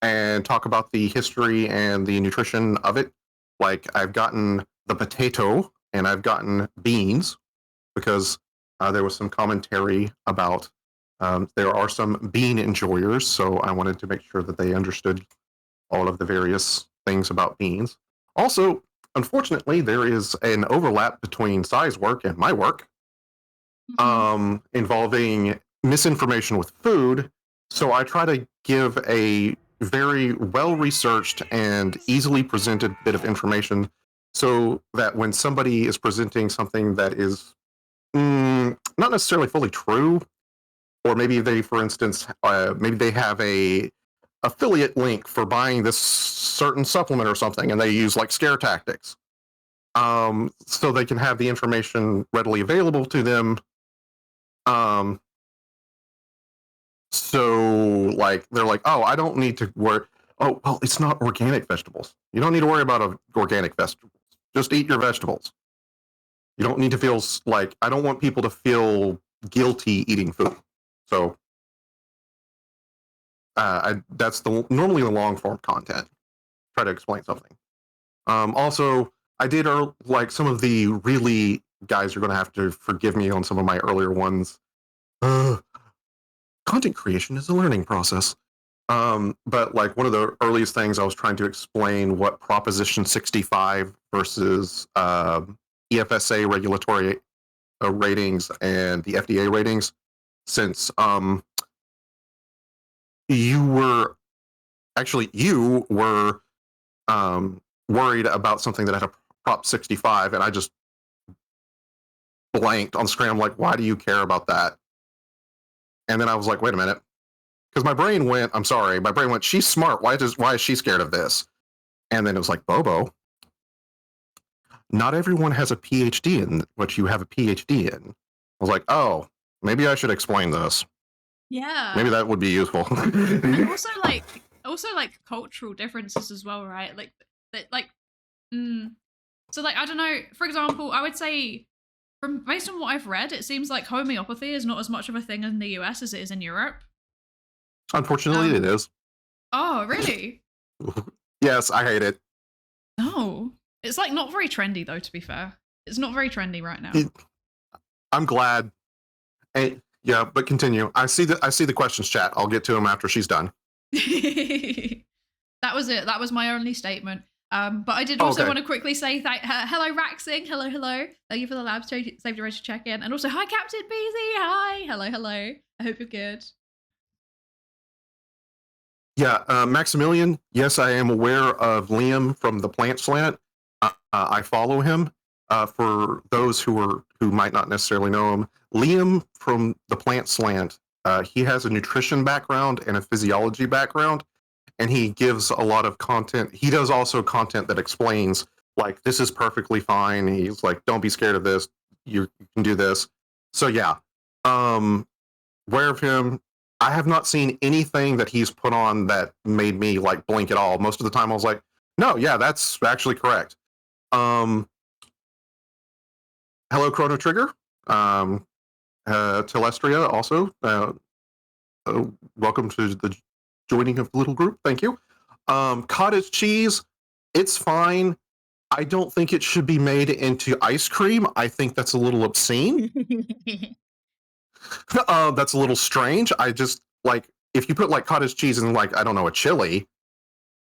and talk about the history and the nutrition of it. Like I've gotten the potato and I've gotten beans because there was some commentary about there are some bean enjoyers, so I wanted to make sure that they understood all of the various things about beans. Also, unfortunately, there is an overlap between Sai's work and my work, involving misinformation with food. So I try to give a very well-researched and easily presented bit of information so that when somebody is presenting something that is not necessarily fully true, or maybe they, for instance, maybe they have a affiliate link for buying this certain supplement or something, and they use like scare tactics, so they can have the information readily available to them. So like they're like, oh, I don't need to worry. Oh, well, it's not organic vegetables. You don't need to worry about organic vegetables. Just eat your vegetables. You don't need to feel like, I don't want people to feel guilty eating food. So that's normally the long form content. Try to explain something. Also, I did like some of the really, guys are going to have to forgive me on some of my earlier ones. Content creation is a learning process. But like one of the earliest things I was trying to explain what Proposition 65 versus EFSA regulatory ratings and the FDA ratings, since you were worried about something that had a Prop 65, and I just blanked on screen. I'm like, why do you care about that? And then I was like, wait a minute. Because my brain went, she's smart. Why is she scared of this? And then it was like, Bobo, not everyone has a PhD in what you have a PhD in. I was like, oh, maybe I should explain this. Yeah. Maybe that would be useful. And also like cultural differences as well, right? So like, I don't know, for example, I would say based on what I've read, it seems like homeopathy is not as much of a thing in the US as it is in Europe. Unfortunately, it is. Oh, really? Yes, I hate it. No. It's like not very trendy though, to be fair. It's not very trendy right now. I'm glad. Hey, yeah, but continue. I see the questions chat. I'll get to them after she's done. That was it. That was my only statement. But I did also want to quickly say hello, Raxing. Hello, hello. Thank you for the lab safety race check-in. And also, hi, Captain Beezy. Hi. Hello, hello. I hope you're good. Yeah, Maximilian, yes, I am aware of Liam from the Plant Slant. I follow him. For those who might not necessarily know him, Liam from the Plant Slant, he has a nutrition background and a physiology background, and he gives a lot of content. He does also content that explains, like, this is perfectly fine. He's like, don't be scared of this. You can do this. So yeah, aware of him. I have not seen anything that he's put on that made me like blink at all. Most of the time I was like, no, yeah, that's actually correct. Hello, Chrono Trigger. Telestria also. Welcome to the joining of the little group. Thank you. Cottage cheese, it's fine. I don't think it should be made into ice cream. I think that's a little obscene. That's a little strange. I just, like, if you put like cottage cheese in, like, I don't know, a chili,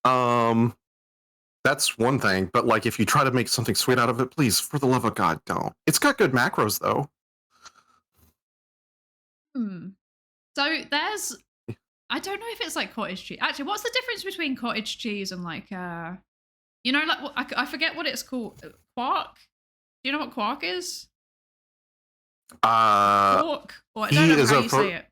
that's one thing. But like, if you try to make something sweet out of it, please, for the love of God, don't. It's got good macros though. So there's, I don't know if it's like cottage cheese. Actually, what's the difference between cottage cheese and like, you know, like, I forget what it's called. Quark? Do you know what quark is? Quark? Or I don't know how you say it.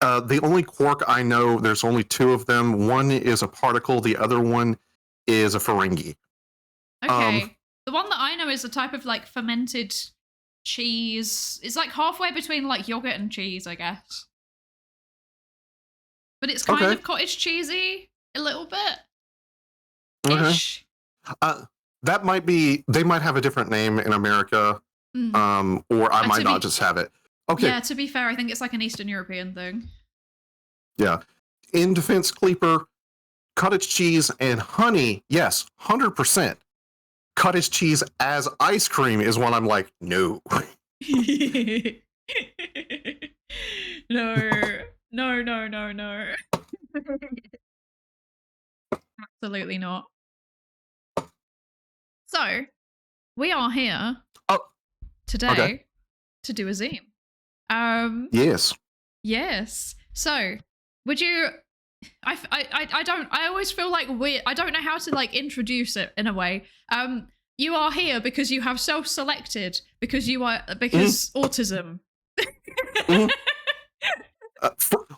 The only quark I know, there's only two of them. One is a particle. The other one is a Ferengi. Okay. The one that I know is a type of like fermented cheese. It's like halfway between like yogurt and cheese, I guess. But it's kind of cottage cheesy a little bit. Ish. That might be, they might have a different name in America. Or I might not just have it. Okay. Yeah, to be fair, I think it's like an Eastern European thing. Yeah. In defense, Cleeper, cottage cheese and honey, yes, 100%. Cottage cheese as ice cream is one I'm like, no. No. Absolutely not. So, we are here today to do a zine. Yes. Yes. So, would you? I always feel like I don't know how to like introduce it in a way. You are here because you have self-selected because autism.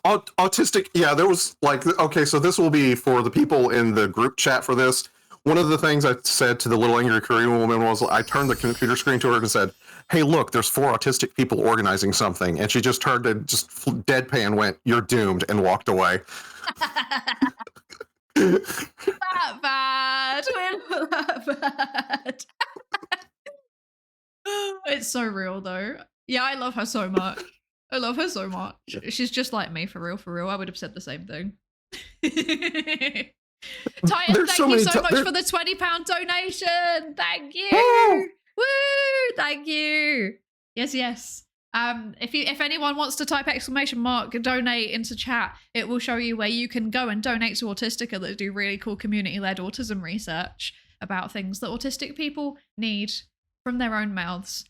Autistic. Yeah, there was like, okay, so this will be for the people in the group chat for this. One of the things I said to the little angry Korean woman was, I turned the computer screen to her and said, hey, look, there's 4 autistic people organizing something. And she just turned and just deadpan went, you're doomed, and walked away. That bad. We're not that bad. It's so real, though. Yeah, I love her so much. I love her so much. She's just like me, for real. I would have said the same thing. Titan, thank you so much for the £20 donation. Thank you. Woo! Thank you. Yes. If anyone wants to type ! donate into chat, it will show you where you can go and donate to Autistica that do really cool community-led autism research about things that autistic people need from their own mouths.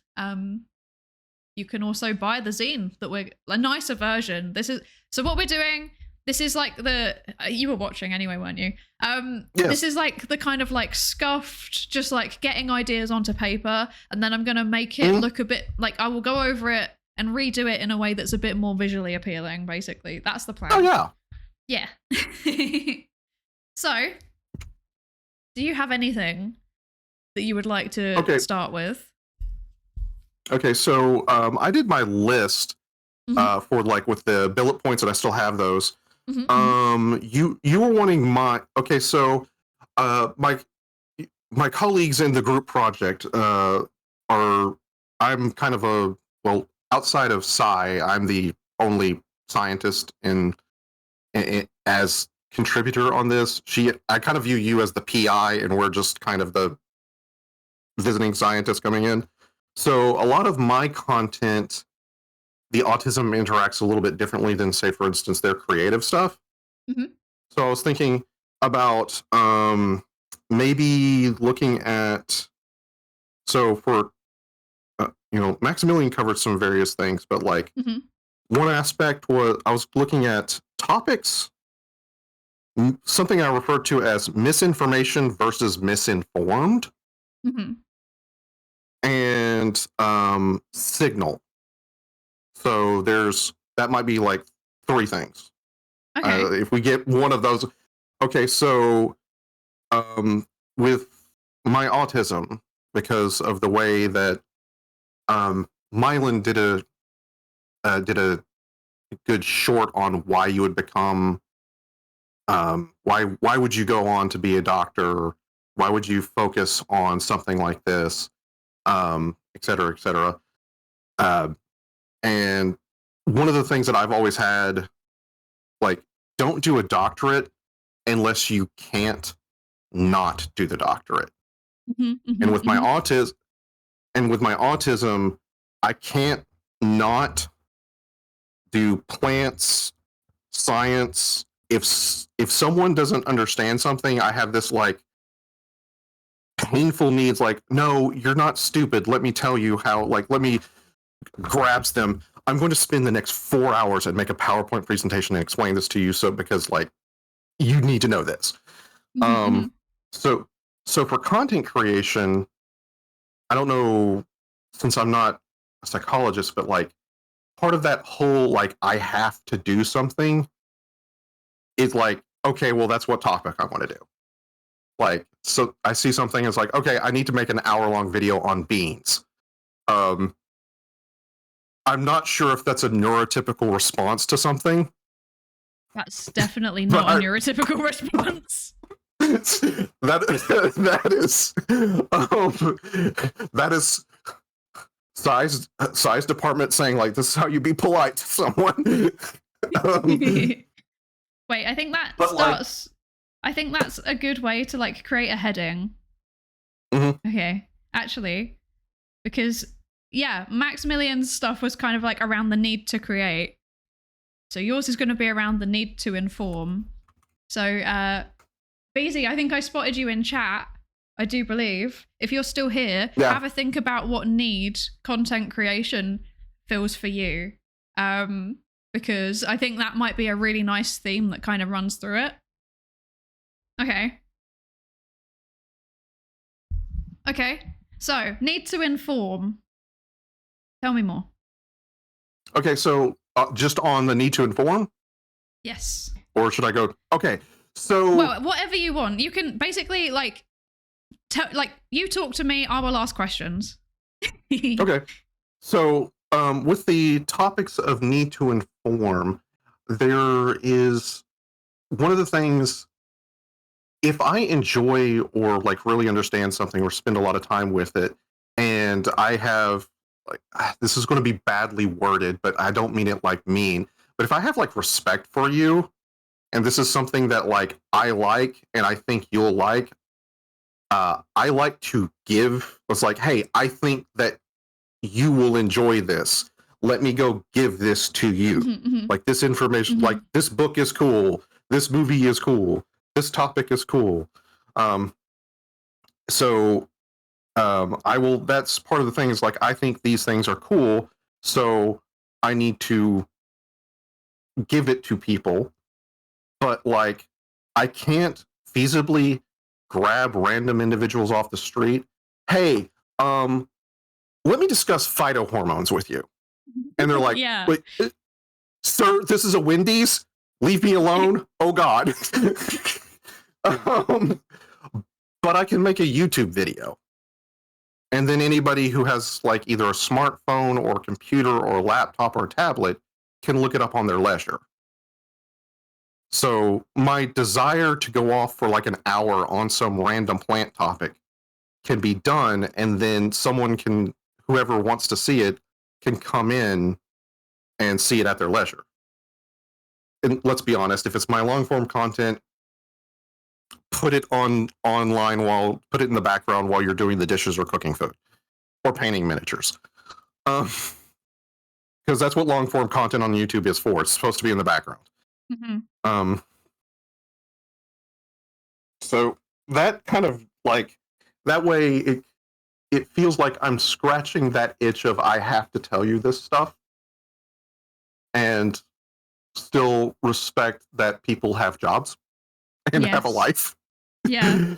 You can also buy the zine that we're a nicer version. So what we're doing. This is like you were watching anyway, weren't you? Yes. This is like the kind of like scuffed, just like getting ideas onto paper, and then I'm gonna make it look a bit like I will go over it and redo it in a way that's a bit more visually appealing. Basically, that's the plan. Oh yeah. So, do you have anything that you would like to start with? Okay, so I did my list for like with the bullet points, and I still have those. You were wanting so my colleagues in the group project I'm kind of outside of Psy, I'm the only scientist in as contributor on this. I kind of view you as the PI, and we're just kind of the visiting scientists coming in. So a lot of my content, the autism interacts a little bit differently than, say, for instance, their creative stuff. So I was thinking, about maybe looking at, so for Maximilian covered some various things, but like one aspect was I was looking at topics, something I refer to as misinformation versus misinformed, and signal. So that might be like 3 things. Okay. If we get one of those. Okay, so with my autism, because of the way that Mylan did a good short on why you would become, why would you go on to be a doctor? Why would you focus on something like this, et cetera, et cetera. And one of the things that I've always had, like, don't do a doctorate unless you can't not do the doctorate. And with my autism, I can't not do plants, science. If someone doesn't understand something, I have this like painful needs, like, no, you're not stupid. Let me tell you how, like, let me grabs them. I'm going to spend the next 4 hours and make a PowerPoint presentation and explain this to you. So, because like, you need to know this. So for content creation, I don't know, since I'm not a psychologist, but like part of that whole, like, I have to do something is like, okay, well, that's what topic I want to do. Like, so I see something, it's like, okay, I need to make an hour-long video on beans. I'm not sure if that's a neurotypical response to something. That's definitely not a neurotypical response. That is size department saying, like, this is how you be polite to someone. Wait, I think that starts. I think that's a good way to like create a heading. Okay, actually, because yeah, Maximilian's stuff was kind of like around the need to create. So yours is going to be around the need to inform. So, BZ, I think I spotted you in chat. I do believe. If you're still here, have a think about what need content creation fills for you. Because I think that might be a really nice theme that kind of runs through it. Okay. Okay. So, need to inform. Tell me more. Okay, so just on the need to inform? Yes. Or should I go? Okay, so... Well, whatever you want. You can basically, like, you talk to me, I will ask questions. Okay. So, with the topics of need to inform, there is one of the things, if I enjoy or like really understand something or spend a lot of time with it, and I have, like, this is going to be badly worded, but I don't mean it like mean, but if I have like respect for you, and this is something that like I like and I think you'll like, I like to give. It's like, hey, I think that you will enjoy this. Let me go give this to you. Like, this information, like, this book is cool. This movie is cool. This topic is cool. So I will, that's part of the thing, is like, I think these things are cool, so I need to give it to people. But like, I can't feasibly grab random individuals off the street. Hey, let me discuss phytohormones with you. And they're like, wait, sir, this is a Wendy's? Leave me alone. Oh God. But I can make a YouTube video. And then anybody who has like either a smartphone or computer or laptop or tablet can look it up on their leisure. So my desire to go off for like an hour on some random plant topic can be done, and then someone can, whoever wants to see it, can come in and see it at their leisure. And let's be honest, if it's my long form content, put it online put it in the background while you're doing the dishes or cooking food or painting miniatures. Because that's what long form content on YouTube is for. It's supposed to be in the background. So that kind of like that way it feels like I'm scratching that itch of I have to tell you this stuff, and still respect that people have jobs and have a Yes. life. Yeah.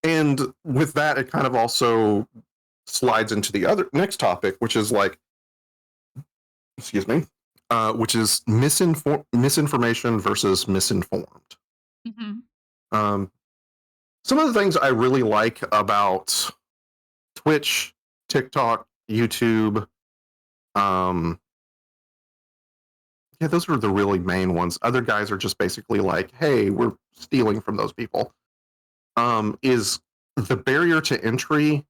And with that, it kind of also slides into the other next topic, which is like, excuse me, which is misinformation versus misinformed. Mm-hmm. Some of the things I really like about Twitch, TikTok, YouTube, yeah, those are the really main ones. Other guys are just basically like, hey, we're stealing from those people. Is the barrier to entry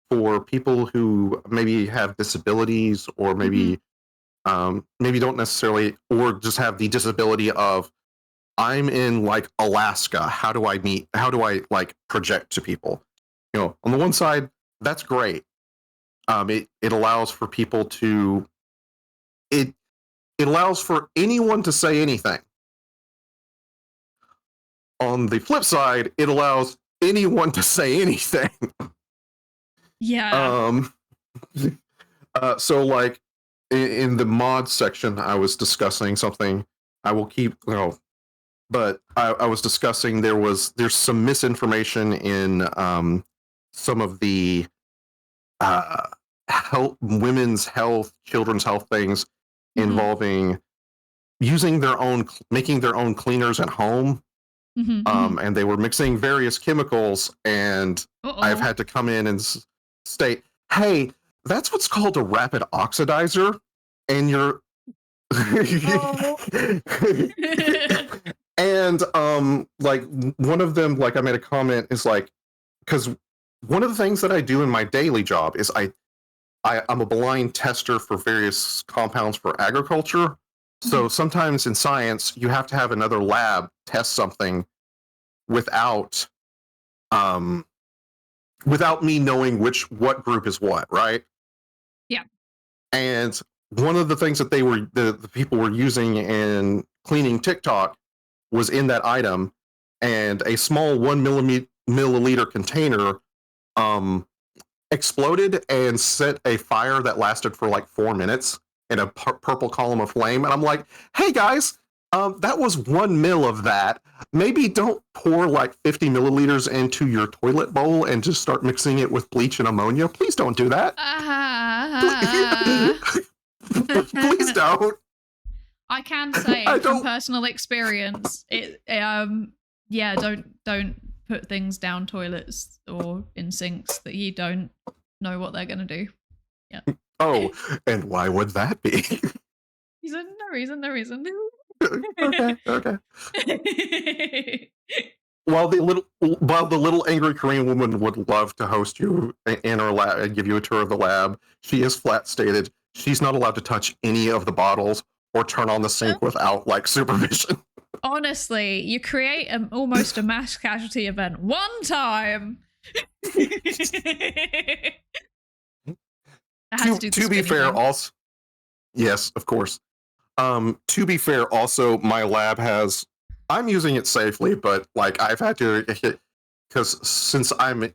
for people who maybe have disabilities or maybe maybe don't necessarily, or just have the disability of, I'm in like Alaska. How do I like project to people? You know, on the one side, that's great. It allows for people to it allows for anyone to say anything. On the flip side, it allows anyone to say anything. Yeah. So like in the mod section, I was discussing something. I will keep, you know, but I was discussing there's some misinformation in some of the women's health, children's health things involving using making their own cleaners at home. And they were mixing various chemicals, and I've had to come in and state, hey, that's what's called a rapid oxidizer, and you're and like one of them, like I made a comment, is like, because one of the things that I do in my daily job is I'm a blind tester for various compounds for agriculture. So sometimes in science, you have to have another lab test something without me knowing what group is what, right? Yeah. And one of the things that the people were using in cleaning TikTok was in that item, and a small 1 milliliter container exploded and set a fire that lasted for like 4 minutes in a purple column of flame. And I'm like, hey guys, that was 1 mil of that. Maybe don't pour like 50 milliliters into your toilet bowl and just start mixing it with bleach and ammonia. Please don't do that. Please don't. I can say from personal experience, yeah, don't put things down toilets or in sinks that you don't know what they're gonna do. Yeah. Oh, and why would that be? No reason. Okay. While the little angry Korean woman would love to host you in her lab and give you a tour of the lab, she is flat stated she's not allowed to touch any of the bottles or turn on the sink without like supervision. Honestly, you create almost a mass casualty event one time. To be fair, also, yes, of course. To be fair, also, my lab I'm using it safely, but like I've had to, because since I'm a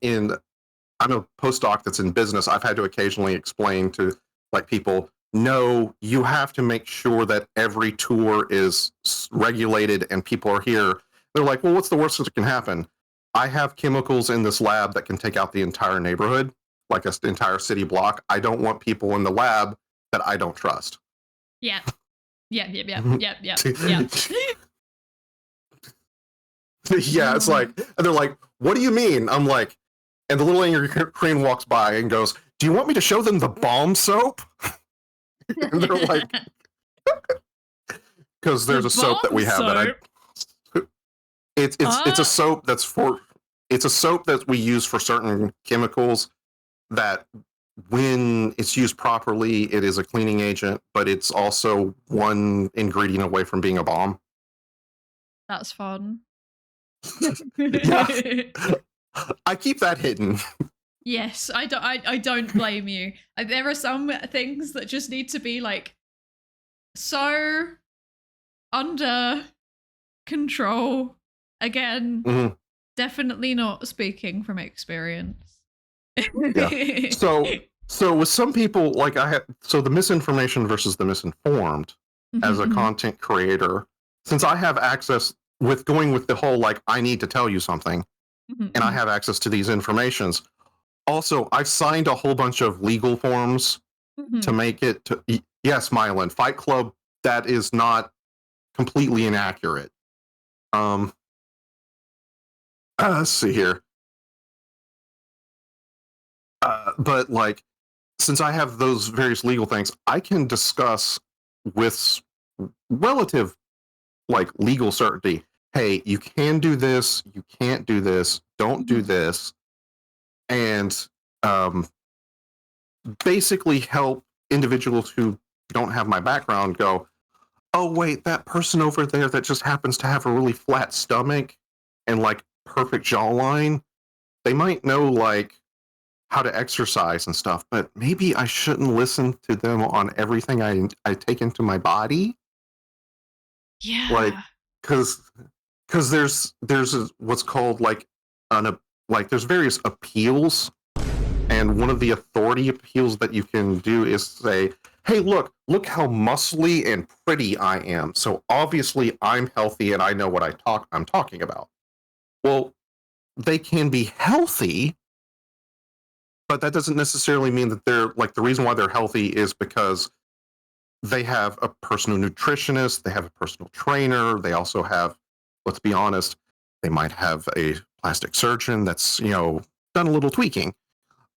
postdoc that's in business, I've had to occasionally explain to like people, no, you have to make sure that every tour is regulated and people are here. They're like, well, what's the worst that can happen? I have chemicals in this lab that can take out the entire neighborhood, like an entire city block. I don't want people in the lab that I don't trust. Yeah. Yeah. Yeah, it's like, and they're like, what do you mean? I'm like, and the little angry Korean walks by and goes, do you want me to show them the balm soap? And they're like, because there's a soap that we have it's a soap it's a soap that we use for certain chemicals that when it's used properly, it is a cleaning agent, but it's also one ingredient away from being a bomb. That's fun. Yeah. I keep that hidden. Yes, I don't blame you. There are some things that just need to be like so under control. Again, Mhm. definitely not speaking from experience. Yeah. So with some people, like so the misinformation versus the misinformed as a content creator, since I have access with going with the whole, like, I need to tell you something, and I have access to these informations. Also, I've signed a whole bunch of legal forms to make it to, yes, Mylan, Fight Club, that is not completely inaccurate. Let's see here. But like, since I have those various legal things, I can discuss with relative like legal certainty. Hey, you can do this, you can't do this, don't do this, and basically help individuals who don't have my background go, oh wait, that person over there that just happens to have a really flat stomach and like perfect jawline, they might know like how to exercise and stuff, but maybe I shouldn't listen to them on everything I take into my body. Yeah. Like, because there's what's called like there's various appeals, and one of the authority appeals that you can do is say, hey, look how muscly and pretty I am, so obviously I'm healthy and I know what I'm talking about. Well, they can be healthy, but that doesn't necessarily mean that they're like, the reason why they're healthy is because they have a personal nutritionist, they have a personal trainer, they also have, let's be honest, they might have a plastic surgeon that's, done a little tweaking.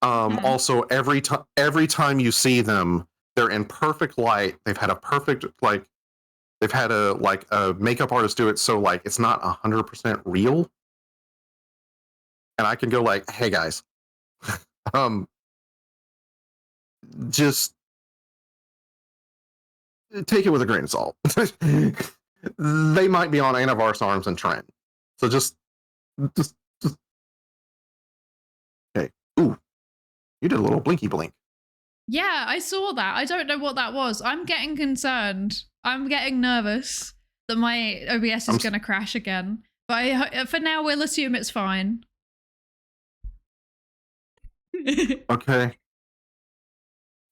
Also, every time you see them, they're in perfect light. They've had a perfect, like, they've had a makeup artist do it, so like it's not 100% real. And I can go like, hey guys, just take it with a grain of salt. They might be on Anavar's arms and trend. So just okay. Ooh, you did a little blinky blink. Yeah, I saw that. I don't know what that was. I'm getting concerned. I'm getting nervous that my OBS is going to crash again. But for now, we'll assume it's fine. Okay.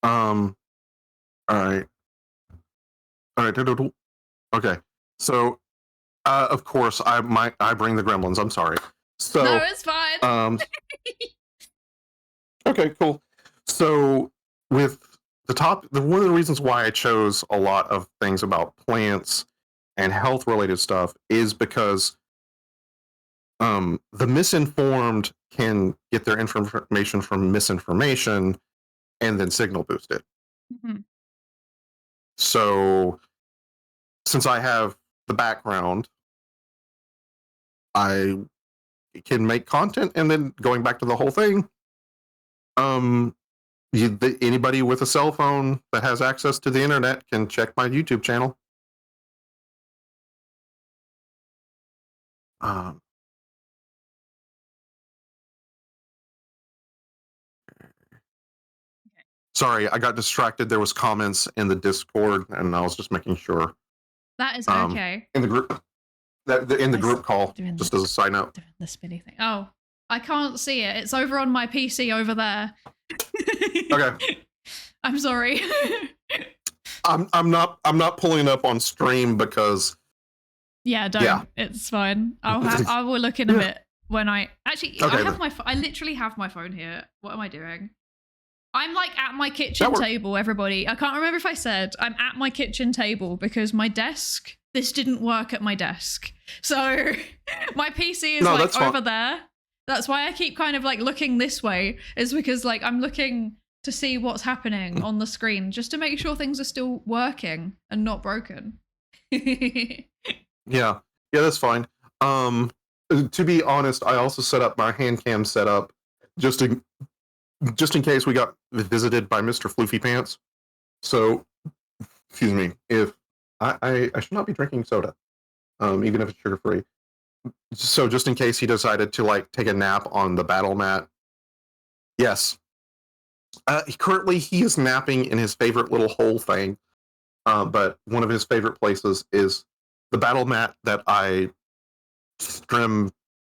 All right. Okay. So, of course, I bring the gremlins. I'm sorry. So no, it's fine. Okay, cool. So with one of the reasons why I chose a lot of things about plants and health related stuff is because the misinformed can get their information from misinformation and then signal boost it. So since I have the background, I can make content, and then going back to the whole thing, anybody with a cell phone that has access to the internet can check my YouTube channel. Sorry, I got distracted. There was comments in the Discord, and I was just making sure. That is okay. In the group, in the group call, just as a side note. Doing the spinny thing. Oh, I can't see it. It's over on my PC over there. Okay. I'm sorry. I'm not pulling up on stream because. Yeah, don't. Yeah. It's fine. I will look in a bit when I actually. Okay, I have I literally have my phone here. What am I doing? I'm like at my kitchen table, everybody. I can't remember if I said I'm at my kitchen table because my desk, this didn't work at my desk. So my PC is like over there. That's why I keep kind of like looking this way, is because like I'm looking to see what's happening on the screen just to make sure things are still working and not broken. Yeah, that's fine. To be honest, I also set up my Handcam setup just in case we got visited by Mr. Floofy Pants. So, excuse me, if I should not be drinking soda, even if it's sugar free. So just in case he decided to like take a nap on the battle mat. Yes. Currently he is napping in his favorite little hole thing. But one of his favorite places is battle mat that I stream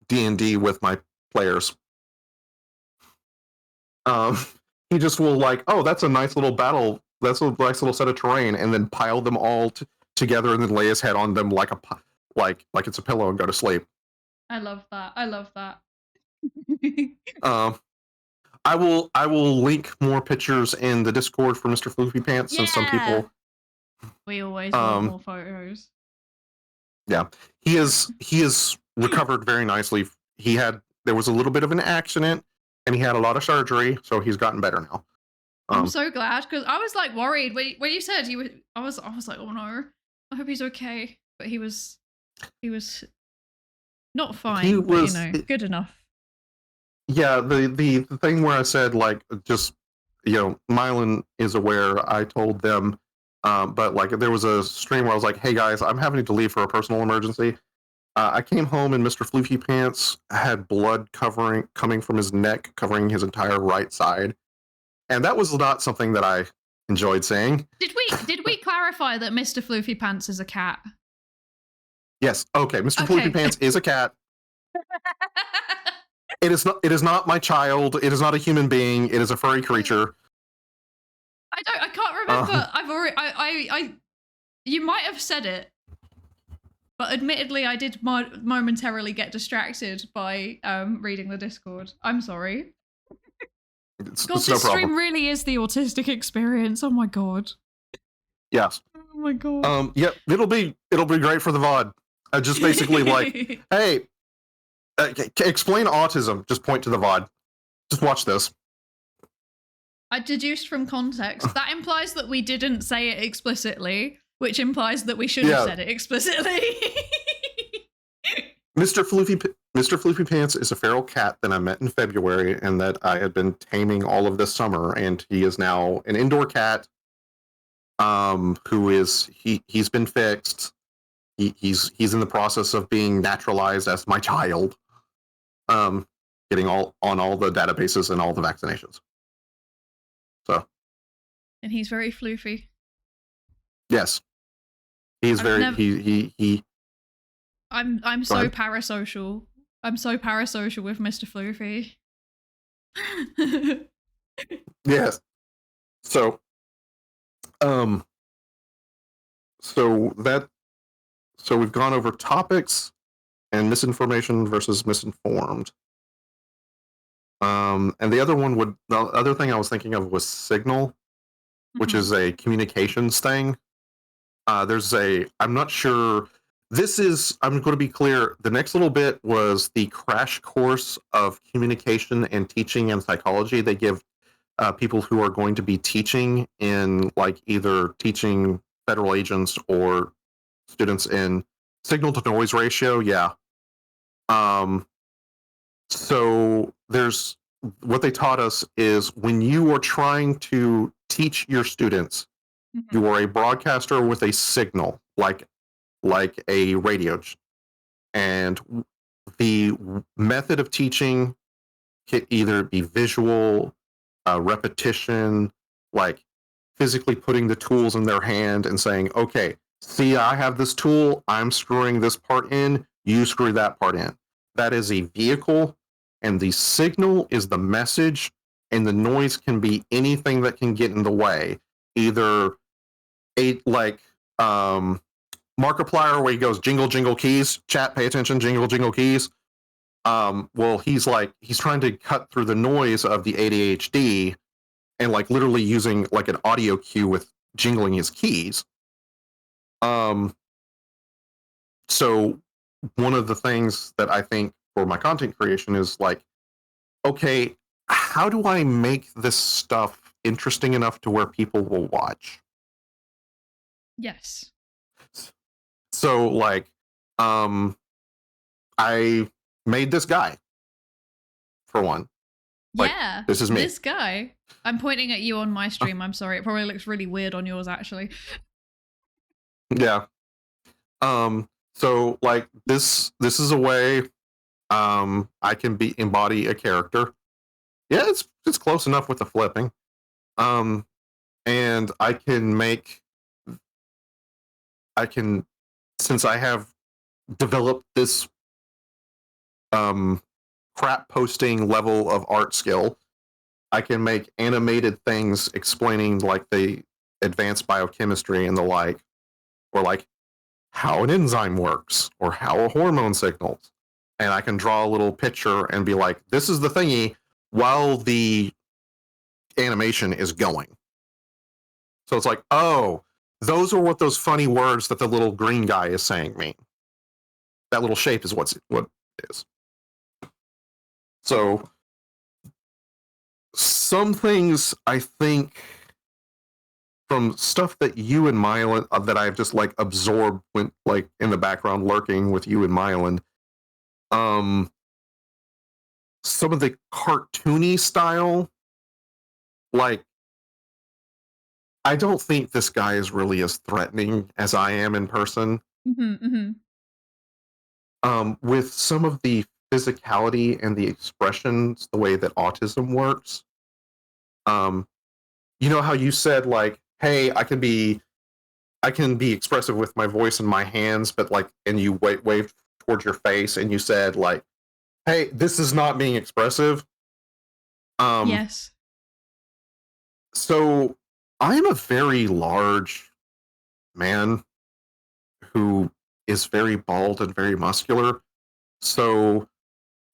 D&D with my players. He just will like, oh, that's a nice little battle. That's a nice little set of terrain, and then pile them all together, and then lay his head on them like it's a pillow and go to sleep. I love that. I love that. I will link more pictures in the Discord for Mr. Floofy Pants, since some people. We always want more photos. Yeah, he is recovered very nicely. There was a little bit of an accident, and he had a lot of surgery, so he's gotten better now. I'm so glad, because I was like worried when you said he was. I was like, oh no, I hope he's okay. But he was not fine. But, good enough. Yeah, the thing where I said like just Mylan is aware. I told them, but like there was a stream where I was like, hey guys, I'm having to leave for a personal emergency. I came home and Mr. Floofy Pants had blood coming from his neck, covering his entire right side, and that was not something that I enjoyed seeing. Did we clarify that Mr. Floofy Pants is a cat? Yes. Okay. Mr. Floofy Pants is a cat. It is not my child. It is not a human being. It is a furry creature. I can't remember. I've already. You might have said it, but admittedly, I did momentarily get distracted by reading the Discord. I'm sorry. It's God, no this stream problem. really is the autistic experience. Oh my god. Yes. Oh my god. Yeah. It'll be great for the VOD. Just basically like, hey. Explain autism. Just point to the VOD. Just watch this. I deduced from context. That implies that we didn't say it explicitly, which implies that we should have said it explicitly. Mr. Floofy Pants is a feral cat that I met in February and that I had been taming all of this summer, and he is now an indoor cat. He's been fixed. He's in the process of being naturalized as my child. Getting on all the databases and all the vaccinations. So. And he's very floofy. Yes. He's very I'm so parasocial. I'm so parasocial with Mr. Floofy. Yes. So we've gone over topics and misinformation versus misinformed. And the other thing I was thinking of was Signal, which is a communications thing. I'm not sure. I'm going to be clear. The next little bit was the crash course of communication and teaching and psychology. They give people who are going to be teaching in like either teaching federal agents or students in signal to noise ratio. Yeah. So what they taught us is when you are trying to teach your students, you are a broadcaster with a signal, like a radio. And the method of teaching can either be visual, repetition, like physically putting the tools in their hand and saying, okay, see, I have this tool, I'm screwing this part in, you screw that part in. That is a vehicle, and the signal is the message, and the noise can be anything that can get in the way. Either Markiplier, where he goes, jingle, jingle keys, chat, pay attention, jingle, jingle keys. Well, he's trying to cut through the noise of the ADHD and like literally using like an audio cue with jingling his keys. So one of the things that I think for my content creation is like, okay, how do I make this stuff interesting enough to where people will watch? Yes. So like, I made this guy for one. Like, yeah. This is me. This guy. I'm pointing at you on my stream. I'm sorry. It probably looks really weird on yours, actually. Yeah. So like this is a way I can embody a character. Yeah, it's close enough with the flipping. And I can since I have developed this crap posting level of art skill, I can make animated things explaining like the advanced biochemistry and the like, or like how an enzyme works or how a hormone signals. And I can draw a little picture and be like, this is the thingy while the animation is going. So it's like, oh, those are what those funny words that the little green guy is saying mean. That little shape is what it is. So some things I think from stuff that you and Mylan that I've just like absorbed when like in the background lurking with you and Mylan, some of the cartoony style, like I don't think this guy is really as threatening as I am in person. With some of the physicality and the expressions, the way that autism works. You know how you said like, hey, I can be expressive with my voice and my hands, but like, and you waved towards your face and you said like, hey, this is not being expressive. Yes. So I am a very large man who is very bald and very muscular. So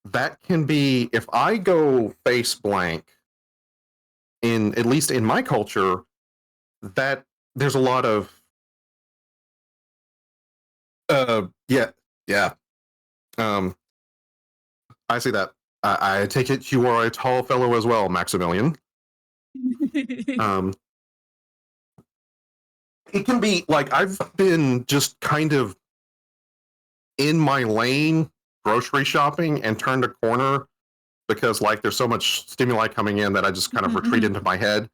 that can be, if I go face blank, at least in my culture, that there's a lot of yeah. I see that. I take it you are a tall fellow as well, Maximilian. It can be like I've been just kind of in my lane grocery shopping and turned a corner because like there's so much stimuli coming in that I just kind of retreat into my head.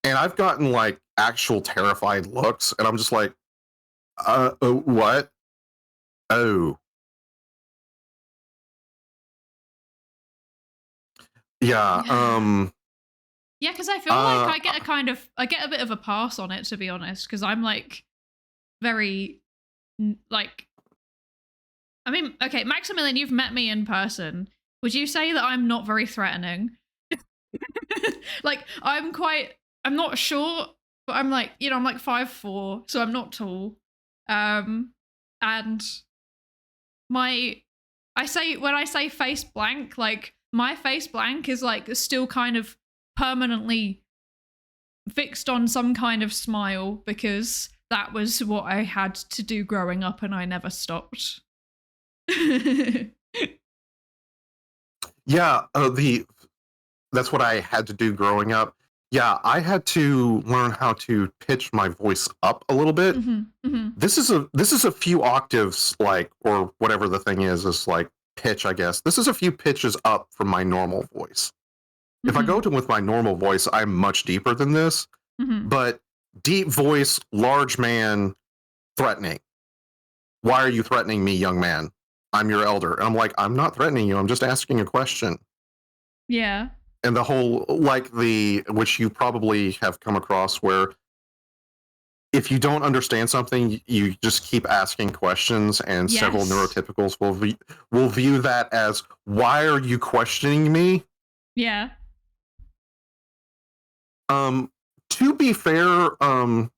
And I've gotten like actual terrified looks and I'm just like, what? Oh. Yeah. Yeah, because I feel like I get a bit of a pass on it, to be honest, because I'm like very like, I mean, okay, Maximilian, you've met me in person. Would you say that I'm not very threatening? Like, I'm not short, but I'm like, you know, I'm like 5'4", so I'm not tall. And when I say face blank, like my face blank is like still kind of permanently fixed on some kind of smile because that was what I had to do growing up and I never stopped. Yeah, that's what I had to do growing up. Yeah, I had to learn how to pitch my voice up a little bit. This is a few octaves, like, or whatever the thing is like pitch, I guess. This is a few pitches up from my normal voice. If I go with my normal voice, I'm much deeper than this. But deep voice, large man, threatening. Why are you threatening me, young man? I'm your elder. And I'm like, I'm not threatening you. I'm just asking a question. Yeah. And the whole, like which you probably have come across where if you don't understand something, you just keep asking questions and several neurotypicals will view that as, why are you questioning me? Yeah. To be fair, I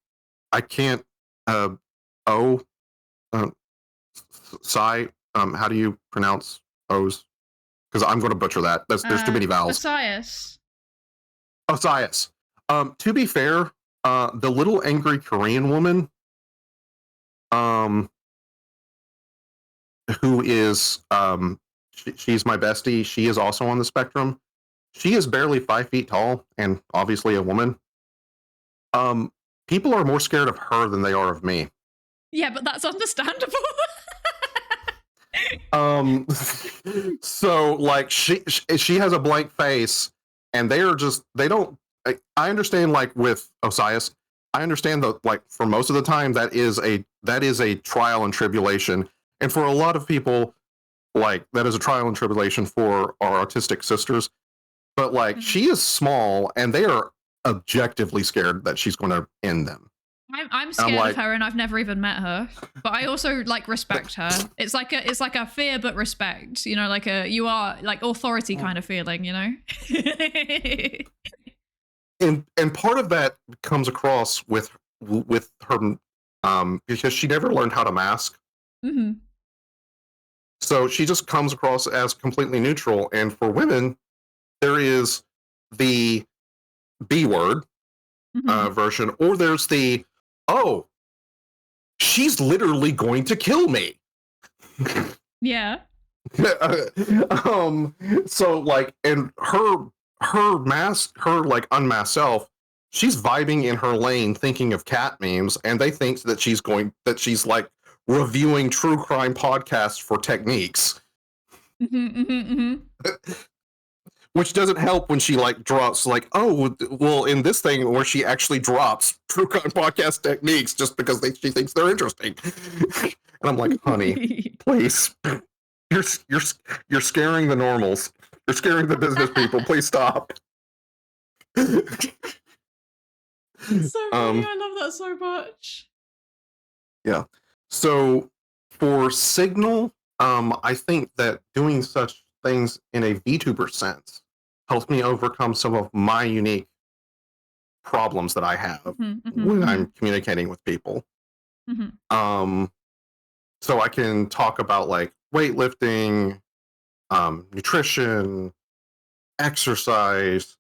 can't, how do you pronounce O's? Because I'm going to butcher that. There's too many vowels. Osias. To be fair, the little angry Korean woman, who is, she's my bestie. She is also on the spectrum. She is barely 5 feet tall and obviously a woman. People are more scared of her than they are of me. Yeah, but that's understandable. So like she has a blank face and they don't, I understand like with Osias, I understand that like for most of the time that is a trial and tribulation. And for a lot of people, like that is a trial and tribulation for our autistic sisters. But like she is small and they are objectively scared that she's going to end them. I'm scared of her, and I've never even met her. But I also like respect her. It's like a fear but respect. You know, like you are like authority kind of feeling. You know. and part of that comes across with her because she never learned how to mask. Mm-hmm. So she just comes across as completely neutral. And for women, there is the B word version, or there's the, oh, she's literally going to kill me. Yeah. So like, and her like unmasked self, she's vibing in her lane thinking of cat memes, and they think that she's like reviewing true crime podcasts for techniques. Which doesn't help when she like drops like, oh, well, in this thing where she actually drops true crime podcast techniques just because she thinks they're interesting. And I'm like, honey, please, you're scaring the normals. You're scaring the business people. Please stop. So funny. I love that so much. Yeah. So for Signal, I think that doing such things in a VTuber sense helps me overcome some of my unique problems that I have when I'm communicating with people. So I can talk about like weightlifting, nutrition, exercise,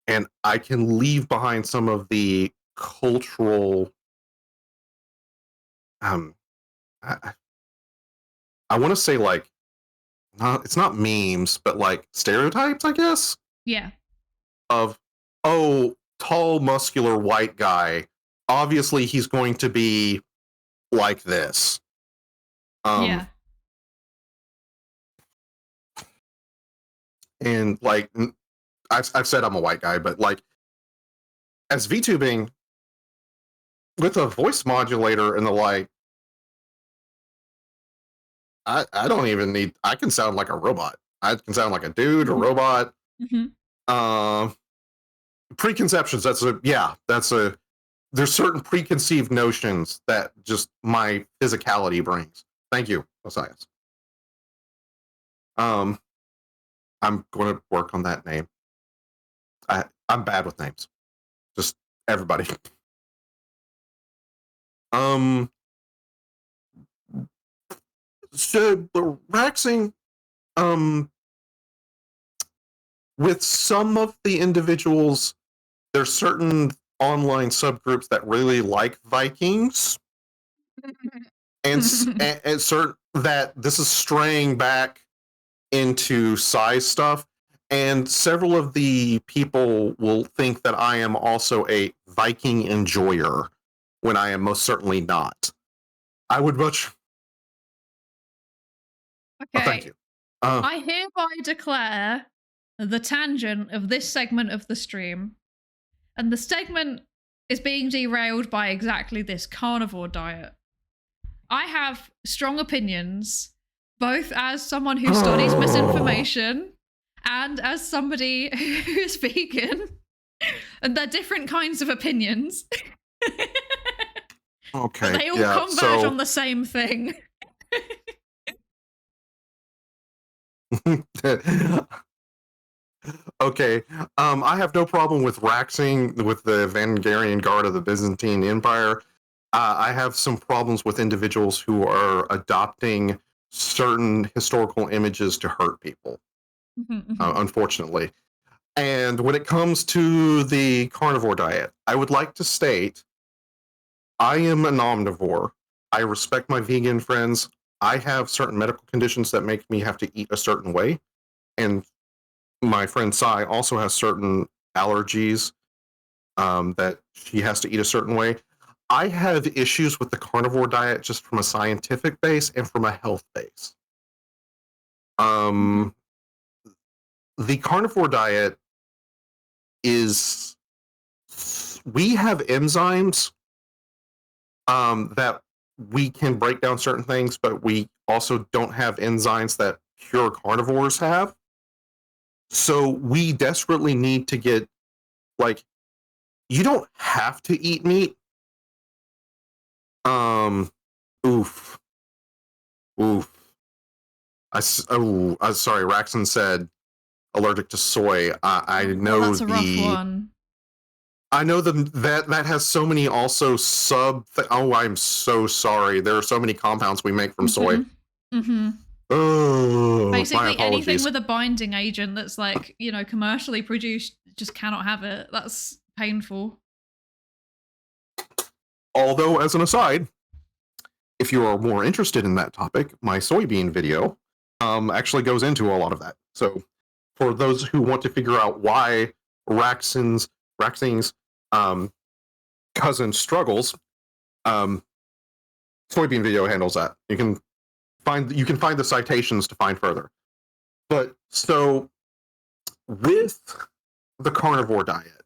and I can leave behind some of the cultural I want to say like, it's not memes, but like stereotypes, I guess. Yeah. Of, oh, tall, muscular white guy. Obviously, he's going to be like this. Yeah. And like, I've said I'm a white guy, but like, as VTubing with a voice modulator and the like, I don't even need. I can sound like a robot. I can sound like a dude, a robot. Preconceptions. There's certain preconceived notions that just my physicality brings. Thank you, Osias. I'm going to work on that name. I'm bad with names. Just everybody. So the Raxing, with some of the individuals, there's certain online subgroups that really like Vikings, and certain that this is straying back into size stuff, and several of the people will think that I am also a Viking enjoyer when I am most certainly not. I would much. Okay. Oh, thank you. I hereby declare the tangent of this segment of the stream, and the segment is being derailed by exactly this carnivore diet. I have strong opinions, both as someone who studies misinformation and as somebody who is vegan, and they're different kinds of opinions. Okay. But they all converge on the same thing. Okay. I have no problem with Raxing with the Vangarian Guard of the Byzantine Empire. I have some problems with individuals who are adopting certain historical images to hurt people, unfortunately. And when it comes to the carnivore diet, I would like to state I am an omnivore. I respect my vegan friends. I have certain medical conditions that make me have to eat a certain way. And my friend Sai also has certain allergies that she has to eat a certain way. I have issues with the carnivore diet just from a scientific base and from a health base. The carnivore diet is, we have enzymes that we can break down certain things, but we also don't have enzymes that pure carnivores have. So we desperately need to get, like, you don't have to eat meat, Oof. Sorry, Raxon said allergic to soy. I know that's a rough one. I know that has so many also oh, I'm so sorry. There are so many compounds we make from soy. Oh, basically anything with a binding agent that's like, you know, commercially produced, just cannot have it. That's painful. Although, as an aside, if you are more interested in that topic, my soybean video actually goes into a lot of that. So for those who want to figure out why Raxing's cousin struggles, soybean video handles that. You can find the citations to find further. But so with the carnivore diet,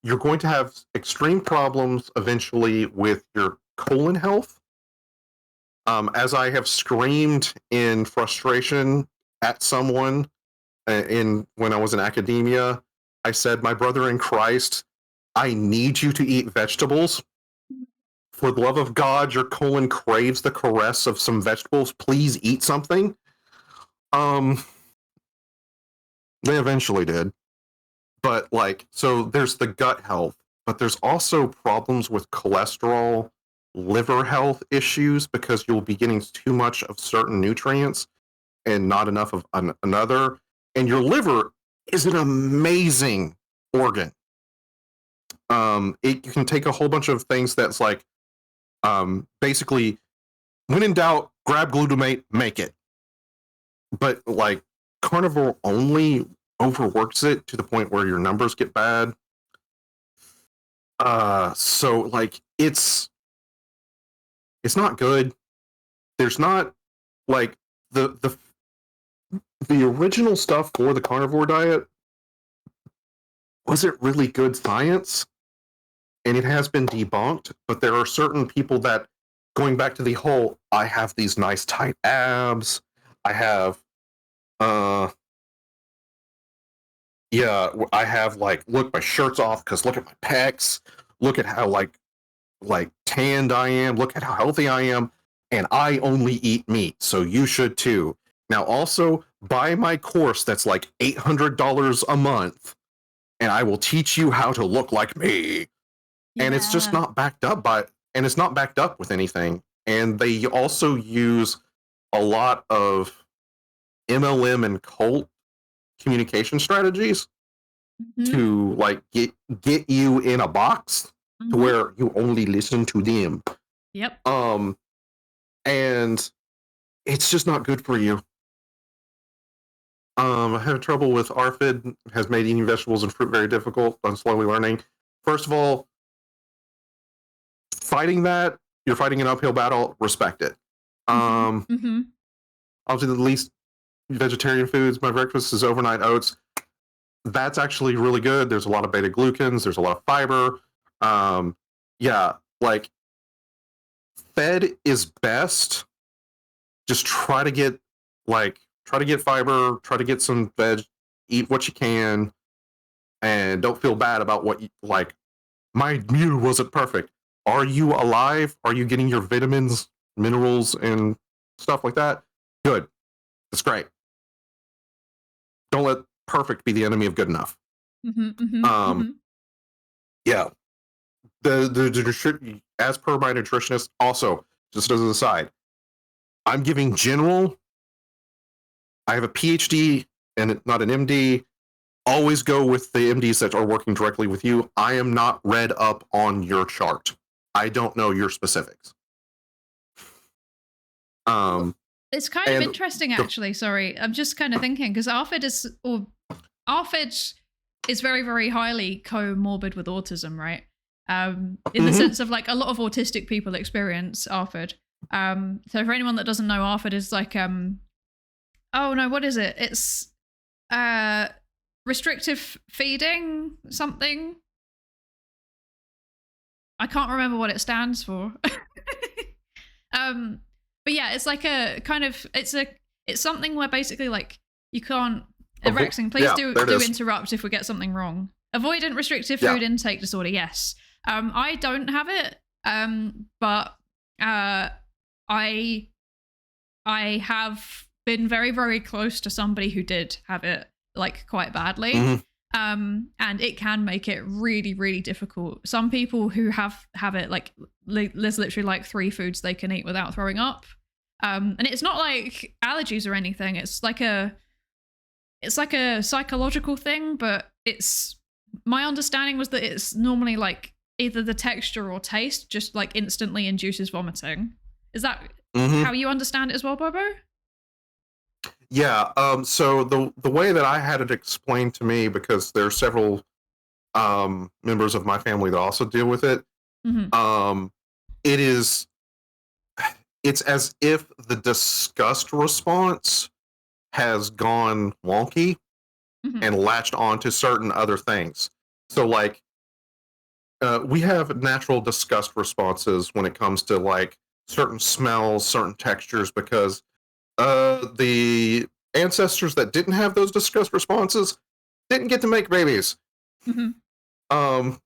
you're going to have extreme problems eventually with your colon health. As I have screamed in frustration at someone when I was in academia, I said, my brother in Christ, I need you to eat vegetables. For the love of God, your colon craves the caress of some vegetables. Please eat something. They eventually did. But so there's the gut health, but there's also problems with cholesterol, liver health issues, because you'll be getting too much of certain nutrients and not enough of another. And your liver is an amazing organ. It can take a whole bunch of things that's basically, when in doubt, grab glutamate, make it. But carnivore only overworks it to the point where your numbers get bad. So it's not good. There's not the original stuff for the carnivore diet wasn't really good science, and it has been debunked, but there are certain people that, going back to the whole, I have these nice tight abs, I have look, my shirt's off because look at my pecs, look at how tanned I am, look at how healthy I am, and I only eat meat, so you should too. Now also buy my course that's like $800 a month, and I will teach you how to look like me. Yeah. And it's just not backed up with anything. And they also use a lot of MLM and cult communication strategies to get you in a box to where you only listen to them. Yep. And it's just not good for you. I have trouble with ARFID, has made eating vegetables and fruit very difficult. I'm slowly learning. First of all, fighting that, you're fighting an uphill battle, respect it. I'll do the least vegetarian foods. My breakfast is overnight oats. That's actually really good. There's a lot of beta glucans, there's a lot of fiber. Fed is best. Just try to get fiber, try to get some veg, eat what you can, and don't feel bad about what you my meal wasn't perfect. Are you alive? Are you getting your vitamins, minerals, and stuff like that? Good. That's great. Don't let perfect be the enemy of good enough. Yeah. The as per my nutritionist, also, just as an aside, I'm giving general. I have a PhD and not an MD. Always go with the MDs that are working directly with you. I am not read up on your chart. I don't know your specifics. It's kind of interesting, actually. Sorry, I'm just kind of thinking, because ARFID is very, very highly comorbid with autism, right? In the sense of a lot of autistic people experience ARFID. So for anyone that doesn't know, ARFID is oh no, what is it? It's restrictive feeding something. I can't remember what it stands for. But yeah, it's a kind of it's something where basically you can't. Rexing, please do interrupt if we get something wrong. Avoidant restrictive food intake disorder. Yes, I don't have it. But I have been very, very close to somebody who did have it like quite badly. And it can make it really, really difficult. Some people who have it, like there's literally like 3 foods they can eat without throwing up. And it's not like allergies or anything. It's like a psychological thing, but my understanding was that it's normally like either the texture or taste just like instantly induces vomiting. Is that how you understand it as well, Bobo? Yeah. So the way that I had it explained to me, because there are several members of my family that also deal with it, it's as if the disgust response has gone wonky and latched on to certain other things. So like we have natural disgust responses when it comes to like certain smells, certain textures, because the ancestors that didn't have those disgust responses didn't get to make babies. But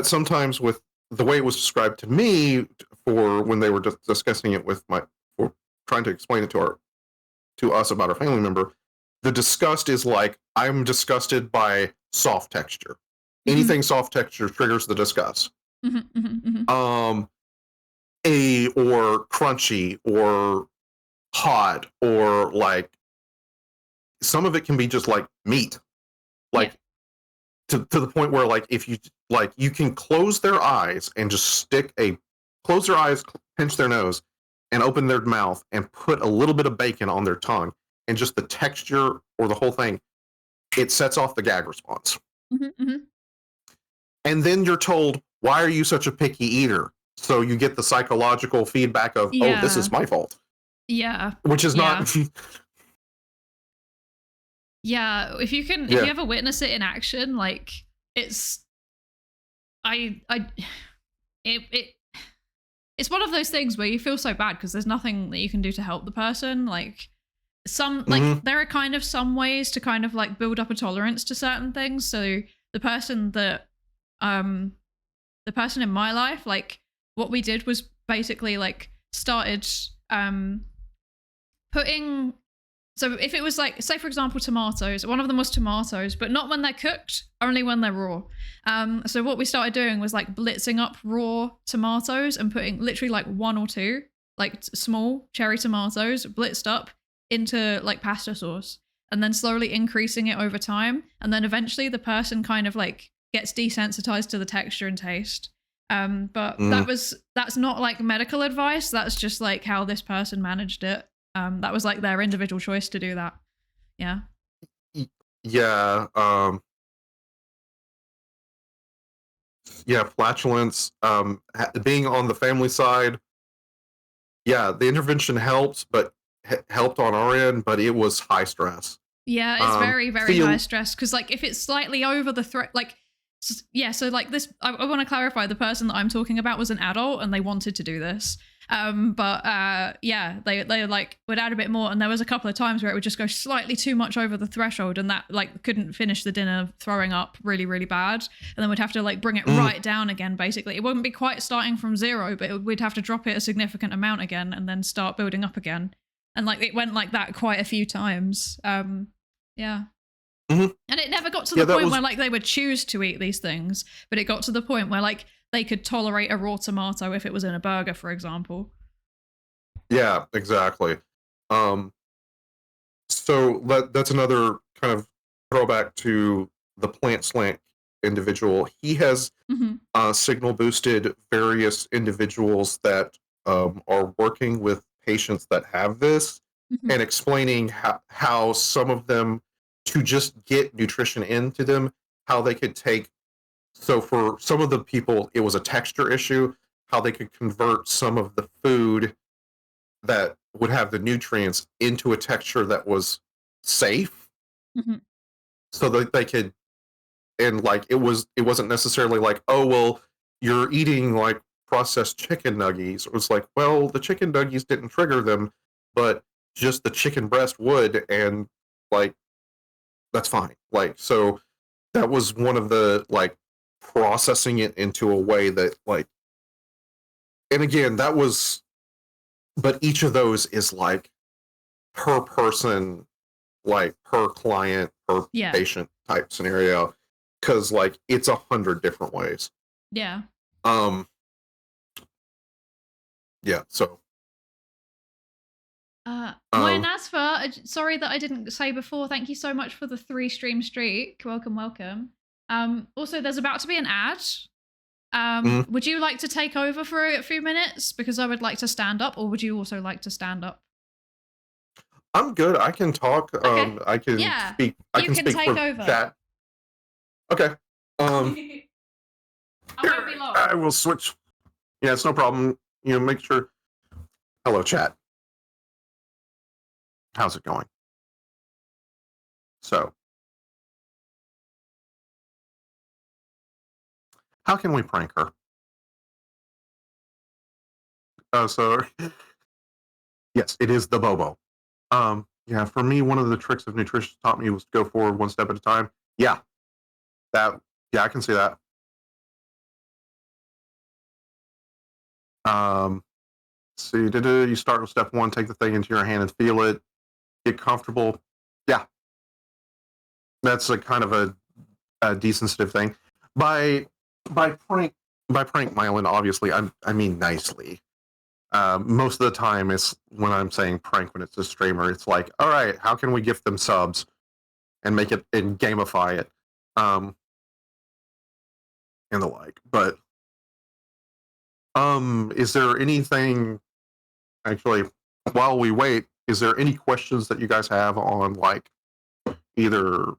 sometimes with the way it was described to me, for when they were discussing it with or trying to explain it to us about our family member, the disgust is like, I'm disgusted by soft texture. Anything soft texture triggers the disgust. Or crunchy or hot, or like some of it can be just like meat, like to the point where like if you like, you can close their eyes and just close their eyes, pinch their nose, and open their mouth and put a little bit of bacon on their tongue, and just the texture or the whole thing, it sets off the gag response. And then you're told, why are you such a picky eater? So you get the psychological feedback of, oh, this is my fault. Yeah. Which is not. Yeah. If you ever witness it in action, like it's one of those things where you feel so bad because there's nothing that you can do to help the person. Like there are kind of some ways to kind of like build up a tolerance to certain things. So the person in my life, like what we did was basically like started putting, so if it was like, say for example, tomatoes, one of them was tomatoes, but not when they're cooked, only when they're raw. So what we started doing was like blitzing up raw tomatoes and putting literally like 1 or 2 like small cherry tomatoes blitzed up into like pasta sauce, and then slowly increasing it over time. And then eventually the person kind of like gets desensitized to the texture and taste. But that's not like medical advice. That's just like how this person managed it. That was like their individual choice to do that. Yeah. Yeah. Flatulence, being on the family side. Yeah, the intervention helped, but helped on our end, but it was high stress. Yeah, it's very, very high stress. Because like if it's slightly over the threat, like, so like this, I want to clarify, the person that I'm talking about was an adult and they wanted to do this. They like would add a bit more, and there was a couple of times where it would just go slightly too much over the threshold, and that like couldn't finish the dinner, throwing up really, really bad, and then we'd have to like bring it right down again. Basically, it wouldn't be quite starting from 0, but we'd have to drop it a significant amount again and then start building up again, and like it went like that quite a few times. And it never got to the point where like they would choose to eat these things, but it got to the point where like they could tolerate a raw tomato if it was in a burger, for example. Yeah, exactly. So that's another kind of throwback to the plant slant individual. He has signal boosted various individuals that are working with patients that have this, and explaining how some of them, to just get nutrition into them, how they could take. So for some of the people, it was a texture issue, how they could convert some of the food that would have the nutrients into a texture that was safe, so that they could, and like it wasn't necessarily like, oh, well, you're eating like processed chicken nuggies. It was like, well, the chicken nuggies didn't trigger them, but just the chicken breast would, and like, that's fine. Like, so that was one of the like processing it into a way that like and again, that was, but each of those is like per person, like per client, per patient type scenario, because like it's 100 different ways. Yeah. Yeah. So. Nasfa, sorry that I didn't say before. Thank you so much for the 3 stream streak. Welcome, welcome. Also, there's about to be an ad. Would you like to take over for a few minutes? Because I would like to stand up, or would you also like to stand up? I'm good. I can talk. Okay. I can speak. I can speak take for over. chat. Okay. I won't be long. I will switch. Yeah, it's no problem. You know, make sure. Hello, chat. How's it going? So, how can we prank her? So, yes, it is the Bobo. Yeah, for me, one of the tricks of nutrition taught me was to go forward one step at a time. Yeah, I can see that. See, you start with step 1, take the thing into your hand and feel it, get comfortable. Yeah, that's a kind of a desensitive thing. By prank, Myelin, obviously, I mean nicely. Most of the time, it's when I'm saying prank, when it's a streamer, it's like, all right, how can we gift them subs and make it and gamify it, and the like. But is there anything? Actually, while we wait, is there any questions that you guys have on like either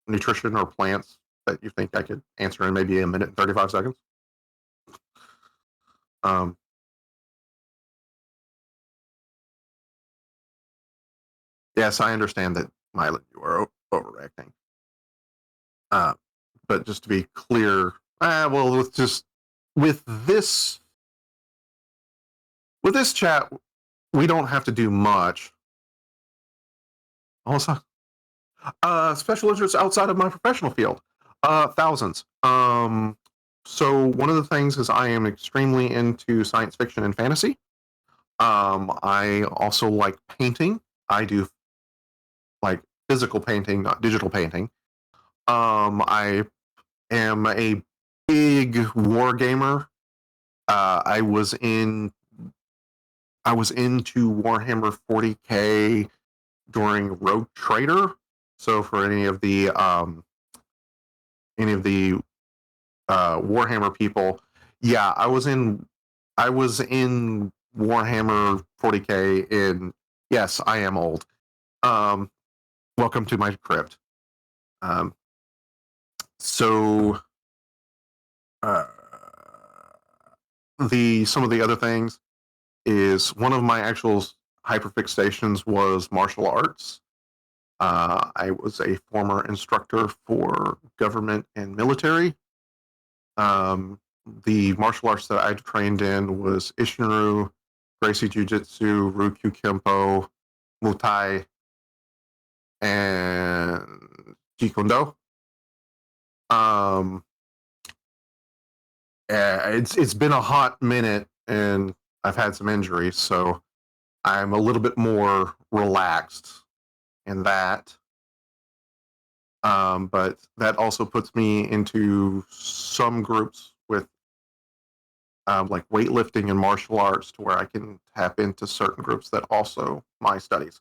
nutrition or plants that you think I could answer in maybe a minute and 35 seconds? Yes, I understand that, Myla, you are overreacting. But just to be clear, well, with this chat, we don't have to do much. Also, special interests outside of my professional field, thousands. So one of the things is I am extremely into science fiction and fantasy. I also like painting. I do like physical painting, not digital painting. I am a big war gamer. I was into Warhammer 40K during Rogue Trader. So for any of the Warhammer people, yeah, I was in Warhammer 40K. And yes, I am old. Welcome to my crypt. So some of the other things is one of my actual hyperfixations was martial arts. I was a former instructor for government and military. The martial arts that I trained in was Ishinru, Gracie Jiu-Jitsu, Ryukyu Kempo, Muay Thai, and Jeet Kune Do. It's been a hot minute, and I've had some injuries, so I'm a little bit more relaxed in that. But that also puts me into some groups with like weightlifting and martial arts, to where I can tap into certain groups that also my studies.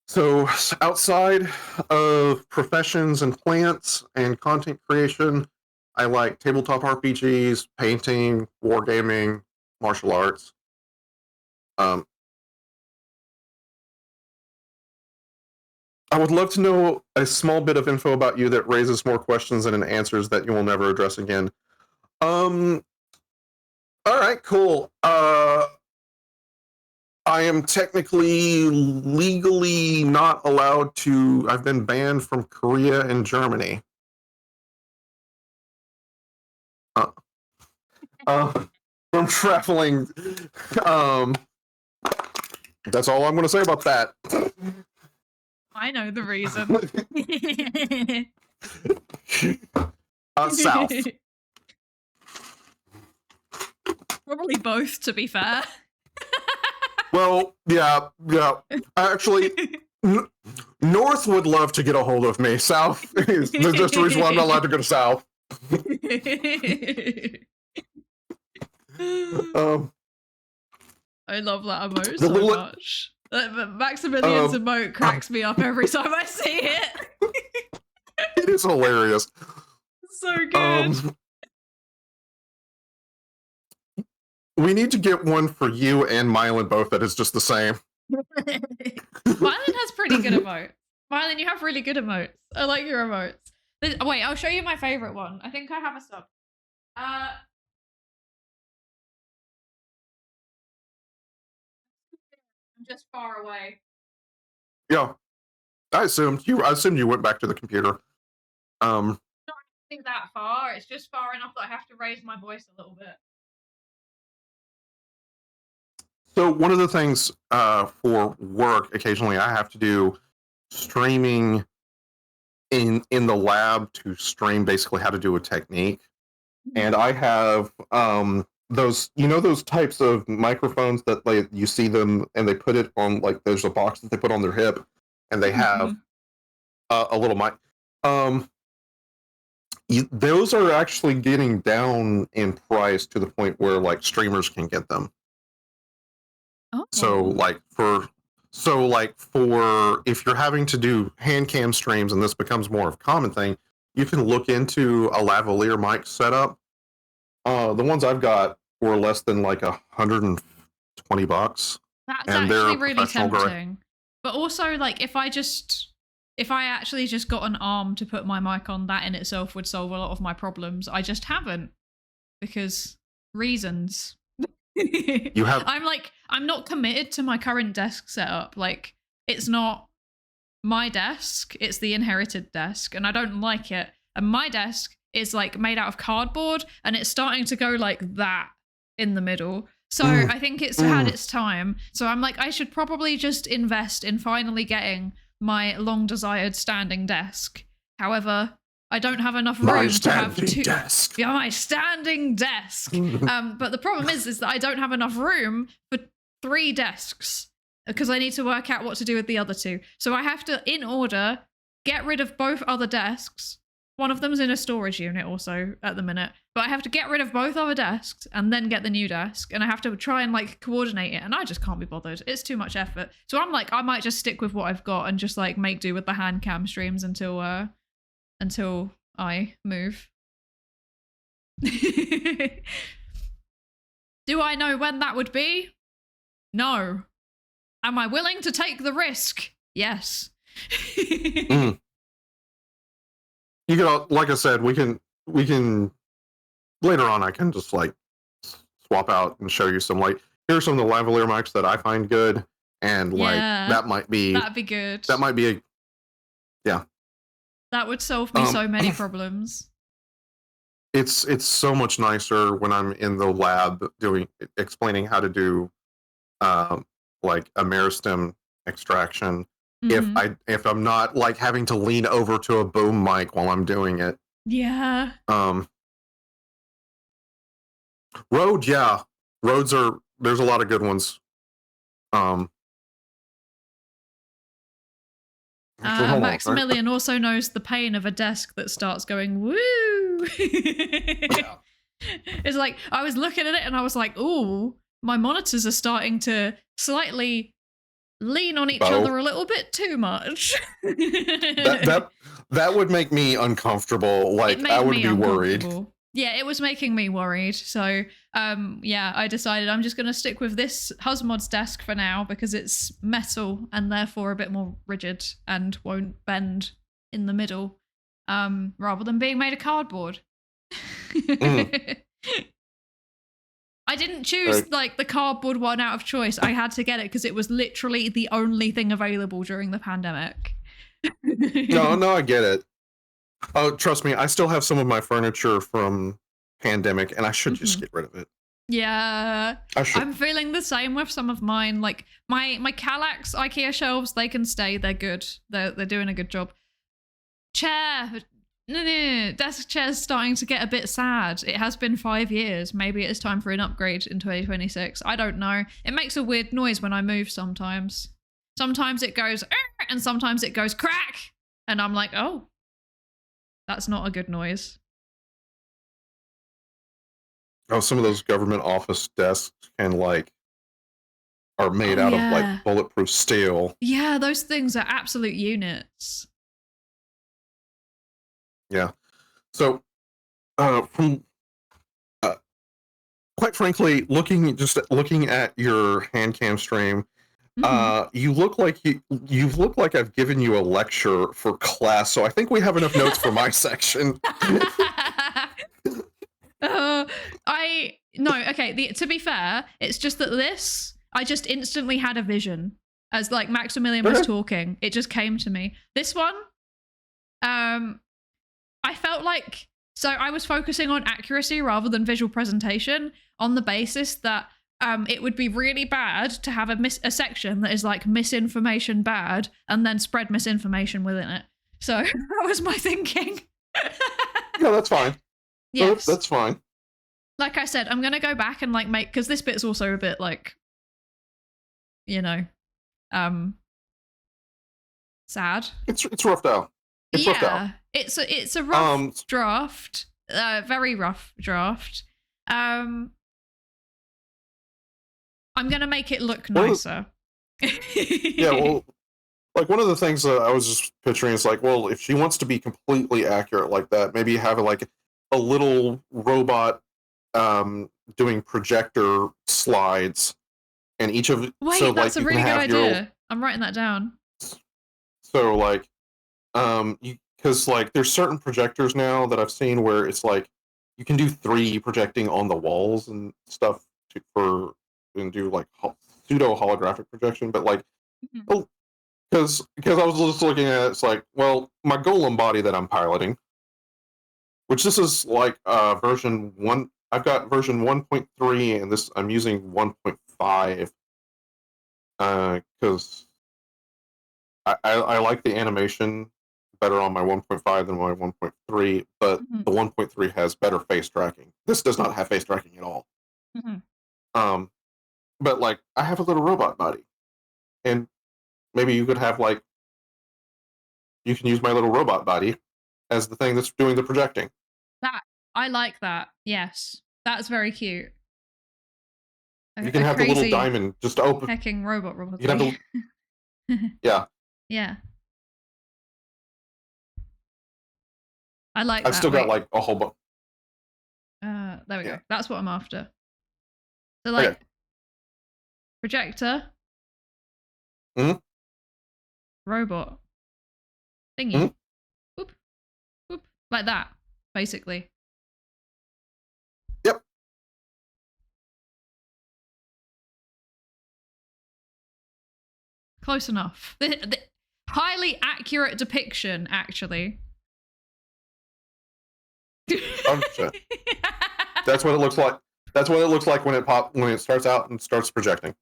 So outside of professions and plants and content creation, I like tabletop RPGs, painting, wargaming, martial arts. I would love to know a small bit of info about you that raises more questions than it answers that you will never address again. All right, cool. I am technically, legally not allowed to. I've been banned from Korea and Germany. From traveling. That's all I'm going to say about that. I know the reason. South. Probably both, to be fair. Well, yeah. Actually, North would love to get a hold of me. South is just the reason why I'm not allowed to go to South. I love that emote so much. Maximilian's emote cracks me up every time I see it. It is hilarious. So good. We need to get one for you and Mylan both that is just the same. Mylan has pretty good emotes. Mylan, you have really good emotes. I like your emotes. Wait, I'll show you my favorite one. I think I have a sub. I'm just far away. Yeah. I assumed you went back to the computer. Not actually that far. It's just far enough that I have to raise my voice a little bit. So one of the things for work, occasionally I have to do streaming in the lab to stream basically how to do a technique. And I have those types of microphones that you see them and they put it on, like, there's a box that they put on their hip and they have a little mic. Those are actually getting down in price to the point where like streamers can get them. Oh. So for if you're having to do Handcam streams and this becomes more of a common thing, you can look into a lavalier mic setup. The ones I've got were less than like $120. That's actually really tempting. But also, like, if I actually just got an arm to put my mic on, that in itself would solve a lot of my problems. I just haven't, because reasons. I'm not committed to my current desk setup. Like, it's not my desk, it's the inherited desk, and I don't like it. And my desk is like made out of cardboard and it's starting to go like that in the middle. So I think it's had its time. So I'm like, I should probably just invest in finally getting my long desired standing desk. However, I don't have enough room to have two. Desk. Yeah, my standing desk. But the problem is that I don't have enough room for 3 desks because I need to work out what to do with the other 2. So I have to, in order, get rid of both other desks. One of them's in a storage unit also at the minute, but I have to get rid of both other desks and then get the new desk, and I have to try and like coordinate it, and I just can't be bothered. It's too much effort. So I'm like, I might just stick with what I've got and just like make do with the hand cam streams until I move. Do I know when that would be? No. Am I willing to take the risk? Yes. You can, like I said, we can later on. I can just like swap out and show you some, like, here's some of the lavalier mics that I find good, and like that'd be good. That might be that would solve me so many problems. It's so much nicer when I'm in the lab explaining how to do like a meristem extraction. If I'm not like having to lean over to a boom mic while I'm doing it. Yeah. Rode, yeah. Rodes there's a lot of good ones. Maximilian also knows the pain of a desk that starts going woo. It's like, I was looking at it and I was like, ooh, my monitors are starting to slightly lean on each other a little bit too much. that would make me uncomfortable. Like, I would be worried. Yeah, it was making me worried. So yeah, I decided I'm just gonna stick with this Husmod's desk for now because it's metal and therefore a bit more rigid and won't bend in the middle, rather than being made of cardboard. I didn't choose like the cardboard one out of choice. I had to get it because it was literally the only thing available during the pandemic. No, I get it. Oh, trust me, I still have some of my furniture from pandemic, and I should just get rid of it. Yeah, I'm feeling the same with some of mine. Like my Kallax IKEA shelves, they can stay. They're good. They're doing a good job. Chair, No, desk chair's starting to get a bit sad. It has been 5 years. Maybe it's time for an upgrade in 2026. I don't know. It makes a weird noise when I move sometimes. Sometimes it goes, and sometimes it goes crack. And I'm like, oh, that's not a good noise. Oh, some of those government office desks can are made out of bulletproof steel. Yeah, those things are absolute units. Yeah. So, from quite frankly, looking at your Handcam stream, you look like you've looked like I've given you a lecture for class. So I think we have enough notes for my section. To be fair, it's just that I just instantly had a vision as like Maximilian was talking. It just came to me. This one, I felt like, so I was focusing on accuracy rather than visual presentation on the basis that it would be really bad to have a section that is like misinformation bad and then spread misinformation within it. So that was my thinking. Yeah, that's fine. Yes. That's fine. Like I said, I'm going to go back and like make, because this bit's also a bit like, sad. It's roughed out. It's roughed out. It's a rough draft, very rough draft. I'm gonna make it look nicer. Yeah, well, like one of the things that I was just picturing is like, well, if she wants to be completely accurate like that, maybe have like a little robot doing projector slides, and each of that's a really good idea. I'm writing that down. So like, because like there's certain projectors now that I've seen where it's like you can do 3D projecting on the walls and stuff and do like pseudo holographic projection, but like because I was just looking at it, it's like, well, my golem body that I'm piloting, which this is like version 1. I've got version 1.3 and this I'm using 1.5 because I like the animation better on my 1.5 than my 1.3, but the 1.3 has better face tracking. This does not have face tracking at all. But like I have a little robot body, and maybe you could have like you can use my little robot body as the thing that's doing the projecting. I like that. Yes, that's very cute. You can have the little diamond just open. Hacking robot. You can have yeah. Yeah. I like that. I've still got like a whole bunch. There we go. That's what I'm after. So like projector. Robot. Thingy. Whoop. Whoop. Like that, basically. Yep. Close enough. The highly accurate depiction, actually. 100%. That's what it looks like. That's what it looks like when it starts out and starts projecting.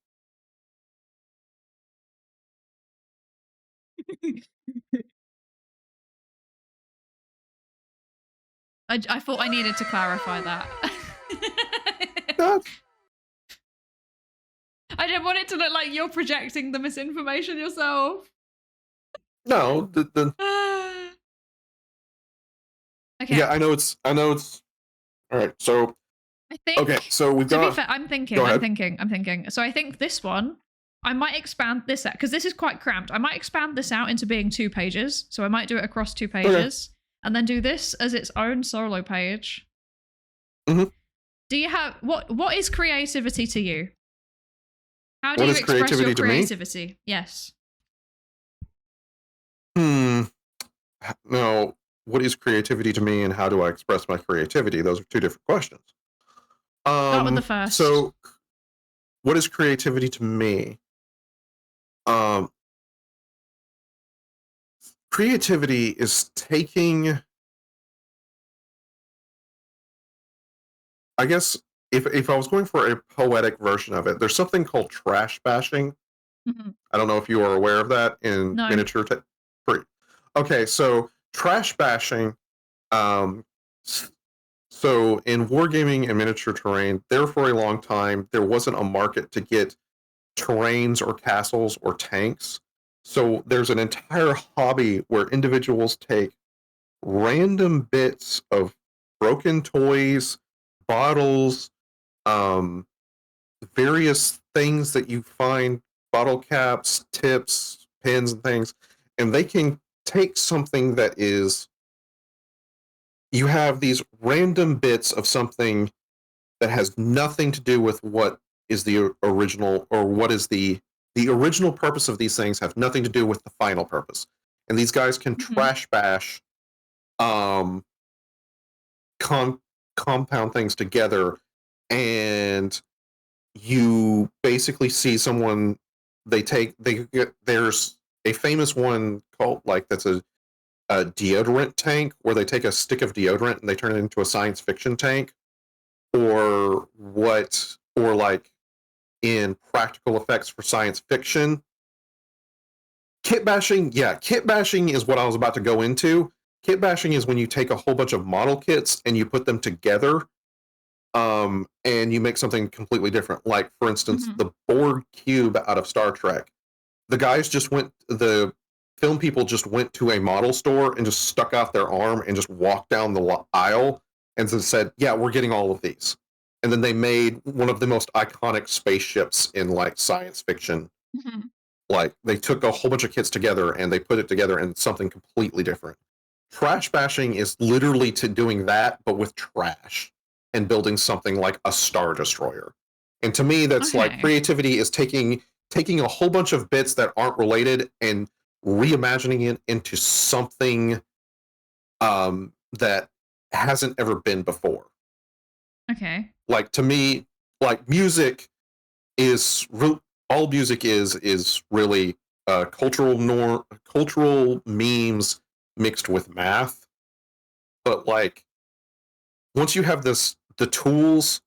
I thought I needed to clarify that. I didn't want it to look like you're projecting the misinformation yourself. No, okay. Yeah, I know it's all right. So I think so we've got. To be fair, I'm thinking. So I think this one, I might expand this out because this is quite cramped. I might expand this out into being 2 pages. So I might do it across 2 pages and then do this as its own solo page. Do you have what is creativity to you? How do you express your creativity? Yes. No, what is creativity to me and how do I express my creativity? Those are 2 different questions. Start with the first. So what is creativity to me? Creativity is taking, I guess, if I was going for a poetic version of it, there's something called trash bashing. I don't know if you are aware of that in miniature. Okay, so trash bashing So in wargaming and miniature terrain, there for a long time, there wasn't a market to get terrains or castles or tanks. So there's an entire hobby where individuals take random bits of broken toys, bottles, various things that you find, bottle caps, tips, pins, and things, and they can take something that is, you have these random bits of something that has nothing to do with what is the original, or what is the original purpose of these things have nothing to do with the final purpose. And these guys can trash bash compound things together, and you basically see someone, there's a famous one called, like, that's a deodorant tank, where they take a stick of deodorant and they turn it into a science fiction tank, or like in practical effects for science fiction. Kit bashing is what I was about to go into. Kit bashing is when you take a whole bunch of model kits and you put them together, and you make something completely different. Like, for instance, the Borg cube out of Star Trek. The film people just went to a model store and just stuck out their arm and just walked down the aisle and said, yeah, we're getting all of these. And then they made one of the most iconic spaceships in, like, science fiction. Like, they took a whole bunch of kits together and they put it together in something completely different. Trash bashing is literally to doing that, but with trash, and building something like a Star Destroyer. And to me, that's like, creativity is taking a whole bunch of bits that aren't related and reimagining it into something that hasn't ever been before. Okay. Like, to me, like, music is all music is really cultural memes mixed with math. But, like, once you have the tools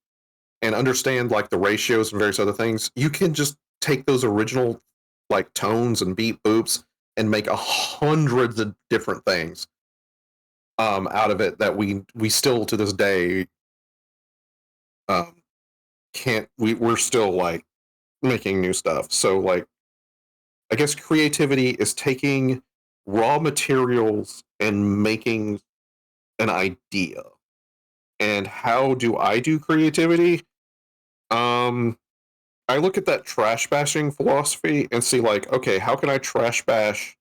and understand, like, the ratios and various other things, you can just take those original, like, tones and beat boops and make hundreds of different things out of it that we still to this day we're still, like, making new stuff. So, like, I guess creativity is taking raw materials and making an idea. And how do I do creativity? I look at that trash bashing philosophy and see, like, okay, how can I trash bash?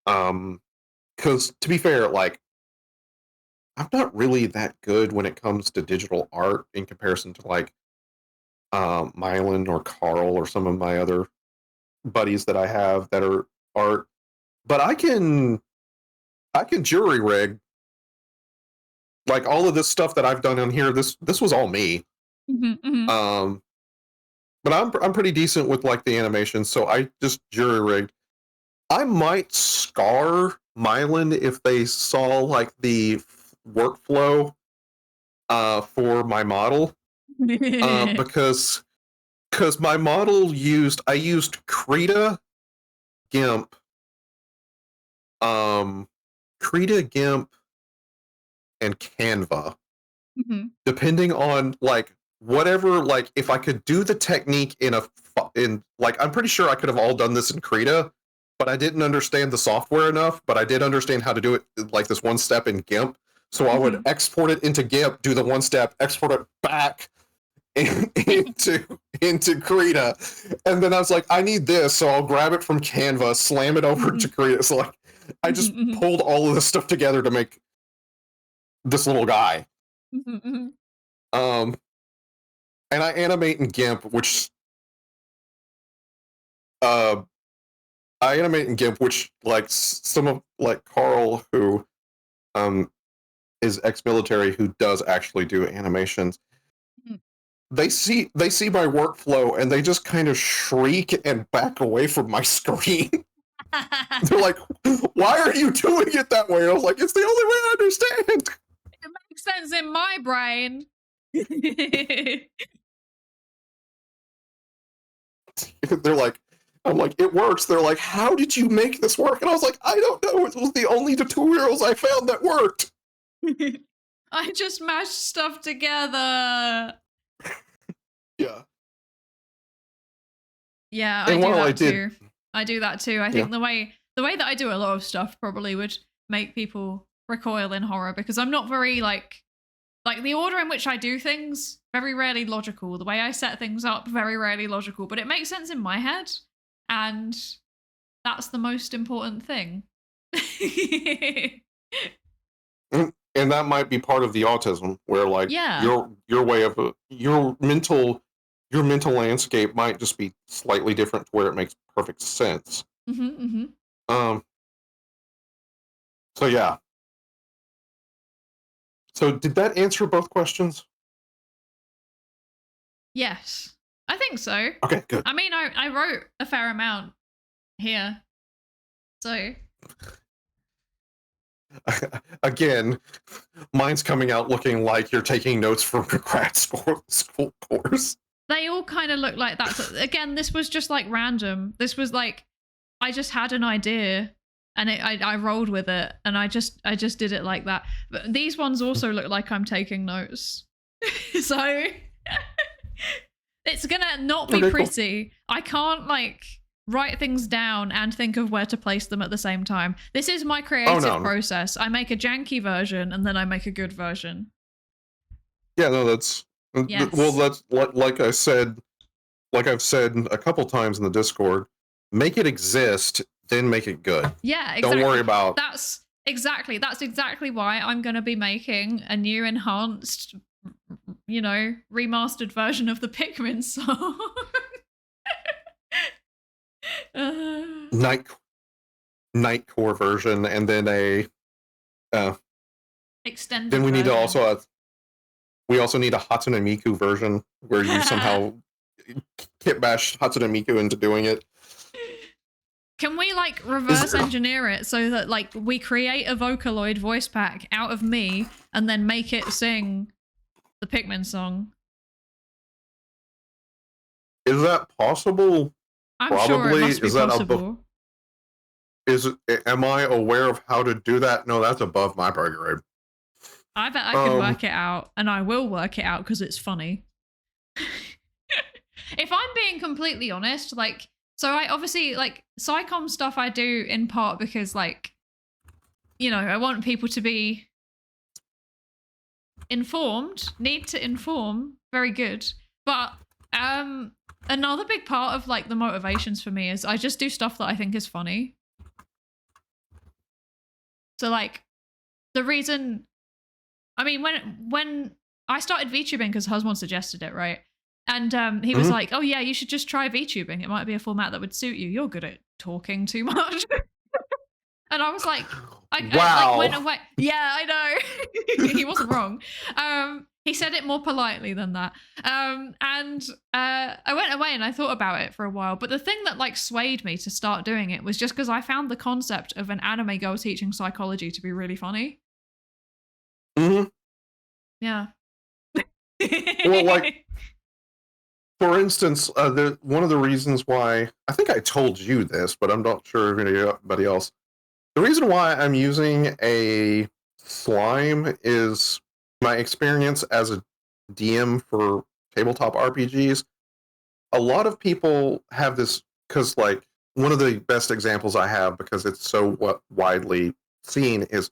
Because, to be fair, like, I'm not really that good when it comes to digital art in comparison to, like, Mylan or Carl or some of my other buddies that I have that are art. But I can jury rig. Like, all of this stuff that I've done on here, this was all me. But I'm pretty decent with, like, the animation, so I just jury rigged. I might scar Mylan if they saw, like, the workflow for my model, because my model I used Krita, GIMP, and Canva, depending on, like, whatever, like, if I could do the technique in like, I'm pretty sure I could have all done this in Krita, but I didn't understand the software enough, but I did understand how to do it, like, this one step in GIMP. So I would export it into GIMP, do the one step, export it back into Krita, and then I was like, I need this, so I'll grab it from Canva, slam it over to Krita. So, like, I just pulled all of this stuff together to make this little guy. And I animate in GIMP, which like, some of, like, Carl, who is ex-military, who does actually do animations. They see my workflow and they just kind of shriek and back away from my screen. They're like, why are you doing it that way? I was like, it's the only way I understand. It makes sense in my brain. They're like, I'm like, it works. They're like, how did you make this work? And I was like, I don't know. It was the only tutorials I found that worked. I just mashed stuff together. Yeah. Yeah, I And do while that I did- too. I do that too. I think the way that I do a lot of stuff probably would make people recoil in horror, because I'm not very like the order in which I do things, very rarely logical. The way I set things up, very rarely logical, but it makes sense in my head, and that's the most important thing. And that might be part of the autism, where like Yeah. your way of your mental landscape might just be slightly different to where it makes perfect sense. So yeah. So did that answer both questions? Yes, I think so. Okay, good. I mean, I wrote a fair amount here, so. Again, mine's coming out looking like you're taking notes from a grad school course. They all kind of look like that. So, again, this was just like random. This was like, I just had an idea and I rolled with it, and I just did it like that. But these ones also look like I'm taking notes. So it's gonna not be pretty. I can't like write things down and think of where to place them at the same time. This is my creative process. I make a janky version and then I make a good version. Yeah, no, that's well, that's like I've said a couple times in the Discord. Make it exist, then make it good. Yeah, exactly. Don't worry about. That's exactly why I'm going to be making a new enhanced, remastered version of the Pikmin song. Nightcore version, and then a extended. Then we need version. to also we also need a Hatsune Miku version where you somehow kit bash Hatsune Miku into doing it. Can we like reverse engineer it so that like we create a Vocaloid voice pack out of me and then make it sing the Pikmin song? Is that possible? I'm sure it must be possible. Am I aware of how to do that? No, that's above my pay grade. I bet I can work it out, and I will work it out because it's funny. If I'm being completely honest, like, so I obviously, like, Psycom stuff I do in part because, like, I want people to be informed, need to inform, very good. But another big part of, like, the motivations for me is I just do stuff that I think is funny. So, like, the reason... I mean, when I started VTubing because Husband suggested it, right? And he was like, oh yeah, you should just try VTubing. It might be a format that would suit you. You're good at talking too much. And I was like, I went away. Yeah, I know. He wasn't wrong. He said it more politely than that. And I went away and I thought about it for a while. But the thing that like swayed me to start doing it was just because I found the concept of an anime girl teaching psychology to be really funny. Yeah. Well, like, for instance, one of the reasons why, I think I told you this, but I'm not sure if anybody else. The reason why I'm using a slime is my experience as a DM for tabletop RPGs. A lot of people have this, because like one of the best examples I have, because it's so widely seen, is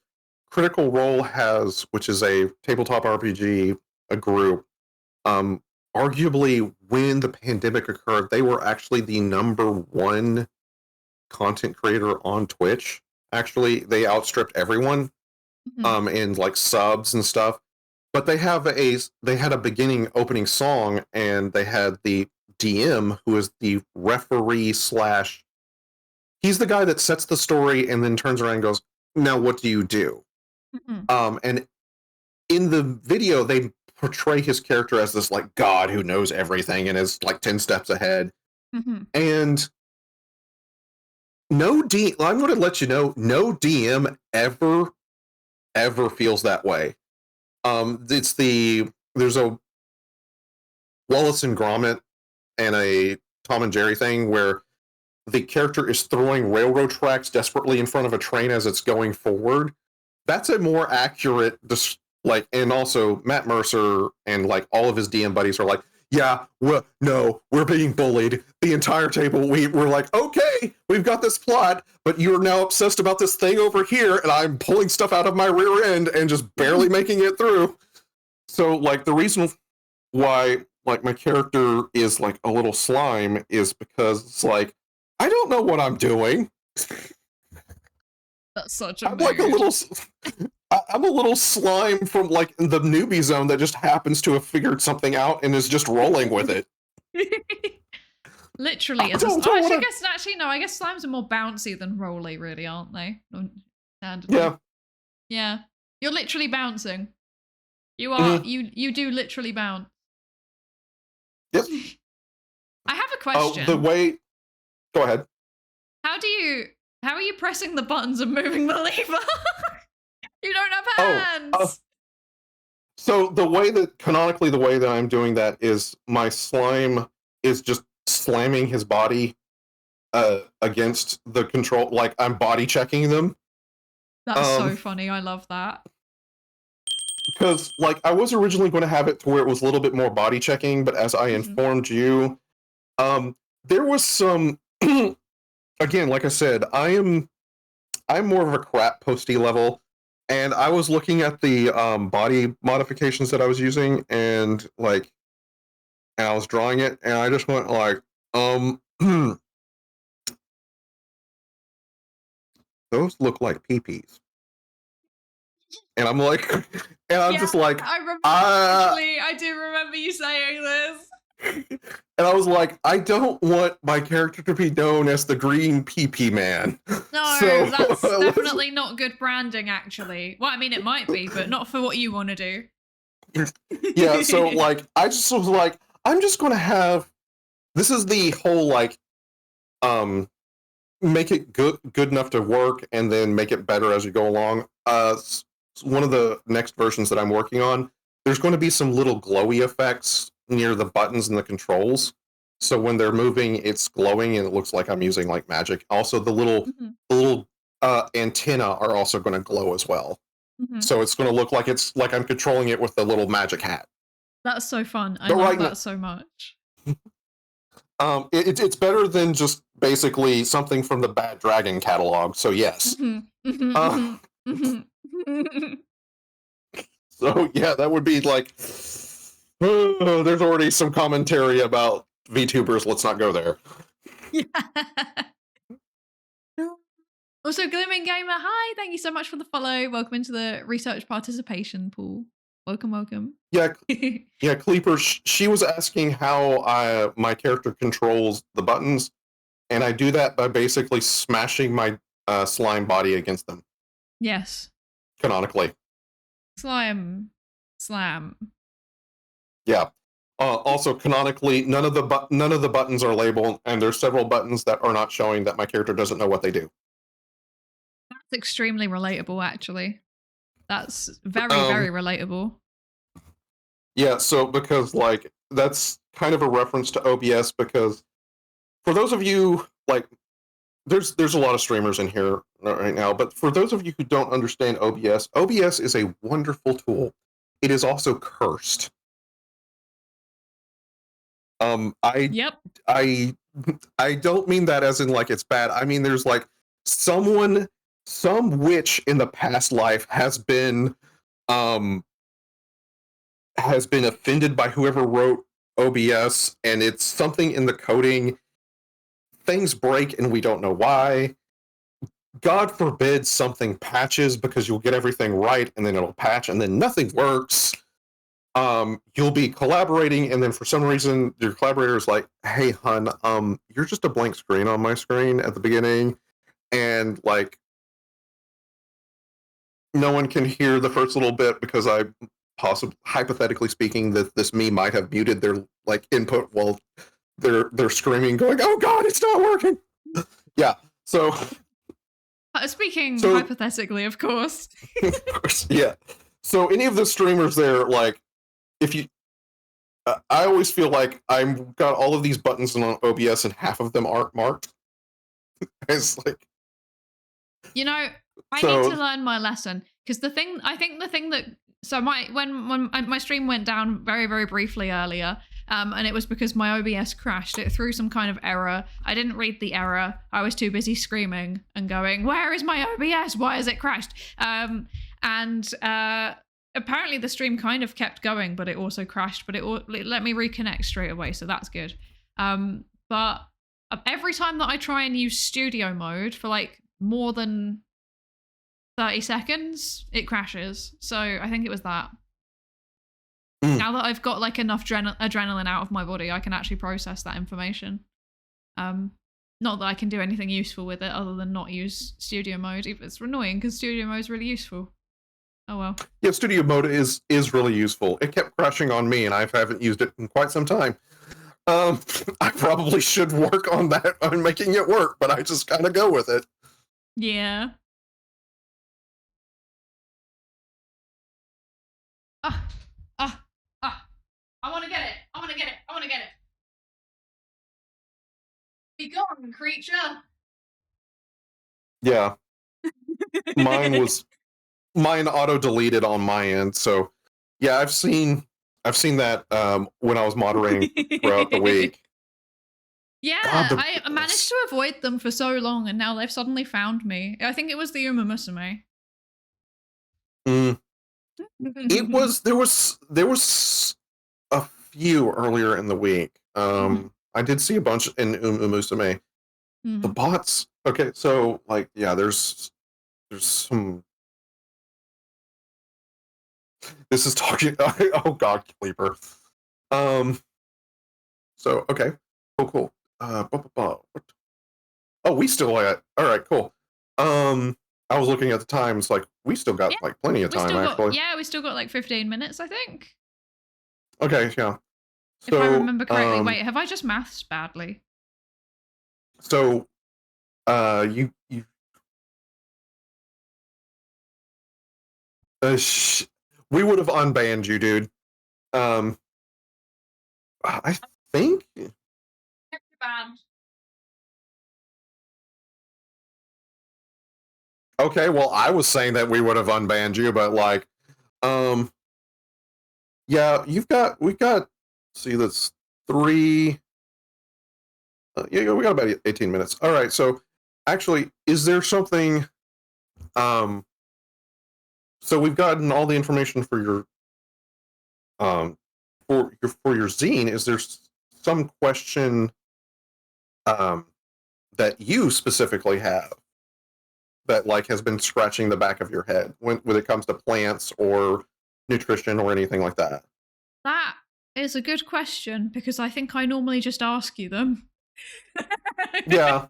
Critical Role has, which is a tabletop RPG, a group. Arguably, when the pandemic occurred, they were actually the #1 content creator on Twitch. Actually, they outstripped everyone in like subs and stuff. But they had a beginning opening song, and they had the DM, who is the referee / he's the guy that sets the story and then turns around and goes, now what do you do? And in the video, they portray his character as this like god who knows everything and is like 10 steps ahead. And I'm going to let you know, no DM ever feels that way. There's a Wallace and Gromit and a Tom and Jerry thing where the character is throwing railroad tracks desperately in front of a train as it's going forward. That's a more accurate, like, and also Matt Mercer and like all of his DM buddies are like, yeah, no, we're being bullied. The entire table, we're like, okay, we've got this plot, but you're now obsessed about this thing over here, and I'm pulling stuff out of my rear end and just barely making it through. So, like, the reason why, like, my character is, like, a little slime is because it's like, I don't know what I'm doing. That's such a I'm like a little... I'm a little slime from, like, the newbie zone that just happens to have figured something out and is just rolling with it. Literally. I guess slimes are more bouncy than rolly, really, aren't they? Yeah. Yeah. You're literally bouncing. You are. You do literally bounce. Yep. I have a question. Go ahead. How are you pressing the buttons and moving the lever? You don't have hands. So canonically the way that I'm doing that is my slime is just slamming his body against the control, like I'm body checking them. That's so funny. I love that. Because like I was originally going to have it to where it was a little bit more body checking, but as I informed you, there was some again, like I said, I'm more of a crap posty level. And I was looking at the body modifications that I was using, and I was drawing it, and I just went like, those look like peepees. And I'm like, and I'm just like, I remember. I do remember you saying this. And I was like, I don't want my character to be known as the green PP man. No, so, that's definitely not good branding, actually. Well, I mean, it might be, but not for what you want to do. Yeah, so, like, I just was like, I'm just going to have... This is the whole, like, make it good enough to work and then make it better as you go along. One of the next versions that I'm working on, there's going to be some little glowy effects near the buttons and the controls, so when they're moving it's glowing and it looks like I'm using like magic. Also the little antenna are also going to glow as well, so it's going to look like it's like I'm controlling it with the little magic hat. That's so fun. I love that so much. It's better than just basically something from the Bad Dragon catalog, so yes. So yeah, that would be like, there's already some commentary about VTubers. Let's not go there. Yeah. Also, Glimming Gamer, hi! Thank you so much for the follow. Welcome into the research participation pool. Welcome. Yeah, yeah. Cleeper, she was asking how my character controls the buttons, and I do that by basically smashing my slime body against them. Yes. Canonically. Slam. Yeah. Also, canonically, none of the buttons are labeled, and there's several buttons that are not showing that my character doesn't know what they do. That's extremely relatable, actually. That's very relatable. Yeah, so because like that's kind of a reference to OBS, because for those of you like there's a lot of streamers in here right now, but for those of you who don't understand OBS is a wonderful tool. It is also cursed. I don't mean that as in like it's bad. I mean there's like some witch in the past life has been offended by whoever wrote OBS, and it's something in the coding. Things break and we don't know why. God forbid something patches, because you'll get everything right and then it'll patch and then nothing works. You'll be collaborating and then for some reason your collaborator is like, hey hun, you're just a blank screen on my screen at the beginning, and like no one can hear the first little bit because I possibly, hypothetically speaking, that this me might have muted their like input while they're screaming, going, "Oh God, it's not working!" Yeah. So, speaking hypothetically, of course. Of course, yeah. So, any of the streamers there, like, if you, I always feel like I've got all of these buttons on OBS and half of them aren't marked. It's like, you know, I So- need to learn my lesson, because the thing that so when my stream went down very, very briefly earlier, and it was because my OBS crashed. It threw some kind of error. I didn't read the error. I was too busy screaming and going, "Where is my OBS? Why has it crashed?" And apparently the stream kind of kept going, but it also crashed. But it let me reconnect straight away, so that's good. But every time that I try and use studio mode for like more than 30 seconds, it crashes. So I think it was that. Now that I've got like enough adrenaline out of my body, I can actually process that information. Not that I can do anything useful with it other than not use studio mode. It's annoying because studio mode is really useful. Oh well. Yeah, studio mode is really useful. It kept crashing on me, and I haven't used it in quite some time. I probably should work on that, on making it work, but I just kind of go with it. Yeah. I want to get it. I want to get it. I want to get it. Be gone, creature. Yeah. Mine auto deleted on my end, so yeah, I've seen that when I was moderating throughout the week. Yeah, God, I managed to avoid them for so long, and now they've suddenly found me. I think it was the Uma Musume. It was there was a few earlier in the week. I did see a bunch in Umusume. The bots. Okay, so like yeah, there's some. This is talking. Oh God, Sleeper. So okay, cool. Oh, we still got. All right, cool. I was looking at the times. Like we still got like plenty of time actually. We still got like 15 minutes, I think. Okay, yeah. If I remember correctly. Wait, have I just maths badly? So, we would have unbanned you, dude. I think. Banned. Okay, well, I was saying that we would have unbanned you, but like, yeah, we've got. See, that's 3. Yeah, we got about 18 minutes. All right, so actually, is there something? So we've gotten all the information for your for your zine. Is there some question that you specifically have that like has been scratching the back of your head when it comes to plants or nutrition or anything like that? That is a good question, because I think I normally just ask you them. Yeah.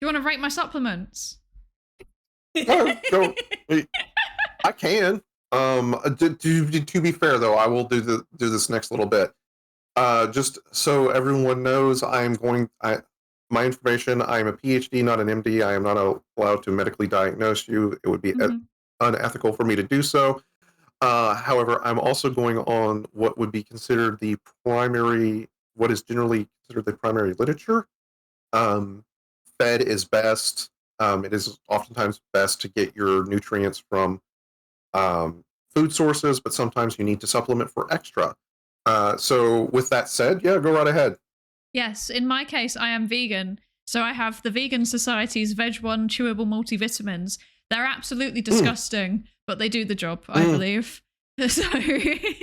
You want to rate my supplements? No, I can. To be fair though, I will do this next little bit. Just so everyone knows, my information, I'm a PhD, not an MD. I am not allowed to medically diagnose you. It would be unethical for me to do so. However, I'm also going on what would be considered what is generally considered the primary literature. Fed is best. It is oftentimes best to get your nutrients from food sources, but sometimes you need to supplement for extra. So with that said, yeah, go right ahead. Yes, in my case, I am vegan. So I have the Vegan Society's Veg 1 chewable multivitamins. They're absolutely disgusting, but they do the job, I believe. So, okay.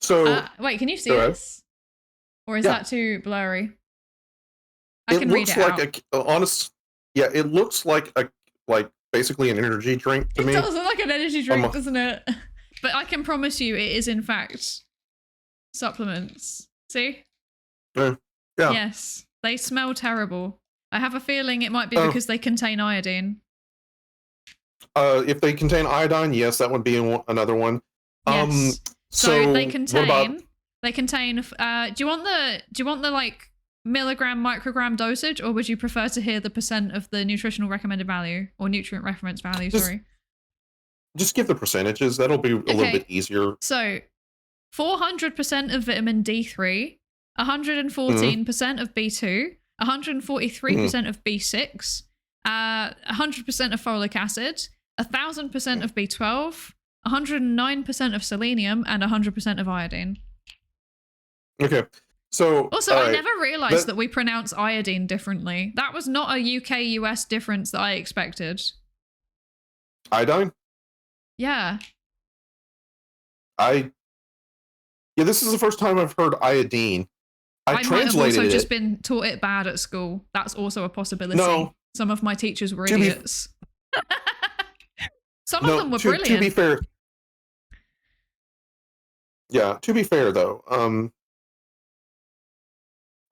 So wait, can you see this? Or is that too blurry? I can read it out. It looks like basically an energy drink to me. It does look like an energy drink, doesn't it? But I can promise you it is in fact supplements. See? Yeah. Yes. They smell terrible. I have a feeling it might be because they contain iodine. If they contain iodine, yes, that would be another one. Yes. So they contain. What about, they contain. Do you want the like milligram microgram dosage, or would you prefer to hear the percent of the nutritional recommended value or nutrient reference value? Sorry. Just give the percentages. That'll be a little bit easier. So 400% of vitamin D3, 114% of B2, 143% of B6, 100% of folic acid, 1,000% of B12, 109% of selenium, and 100% of iodine. Okay. So also, I never realized that we pronounce iodine differently. That was not a UK-US difference that I expected. Iodine? Yeah. Yeah, this is the first time I've heard iodine. I might have also translated just been taught it bad at school. That's also a possibility. No. Some of my teachers were idiots. Some of them were brilliant. To be fair. Yeah, to be fair though.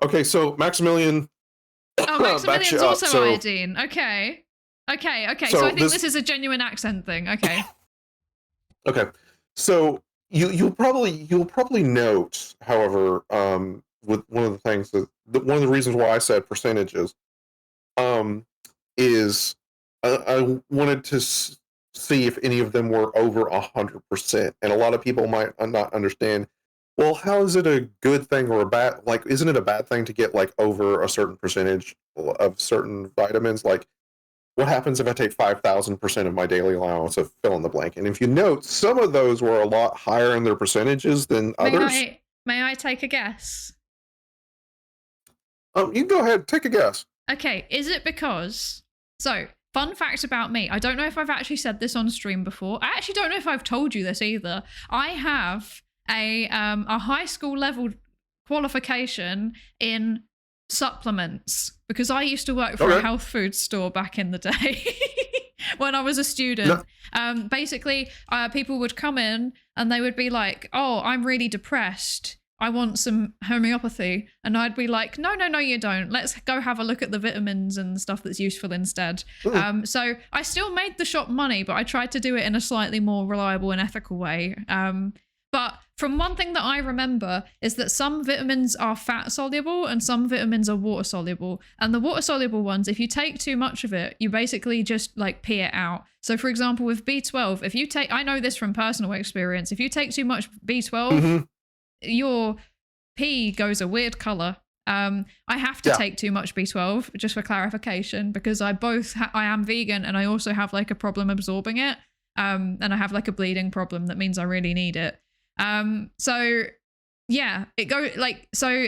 Okay, so Maximilian. Oh, Maximilian's also iodine. Okay. So I think this is a genuine accent thing. Okay. Okay. So you'll probably note, however, with one of the things that one of the reasons why I said percentages, is I wanted to see if any of them were over 100%, and a lot of people might not understand. Well, how is it a good thing or a bad? Like, isn't it a bad thing to get like over a certain percentage of certain vitamins? Like, what happens if I take 5,000% of my daily allowance of fill in the blank? And if you note, some of those were a lot higher in their percentages than others. May I take a guess? You can go ahead, take a guess. Okay, is it because... So, fun fact about me. I don't know if I've actually said this on stream before. I actually don't know if I've told you this either. I have a high school level qualification in supplements because I used to work for a health food store back in the day when I was a student. No. Basically, people would come in and they would be like, oh, I'm really depressed. I want some homeopathy. And I'd be like, no, you don't. Let's go have a look at the vitamins and stuff that's useful instead. So I still made the shop money, but I tried to do it in a slightly more reliable and ethical way. But from one thing that I remember is that some vitamins are fat soluble and some vitamins are water soluble. And the water soluble ones, if you take too much of it, you basically just like pee it out. So for example, with B12, if you take, I know this from personal experience, if you take too much B12, your pee goes a weird color. I have to take too much B12, just for clarification, because I am vegan and I also have like a problem absorbing it. And I have like a bleeding problem that means I really need it. So yeah, it goes like, so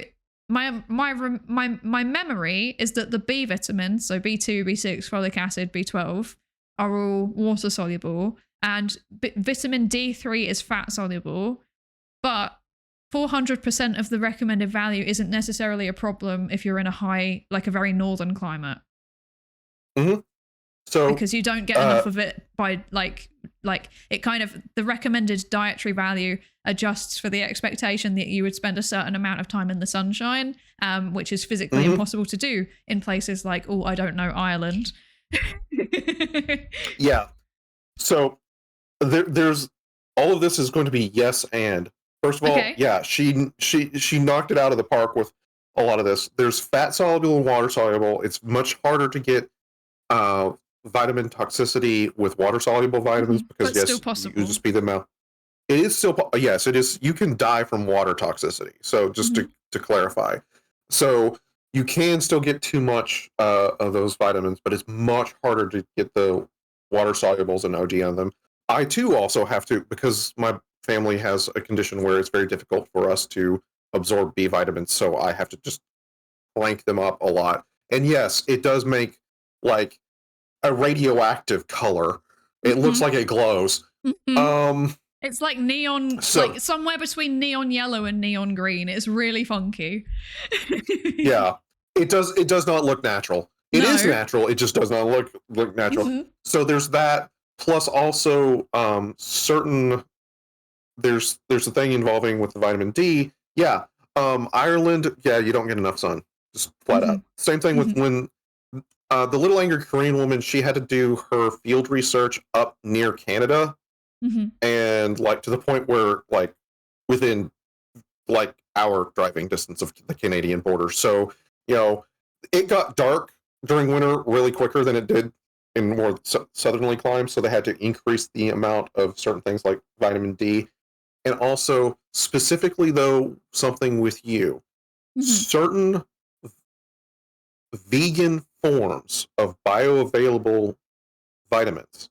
my memory is that the B vitamins, so B2, B6, folic acid, B12 are all water soluble, and vitamin D3 is fat soluble, but 400% of the recommended value isn't necessarily a problem if you're in a very northern climate. So because you don't get enough of it by like it kind of, the recommended dietary value adjusts for the expectation that you would spend a certain amount of time in the sunshine, which is physically impossible to do in places like, I don't know, Ireland. Yeah. So there's all of this is going to be yes and. First of all, yeah, she knocked it out of the park with a lot of this. There's fat soluble and water soluble. It's much harder to get vitamin toxicity with water soluble vitamins because but still possible. You just speed them out. It is still, yes, it is. You can die from water toxicity. So just to clarify, so you can still get too much of those vitamins, but it's much harder to get the water solubles and OD on them. I too also have to, because my family has a condition where it's very difficult for us to absorb B vitamins, so I have to just clank them up a lot. And yes, it does make like a radioactive color. It looks like it glows. It's like neon, like somewhere between neon yellow and neon green. It's really funky. Yeah, it does not look natural. It is natural. It just does not look natural. So there's that. Plus also there's a thing involving with the vitamin D. Yeah. Ireland, yeah, you don't get enough sun. Just flat out. Same thing with when the little angry Korean woman, she had to do her field research up near Canada. And like to the point where like within like our driving distance of the Canadian border. So, you know, it got dark during winter really quicker than it did in more southerly climes. So they had to increase the amount of certain things like vitamin D. And also specifically though, something with you. Certain vegan forms of bioavailable vitamins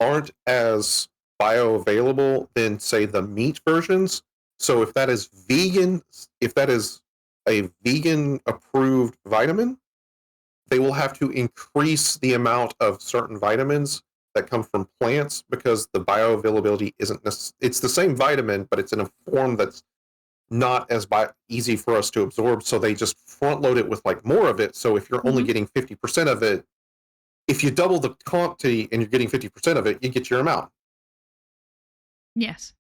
aren't as bioavailable than, say, the meat versions. So if that is vegan, if that is a vegan approved vitamin, they will have to increase the amount of certain vitamins that come from plants because the bioavailability isn't necessarily, it's the same vitamin, but it's in a form that's not as easy for us to absorb. So they just front load it with like more of it. So if you're only getting 50% of it, if you double the quantity and you're getting 50% of it, you get your amount. Yes.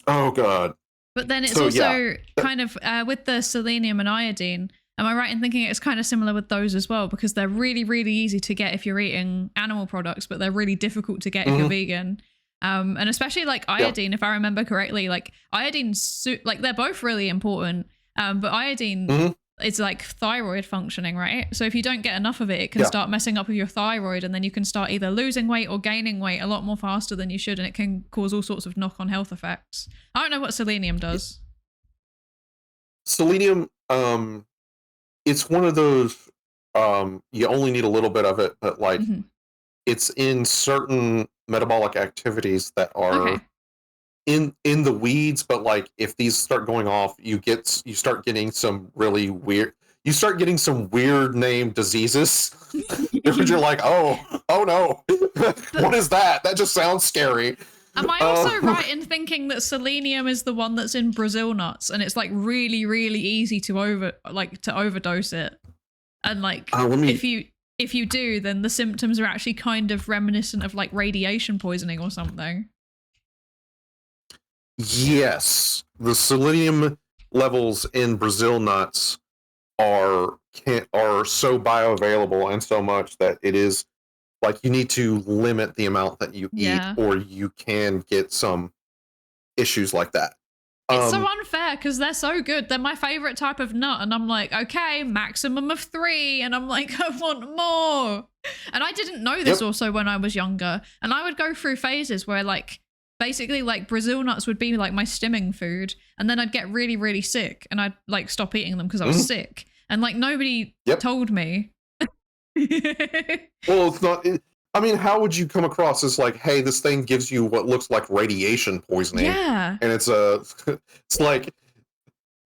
Oh, God. But then it's So, also kind of with the selenium and iodine. Am I right in thinking it's kind of similar with those as well? Because they're really, really easy to get if you're eating animal products, but they're really difficult to get if you're vegan. And especially like iodine, if I remember correctly, like iodine's like they're both really important. But iodine is like thyroid functioning, right? So if you don't get enough of it, it can start messing up with your thyroid, and then you can start either losing weight or gaining weight a lot more faster than you should, and it can cause all sorts of knock-on health effects. I don't know what selenium does. Selenium, it's one of those, you only need a little bit of it, but like it's in certain metabolic activities that are in the weeds, but like if these start going off, you start getting some really weird, you start getting some weird name diseases. You're like, oh no, what is that? That just sounds scary. Am I also right in thinking that selenium is the one that's in Brazil nuts, and it's like really, really easy to overdose it, and like if you do, then the symptoms are actually kind of reminiscent of like radiation poisoning or something. Yes, the selenium levels in Brazil nuts are so bioavailable and so much that it is like you need to limit the amount that you eat, or you can get some issues like that. It's so unfair because they're so good. They're my favorite type of nut, and I'm like, okay, maximum of 3, and I'm like, I want more. And I didn't know this also when I was younger, and I would go through phases where like basically like Brazil nuts would be like my stimming food, and then I'd get really, really sick, and I'd like stop eating them because I was sick, and like nobody told me. Well, it's not. I mean, how would you come across as like, hey, this thing gives you what looks like radiation poisoning? Yeah, and it's like,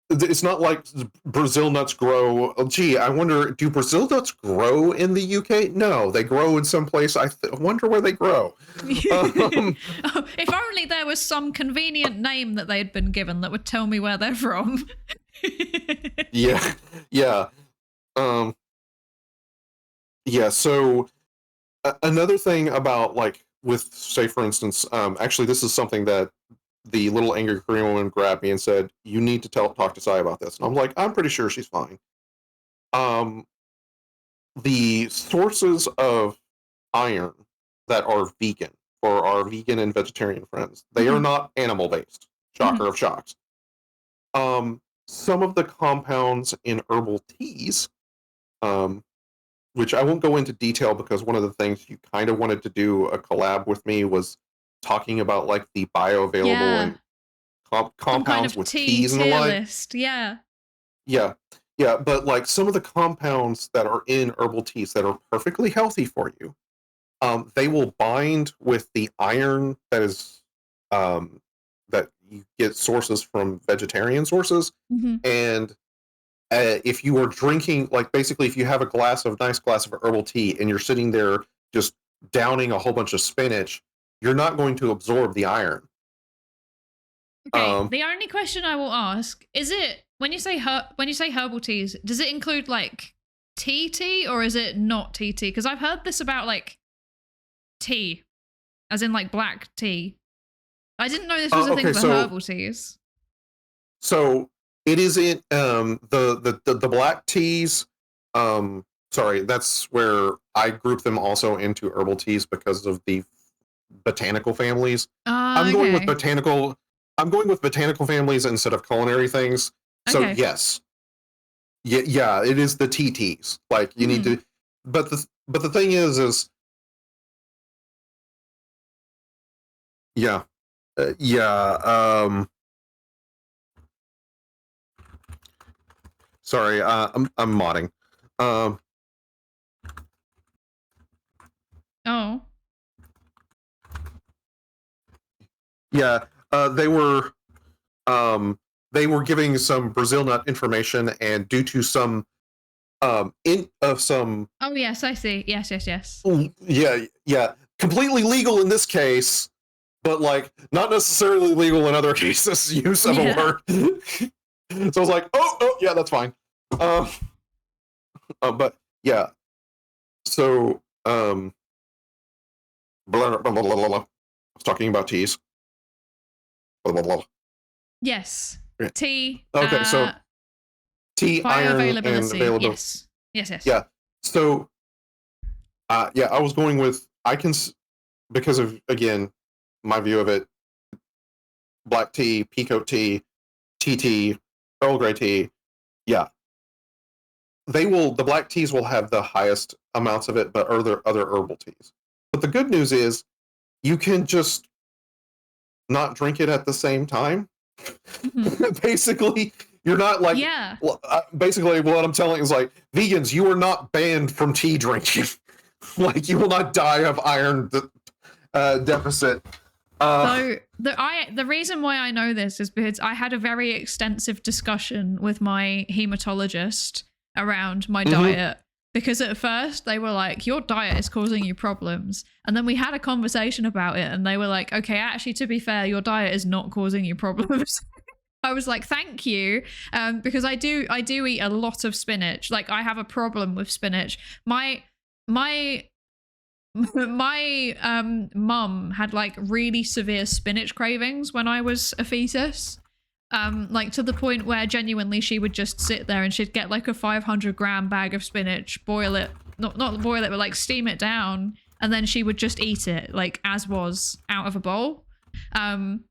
it's not like Brazil nuts grow. Gee, I wonder, do Brazil nuts grow in the UK? No, they grow in some place. I wonder where they grow. If only there was some convenient name that they'd been given that would tell me where they're from. Yeah. So another thing about like with, say, for instance, actually this is something that the little angry Korean woman grabbed me and said, you need to talk to Sai about this. And I'm like, I'm pretty sure she's fine. The sources of iron that are vegan for our vegan and vegetarian friends, they are not animal based. Shocker of shocks. Some of the compounds in herbal teas, which I won't go into detail because one of the things you kind of wanted to do a collab with me was talking about like the bioavailable and compounds kind of with teas and the like. List. Yeah, but like some of the compounds that are in herbal teas that are perfectly healthy for you, they will bind with the iron that is that you get sources from vegetarian sources, and if you are drinking, like basically if you have a nice glass of herbal tea and you're sitting there just downing a whole bunch of spinach, you're not going to absorb the iron. Okay, the only question I will ask is, it when you say herbal teas, does it include like tea, or is it not tea? Because I've heard this about like tea, as in like black tea. I didn't know this was a thing for herbal teas. So it is in the black teas. Sorry, that's where I group them also into herbal teas because of the botanical families. I'm going with botanical. I'm going with botanical families instead of culinary things. So yes, yeah, it is the tea teas. Like you need to, but the thing is Sorry, I'm modding. Oh. Yeah, they were giving some Brazil nut information, and due to some Oh yes, I see. Yes. Yeah, completely legal in this case, but like not necessarily legal in other cases. Use of a word. So I was like, oh yeah, that's fine. But yeah, so blah, blah, blah, blah, blah, blah. I was talking about teas. Blah, blah, blah. Yes. Tea. Okay, so tea, iron, and availability. Yes. Yeah. So, yeah, I was going with because of, again, my view of it, black tea, peacoat tea, tea, Earl Grey tea. Yeah. The black teas will have the highest amounts of it, but other herbal teas. But the good news is you can just not drink it at the same time. Mm-hmm. Basically, you're not like, basically what I'm telling is like, vegans, you are not banned from tea drinking. Like, you will not die of iron deficit. So the reason why I know this is because I had a very extensive discussion with my hematologist around my diet, because at first they were like, your diet is causing you problems, and then we had a conversation about it and they were like, okay, actually, to be fair, your diet is not causing you problems. I was like, thank you, because I do eat a lot of spinach. Like, I have a problem with spinach. My mum had like really severe spinach cravings when I was a fetus, like to the point where genuinely she would just sit there and she'd get like a 500-gram bag of spinach, boil it, not boil it, but like steam it down, and then she would just eat it like as was, out of a bowl. And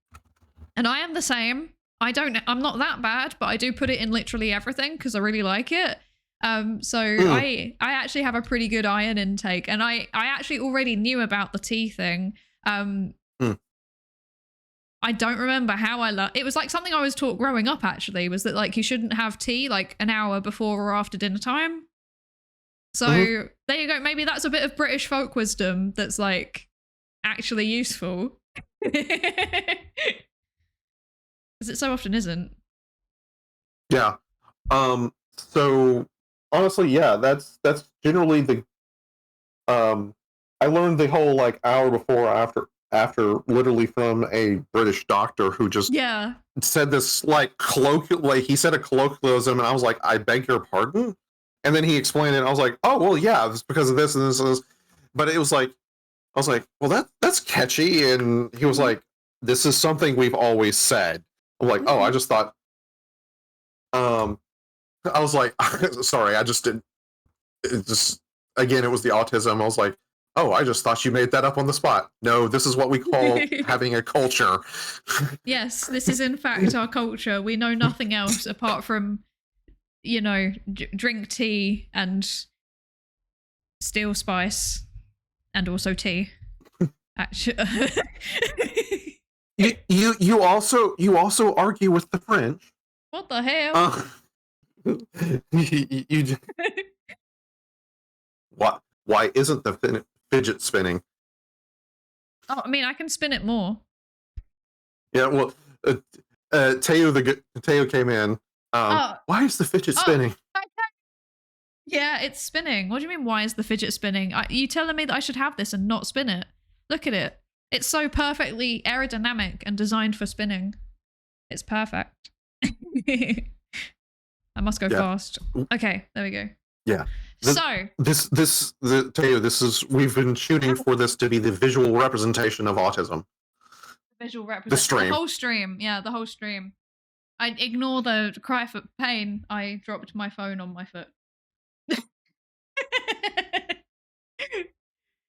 I am the same. I'm not that bad, but I do put it in literally everything because I really like it. I actually have a pretty good iron intake, and I actually already knew about the tea thing. I don't remember how it was like something I was taught growing up, actually, was that like you shouldn't have tea like an hour before or after dinner time. So there you go. Maybe that's a bit of British folk wisdom that's like actually useful. Because it so often isn't. Yeah. So honestly, yeah, that's generally the I learned the whole like hour before after literally from a British doctor who just said this like colloquially. He said a colloquialism, and I was like, I beg your pardon? And then he explained it, and I was like, oh well, yeah, it's because of this and this and this. But it was like, I was like, well, that's catchy. And he was like, this is something we've always said. I'm like, oh, I just thought I was like, sorry, I just didn't. It just, again, it was the autism. I was like, oh, I just thought you made that up on the spot. No, this is what we call having a culture. Yes, this is in fact our culture. We know nothing else apart from, you know, drink tea and steal spice, and also tea. Actually, you also argue with the French. What the hell? Why isn't the fidget spinning? Oh, I mean, I can spin it more. Yeah, well, Teo came in. Why is the fidget spinning? Okay. Yeah, it's spinning. What do you mean, why is the fidget spinning? You telling me that I should have this and not spin it? Look at it. It's so perfectly aerodynamic and designed for spinning. It's perfect. I must go fast. Okay, there we go. Yeah. Teo, we've been shooting for this to be the visual representation of autism. Visual representation. The stream. The whole stream. Yeah, the whole stream. I ignore the cry for pain. I dropped my phone on my foot.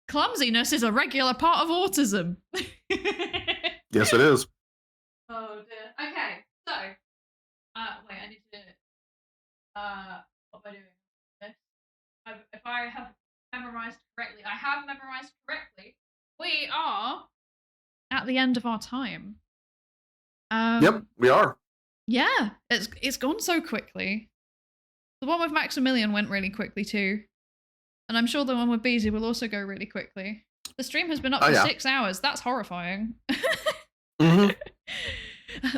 Clumsiness is a regular part of autism. Yes, it is. Oh dear. Okay, so wait, I need to what am I doing? This. If I have memorized correctly, we are at the end of our time. Yep, we are. Yeah, it's gone so quickly. The one with Maximilian went really quickly too. And I'm sure the one with Beezy will also go really quickly. The stream has been up for 6 hours. That's horrifying. You're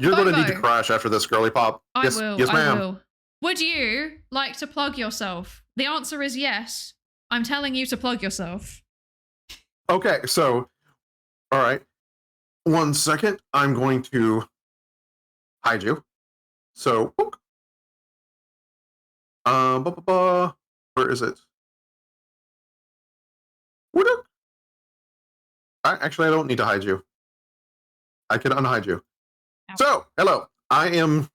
going to need to crash after this, girly pop. I will. Yes, ma'am. I will. Would you like to plug yourself? The answer is yes. I'm telling you to plug yourself. Okay, so, all right. 1 second. I'm going to hide you. So, where is it? Actually, I don't need to hide you. I can unhide you. Ow. So, hello. I am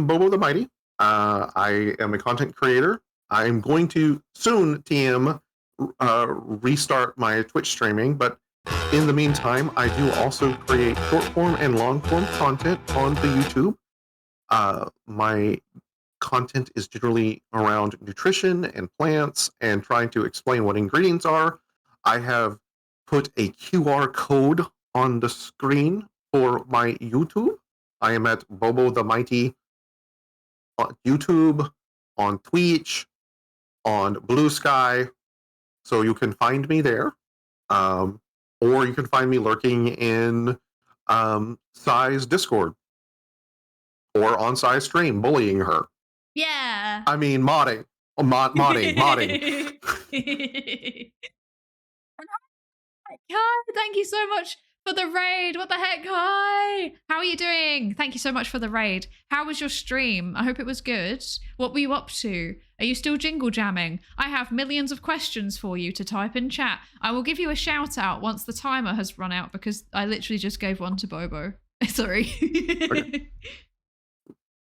Bobo the Mighty. I am a content creator. I am going to soon restart my Twitch streaming, but in the meantime, I do also create short form and long form content on the YouTube. My content is generally around nutrition and plants and trying to explain what ingredients are. I have put a QR code on the screen for my YouTube. I am at Bobo the Mighty on YouTube, on Twitch, on Blue Sky, so you can find me there. Or you can find me lurking in Sai's Discord or on Sai's stream, bullying her. Yeah. I mean, modding. Modding. Hi, thank you so much for the raid. What the heck? Hi. How are you doing? Thank you so much for the raid. How was your stream? I hope it was good. What were you up to? Are you still jingle jamming? I have millions of questions for you to type in chat. I will give you a shout out once the timer has run out because I literally just gave one to Bobo. Sorry. Okay.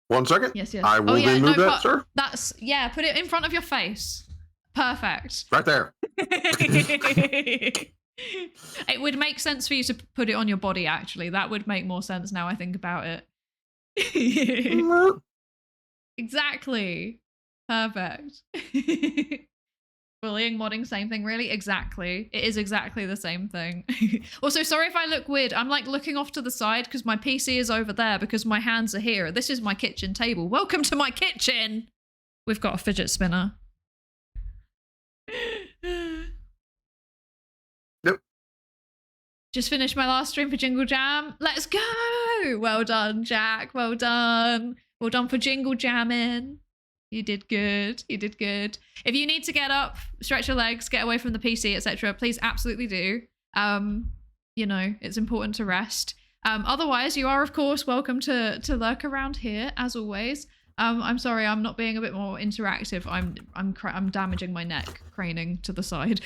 1 second. Yes. I will then move that, sir. That's, yeah, put it in front of your face. Perfect. Right there. It would make sense for you to put it on your body, actually. That would make more sense now I think about it. Exactly. Perfect. Bullying, modding, same thing, really? Exactly. It is exactly the same thing. Also, sorry if I look weird. I'm like looking off to the side because my PC is over there because my hands are here. This is my kitchen table. Welcome to my kitchen. We've got a fidget spinner. Yep. Just finished my last stream for Jingle Jam. Let's go! Well done, Jack. Well done. Well done for Jingle Jamming. You did good. You did good. If you need to get up, stretch your legs, get away from the PC, etc., please absolutely do. You know, it's important to rest. Otherwise, you are, of course, welcome to lurk around here, as always. I'm sorry, I'm not being a bit more interactive. I'm damaging my neck, craning to the side.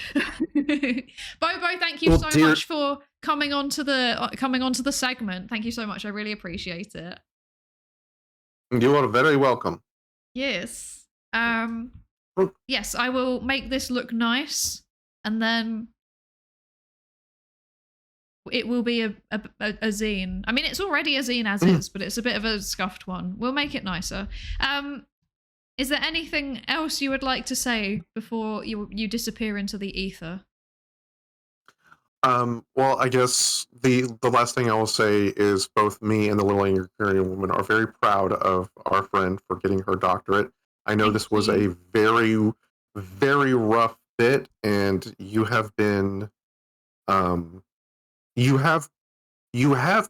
Bobo, thank you so much for coming onto the segment. Thank you so much. I really appreciate it. You are very welcome. Yes. Yes, I will make this look nice, and then it will be a zine. I mean, it's already a zine as is, but it's a bit of a scuffed one. We'll make it nicer. Is there anything else you would like to say before you disappear into the ether? Well, I guess the last thing I will say is both me and the Little Angry Korean Woman are very proud of our friend for getting her doctorate. I know this was a very, very rough bit, and you have been, you have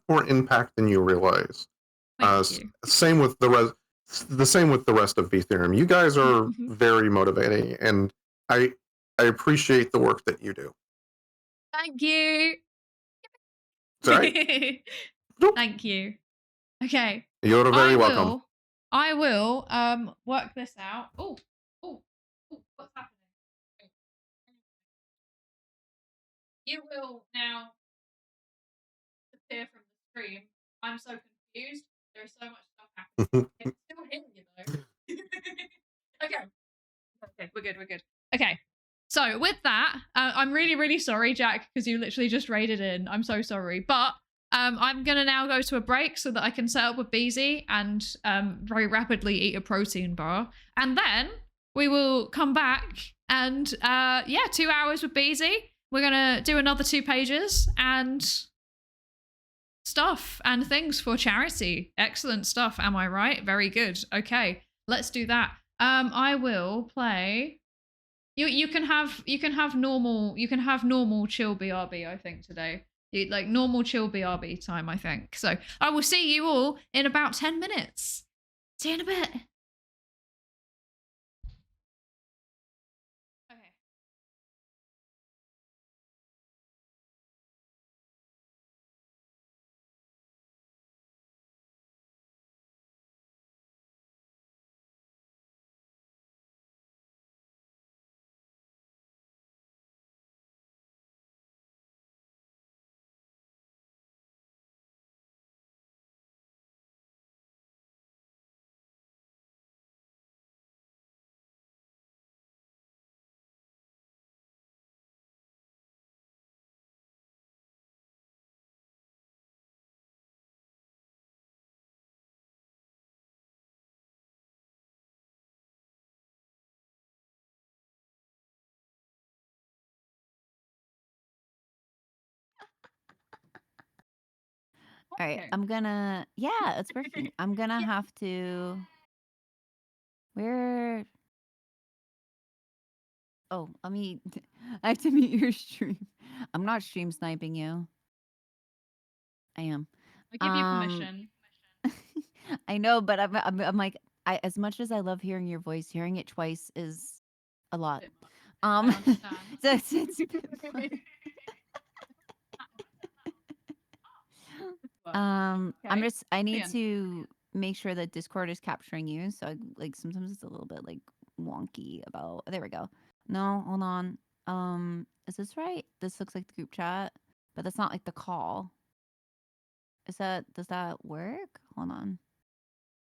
more impact than you realize. Same with the rest. The same with the rest of VTheorem. You guys are very motivating, and I appreciate the work that you do. Thank you. Sorry. Thank you. Okay. You're very welcome. I will work this out. Oh, what's happening? You will now disappear from the stream. I'm so confused. There's so much stuff happening. It's still him, you know. Okay, we're good. Okay. So with that, I'm really, really sorry, Jack, because you literally just raided in. I'm so sorry. But I'm going to now go to a break so that I can set up with Beezy and very rapidly eat a protein bar. And then we will come back and, 2 hours with Beezy. We're going to do another 2 pages and stuff and things for charity. Excellent stuff, am I right? Very good. Okay, let's do that. I will play. You can have normal chill BRB, I think, today. Like normal chill BRB time, I think. So I will see you all in about 10 minutes. See you in a bit. Okay. All right, Okay. I'm gonna, yeah, it's working. I'm gonna have to, where, oh, let me, I have to mute your stream. I'm not stream sniping you. I am. I give you permission. I know, but I'm like, as much as I love hearing your voice, hearing it twice is a lot. I understand. So it's a bit fun. Okay. I need Brilliant. to make sure that Discord is capturing you. So like sometimes it's a little bit like wonky about, there we go. No, hold on. Is this right? This looks like the group chat, but that's not like the call. Does that work? Hold on.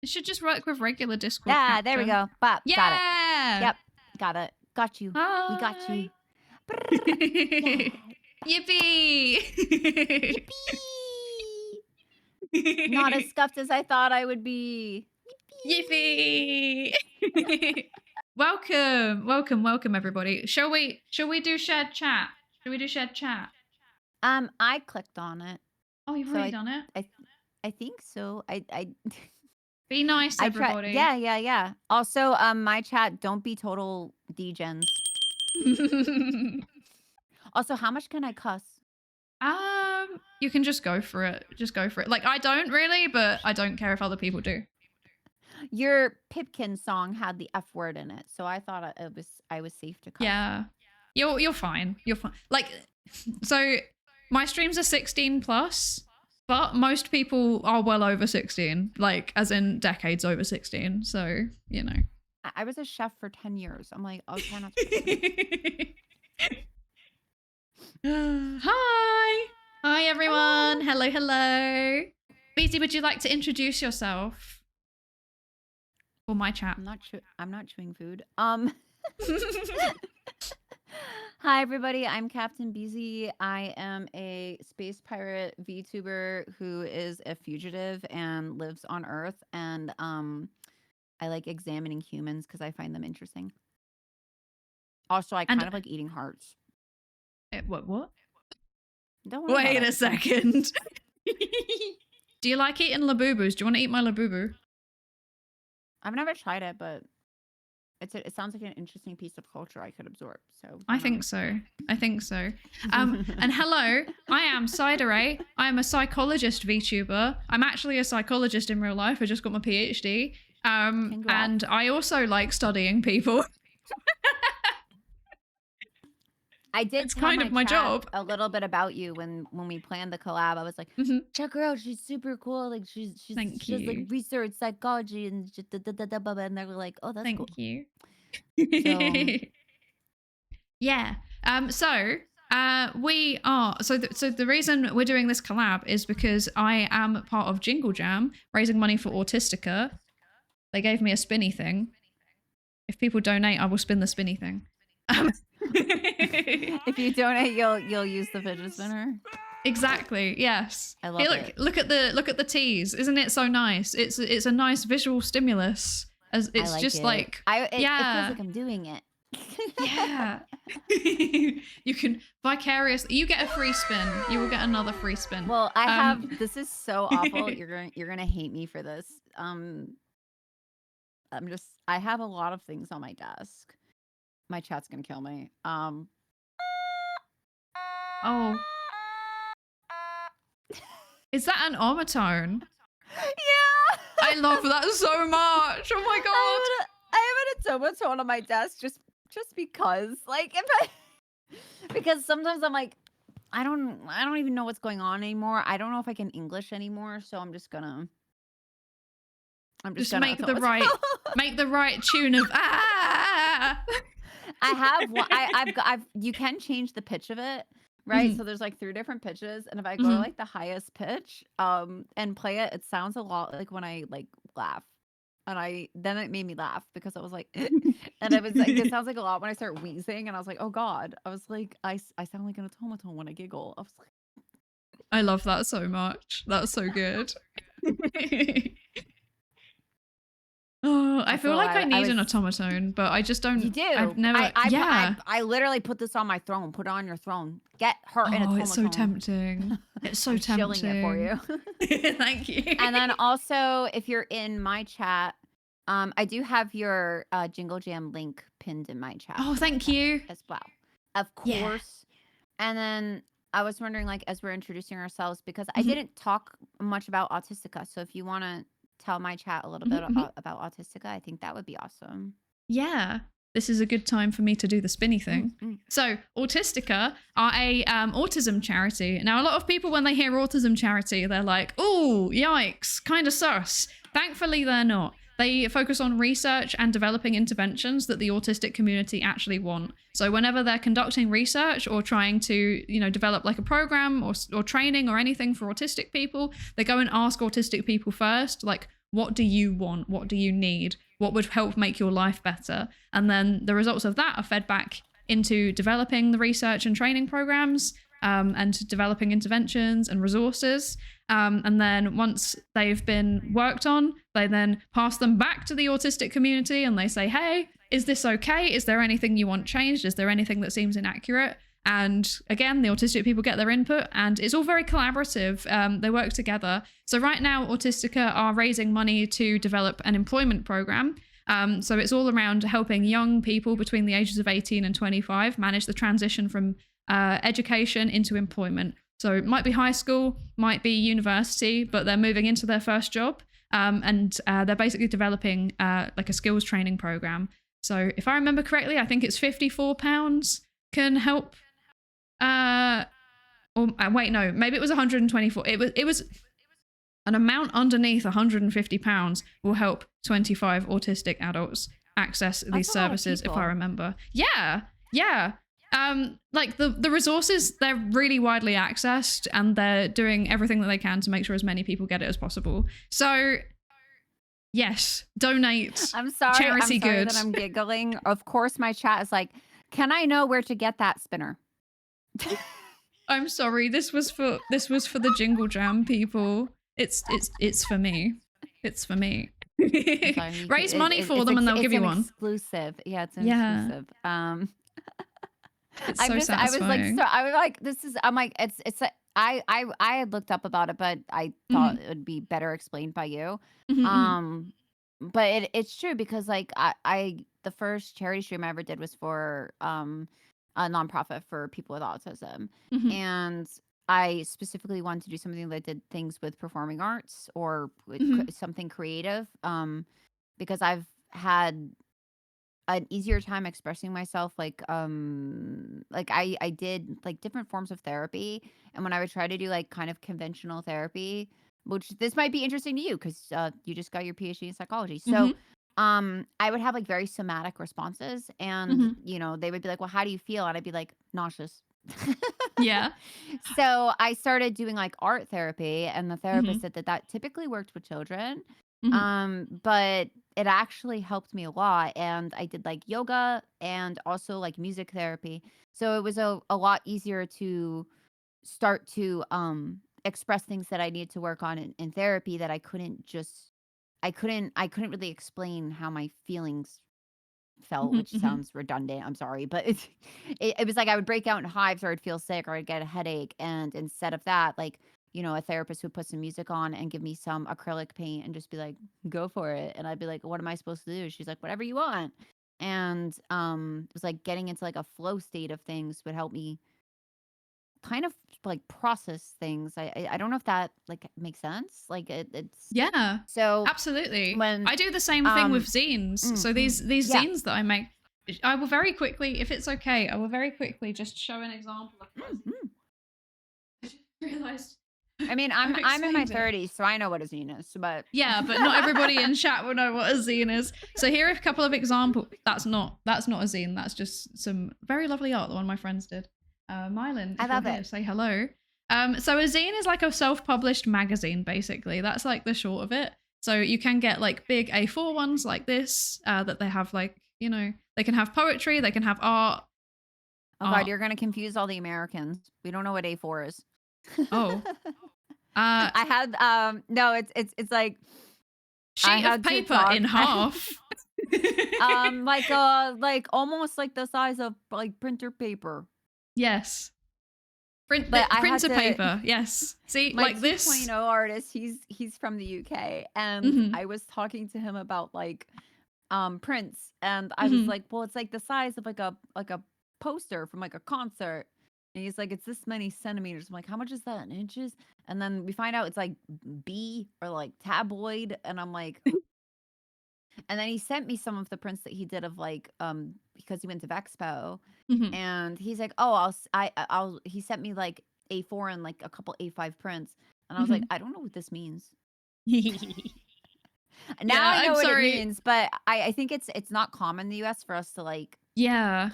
It should just work with regular Discord. Yeah, there we capture. go. Bop, Yeah. got it. Yep, got it. Got you. Hi. We got you. Yeah. Yippee! Yippee! Not as scuffed as I thought I would be. Yippee! welcome, everybody. Shall we do shared chat? Shall we do shared chat? I clicked on it. Oh, you've already done it. I think so. I Be nice, everybody. Yeah. Also, my chat, don't be total degens. Also, how much can I cuss? You can just go for it. Like, I don't really, but I don't care if other people do. Your Pipkin song had the F word in it, so I thought I was safe to cuss. Yeah. You're fine. You're fine. Like, so my streams are 16 plus, but most people are well over 16, like as in decades over 16. So, you know. I was a chef for 10 years. I'm like, I'll try not to. Hi everyone. Hello. BT, would you like to introduce yourself? For my chat. I'm not chewing food. Hi everybody, I'm Captain BZ. I am a space pirate VTuber who is a fugitive and lives on Earth, and I like examining humans because I find them interesting. Also, I kind of like eating hearts. What? Don't worry. Wait a second. Do you like eating labubus? Do you want to eat my labubu? I've never tried it, but it sounds like an interesting piece of culture I could absorb. So I think so. And hello, I am Psydere. I am a psychologist VTuber. I'm actually a psychologist in real life. I just got my PhD. And I also like studying people. I did. It's kind of my job. A little bit about you when we planned the collab. I was like, check her out. She's super cool. Like she does like research psychology and and they were like, oh, that's cool. Thank you. So, yeah. We are so the reason we're doing this collab is because I am part of Jingle Jam, raising money for Autistica. They gave me a spinny thing. If people donate, I will spin the spinny thing. If you donate, you'll use the fidget spinner. Exactly. Yes. I love it. Look at the tease. Isn't it so nice? It's a nice visual stimulus. As it's like just it. like it feels like I'm doing it. Yeah. You can vicariously. You get a free spin. You will get another free spin. Well, I have. This is so awful. You're gonna hate me for this. I'm I have a lot of things on my desk. My chat's gonna kill me. Oh. Is that an omatone? Yeah. I love that so much. Oh my god. I have an automaton on my desk just because, like, because sometimes I'm like, I don't even know what's going on anymore. I don't know if I can English anymore, so I'm just gonna make the right tune of ah. I have one. I've you can change the pitch of it, right? So there's like 3 different pitches, and if I go to like the highest pitch, and play it, it sounds a lot like when I like laugh. And then it made me laugh because I was like, and it was like, it sounds like a lot when I start wheezing, and I was like, oh god, I was like, I sound like an automaton when I giggle. I was like, I love that so much. That's so good. Oh, I feel like I need an automaton, but I just don't. You do. I've never. I literally put this on my throne. Put it on your throne. Get her an automaton. It's so tempting. It's so tempting. Chilling it for you. Thank you. And then also, if you're in my chat, I do have your Jingle Jam link pinned in my chat. Oh, thank you. As well. Of course. Yeah. And then I was wondering, like, as we're introducing ourselves, because I didn't talk much about Autistica. So if you want to tell my chat a little bit about Autistica, I think that would be awesome. Yeah. This is a good time for me to do the spinny thing. So, Autistica are a autism charity. Now, a lot of people, when they hear autism charity, they're like, oh, yikes, kind of sus. Thankfully, they're not. They focus on research and developing interventions that the autistic community actually want. So whenever they're conducting research or trying to, develop like a program or training or anything for autistic people, they go and ask autistic people first, like, what do you want? What do you need? What would help make your life better? And then the results of that are fed back into developing the research and training programs, and developing interventions and resources. And then once they've been worked on, they then pass them back to the autistic community and they say, hey, is this okay? Is there anything you want changed? Is there anything that seems inaccurate? And again, the autistic people get their input, and it's all very collaborative. They work together. So right now, Autistica are raising money to develop an employment program. So it's all around helping young people between the ages of 18 and 25 manage the transition from education into employment. So it might be high school, might be university, but they're moving into their first job. And they're basically developing like a skills training program. So if I remember correctly, I think it's £54 can help. Wait, no, maybe it was 124. It was an amount underneath £150 will help 25 autistic adults access these services, if I remember. Yeah. Like the resources, they're really widely accessed, and they're doing everything that they can to make sure as many people get it as possible. So yes, donate. I'm sorry that I'm giggling. Of course, my chat is like, can I know where to get that spinner? I'm sorry. This was for the Jingle Jam people. It's for me. It's for me. Raise money for them and they'll give you one. Exclusive. Yeah, it's an exclusive. It's so satisfying. I had looked up about it, but I thought it would be better explained by you. But it's true, because like the first charity stream I ever did was for a nonprofit for people with autism, and I specifically wanted to do something that did things with performing arts or with something creative, because I've had an easier time expressing myself. Like I did like different forms of therapy, and when I would try to do like kind of conventional therapy, which this might be interesting to you because you just got your PhD in psychology, so I would have like very somatic responses, and they would be like, well, how do you feel? And I'd be like, nauseous. Yeah. So I started doing like art therapy, and the therapist said that typically worked with children, but it actually helped me a lot. And I did like yoga and also like music therapy, so it was a lot easier to start to express things that I needed to work on in therapy that I couldn't really explain how my feelings felt, which sounds redundant. I'm sorry, but it was like I would break out in hives, or I'd feel sick, or I'd get a headache, and instead of that, like you know, a therapist would put some music on and give me some acrylic paint and just be like, go for it. And I'd be like, what am I supposed to do? She's like, whatever you want. And it was like getting into like a flow state of things would help me kind of like process things. I don't know if that like makes sense. Like it's Yeah. so Absolutely. when I do the same thing with zines. So these yeah. zines that I make, I will very quickly, if it's okay, I will very quickly just show an example of what I just realized. I mean, I'm in my 30s, so I know what a zine is, but Yeah, but not everybody in chat will know what a zine is. So here are a couple of examples. That's not a zine. That's just some very lovely art that one of my friends did. Mylin, I love it. Say hello. So a zine is like a self-published magazine, basically. That's like the short of it. So you can get like big A4 ones like this, that they have like, you know, they can have poetry, they can have art. Oh God, you're gonna confuse all the Americans. We don't know what A4 is. Oh. I had no, it's like sheet of paper in half. like almost like the size of like printer paper. Yes. But printer paper. Yes. See, my like this 2.0 artist, he's from the UK, and I was talking to him about like prints, and I was like, well, it's like the size of like a poster from like a concert. And he's like, it's this many centimeters. I'm like, how much is that in inches? And then we find out it's like B or like tabloid. And I'm like, and then he sent me some of the prints that he did of like, because he went to Vexpo, and he's like, oh, he sent me like A4 and like a couple A5 prints. And I was like, I don't know what this means. Now I know what it means, but I think it's not common in the US for us to like,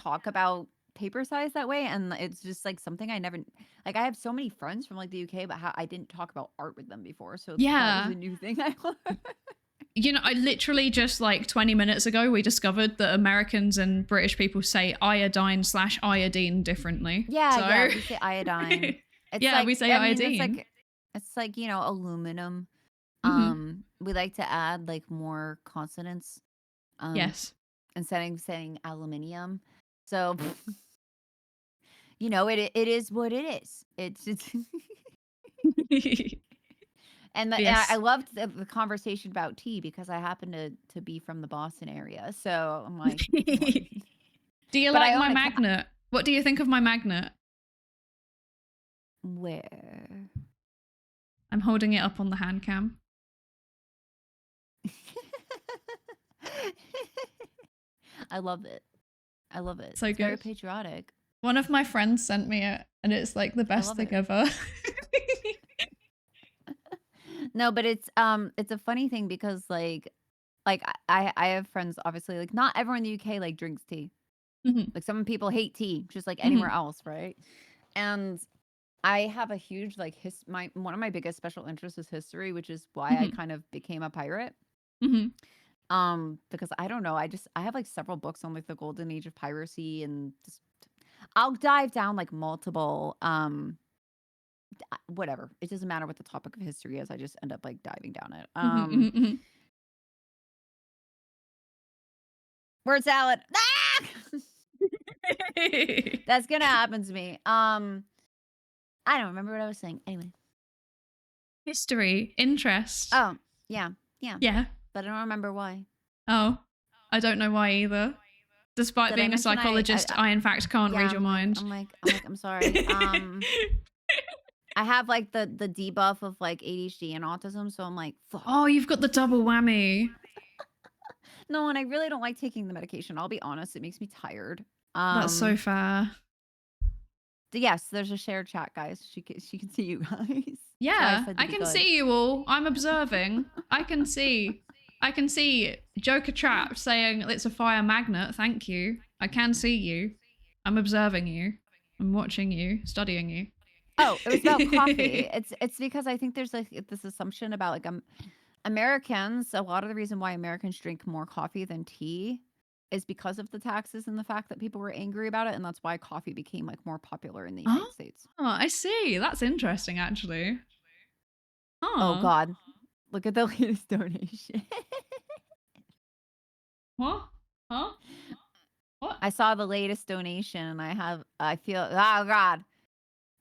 talk about paper size that way, and it's just like something I never like. I have so many friends from like the UK, but how I didn't talk about art with them before, so that was a new thing I learned. You know, I literally just like 20 minutes ago we discovered that Americans and British people say iodine/iodine differently. Yeah, we say iodine. It's yeah, like, we say iodine. It's like, you know, aluminum. We like to add like more consonants. Yes. Instead of saying aluminium. So, you know, it is what it is. It's and I loved the conversation about tea because I happen to be from the Boston area. So I'm like, do you like my magnet? What do you think of my magnet? Where? I'm holding it up on the hand cam. I love it. I love it. So it's good. Very patriotic. One of my friends sent me it, and it's like the best thing ever. No, but it's a funny thing because like I have friends, obviously, like not everyone in the UK like drinks tea. Like some people hate tea, just like anywhere else, right? And I have a huge like one of my biggest special interests is history, which is why I kind of became a pirate. Because I don't know, I have like several books on like the golden age of piracy, and just I'll dive down like multiple whatever. It doesn't matter what the topic of history is. I just end up like diving down it. Word salad. Ah! That's gonna happen to me. I don't remember what I was saying. Anyway. History, interest. Oh, yeah. But I don't remember why. Oh, I don't know why either. Despite being a psychologist, I in fact can't read your mind. I'm sorry. I have like the debuff of like ADHD and autism, so I'm like, fuck. Oh, you've got the double whammy. No, and I really don't like taking the medication. I'll be honest, it makes me tired. That's so fair. Yes, there's a shared chat, guys. She can see you guys. Yeah, I can see you all. I'm observing. I can see Joker Trap saying it's a fire magnet. Thank you. I can see you. I'm observing you. I'm watching you, studying you. Oh, it was about coffee. It's because I think there's like this assumption about like Americans. A lot of the reason why Americans drink more coffee than tea is because of the taxes and the fact that people were angry about it, and that's why coffee became like more popular in the United States. Oh, I see. That's interesting, actually. Oh God, look at the latest donation. What? Huh? What? I saw the latest donation, and I feel, oh God.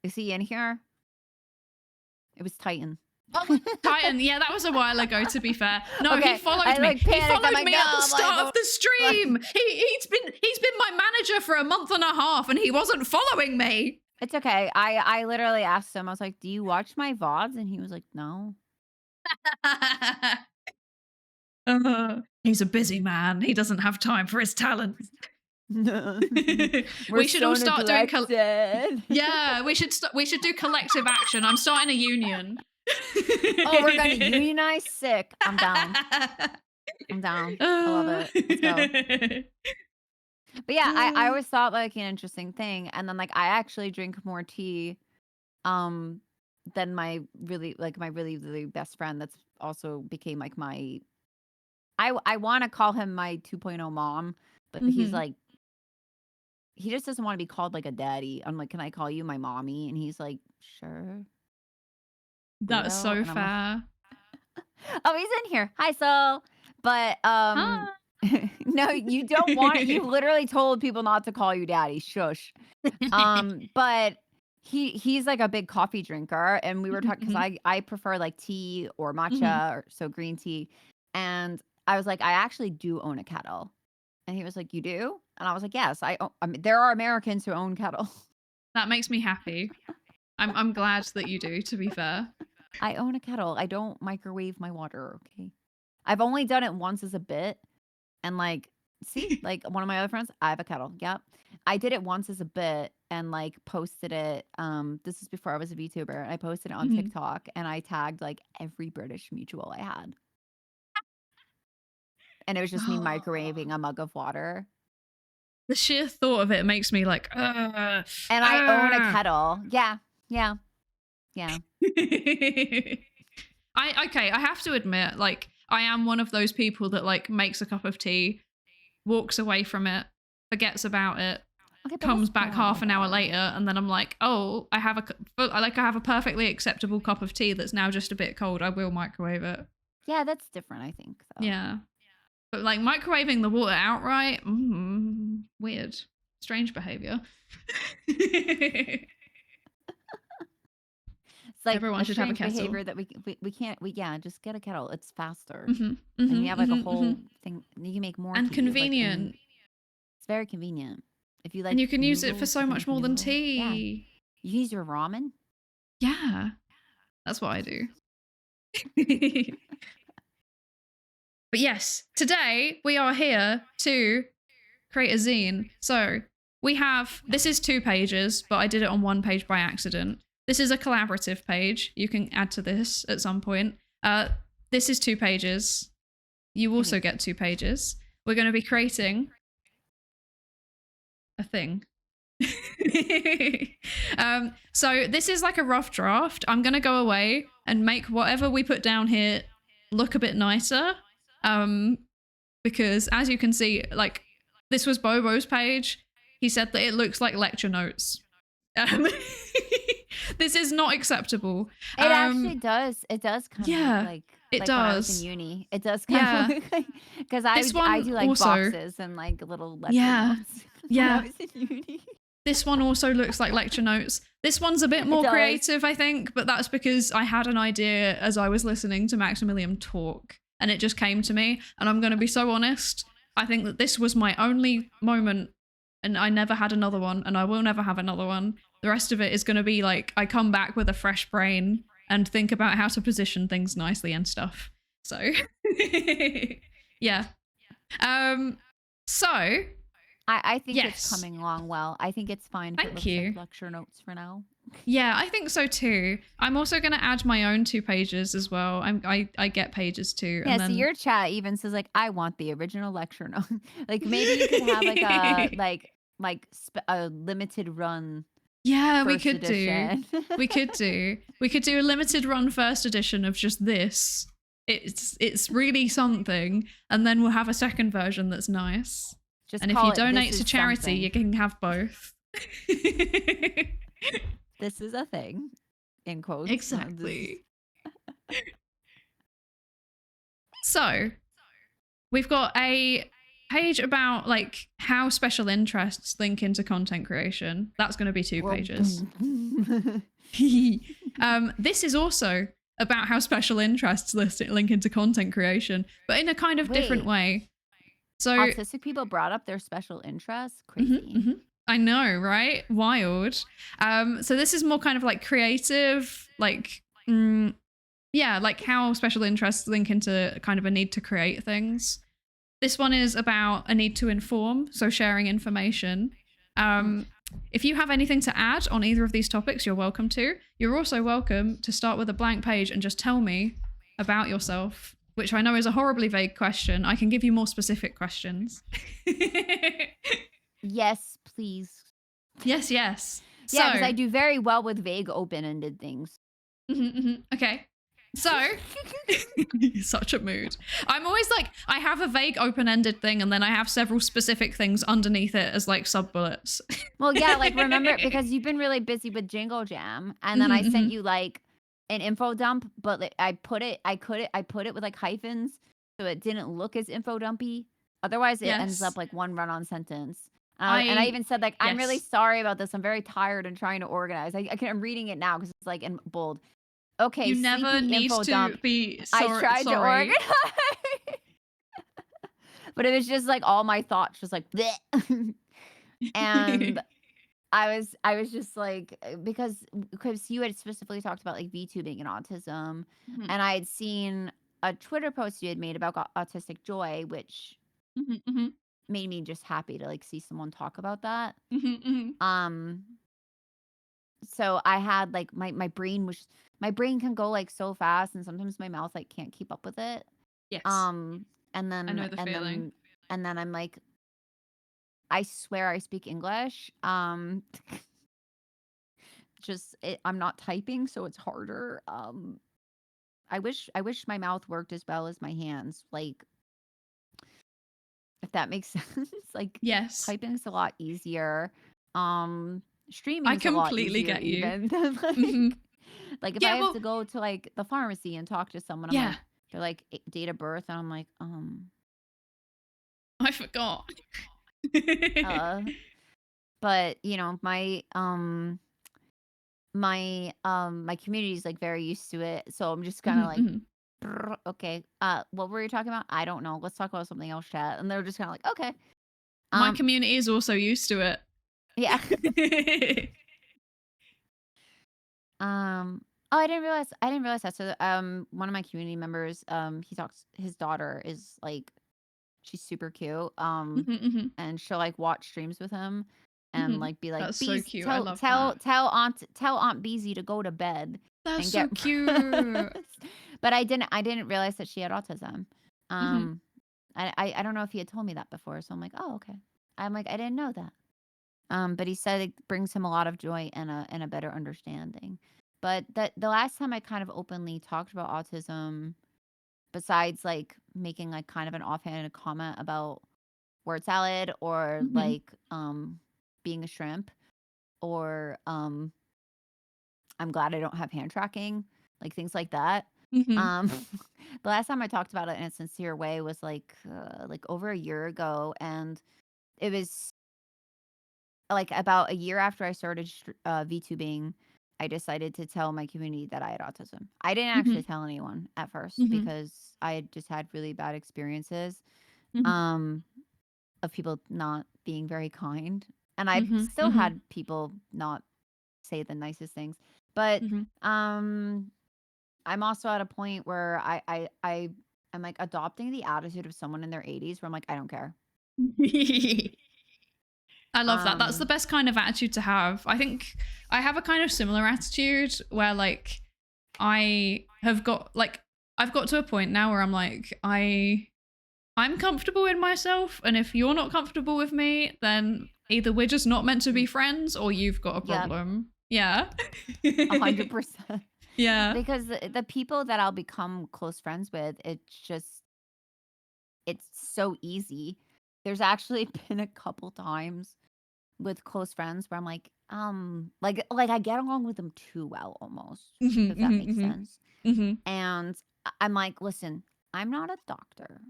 Is he in here? It was Titan. Titan, yeah, that was a while ago, to be fair. No, Okay, he followed I, me. like, He panicked. I'm followed like, me no, at the I'm start like, of the stream. He's been my manager for a month and a half, and he wasn't following me. It's okay. I literally asked him, I was like, do you watch my VODs? And he was like, no. He's a busy man. He doesn't have time for his talent. We should all start doing yeah, we should do collective action. I'm starting a union. Oh, we're gonna unionize? Sick. I'm down. I'm down. I love it. Let's go. But yeah, I always thought like an interesting thing. And then like I actually drink more tea than my really best friend that's also became like my I want to call him my 2.0 mom, but he's like he just doesn't want to be called like a daddy. I'm like, can I call you my mommy? And he's like, sure. That's so And fair. Oh, he's in here. Hi, Sol. But no, you don't want. You literally told people not to call you daddy. Shush. But he's like a big coffee drinker, and we were talking because I prefer like tea or matcha or so green tea, and I was like, I actually do own a kettle, and he was like, you do? And I was like, yes, I mean, there are Americans who own kettles. That makes me happy. I'm glad that you do, to be fair. I own a kettle. I don't microwave my water, okay? I've only done it once as a bit. And like, see, like one of my other friends, I have a kettle. Yep. I did it once as a bit and like posted it. This is before I was a VTuber. And I posted it on TikTok and I tagged like every British mutual I had. And it was just me microwaving a mug of water. The sheer thought of it makes me like, and I own a kettle. Yeah. I have to admit, like, I am one of those people that like makes a cup of tea, walks away from it, forgets about it, comes back half an hour later, and then I'm like, oh, I have a perfectly acceptable cup of tea that's now just a bit cold. I will microwave it. Yeah, that's different, I think. So. Yeah. But like microwaving the water outright, weird, strange behavior. It's like everyone should have a kettle. Behavior that we can't. Just get a kettle. It's faster, and you have like a whole thing. You can make more and tea, convenient. Like, it's very convenient if you like. And you can use it for so much more than tea. Yeah. You use your ramen. Yeah, that's what I do. But yes, today we are here to create a zine. So we have, this is 2 pages, but I did it on 1 page by accident. This is a collaborative page. You can add to this at some point. This is 2 pages. You also get 2 pages. We're going to be creating a thing. So this is like a rough draft. I'm going to go away and make whatever we put down here look a bit nicer. Because as you can see, like, this was Bobo's page. He said that it looks like lecture notes. This is not acceptable. It actually does. It does kind of look like it like does. When I was in uni. It does kind of look like, because I do like also, boxes and like little lecture notes. When I was in uni. This one also looks like lecture notes. This one's a bit more creative, I think, but that's because I had an idea as I was listening to Maximilian talk. And it just came to me, and I'm going to be so honest. I think that this was my only moment, and I never had another one, and I will never have another one. The rest of it is going to be like, I come back with a fresh brain and think about how to position things nicely and stuff. So, yeah. So, I think it's coming along well. I think it's fine. Thank you. Like lecture notes for now. Yeah, I think so too. I'm also going to add my own 2 pages as well. I get pages too. Yeah, and then... so your chat even says like, I want the original lecture note. Like maybe you could have like a limited run. Yeah, we could edition. We could do a limited run first edition of just this. It's really something, and then we'll have a second version that's nice. And if you donate to charity, you can have both. This is a thing, in quotes. Exactly. So, we've got a page about like how special interests link into content creation. That's going to be 2 pages. This is also about how special interests link into content creation, but in a kind of different way. So autistic people brought up their special interests. Crazy. I know, right? Wild. So this is more kind of like creative, like like how special interests link into kind of a need to create things. This one is about a need to inform, so sharing information. If you have anything to add on either of these topics, you're welcome to. You're also welcome to start with a blank page and just tell me about yourself, which I know is a horribly vague question. I can give you more specific questions. Yes, please. Yes. Yeah, because I do very well with vague, open-ended things. Okay. So, such a mood. I'm always like, I have a vague open-ended thing and then I have several specific things underneath it as like sub-bullets. Well, yeah, like remember, because you've been really busy with Jingle Jam, and then I sent you like an info dump, but like, I put it with like hyphens so it didn't look as info dumpy. Otherwise, it ends up like one run-on sentence. And I even said like, I'm really sorry about this. I'm very tired and trying to organize. I'm reading it now because it's like in bold. Okay, you never need to dump. be sorry. I tried to organize. But it was just like all my thoughts just like bleh. And I was just like, because you had specifically talked about like VTubing and autism, and I had seen a Twitter post you had made about autistic joy, which made me just happy to like see someone talk about that. So I had like my brain can go like so fast, and sometimes my mouth like can't keep up with it. Yes. And then I know the feeling. And then I'm like, I swear I speak English. I'm not typing, so it's harder. I wish my mouth worked as well as my hands. Like, if that makes sense. Like, yes, typing's a lot easier. Streaming. I completely get you. Like if I have to go to like the pharmacy and talk to someone, I'm like, they're like date of birth, and I'm like, I forgot. But you know, my community is like very used to it, so I'm just kind of like, okay, what were you talking about? I don't know. Let's talk about something else, chat. And they're just kind of like, okay. My community is also used to it. Yeah. Oh, I didn't realize that. So one of my community members, his daughter is like, she's super cute. And she'll like watch streams with him and like be like, that's so cute. I love that. Tell Aunt Beezy to go to bed. That's so cute. But I didn't realize that she had autism. I don't know if he had told me that before, so I'm like, oh, okay. I'm like, I didn't know that. But he said it brings him a lot of joy and a better understanding. But the last time I kind of openly talked about autism, besides like making like kind of an offhanded comment about word salad or like being a shrimp, or I'm glad I don't have hand tracking, like things like that. The last time I talked about it in a sincere way was like over a year ago, and it was like about a year after I started VTubing. I decided to tell my community that I had autism. I didn't actually tell anyone at first because I had just had really bad experiences of people not being very kind, and I've still had people not say the nicest things. But I'm also at a point where I'm like adopting the attitude of someone in their 80s, where I'm like, I don't care. I love that. That's the best kind of attitude to have. I think I have a kind of similar attitude where like I've got to a point now where I'm like, I'm comfortable in myself, and if you're not comfortable with me, then either we're just not meant to be friends or you've got a problem. Yeah. 100%. Yeah. Because the people that I'll become close friends with, it's so easy. There's actually been a couple times with close friends where I'm like I get along with them too well almost, if that makes sense. And I'm like, listen, I'm not a doctor.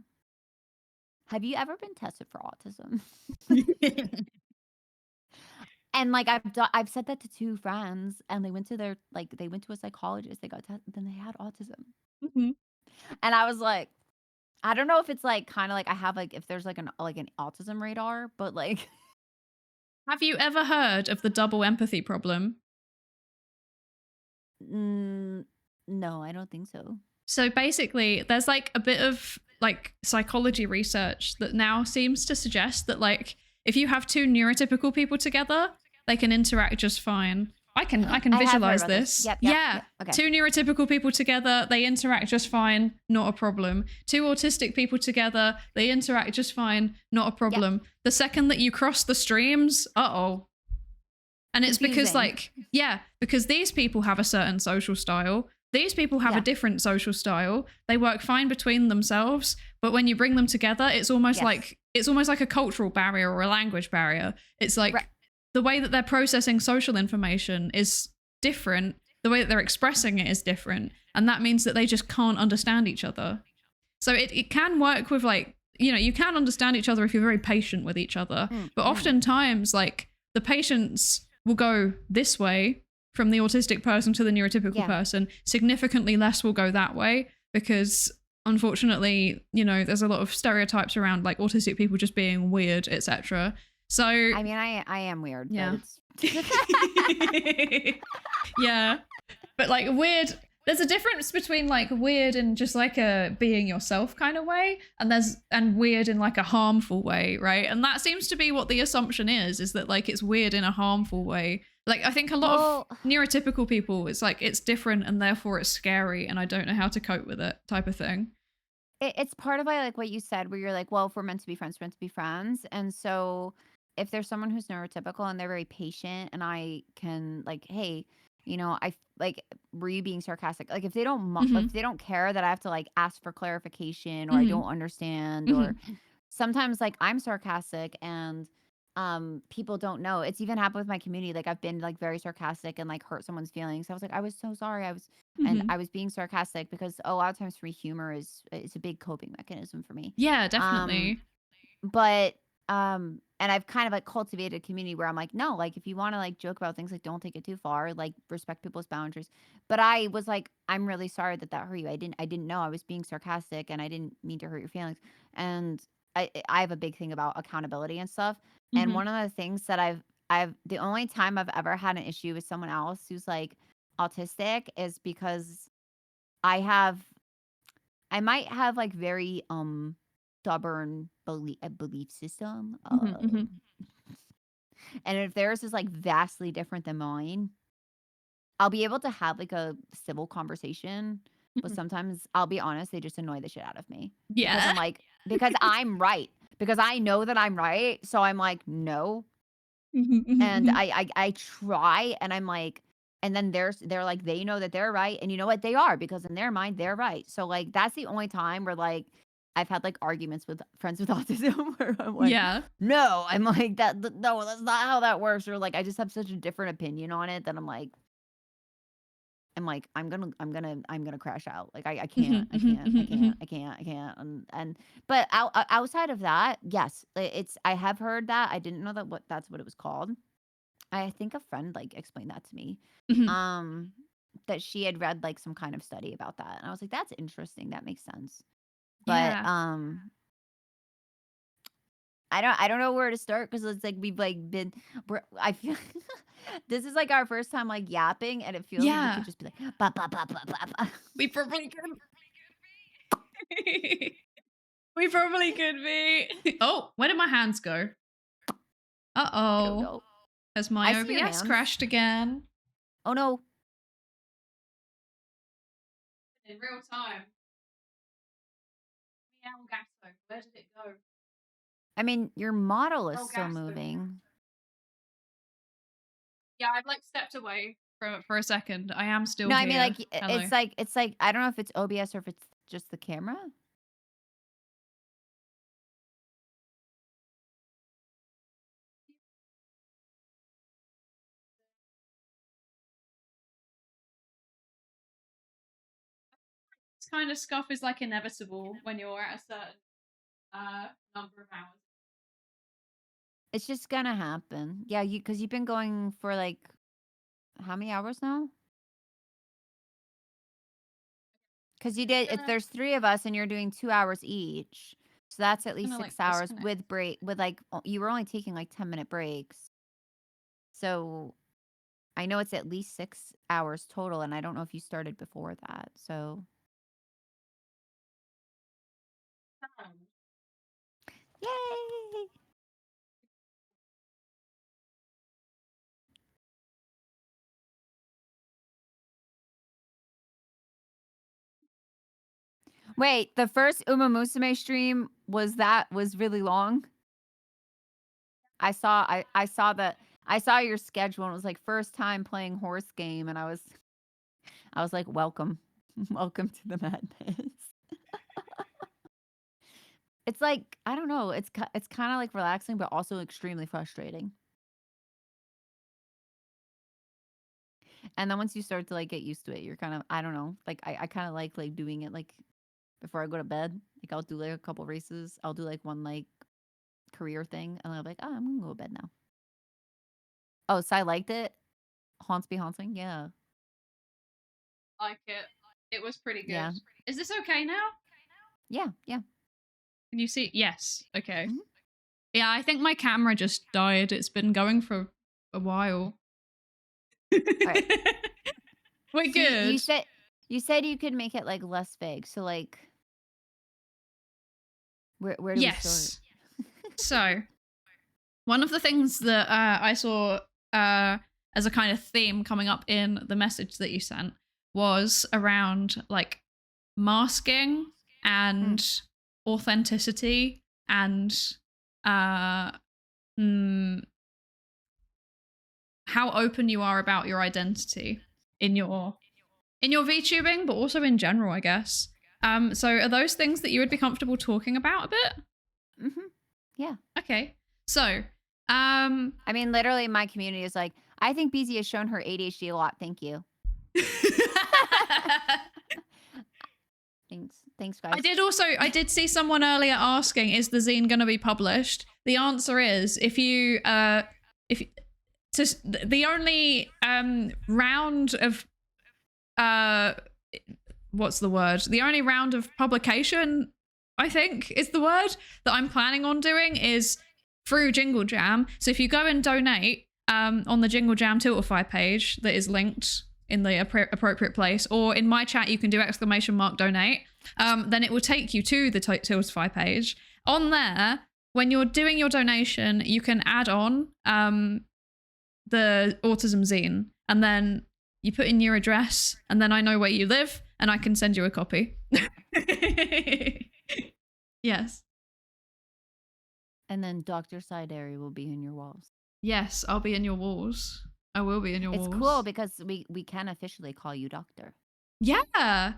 Have you ever been tested for autism? And like I've said that to 2 friends, and they went to their they went to a psychologist. They got tested, then they had autism, Mhm. and I was like, I don't know if it's like kind of like I have like if there's like an autism radar, but like Have you ever heard of the double empathy problem? no, I don't think so. So basically, there's like a bit of like psychology research that now seems to suggest that like if you have 2 neurotypical people together, they can interact just fine. I can I have heard visualize about this. Yep, Yeah. okay. 2 neurotypical people together, they interact just fine, not a problem. 2 autistic people together, they interact just fine, not a problem. The second that you cross the streams, uh-oh. And it's because like, because these people have a certain social style. These people have a different social style. They work fine between themselves, but when you bring them together, it's almost like a cultural barrier or a language barrier. It's like the way that they're processing social information is different. The way that they're expressing it is different. And that means that they just can't understand each other. So it can work with like, you know, you can understand each other if you're very patient with each other. But oftentimes like the patience will go this way from the autistic person to the neurotypical person. Significantly less will go that way because unfortunately, you know, there's a lot of stereotypes around like autistic people just being weird, etc. So I mean, I am weird. Yeah. But it's... yeah. But like weird, there's a difference between like weird and just like a being yourself kind of way, and weird in like a harmful way, right? And that seems to be what the assumption is that like it's weird in a harmful way. Like I think a lot of neurotypical people, it's like it's different and therefore it's scary and I don't know how to cope with it type of thing. It's part of like what you said where you're like, well, if we're meant to be friends, we're meant to be friends. And so if there's someone who's neurotypical and they're very patient and I can like, hey, you know, I like, were you being sarcastic? Like if they don't if they don't care that I have to like ask for clarification or I don't understand or sometimes like I'm sarcastic and people don't know. It's even happened with my community. Like I've been like very sarcastic and like hurt someone's feelings. I was like, I was so sorry. And I was being sarcastic because a lot of times free humor is it's a big coping mechanism for me. Yeah, definitely. But and I've kind of like cultivated a community where I'm like, no, like if you want to like joke about things, like don't take it too far, like respect people's boundaries. But I was like, I'm really sorry that hurt you. I didn't know I was being sarcastic and I didn't mean to hurt your feelings. And I have a big thing about accountability and stuff. And one of the things that I've the only time I've ever had an issue with someone else who's like autistic is because I might have like very stubborn belief system. And if theirs is like vastly different than mine, I'll be able to have like a civil conversation, but sometimes I'll be honest, they just annoy the shit out of me. Yeah. Because I'm like, because I'm right. Because I know that I'm right. So I'm like, no. And I try and I'm like, and then they're like, they know that they're right. And you know what? They are, because in their mind, they're right. So like, that's the only time where like, I've had like arguments with friends with autism where I'm like, no, I'm like no, that's not how that works. Or like, I just have such a different opinion on it that I'm like, I'm gonna crash out. Like I can't. But outside of that, yes, I have heard that. I didn't know that's what it was called. I think a friend like explained that to me. That she had read like some kind of study about that. And I was like, that's interesting. That makes sense. But I don't know where to start because it's like we've like I feel this is like our first time like yapping and it feels like we could just be like bah, bah, bah, bah, bah, bah. We probably could be. We probably could be. Oh, where did my hands go? Uh-oh. Has my OBS crashed again? Oh no. In real time. Where did it go? I mean, your model is still moving. Yeah, I've like stepped away for a second. I am still No, here. I mean like Hello. it's like I don't know if it's OBS or if it's just the camera. This kind of stuff is like inevitable when you're at a certain number of hours. It's just gonna happen. Yeah, because you've been going for like how many hours now? Because you did. There's 3 of us, and you're doing 2 hours each. So that's at least 6 hours with break. With like you were only taking like 10-minute breaks. So I know it's at least 6 hours total, and I don't know if you started before that. So yay! Wait, the first Uma Musume stream was really long. I saw your schedule, and it was like first time playing horse game, and I was like, welcome, welcome to the madness. It's like, I don't know, it's kind of like relaxing, but also extremely frustrating. And then once you start to like get used to it, you're kind of, I don't know, like I kind of like doing it like before I go to bed. Like I'll do like a couple races. I'll do like one like career thing, and I'll be like, oh, I'm gonna go to bed now. Oh, so I liked it. Haunts be haunting, yeah. Like it. It was pretty good. Yeah. Is this okay now? Yeah. Can you see? Yes. Okay. Mm-hmm. Yeah, I think my camera just died. It's been going for a while. Right. We're good. You said you could make it like less vague. So like, where do we start? So, one of the things that I saw as a kind of theme coming up in the message that you sent was around like masking and authenticity and how open you are about your identity in your VTubing, but also in general, I guess. So are those things that you would be comfortable talking about a bit? Mm-hmm. Yeah. Okay. So, I mean, literally, my community is like, I think BZ has shown her ADHD a lot. Thank you. Thanks, guys. I did see someone earlier asking, is the zine going to be published? The answer is, the only round of what's the word? The only round of publication, I think is the word, that I'm planning on doing is through Jingle Jam. So if you go and donate on the Jingle Jam Tiltify page that is linked in the appropriate place, or in my chat you can do !donate, then it will take you to the Tiltify page. On there, when you're doing your donation, you can add on the autism zine, and then you put in your address, and then I know where you live, and I can send you a copy. Yes. And then Dr. Psydere will be in your walls. Yes, I'll be in your walls. I will be in your walls. It's cool because we can officially call you doctor. Yeah. I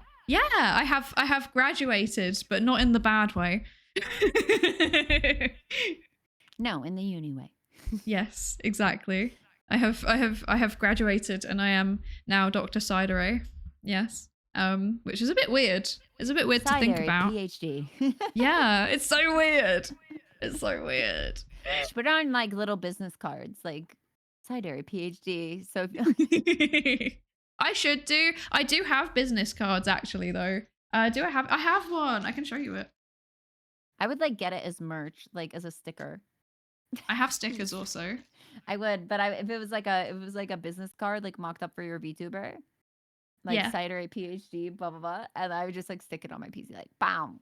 have graduated, but not in the bad way. No, in the uni way. Yes, exactly. I have graduated, and I am now Dr. Psydere. Yes. Which is a bit weird. It's a bit weird to think about. PhD. Yeah, it's so weird. It's so weird. Just put it on like little business cards, like Psydere PhD. So I should do. I do have business cards actually, though. I have one. I can show you it. I would like get it as merch, like as a sticker. I have stickers also. I would, but if it was like a business card, like mocked up for your VTuber, like Psydere PhD, blah blah blah, and I would just like stick it on my PC, like bam.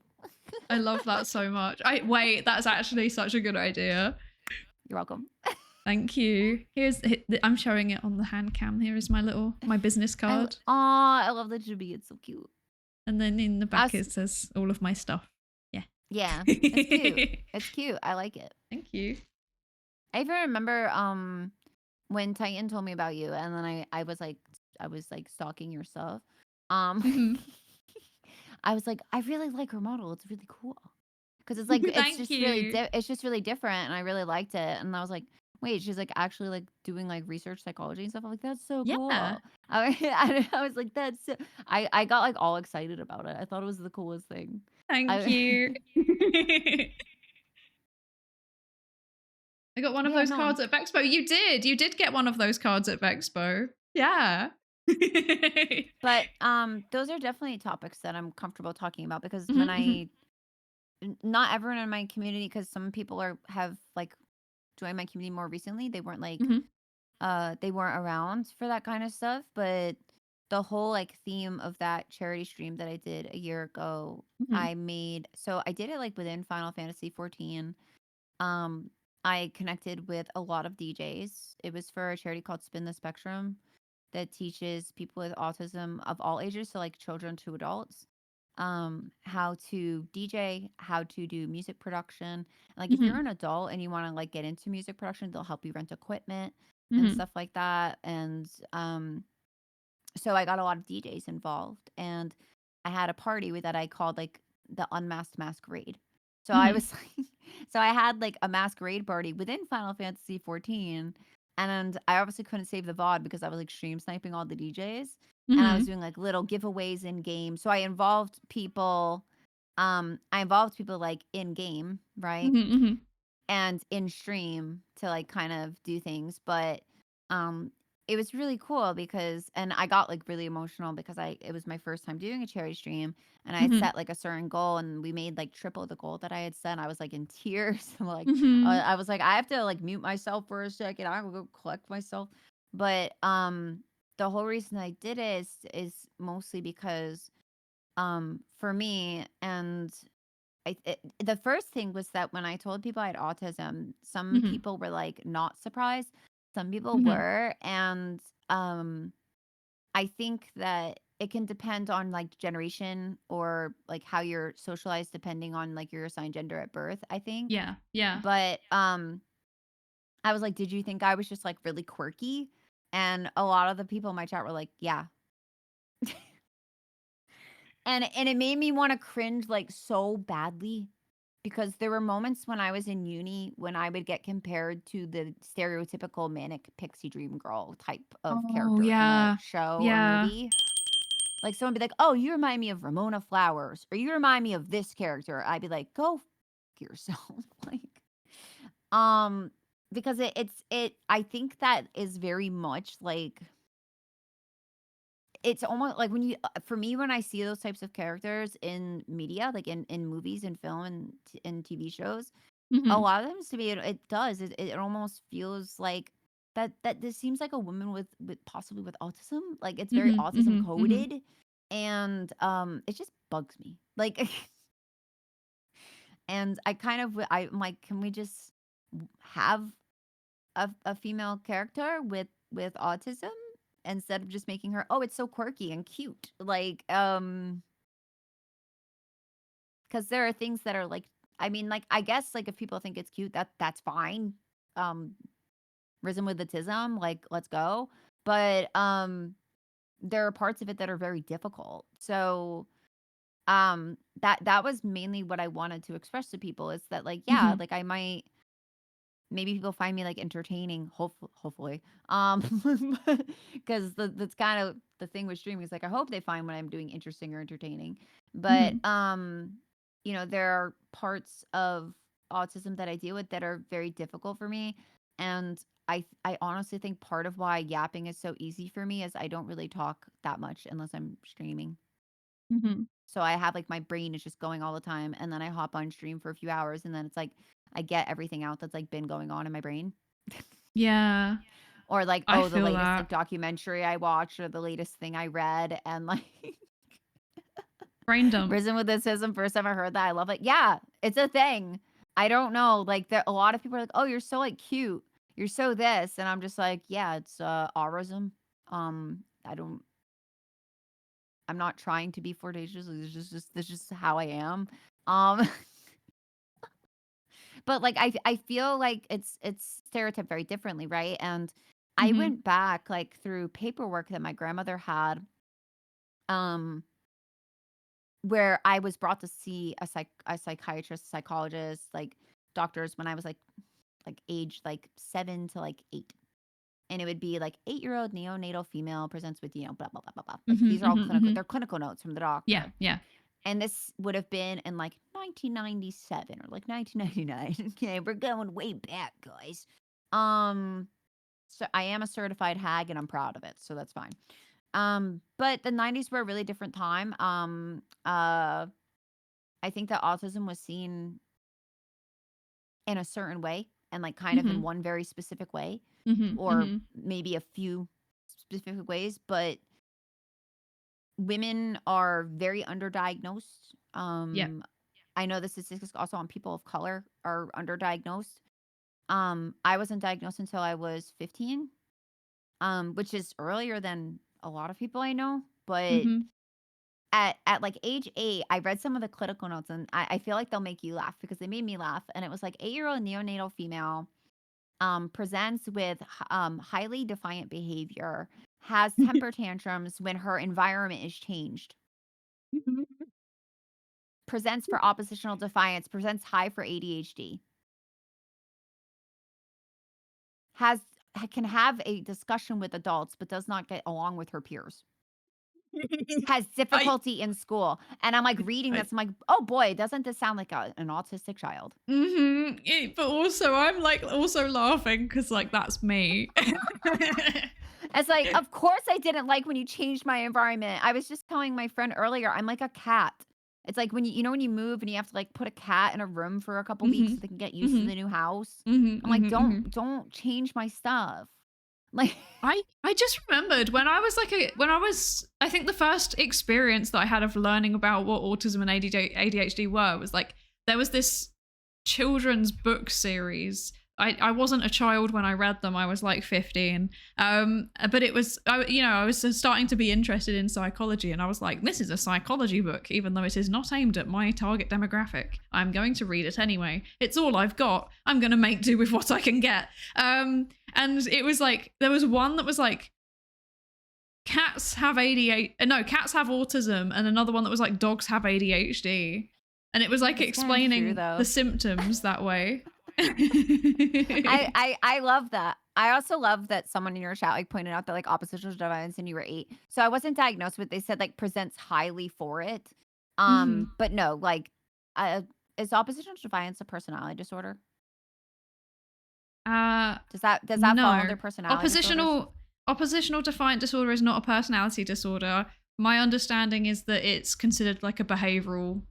I love that so much. Wait, that's actually such a good idea. You're welcome. Thank you. I'm showing it on the hand cam. Here is my business card. I love the Juby. It's so cute. And then in the back it says all of my stuff. Yeah. Yeah. It's cute. It's cute. I like it. Thank you. I even remember when Titan told me about you, and then I was like stalking your stuff. Mm-hmm. I was like, I really like her model. It's really cool because it's like it's just really different, and I really liked it. And I was like, wait, she's like actually like doing like research psychology and stuff. I'm like, that's so cool. Yeah. I was like, that's so... I got like all excited about it. I thought it was the coolest thing. Thank you. I got one of those cards at Vexpo. You did get one of those cards at Vexpo. Yeah. But those are definitely topics that I'm comfortable talking about, because Mhm, when not everyone in my community, because some people have like joined my community more recently, they weren't like mhm, they weren't around for that kind of stuff. But the whole like theme of that charity stream that I did a year ago, mhm. so I did it like within Final Fantasy 14. I connected with a lot of DJs. It was for a charity called Spin the Spectrum that teaches people with autism of all ages, so like children to adults, how to DJ, how to do music production. Like if you're Mhm, an adult and you want to like get into music production, they'll help you rent equipment and mhm, stuff like that. And so I got a lot of DJs involved, and I had a party that I called like the Unmasked Masquerade. So I mhm, was like, so I had like a masquerade party within Final Fantasy 14, and I obviously couldn't save the VOD because I was like stream sniping all the DJs, and I was mhm, doing like little giveaways in game. So I involved people, like in game, right? mhm, mhm, And in stream to like kind of do things. But um it was really cool because, and I got like really emotional because it was my first time doing a charity stream, and I had mhm, set like a certain goal, and we made like triple the goal that I had set. I was like in tears. I'm like, mhm, I was like, I have to like mute myself for a second. I will go collect myself. But the whole reason I did it is mostly because for me, and the first thing was that when I told people I had autism, some mhm, people were like not surprised, some people mhm, were, and I think that it can depend on like generation or like how you're socialized depending on like your assigned gender at birth, I think. yeah, yeah. But I was like, did you think I was just like really quirky? And a lot of the people in my chat were like, yeah. And it made me want to cringe like so badly, because there were moments when I was in uni when I would get compared to the stereotypical manic pixie dream girl type of Oh, character in a yeah, show or yeah. movie. Like someone would be like, "Oh, you remind me of Ramona Flowers," or "You remind me of this character." I'd be like, "Go f yourself." Like, um, because I think that is very much like, it's almost like when for me, when I see those types of characters in media, like in movies and film and in TV shows, a Mhm, lot of times to me, it does. It almost feels like that this seems like a woman with possibly with autism. Like it's very mhm, autism mhm, mhm. coded, and it just bugs me. Like, and I kind of I'm like, can we just have a female character with autism instead of just making her, oh, it's so quirky and cute, like because there are things that are like, I mean, like, I guess like if people think it's cute, that's fine. um Risen with autism, like, let's go. But there are parts of it that are very difficult. So that was mainly what I wanted to express to people, is that like, yeah, Mhm, like I might, maybe people find me like entertaining, hopefully. Because that's kind of the thing with streaming, is like I hope they find what I'm doing interesting or entertaining. But mhm, there are parts of autism that I deal with that are very difficult for me. And I honestly think part of why yapping is so easy for me is I don't really talk that much unless I'm streaming. mhm. So I have like, my brain is just going all the time, and then I hop on stream for a few hours, and then it's like I get everything out that's like been going on in my brain. Yeah, Or like, I oh, the feel latest that. like documentary I watched, or the latest thing I read, and like Brain dump. Risen with Autism, first time I heard that, I love it. Yeah, it's a thing. I don't know. Like, there a lot of people are like, oh, you're so like cute. You're so this. And I'm just like, yeah, it's autism. I don't, I'm not trying to be flirtatious. This is just how I am. Um but like I feel like it's stereotyped very differently, right? And I Mhm, went back like through paperwork that my grandmother had, um where I was brought to see a psychiatrist, psychologist, like doctors, when I was like age like 7 to like 8. And it would be like 8-year-old neonatal female presents with, blah blah blah blah blah. Like mhm, these are all mhm, clinical, mhm. they're clinical notes from the Yeah, doctor. yeah. And this would have been in like 1997 or like 1999. Okay, we're going way back, guys. So I am a certified hag and I'm proud of it, so that's fine. But the 90s were a really different time. I think that autism was seen in a certain way and like kind of in one very specific way, or maybe a few specific ways, but women are very underdiagnosed. I know the statistics also on people of color are underdiagnosed. I wasn't diagnosed until I was 15, which is earlier than a lot of people I know, but at like age 8, I read some of the clinical notes, and I feel like they'll make you laugh because they made me laugh. And it was like 8-year-old neonatal female presents with highly defiant behavior, has temper tantrums when her environment is changed, presents for oppositional defiance, presents high for ADHD, can have a discussion with adults but does not get along with her peers. Has difficulty in school. And I'm like reading this, I'm like, oh boy, doesn't this sound like an autistic child? But also I'm like also laughing because like that's me. It's like, of course I didn't like when you changed my environment. I was just telling my friend earlier, I'm like a cat. It's like when you know when you move and you have to like put a cat in a room for a couple weeks so they can get used to the new house. I'm like, don't change my stuff. Like I just remembered when I was I think the first experience that I had of learning about what autism and ADHD were was like there was this children's book series. I wasn't a child when I read them. I was like 15. But it was, I was starting to be interested in psychology, and I was like, this is a psychology book, even though it is not aimed at my target demographic. I'm going to read it anyway. It's all I've got. I'm going to make do with what I can get. And it was like, there was one that was like, cats have autism, and another one that was like, dogs have ADHD. And it was like explaining the symptoms that way. I love that. I also love that someone in your chat like pointed out that like oppositional defiance and you were 8. So I wasn't diagnosed with, they said like presents highly for it. But no, like is oppositional defiance a personality disorder? Does that fall under personality disorders? Oppositional defiant disorder is not a personality disorder. My understanding is that it's considered like a behavioral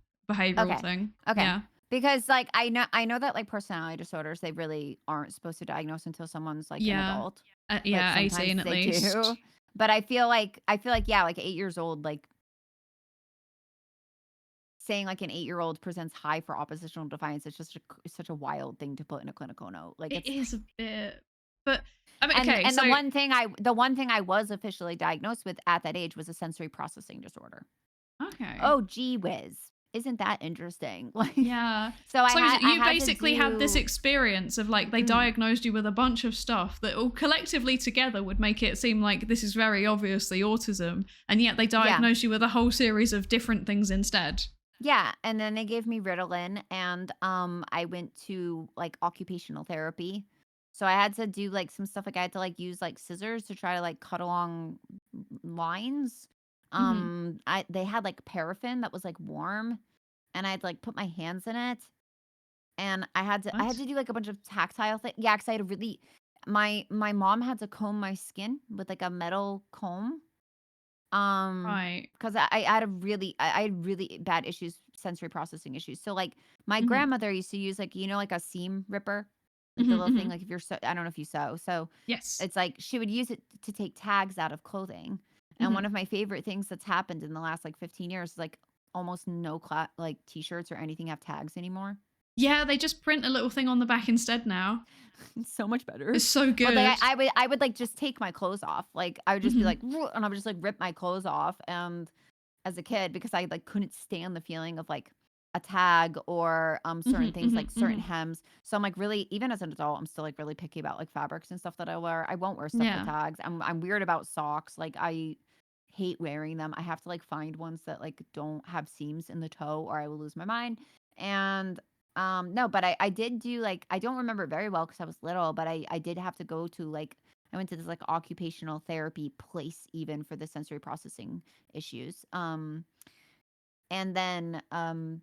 thing. Okay. Yeah. Because like I know that like personality disorders, they really aren't supposed to diagnose until someone's like an adult. 18 at least. Do. But I feel like yeah, like 8 years old, like saying like an 8-year-old presents high for oppositional defiance, it's just such a wild thing to put in a clinical note. Like it is a bit, but I mean, and so, the one thing I was officially diagnosed with at that age was a sensory processing disorder. Okay. Oh, gee whiz. Isn't that interesting? Like, yeah. So you basically had this experience of like they diagnosed you with a bunch of stuff that all collectively together would make it seem like this is very obviously autism, and yet they diagnosed you with a whole series of different things instead. Yeah, and then they gave me Ritalin, and I went to like occupational therapy. So I had to do like some stuff, like I had to like use like scissors to try to like cut along lines. They had like paraffin that was like warm, and I'd like put my hands in it, and I had to do like a bunch of tactile things. Yeah, because I had to really, my mom had to comb my skin with like a metal comb. Right. Because I had I had really bad issues, sensory processing issues. So like my grandmother used to use like, like a seam ripper, like the little thing, like if you're I don't know if you sew. So yes, it's like she would use it to take tags out of clothing. And one of my favorite things that's happened in the last like 15 years is like almost no like t-shirts or anything have tags anymore. Yeah, they just print a little thing on the back instead now. It's so much better. It's so good. But like, I would like just take my clothes off. Like I would just be like, and I would just like rip my clothes off. And as a kid, because I like couldn't stand the feeling of like a tag or certain things like certain hems. So I'm like really, even as an adult, I'm still like really picky about like fabrics and stuff that I wear. I won't wear stuff with tags. I'm weird about socks. Like I hate wearing them. I have to like find ones that like don't have seams in the toe or I will lose my mind. And no, but I did do like, I don't remember it very well because I was little, but I did have to go to like, I went to this like occupational therapy place even for the sensory processing issues. And then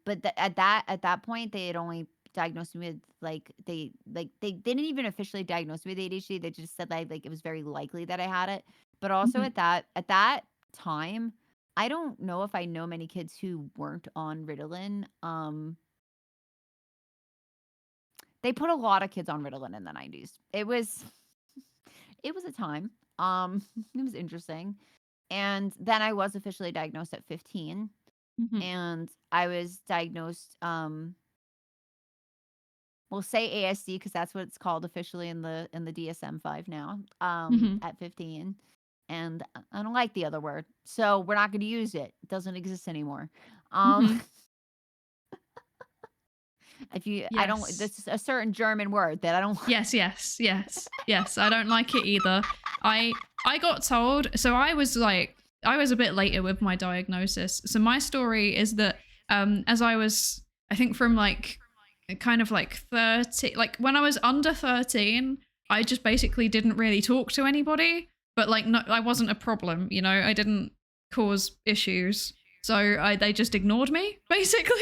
but at that point they had only diagnosed me with they didn't even officially diagnose me with ADHD. They just said like it was very likely that I had it. But also Mhm. at that time, I don't know if I know many kids who weren't on Ritalin. They put a lot of kids on Ritalin in the 90s. It was a time. It was interesting. And then I was officially diagnosed at 15. Mhm. And I was diagnosed we'll say ASD because that's what it's called officially in the DSM-5 now, Mhm. at 15. And I don't like the other word, so we're not going to use it. It doesn't exist anymore. Mhm. If you I don't Yes. this is a certain German word that I don't Yes, yes, yes, yes. I don't like it either. I got told, so I was a bit later with my diagnosis. So my story is that as I was, I think from kind of 30, like when I was under 13, I just basically didn't really talk to anybody, but no, I wasn't a problem, you know, I didn't cause issues. So they just ignored me, basically.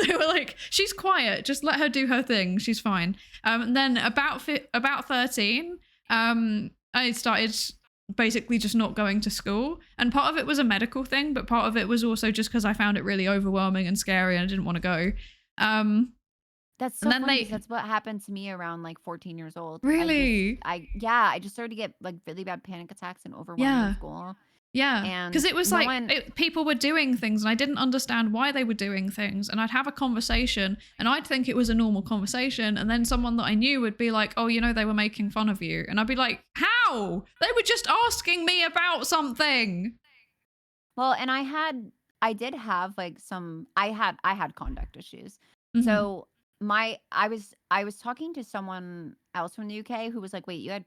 They were like, she's quiet, just let her do her thing, she's fine. And then about 13, I started basically just not going to school. And part of it was a medical thing, but part of it was also just because I found it really overwhelming and scary and I didn't want to go. That's so And then funny 'cause that's what happened to me around 14 years old. Really? I just started to get really bad panic attacks and overwhelmed Yeah. in school. Yeah, And because it was no one people were doing things and I didn't understand why they were doing things. And I'd have a conversation and I'd think it was a normal conversation. And then someone that I knew would be like, oh, you know, they were making fun of you. And I'd be like, how? They were just asking me about something. Well, and I did have I had conduct issues. Mhm. So I was talking to someone else from the UK who was like, wait, you had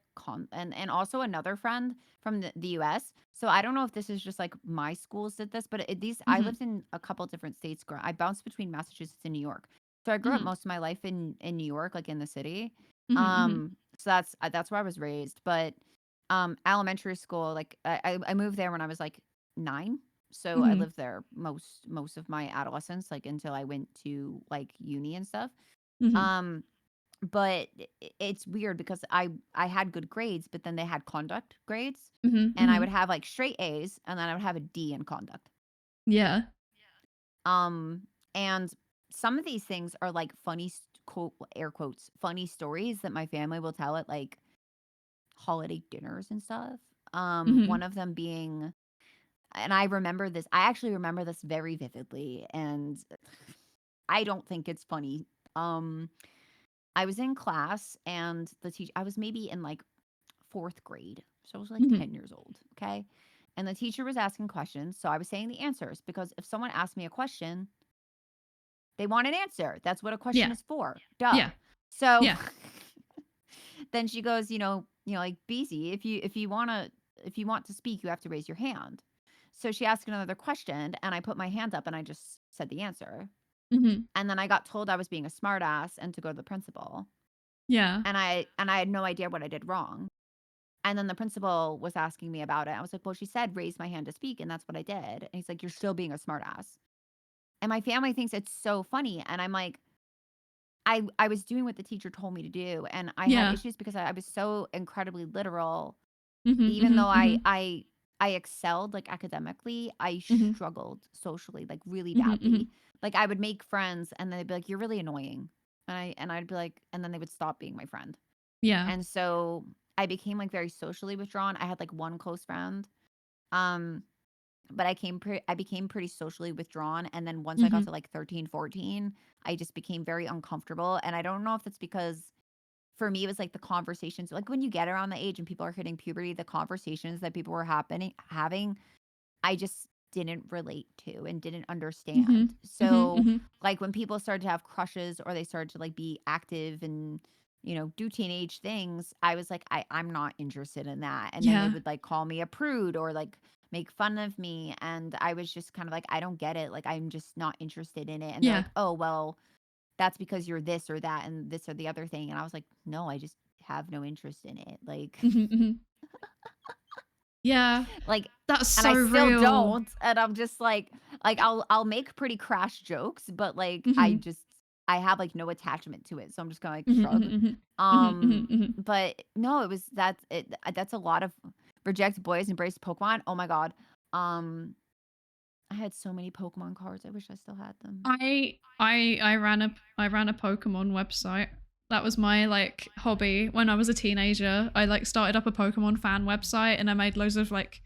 and also another friend from the US. So I don't know if this is just my schools did this, but I Mhm. lived in a couple different states. I bounced between Massachusetts and New York. So I grew up Mhm. most of my life in New York, in the city. Mhm, mhm. So that's where I was raised. But elementary school, I moved there when I was 9. So I Mhm. lived there most of my adolescence, until I went to uni and stuff. Mhm. But it's weird because I had good grades, but then they had conduct grades, Mhm. and I would Mhm. have straight A's, and then I would have a D in conduct. Yeah. And some of these things are funny quote air quotes funny stories that my family will tell at holiday dinners and stuff. One Mhm. of them being, and I actually remember this very vividly, and I don't think it's funny. I was in class and I was maybe in 4th grade. So I was Mhm. 10 years old. Okay. And the teacher was asking questions. So I was saying the answers because if someone asked me a question, they want an answer. That's what a question Yeah. is for. Duh. Yeah. So Yeah. then she goes, BZ, if you want to speak, you have to raise your hand. So she asked another question and I put my hand up and I just said the answer. Mhm. And then I got told I was being a smartass and to go to the principal. Yeah. And I had no idea what I did wrong. And then the principal was asking me about it. I was like, well, she said raise my hand to speak, and that's what I did. And he's like, you're still being a smartass. And my family thinks it's so funny. And I'm like, I was doing what the teacher told me to do. And I had Yeah. issues because I was so incredibly literal. Mhm. Even though Mhm. Mhm. I excelled academically, I Mhm. struggled socially really Mhm. badly. Mhm. I would make friends and they'd be like, you're really annoying. And I'd be like, and then they would stop being my friend. Yeah. And so I became very socially withdrawn. I had one close friend. But I became pretty socially withdrawn, and then once I got Mhm. to 13, 14, I just became very uncomfortable, and I don't know if that's because for me it was the conversations, when you get around the age and people are hitting puberty, the conversations that people were having, I just didn't relate to and didn't understand. Mhm. Mhm. So Mhm. when people started to have crushes or they started to be active and do teenage things, I was like, I'm not interested in that. And then they Yeah. would call me a prude or make fun of me, and I was just kind of I don't get it, I'm just not interested in it. And they're Yeah. like, oh well, that's because you're this or that and this or the other thing. And I was like, no, I just have no interest in it. Mhm. Mhm. Yeah. Like, That's and so I still real. don't. And I'm just like I'll make pretty crash jokes, but like I have like no attachment to it. So I'm just gonna like shrug. But no, that's a lot of reject boys, embrace Pokemon. Oh my god. I had so many Pokemon cards. I wish I still had them. I ran a Pokemon website. That was my like hobby when I was a teenager. I like started up a Pokemon fan website and I made loads of like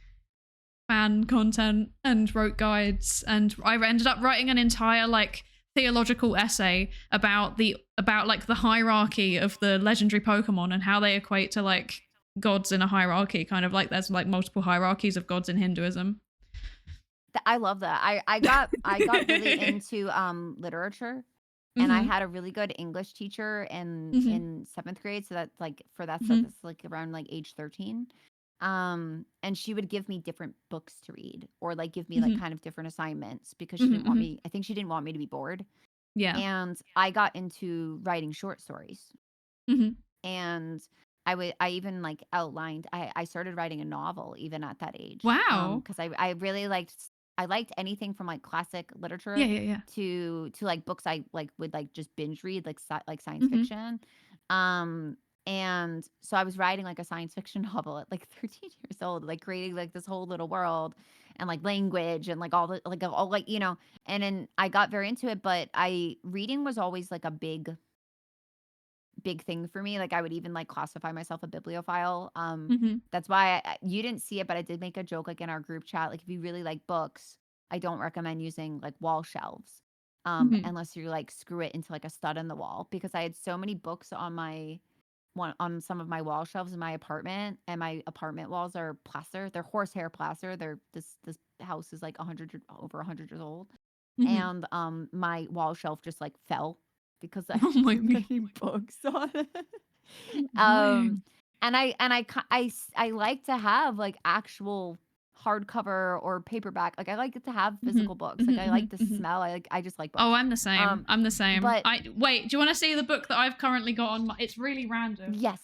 fan content and wrote guides, and I ended up writing an entire like theological essay about like the hierarchy of the legendary Pokemon and how they equate to like gods in a hierarchy, kind of like there's like multiple hierarchies of gods in Hinduism. I love that. I got really into literature, and I had a really good English teacher in 7th grade. So that's like for that stuff, that's like around like age 13. And she would give me different books to read, or like give me like kind of different assignments, because she didn't want me. I think she didn't want me to be bored. Yeah. And I got into writing short stories, and I even like outlined. I started writing a novel even at that age. Wow. Because I really liked anything from like classic literature Yeah. to like books I like would like just binge read, like science fiction. And so I was writing like a science fiction novel at like 13 years old, like creating like this whole little world and like language and like all the all like, you know, and then I got very into it, but reading was always like a big thing for me. Like I would even like classify myself a bibliophile. That's why you didn't see it, but I did make a joke like in our group chat. Like if you really like books, I don't recommend using like wall shelves, unless you like screw it into like a stud in the wall, because I had so many books on some of my wall shelves in my apartment, and my apartment walls are plaster. They're horsehair plaster. This house is like over 100 years old, and my wall shelf just like fell because I had too many books on it. And I like to have like actual hardcover or paperback. Like I like to have physical books. Like I like the smell. I just like books. Oh, I'm the same. I'm the same. But wait, do you want to see the book that I've currently got on my, it's really random. Yes.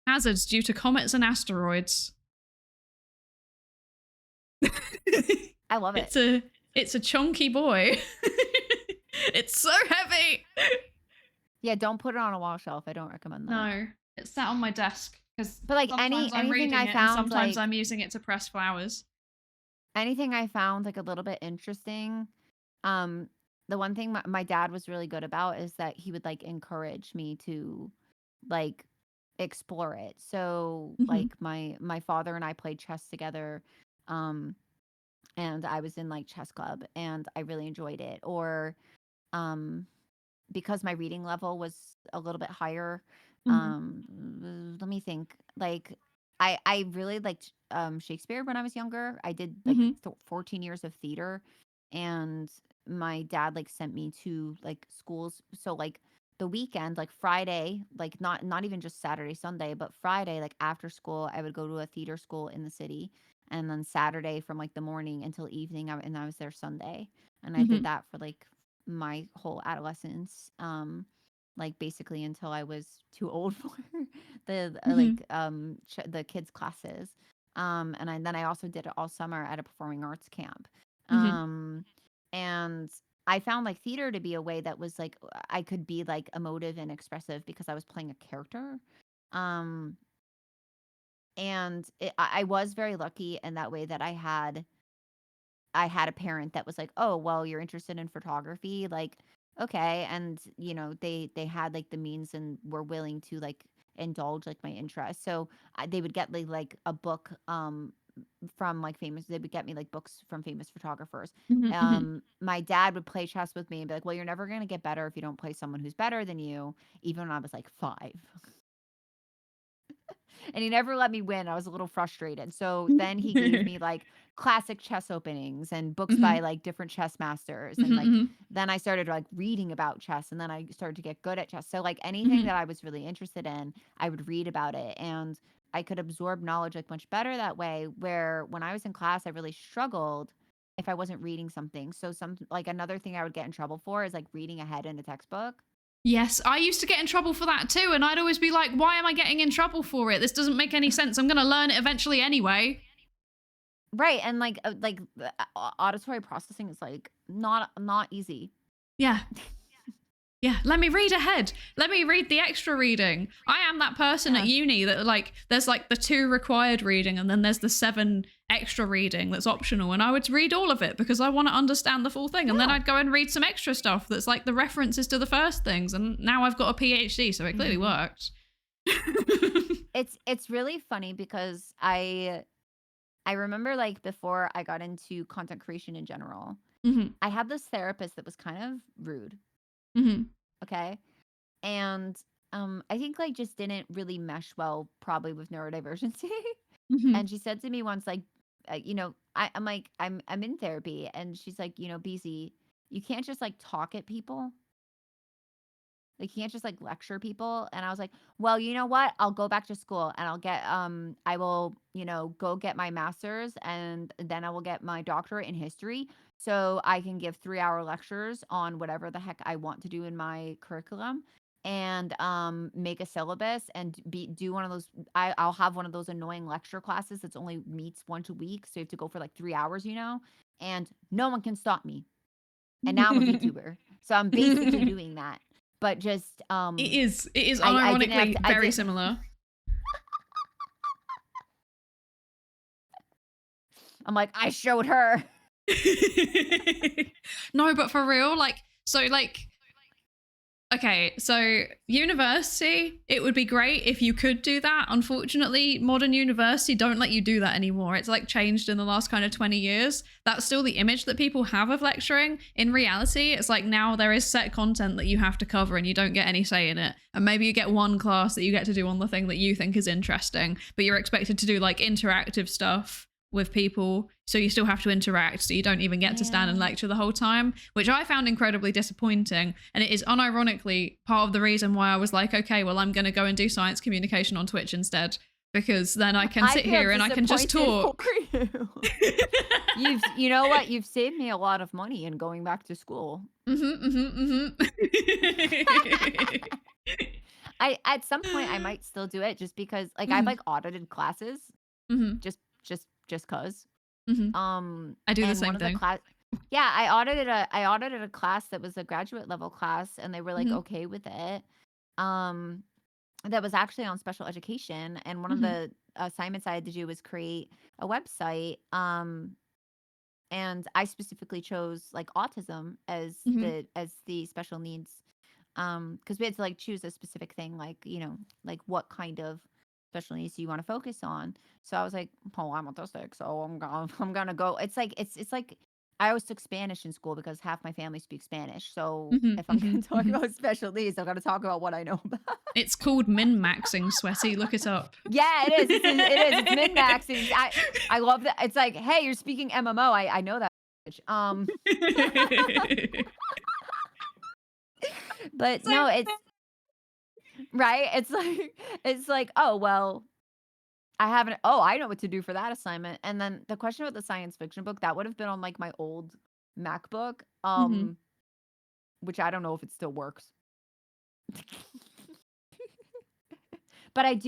Hazards due to comets and asteroids. I love it. It's a chunky boy. It's so heavy. Yeah, don't put it on a wall shelf. I don't recommend that. No, it's sat on my desk because but like anything I found, sometimes like, I'm using it to press flowers. Anything I found like a little bit interesting. The one thing my dad was really good about is that he would like encourage me to like explore it. So like my father and I played chess together. And I was in like chess club and I really enjoyed it. Or because my reading level was a little bit higher, let me think. Like I really liked Shakespeare when I was younger. I did like 14 years of theater, and my dad like sent me to like schools. So like the weekend, like Friday, like not even just Saturday, Sunday, but Friday, like after school, I would go to a theater school in the city. And then Saturday from like the morning until evening, and I was there Sunday. And I did that for like my whole adolescence, like basically until I was too old for the kids classes. And then I also did it all summer at a performing arts camp. And I found like theater to be a way that was like I could be like emotive and expressive because I was playing a character. And I was very lucky in that way that I had a parent that was like, oh, well, you're interested in photography, like, okay. And you know, they had like the means and were willing to like indulge like my interest. So they would get like a book from like they would get me like books from famous photographers. My dad would play chess with me and be like, well, you're never going to get better if you don't play someone who's better than you, even when I was like 5. And he never let me win. I was a little frustrated. So then he gave me like classic chess openings and books by like different chess masters. And like then I started like reading about chess, and then I started to get good at chess. So like anything that I was really interested in, I would read about it, and I could absorb knowledge like much better that way. Where when I was in class, I really struggled if I wasn't reading something. So like another thing I would get in trouble for is like reading ahead in a textbook. Yes, I used to get in trouble for that too, and I'd always be like, why am I getting in trouble for it? This doesn't make any sense. I'm going to learn it eventually anyway. Right, and like auditory processing is like not easy. Yeah. Yeah, let me read ahead. Let me read the extra reading. I am that person at uni that like, there's like the 2 required reading and then there's the 7 extra reading that's optional. And I would read all of it because I want to understand the full thing. And then I'd go and read some extra stuff that's like the references to the first things. And now I've got a PhD, so it clearly worked. It's really funny because I remember like before I got into content creation in general, I had this therapist that was kind of rude. Okay. And I think like just didn't really mesh well probably with neurodiversity. And she said to me once, like, you know, I'm like, I'm in therapy, and she's like, you know, BZ, you can't just like talk at people. Like, you can't just like lecture people. And I was like, well, you know what? I'll go back to school and I'll get, I will, you know, go get my master's, and then I will get my doctorate in history so I can give 3-hour lectures on whatever the heck I want to do in my curriculum, and make a syllabus and do one of those. I'll have one of those annoying lecture classes that's only meets once a week. So you have to go for like 3 hours, you know, and no one can stop me. And now I'm a VTuber. So I'm basically doing that. But just it is unironically very similar. I'm like, I showed her. No, but for real, like, so like, okay, so university, it would be great if you could do that. Unfortunately, modern university don't let you do that anymore. It's like changed in the last kind of 20 years. That's still the image that people have of lecturing. In reality, it's like now there is set content that you have to cover and you don't get any say in it. And maybe you get one class that you get to do on the thing that you think is interesting, but you're expected to do like interactive stuff with people, so you still have to interact, so you don't even get to stand and lecture the whole time, which I found incredibly disappointing. And it is unironically part of the reason why I was like, okay, well, I'm going to go and do science communication on Twitch instead, because then I can sit here and I can just talk. You know what? You've saved me a lot of money in going back to school. At some point I might still do it, just because like I've like audited classes, just cause. I do the same thing. Yeah, I audited a class that was a graduate level class, and they were like okay with it. That was actually on special education, and one of the assignments I had to do was create a website. And I specifically chose like autism as the special needs, because we had to like choose a specific thing, like, you know, like what kind of special needs do you want to focus on. So I was like, oh, I'm autistic, so I'm gonna go. It's like I always took Spanish in school because half my family speaks Spanish. So if I'm gonna talk about special needs, I'm gonna talk about what I know about. It's called min-maxing, Sweaty. Look it up. Yeah, it is. It's min-maxing. I love that. It's like, hey, you're speaking MMO. I know that. But no, it's right. It's like, oh well, I know what to do for that assignment. And then the question about the science fiction book, that would have been on like my old MacBook, which I don't know if it still works. But I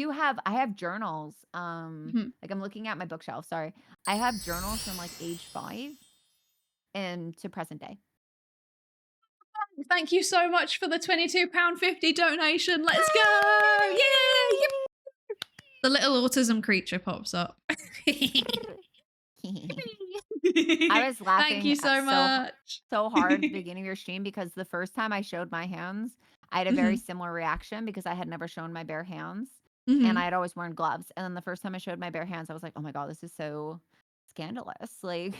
have journals. Like I'm looking at my bookshelf. Sorry. I have journals from like age 5 and to present day. Thank you so much for the £22.50 donation. Let's go! Yay! The little autism creature pops up. I was laughing. Thank you so much. So hard at the beginning of your stream, because the first time I showed my hands, I had a very similar reaction because I had never shown my bare hands, and I had always worn gloves. And then the first time I showed my bare hands, I was like, oh my God, this is so scandalous. Like,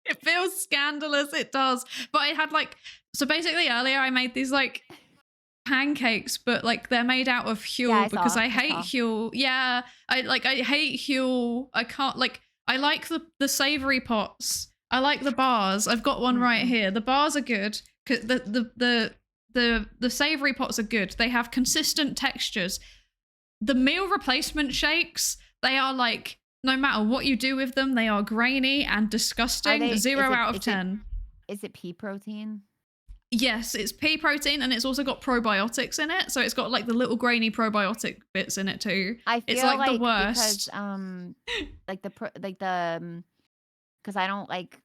it feels scandalous. It does. But I had like, so basically earlier I made these like pancakes, but like they're made out of Huel, because I hate Huel. Yeah, I hate Huel. I can't, like, I like the savory pots. I like the bars. I've got one right here. The bars are good. The savory pots are good. They have consistent textures. The meal replacement shakes, they are like, no matter what you do with them, they are grainy and disgusting. 0 out of 10. Is it pea protein? Yes, it's pea protein, and it's also got probiotics in it. So it's got like the little grainy probiotic bits in it too. I feel It's like the because worst. because I don't like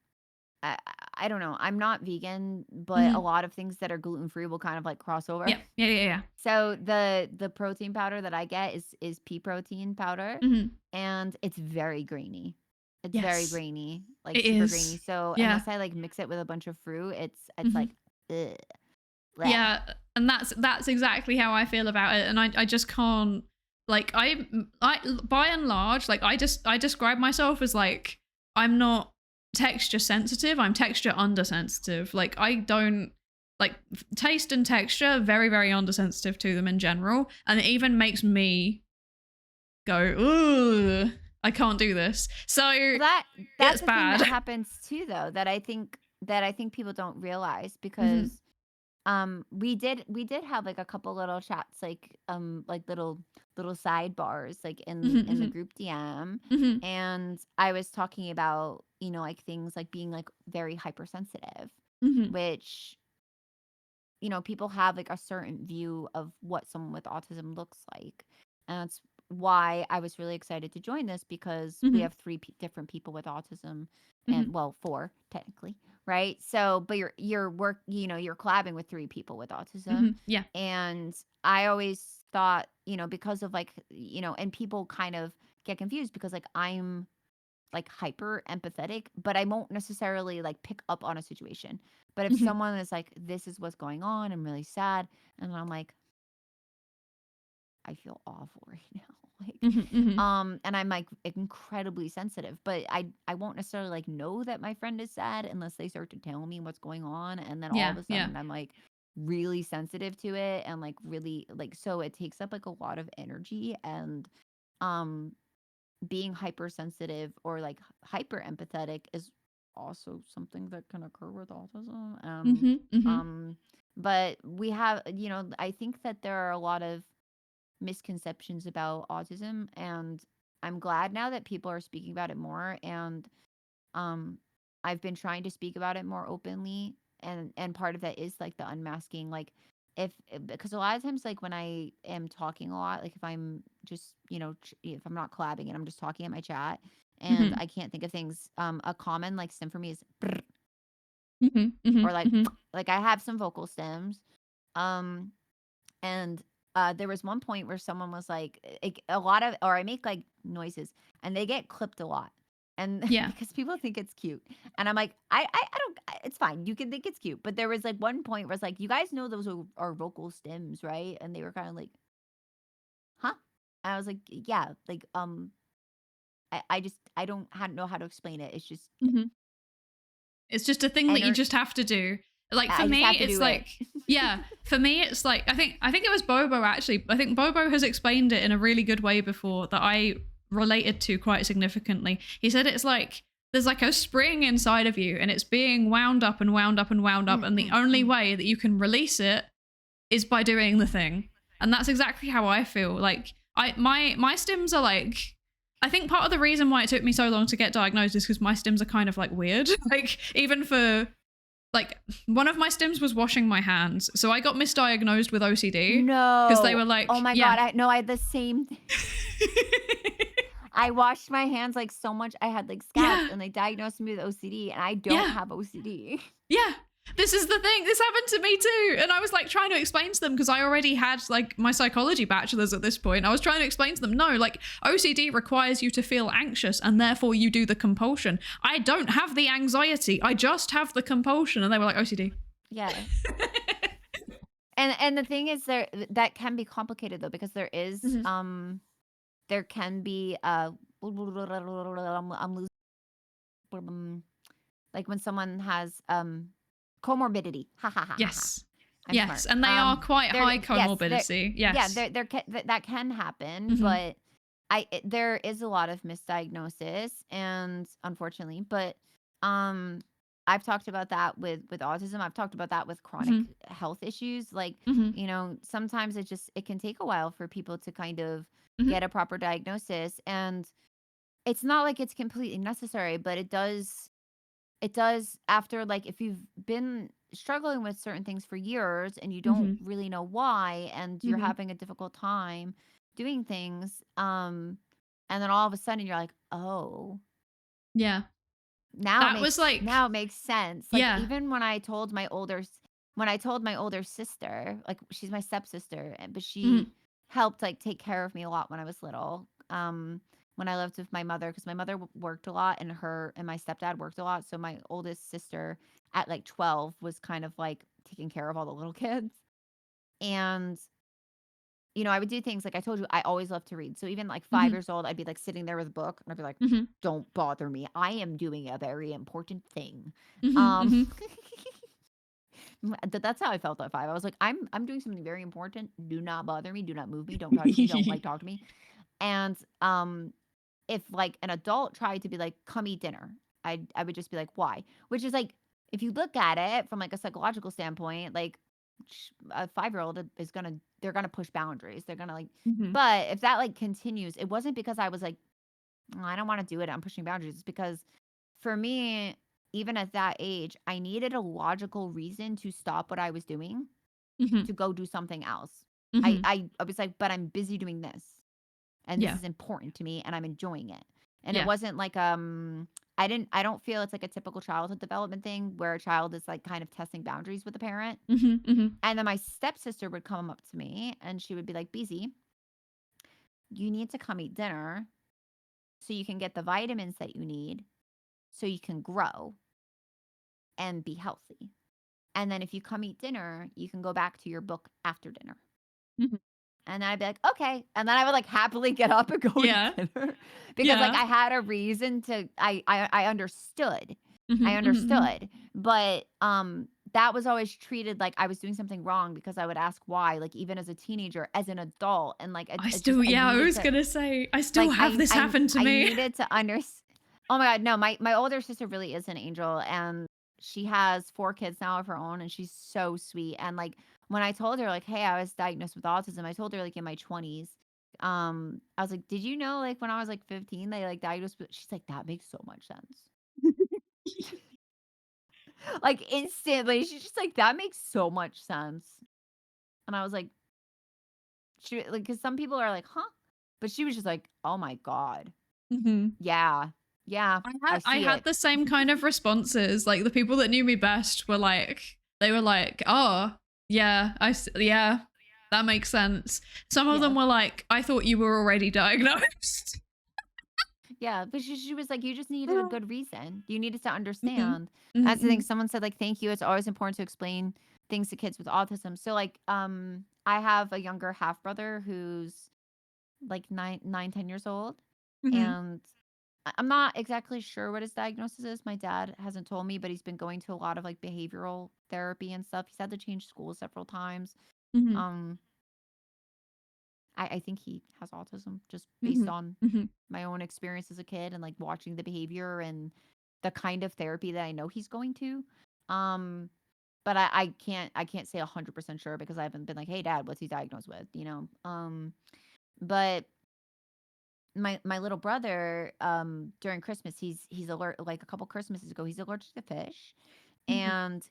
I don't know. I'm not vegan, but a lot of things that are gluten free will kind of like cross over. Yeah. So the protein powder that I get is pea protein powder, and it's very grainy. It's very Yes, grainy, like it super is. grainy. So Yeah. unless I like mix it with a bunch of fruit, it's like ugh, bleh. Yeah, and that's exactly how I feel about it, and I just can't, like, I by and large, like, I describe myself as like, I'm not texture sensitive, I'm texture undersensitive. Like, I don't like taste and texture, very very undersensitive to them in general, and it even makes me go, ooh, I can't do this. So that's it's the bad. thing that happens too, though, that I think people don't realize, because we did have like a couple little chats, like little sidebars, like in the group DM, and I was talking about, you know, like things like being like very hypersensitive, which, you know, people have like a certain view of what someone with autism looks like, and that's why I was really excited to join this, because we have three different people with autism, and well, four technically, right? So, but you're you're collabing with three people with autism. Yeah. And I always thought, you know, because of like, you know, and people kind of get confused because like I'm like hyper empathetic, but I won't necessarily like pick up on a situation. But if someone is like, this is what's going on, I'm really sad, and I'm like, I feel awful right now. Like, and I'm like incredibly sensitive, but I won't necessarily like know that my friend is sad unless they start to tell me what's going on. And then all of a sudden I'm like really sensitive to it, and like really like, so it takes up like a lot of energy, and being hypersensitive or like hyper empathetic is also something that can occur with autism. But we have, you know, I think that there are a lot of misconceptions about autism, and I'm glad now that people are speaking about it more, and I've been trying to speak about it more openly, and part of that is like the unmasking, like because a lot of times, like when I am talking a lot, like if I'm just, you know, if I'm not collabing and I'm just talking in my chat and I can't think of things, a common like stem for me is brr, or like I have some vocal stems, and there was one point where someone was like, a lot of, or I make like noises and they get clipped a lot. And because people think it's cute. And I'm like, I don't, it's fine. You can think it's cute. But there was like one point where it's like, you guys know those are vocal stems, right? And they were kind of like, huh? And I was like, yeah, like, I don't know how to explain it. It's just, it's just a thing that you just have to do. Like for me, it's like, for me, it's like, I think it was Bobo actually. I think Bobo has explained it in a really good way before that I related to quite significantly. He said it's like, there's like a spring inside of you and it's being wound up and wound up and wound up. And the only way that you can release it is by doing the thing. And that's exactly how I feel. Like my stims are like, I think part of the reason why it took me so long to get diagnosed is because my stims are kind of like weird. Like even for, like, one of my stims was washing my hands. So I got misdiagnosed with OCD. No. Because they were like, oh my God, I had the same thing. I washed my hands like so much. I had like scabs and they diagnosed me with OCD, and I don't have OCD. Yeah. This is the thing. This happened to me too. And I was like trying to explain to them, because I already had like my psychology bachelor's at this point. I was trying to explain to them, no, like OCD requires you to feel anxious and therefore you do the compulsion. I don't have the anxiety. I just have the compulsion. And they were like, OCD. Yeah. And the thing is, that can be complicated though, because there is there can be I'm losing, like when someone has comorbidity. Yes. I'm yes, smart. And they are quite high comorbidity. Yes. Yeah, that can happen, but there is a lot of misdiagnosis, and unfortunately, but I've talked about that with autism. I've talked about that with chronic health issues. Like, you know, sometimes it can take a while for people to kind of get a proper diagnosis, and it's not like it's completely necessary, but it does after, like, if you've been struggling with certain things for years and you don't really know why, and you're having a difficult time doing things, and then all of a sudden you're like, oh, Yeah. now That was like, now it makes sense. Like yeah. even when I told my older sister, like she's my stepsister, but she helped like take care of me a lot when I was little. When I lived with my mother, because my mother worked a lot and my stepdad worked a lot. So my oldest sister at like 12 was kind of like taking care of all the little kids. And, you know, I would do things like I told you, I always loved to read. So even like 5 years old, I'd be like sitting there with a book and I'd be like, don't bother me. I am doing a very important thing. That's how I felt at 5. I was like, I'm doing something very important. Do not bother me. Do not move me. Don't touch me. Don't like talk to me. And if like an adult tried to be like, come eat dinner, I would just be like, why? Which is like, if you look at it from like a psychological standpoint, like a 5-year-old they're gonna push boundaries. They're gonna like, but if that like continues, it wasn't because I was like, oh, I don't want to do it, I'm pushing boundaries. It's because for me, even at that age, I needed a logical reason to stop what I was doing to go do something else. I was like, but I'm busy doing this. And this is important to me and I'm enjoying it. And it wasn't like I don't feel it's like a typical childhood development thing where a child is like kind of testing boundaries with a parent. And then my stepsister would come up to me and she would be like, Beezy, you need to come eat dinner so you can get the vitamins that you need so you can grow and be healthy. And then if you come eat dinner, you can go back to your book after dinner. And then I'd be like, okay. And then I would like happily get up and go eat dinner because like I had a reason to, I understood. I understood. But that was always treated like I was doing something wrong because I would ask why, like even as a teenager, as an adult. And like, I still have this happen to me. I needed to understand. Oh my God. No, my older sister really is an angel. And she has 4 kids now of her own. And she's so sweet. And like, when I told her like, hey, I was diagnosed with autism, I told her like in my 20s, I was like, did you know like when I was like 15, they like diagnosed with, she's like, that makes so much sense. Like instantly, she's just like, that makes so much sense. And I was like, she like, cause some people are like, huh? But she was just like, oh my God. Yeah. Yeah. I had the same kind of responses. Like the people that knew me best were like, they were like, oh, yeah, that makes sense. Some of them were like, I thought you were already diagnosed. Yeah, but she was like, you just needed a good reason. You needed to understand. That's the thing. Someone said like, thank you. It's always important to explain things to kids with autism. So like, I have a younger half brother who's like 10 years old. And I'm not exactly sure what his diagnosis is. My dad hasn't told me, but he's been going to a lot of like behavioral therapy and stuff. He's had to change schools several times. I think he has autism just based on my own experience as a kid and like watching the behavior and the kind of therapy that I know he's going to. But I can't say 100% sure because I haven't been like, hey dad, what's he diagnosed with? You know? But my little brother, during Christmas, he's allergic, like a couple Christmases ago, he's allergic to fish. And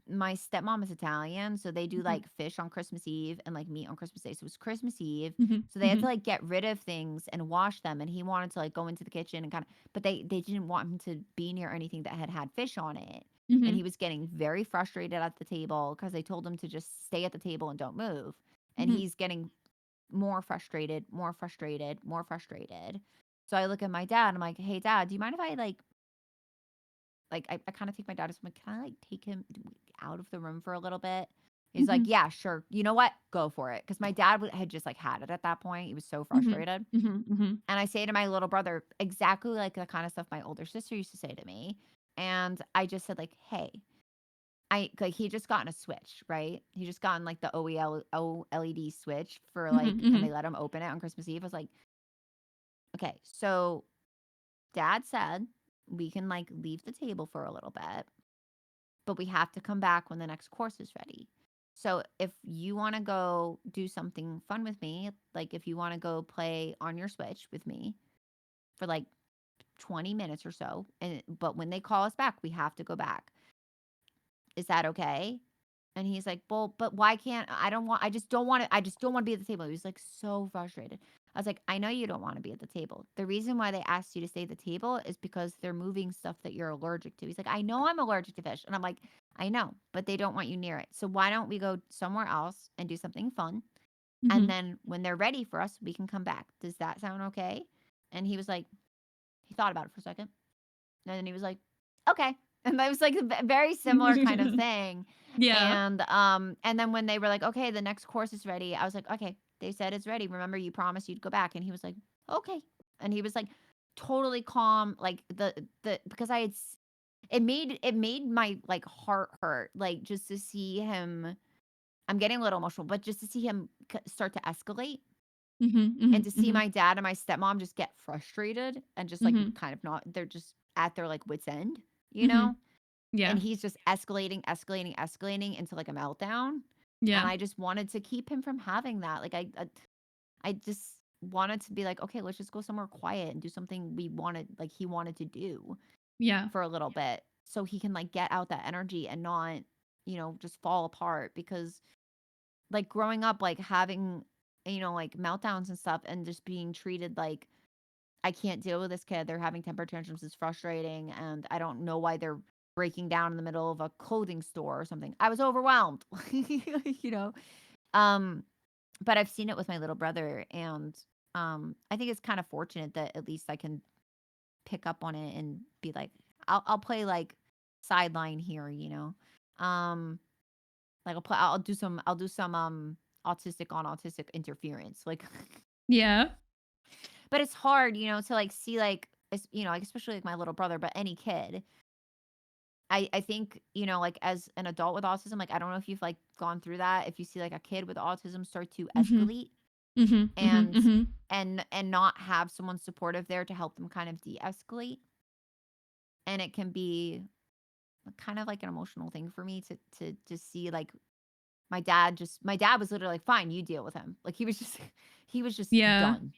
my stepmom is Italian, so they do like fish on Christmas Eve and like meat on Christmas Day. So it was Christmas Eve. So they had to like get rid of things and wash them. And he wanted to like go into the kitchen and kind of, but they didn't want him to be near anything that had fish on it. And he was getting very frustrated at the table because they told him to just stay at the table and don't move. And he's getting more frustrated. So I look at my dad, I'm like, hey dad, do you mind if I like I kind of take my dad as I'm like, can I like take him out of the room for a little bit? He's like, yeah, sure. You know what? Go for it. Because my dad had just like had it at that point. He was so frustrated. And I say to my little brother exactly like the kind of stuff my older sister used to say to me. And I just said like, hey, he just gotten a switch, right? He just gotten like the OLED switch for like, and they let him open it on Christmas Eve. I was like, okay, so dad said we can like leave the table for a little bit, but we have to come back when the next course is ready. So if you want to go do something fun with me, like if you want to go play on your Switch with me for like 20 minutes or so, but when they call us back, we have to go back. Is that okay? And he's like, well, but why can't I just don't want to be at the table. He was like so frustrated. I was like, I know you don't want to be at the table. The reason why they asked you to stay at the table is because they're moving stuff that you're allergic to. He's like, I know I'm allergic to fish. And I'm like, I know, but they don't want you near it. So why don't we go somewhere else and do something fun? And then when they're ready for us, we can come back. Does that sound okay? And he was like, he thought about it for a second. And then he was like, okay. And that was like a very similar kind of thing. Yeah. And then when they were like, okay, the next course is ready, I was like, okay, they said it's ready. Remember, you promised you'd go back. And he was like, okay. And he was like totally calm. Like because it made my like heart hurt, like just to see him. I'm getting a little emotional, but just to see him start to escalate and to see my dad and my stepmom just get frustrated and just like kind of not, they're just at their like wit's end, you know? Yeah. And he's just escalating into like a meltdown. Yeah. And I just wanted to keep him from having that. Like I just wanted to be like, okay, let's just go somewhere quiet and do something he wanted to do. Yeah. For a little bit, so he can like get out that energy and not, just fall apart. Because like growing up, like having, like meltdowns and stuff and just being treated like I can't deal with this kid. They're having temper tantrums. It's frustrating. And I don't know why they're breaking down in the middle of a clothing store or something. I was overwhelmed, but I've seen it with my little brother. And I think it's kind of fortunate that at least I can pick up on it and be like, I'll play like sideline here, like I'll do some autistic on autistic interference, like Yeah. but it's hard, to like see like like especially like my little brother, but any kid. I think, like as an adult with autism, like I don't know if you've like gone through that, if you see like a kid with autism start to escalate and not have someone supportive there to help them kind of de-escalate. And it can be kind of like an emotional thing for me to just see like my dad was literally like, fine, you deal with him. Like he was just done,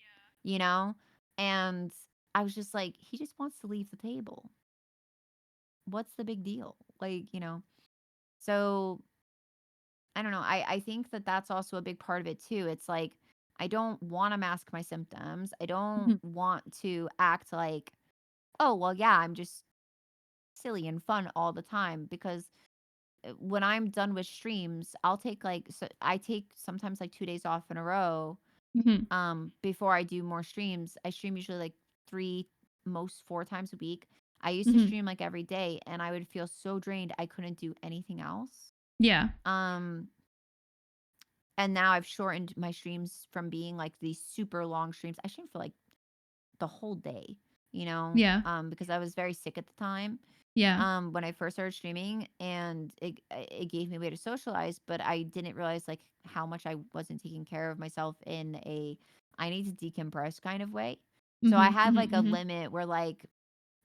and I was just like, he just wants to leave the table. What's the big deal? Like, so I don't know. I think that that's also a big part of it too. It's like, I don't want to mask my symptoms. I don't want to act like, oh, well, yeah, I'm just silly and fun all the time. Because when I'm done with streams, I'll take I take sometimes like 2 days off in a row. Before I do more streams. I stream usually like 3, most 4 times a week. I used to stream like every day, and I would feel so drained I couldn't do anything else. Yeah. And now I've shortened my streams from being like these super long streams. I stream for like the whole day, Yeah. because I was very sick at the time. Yeah. When I first started streaming, and it gave me a way to socialize, but I didn't realize like how much I wasn't taking care of myself in I need to decompress kind of way. So I have like a limit where like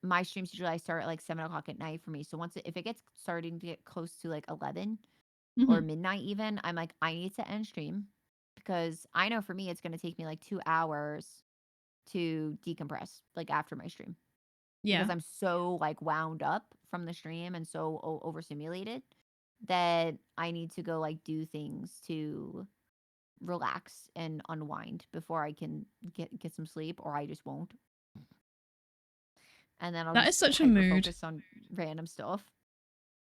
my streams usually I start at like 7:00 at night for me. So if it gets starting to get close to like 11 or midnight even, I'm like, I need to end stream, because I know for me it's going to take me like 2 hours to decompress like after my stream. Yeah. Because I'm so like wound up from the stream and so overstimulated that I need to go like do things to relax and unwind before I can get some sleep, or I just won't. And then I'll That is just such a mood. focus on random stuff.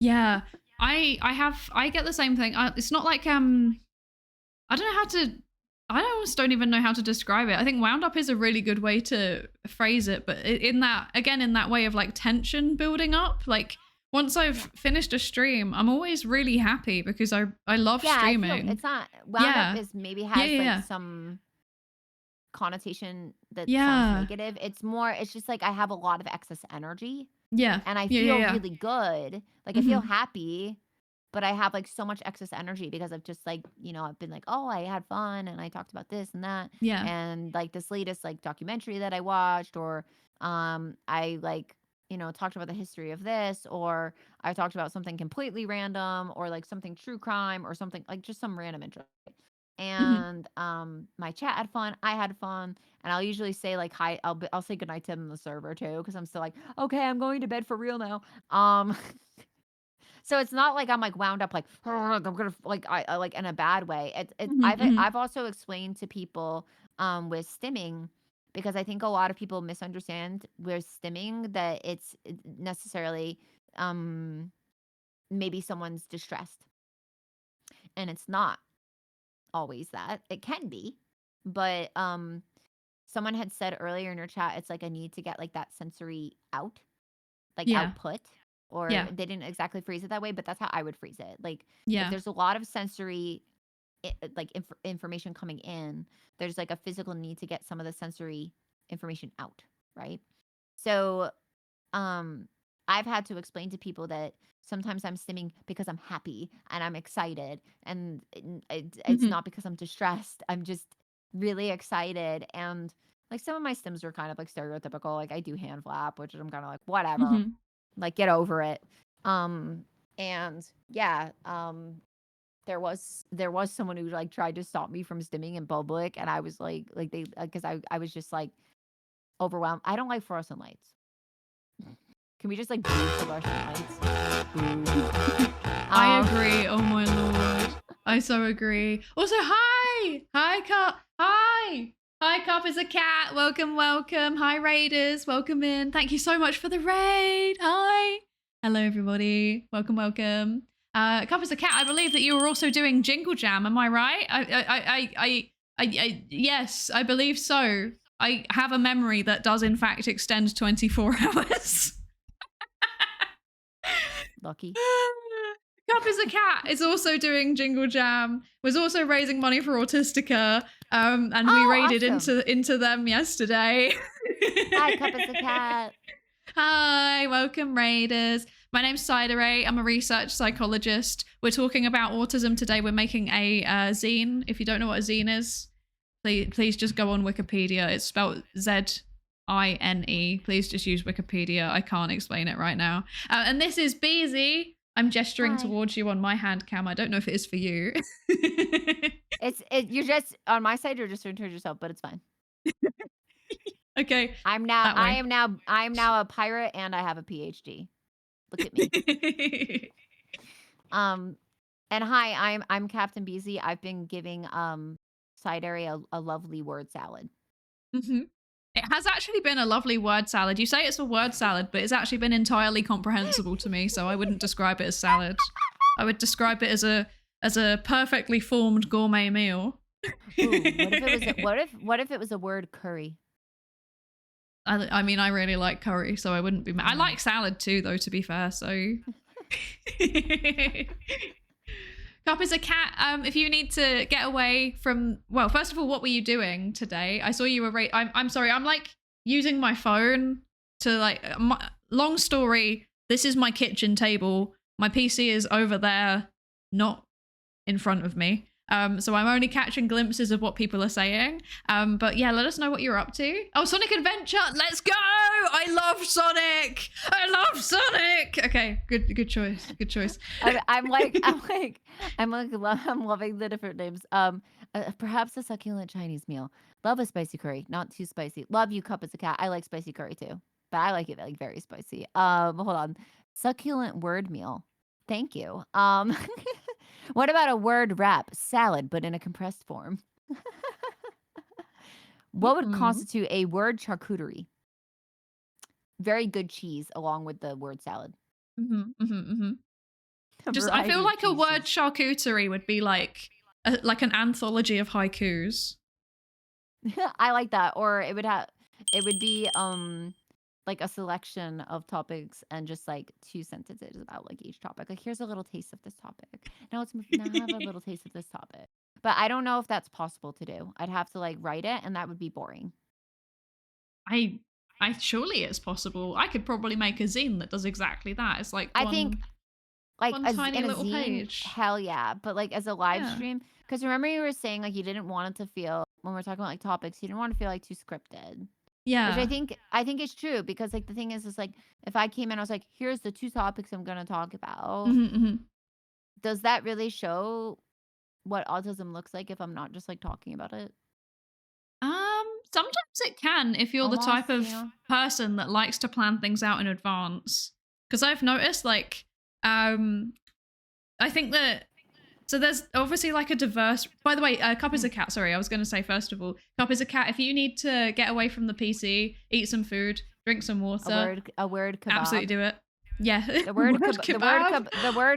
Yeah. I get the same thing. It's not like I don't know how to I almost don't even know how to describe it. I think wound up is a really good way to phrase it, but in that way of like tension building up, like once I've finished a stream, I'm always really happy because I love streaming. I feel it's not wound up is maybe has some connotation that sounds negative. It's just like I have a lot of excess energy. Yeah. And I feel really good. Like I feel happy, but I have like so much excess energy because I've just like, I've been like, oh, I had fun and I talked about this and that. Yeah. And like this latest like documentary that I watched, or I like, talked about the history of this, or I talked about something completely random, or like something true crime or something like just some random interest. and my chat had fun, I had fun, and I'll usually say like hi. I'll say goodnight to them in the server too, because I'm still like, okay, I'm going to bed for real now. So it's not like I'm like wound up like I'm gonna like I like in a bad way. I've also explained to people with stimming, because I think a lot of people misunderstand with stimming that it's necessarily maybe someone's distressed, and it's not always that. It can be, but someone had said earlier in your chat, it's like a need to get like that sensory out, like Yeah. output, or Yeah. they didn't exactly phrase it that way, but that's how I would phrase it. Like Yeah. if there's a lot of sensory like information coming in, there's like a physical need to get some of the sensory information out, right? So I've had to explain to people that sometimes I'm stimming because I'm happy and I'm excited, and it's not because I'm distressed. I'm just really excited, and like some of my stims are kind of like stereotypical. Like I do hand flap, which I'm kind of like whatever, like get over it. And yeah, there was someone who like tried to stop me from stimming in public, and I was like they because I was just like overwhelmed. I don't like fluorescent lights. Can we just like boo fluorescent lights? I agree. Oh my lord. I so agree. Also, hi! Hi, Cup. Hi! Hi, Cup is a cat. Welcome, welcome. Hi, Raiders. Welcome in. Thank you so much for the raid. Hi. Hello, everybody. Welcome, welcome. Cup is a cat. I believe that you were also doing Jingle Jam. Am I right? Yes, I believe so. I have a memory that does in fact extend 24 hours. Lucky. Cup is a cat is also doing Jingle Jam, was also raising money for Autistica, and we raided awesome. into them yesterday. Hi, Cup is a cat. Hi, welcome Raiders. My name's Psydere. I'm a research psychologist. We're talking about autism today. We're making a zine. If you don't know what a zine is, please just go on Wikipedia. It's spelled ZINE. Please just use Wikipedia. I can't explain it right now. And this is Beezy. I'm gesturing towards you on my hand cam. I don't know if it is for you. You're just on my side. You're just gesturing towards yourself, but it's fine. Okay. I am now a pirate, and I have a PhD. Look at me. And hi, I'm Captain Beezy. I've been giving Psydere a lovely word salad. It has actually been a lovely word salad. You say it's a word salad, but it's actually been entirely comprehensible to me, so I wouldn't describe it as salad. I would describe it as a perfectly formed gourmet meal. Ooh, what if it was a word curry? I mean, I really like curry, so I wouldn't be mad. I like salad too, though, to be fair, so... Cup is a cat. If you need to get away from... Well, first of all, what were you doing today? I saw you were... I'm sorry, I'm like using my phone to like... long story, this is my kitchen table. My PC is over there, not in front of me. So I'm only catching glimpses of what people are saying. But yeah, let us know what you're up to. Oh, Sonic Adventure, let's go! I love Sonic! I love Sonic! Okay, good choice. Good choice. I'm loving the different names. Perhaps a succulent Chinese meal. Love a spicy curry, not too spicy. Love you, Cup as a cat. I like spicy curry too, but I like it like very spicy. Hold on. Succulent word meal. Thank you. What about a word wrap? Salad, but in a compressed form. What would constitute a word charcuterie? Very good cheese along with the word salad. Just, I feel like a word charcuterie would be like an anthology of haikus. I like that. Or it would be like a selection of topics and just like 2 sentences about like each topic. Like, here's a little taste of this topic. Now have a little taste of this topic. But I don't know if that's possible to do. I'd have to like write it, and that would be boring. I surely it's possible. I could probably make a zine that does exactly that. It's like I think like one tiny little zine, page. Hell yeah. But like as a live stream, because remember you were saying like you didn't want it to feel, when we're talking about like topics, you didn't want to feel like too scripted. Yeah. Which I think it's true, because like the thing is like if I came in, I was like, here's the 2 topics I'm gonna talk about. Does that really show what autism looks like if I'm not just like talking about it? Sometimes it can if you're the type of person that likes to plan things out in advance. Because I've noticed, like, I think that, so there's obviously like a diverse, by the way, Cup is a cat. Sorry, I was going to say, first of all, Cup is a cat. If you need to get away from the PC, eat some food, drink some water. A word kebab. Absolutely do it. Yeah. The word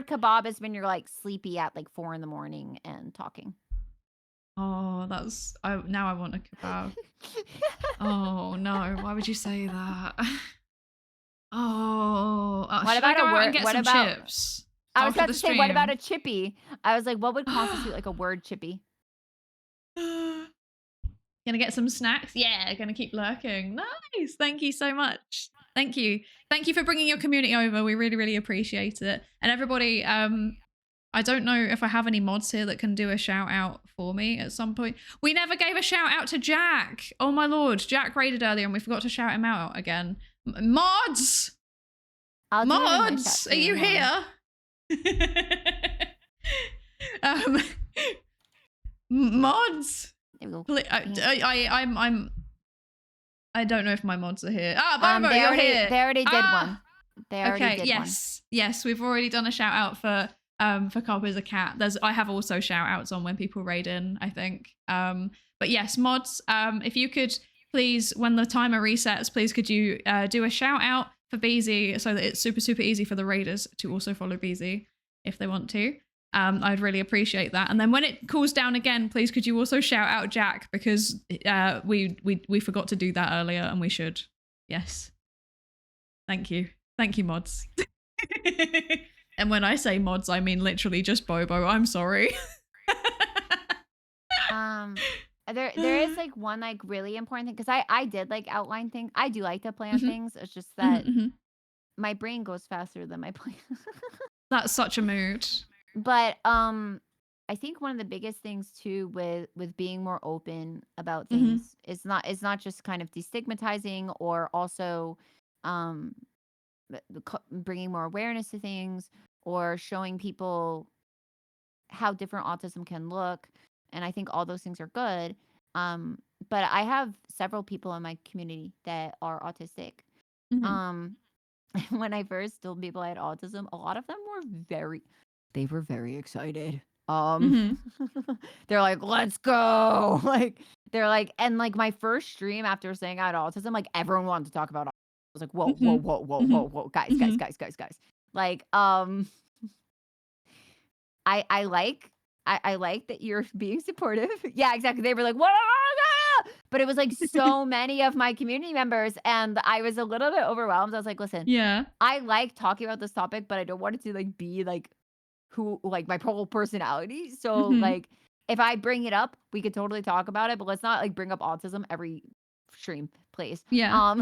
kebab is when you're like sleepy at like 4 a.m. and talking. Oh, now I want a kebab. Oh no, why would you say that? Oh, what about a word? What about chips? I was about to say, what about a chippy? I was like, what would constitute like a word chippy? Gonna get some snacks? Yeah, gonna keep lurking. Nice. Thank you so much. Thank you. Thank you for bringing your community over. We really, really appreciate it. And everybody, I don't know if I have any mods here that can do a shout out for me at some point. We never gave a shout out to Jack. Oh my lord, Jack raided earlier and we forgot to shout him out again. Mods! Mods, are you here? Mods. I don't know if my mods are here. Bobo, you're here. They already did one. They already did one. Yes, we've already done a shout out for Cobb as a cat. I have also shout outs on when people raid in, I think. But yes, mods, if you could please, when the timer resets, please could you do a shout out for Beezy so that it's super, super easy for the raiders to also follow Beezy if they want to. I'd really appreciate that. And then when it cools down again, please could you also shout out Jack, because we forgot to do that earlier and we should. Yes. Thank you. Thank you, mods. And when I say mods, I mean literally just Bobo. I'm sorry. There is like one like really important thing, because I did like outline things. I do like to plan things. It's just that my brain goes faster than my plan. That's such a mood. But I think one of the biggest things too with being more open about things is not just kind of destigmatizing, or also bringing more awareness to things, or showing people how different autism can look. And I think all those things are good. But I have several people in my community that are autistic. When I first told people I had autism, a lot of them were very excited. They're like, let's go. Like, they're like, and like my first stream after saying I had autism, like everyone wanted to talk about autism. I was like, whoa, guys. Like, I like that you're being supportive. Yeah, exactly. They were like, what? But it was like so many of my community members, and I was a little bit overwhelmed. I was like, listen, I like talking about this topic, but I don't want it to like be like who, like my whole personality. So like if I bring it up, we could totally talk about it, but let's not like bring up autism every stream, please. Yeah.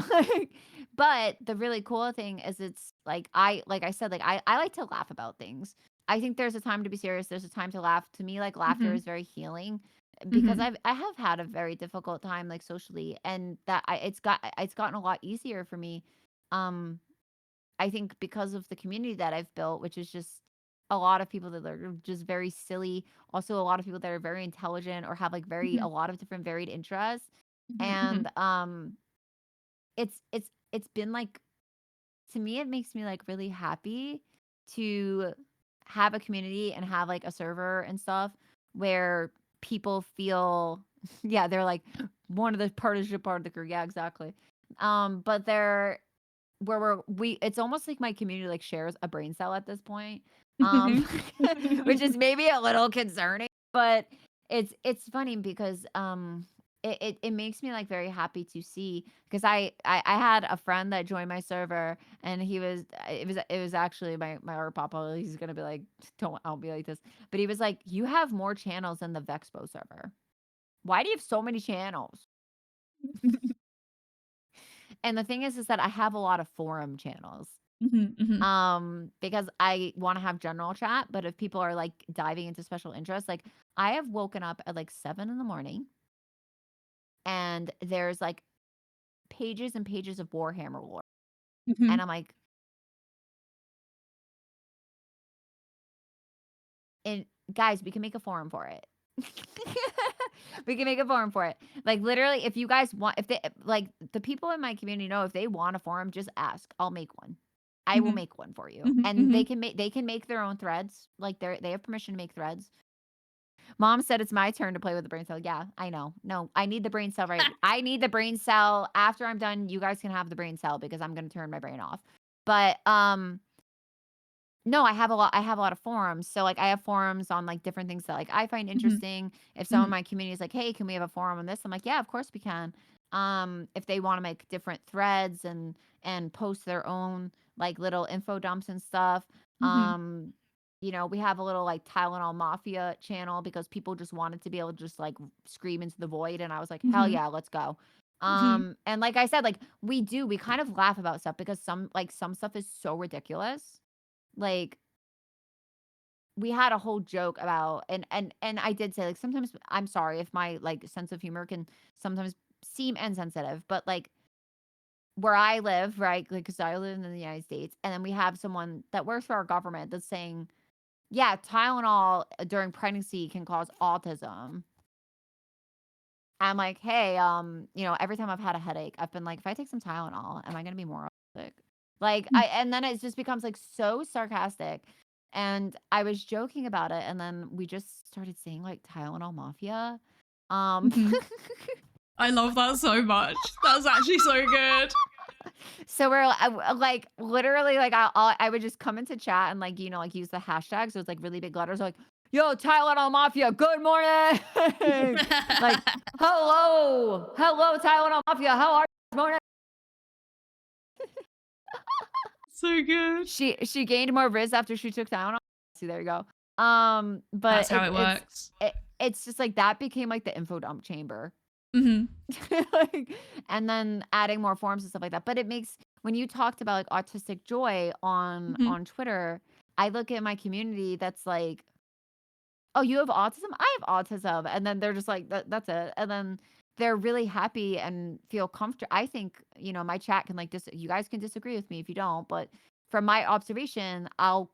But the really cool thing is it's like I said, like I like to laugh about things. I think there's a time to be serious. There's a time to laugh. To me, like laughter is very healing, because I have had a very difficult time like socially, and that it's gotten a lot easier for me. I think because of the community that I've built, which is just a lot of people that are just very silly. Also, a lot of people that are very intelligent or have like a lot of different varied interests, and it's been like, to me, it makes me like really happy to have a community and have like a server and stuff where people feel they're like one of the part of the crew. Yeah, exactly. But they're it's almost like my community like shares a brain cell at this point, which is maybe a little concerning, but it's funny because it makes me like very happy to see, because I had a friend that joined my server, and it was actually my art papa. He's gonna be like, I'll be like this, but he was like, you have more channels than the Vexpo server. Why do you have so many channels? And the thing is that I have a lot of forum channels. Because I want to have general chat, but if people are like diving into special interests, like I have woken up at like 7 a.m. and there's like pages and pages of Warhammer lore. And I'm like, and guys, we can make a forum for it. We can make a forum for it. Like literally, if you guys want, if they like the people in my community know if they want a forum, just ask. I'll make one. I will make one for you, and they can make their own threads. Like they have permission to make threads. Mom said it's my turn to play with the brain cell. Yeah, I know. No, I need the brain cell right. I need the brain cell after I'm done. You guys can have the brain cell because I'm going to turn my brain off. But no, I have a lot of forums. So like I have forums on like different things that like I find interesting. If someone in my community is like, "Hey, can we have a forum on this?" I'm like, "Yeah, of course we can." If they want to make different threads and post their own like little info dumps and stuff. You know, we have a little like Tylenol Mafia channel because people just wanted to be able to just like scream into the void. And I was like, hell yeah, let's go. And like I said, like we kind of laugh about stuff because some stuff is so ridiculous. Like we had a whole joke about, and I did say like, sometimes I'm sorry if my like sense of humor can sometimes seem insensitive, but like where I live, right? Like, cause I live in the United States, and then we have someone that works for our government that's saying, yeah, Tylenol during pregnancy can cause autism. I'm like, hey, you know, every time I've had a headache, I've been like, if I take some Tylenol, am I going to be more autistic? Like, and then it just becomes like so sarcastic. And I was joking about it. And then we just started saying like Tylenol Mafia. I love that so much. That's actually so good. So we're like literally like I would just come into chat and like, you know, like use the hashtag. So it's like really big letters like, yo, Tylenol Mafia, good morning. Like, hello, Tylenol Mafia, how are you this morning? So good. She gained more Riz after she took Tylenol. See, there you go. But that's how it works. It's just like that became like the info dump chamber. Mm-hmm. And then adding more forms and stuff like that. But it makes, when you talked about like autistic joy on Twitter, I look at my community that's like, oh, you have autism? I have autism. And then they're just like, that's it. And then they're really happy and feel comfortable. I think, you know, my chat can like, you guys can disagree with me if you don't, but from my observation, I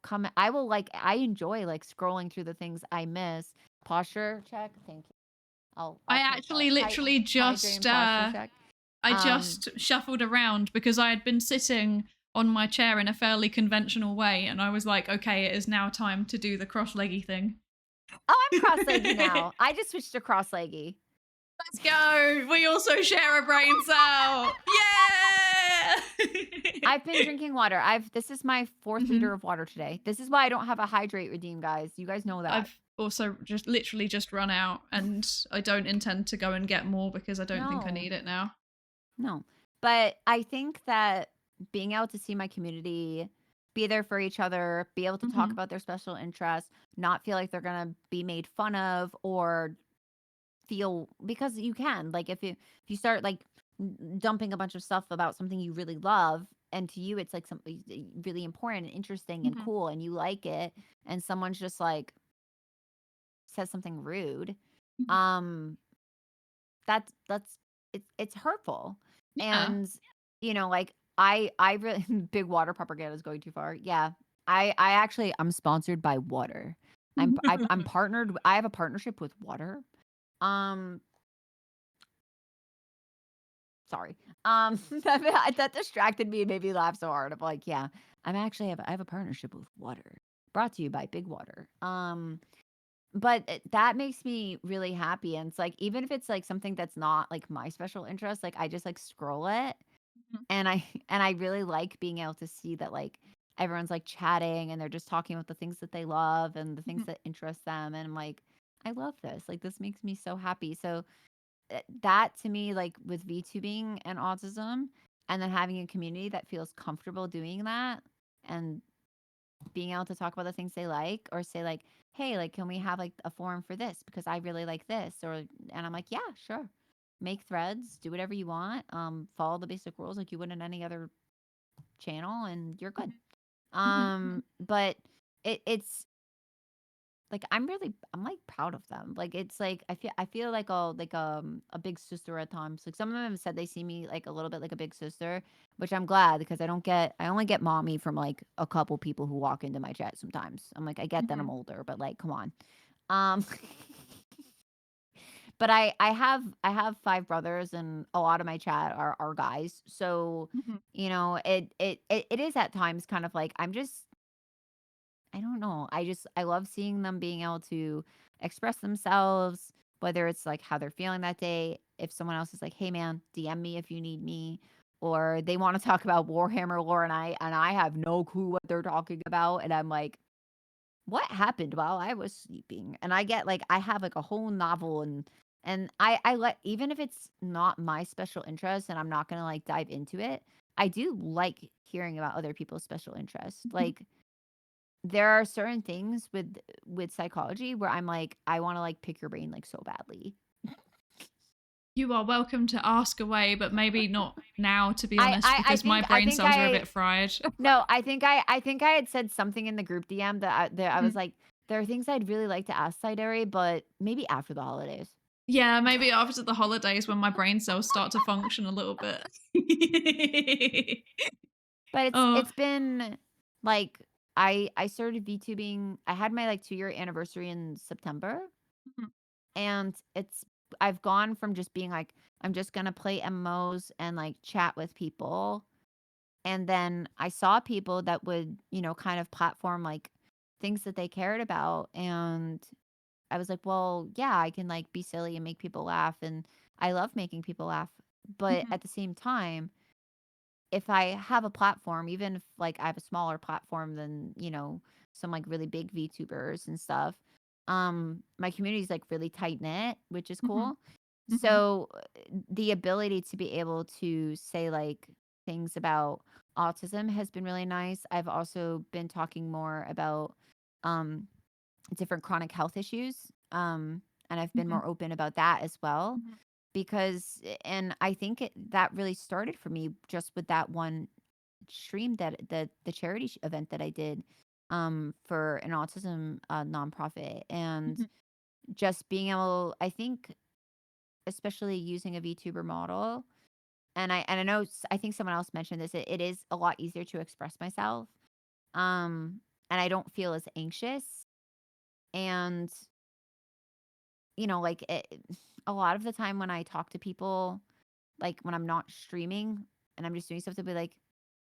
enjoy like scrolling through the things I miss. Posture check. Thank you. I actually literally just I just shuffled around because I had been sitting on my chair in a fairly conventional way, and I was like, okay, it is now time to do the cross-leggy thing. Oh, I'm cross-leggy now. I just switched to cross-leggy. Let's go. We also share a brain cell. Yeah. I've been drinking water. This is my 4th liter of water today. This is why I don't have a hydrate redeem, guys. You guys know that. I've also literally just run out, and I don't intend to go and get more because I don't think I need it now. No, but I think that being able to see my community, be there for each other, be able to talk about their special interests, not feel like they're going to be made fun of or feel, because you can, like if you start like dumping a bunch of stuff about something you really love, and to you it's like something really important and interesting and cool and you like it, and someone's just like says something rude, that's it's hurtful. And you know, like I really big water propaganda is going too far. Yeah, I'm sponsored by water. I'm partnered. I have a partnership with water. Sorry. That distracted me and made me laugh so hard. I'm like, yeah, I have a partnership with water. Brought to you by Big Water. But that makes me really happy. And it's like, even if it's like something that's not like my special interest, like I just like scroll it. And I really like being able to see that like everyone's like chatting and they're just talking about the things that they love and the things that interest them. And I'm like, I love this. Like, this makes me so happy. So that to me, like with VTubing and autism, and then having a community that feels comfortable doing that and being able to talk about the things they like, or say like, hey, like, can we have like a forum for this because I really like this, and I'm like, yeah, sure, make threads, do whatever you want, follow the basic rules like you would in any other channel, and you're good. But it's like I'm like proud of them. Like it's like I feel like a big sister at times. Like some of them have said they see me like a little bit like a big sister, which I'm glad, because I only get mommy from like a couple people who walk into my chat sometimes. I'm like, I get that I'm older, but like, come on. Um, but I have 5 brothers, and a lot of my chat are guys. So, you know, it is at times kind of like I don't know. I love seeing them being able to express themselves, whether it's like how they're feeling that day. If someone else is like, "Hey man, DM me if you need me," or they want to talk about Warhammer lore, and I have no clue what they're talking about, and I'm like, "What happened while I was sleeping?" And I get like I have like a whole novel, and I let, even if it's not my special interest and I'm not gonna like dive into it, I do like hearing about other people's special interests. Like there are certain things with psychology where I'm like, I want to like pick your brain like so badly. You are welcome to ask away, but maybe not now, to be honest, I because my think brain cells are a bit fried. No, I think I had said something in the group DM that I was like, there are things I'd really like to ask Psydere, but maybe after the holidays. Yeah, maybe after the holidays when my brain cells start to function a little bit. But it's been like I started VTubing. I had my like 2-year anniversary in September. And I've gone from just being like, I'm just gonna play MMOs and like chat with people. And then I saw people that would, you know, kind of platform like things that they cared about. And I was like, well, yeah, I can like be silly and make people laugh. And I love making people laugh. But at the same time, if I have a platform, even if like I have a smaller platform than, you know, some like really big VTubers and stuff, my community is like really tight knit, which is cool. So the ability to be able to say like things about autism has been really nice. I've also been talking more about different chronic health issues. And I've been more open about that as well. Because, and I think that really started for me just with that one stream, that the charity event that I did for an autism nonprofit, and just being able, I think, especially using a VTuber model, and I know I think someone else mentioned this. It is a lot easier to express myself, and I don't feel as anxious, and you know, like a lot of the time when I talk to people, like when I'm not streaming and I'm just doing stuff, to be like,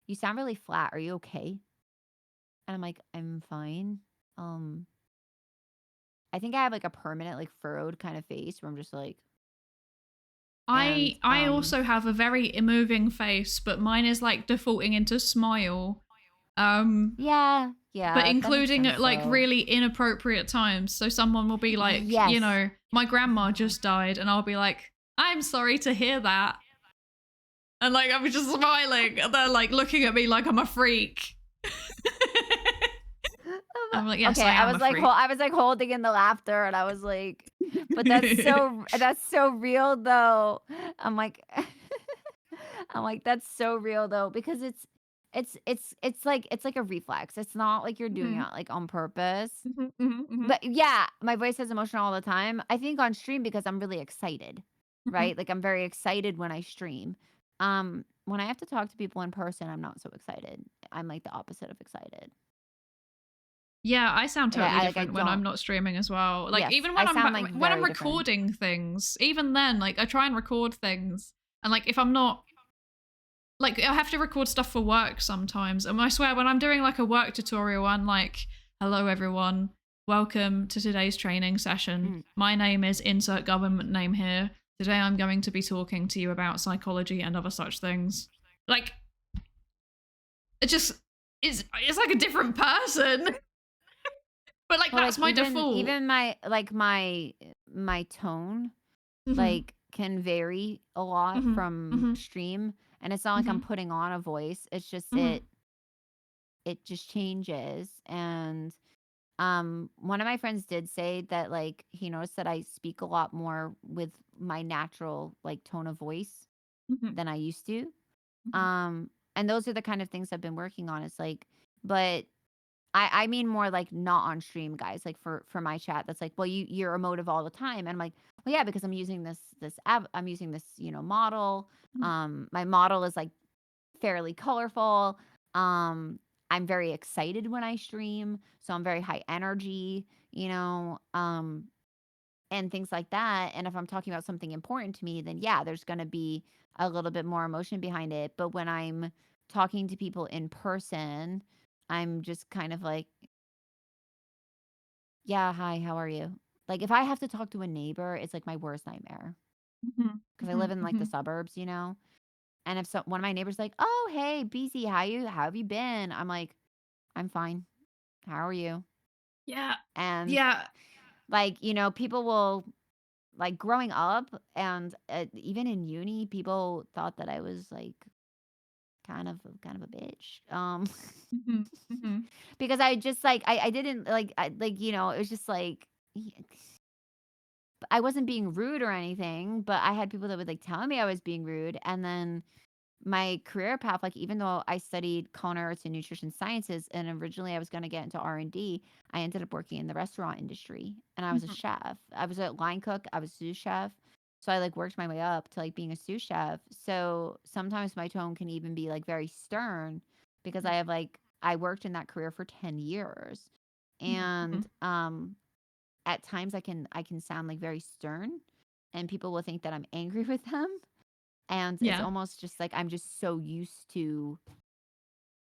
"You sound really flat. Are you okay?" And I'm like, "I'm fine." I think I have like a permanent like furrowed kind of face where I'm just like. I also have a very moving face, but mine is like defaulting into smile. Yeah, but including at like really inappropriate times. So someone will be like, you know, my grandma just died, and I'll be like, I'm sorry to hear that. And like I'm just smiling, and they're like looking at me like I'm a freak. I'm like, yes, okay, I am I was like holding in the laughter, and I was like, but that's so real though. I'm like, that's so real though, because it's like a reflex. It's not like you're doing it like on purpose. But yeah, my voice is emotional all the time. I think on stream because I'm really excited, right? Like I'm very excited when I stream. When I have to talk to people in person, I'm not so excited. I'm like the opposite of excited. Yeah, I sound totally I different when I'm not streaming as well. Like Yes, even when I sound, when I'm very recording things, even then, like I try and record things, and like if I'm not, like I have to record stuff for work sometimes, and I swear when I'm doing like a work tutorial, I'm like, "Hello everyone, welcome to today's training session. My name is insert government name here. Today I'm going to be talking to you about psychology and other such things." Like, it just it's like a different person. But like that's my default. Even my like my tone like can vary a lot from stream, and it's not like I'm putting on a voice. It's just it just changes. And one of my friends did say that like he noticed that I speak a lot more with my natural like tone of voice than I used to. And those are the kind of things I've been working on. It's like, but I mean more like not on stream, guys. Like for my chat, that's like, well, you're emotive all the time, and I'm like, well, yeah, because I'm using this I'm using this, you know, model. My model is like fairly colorful. I'm very excited when I stream, so I'm very high energy, you know, and things like that. And if I'm talking about something important to me, then yeah, there's going to be a little bit more emotion behind it. But when I'm talking to people in person, I'm just kind of like, yeah, hi, how are you? Like if I have to talk to a neighbor, it's like my worst nightmare because I live in like the suburbs, you know. And if one of my neighbors like, "Oh, hey, BZ, how have you been?" I'm like, "I'm fine. How are you?" Yeah. And Yeah. like, you know, people will like growing up and even in uni, people thought that I was like kind of a bitch. Because I just like I didn't like you know, it was just like I wasn't being rude or anything, but I had people that would like tell me I was being rude. And then my career path, like even though I studied culinary arts and nutrition sciences, and originally I was going to get into R&D, I ended up working in the restaurant industry, and I was a chef. I was a line cook. I was a sous chef. So I like worked my way up to like being a sous chef. So sometimes my tone can even be like very stern because I worked in that career for 10 years. And at times I can sound like very stern, and people will think that I'm angry with them. And it's almost just like I'm just so used to,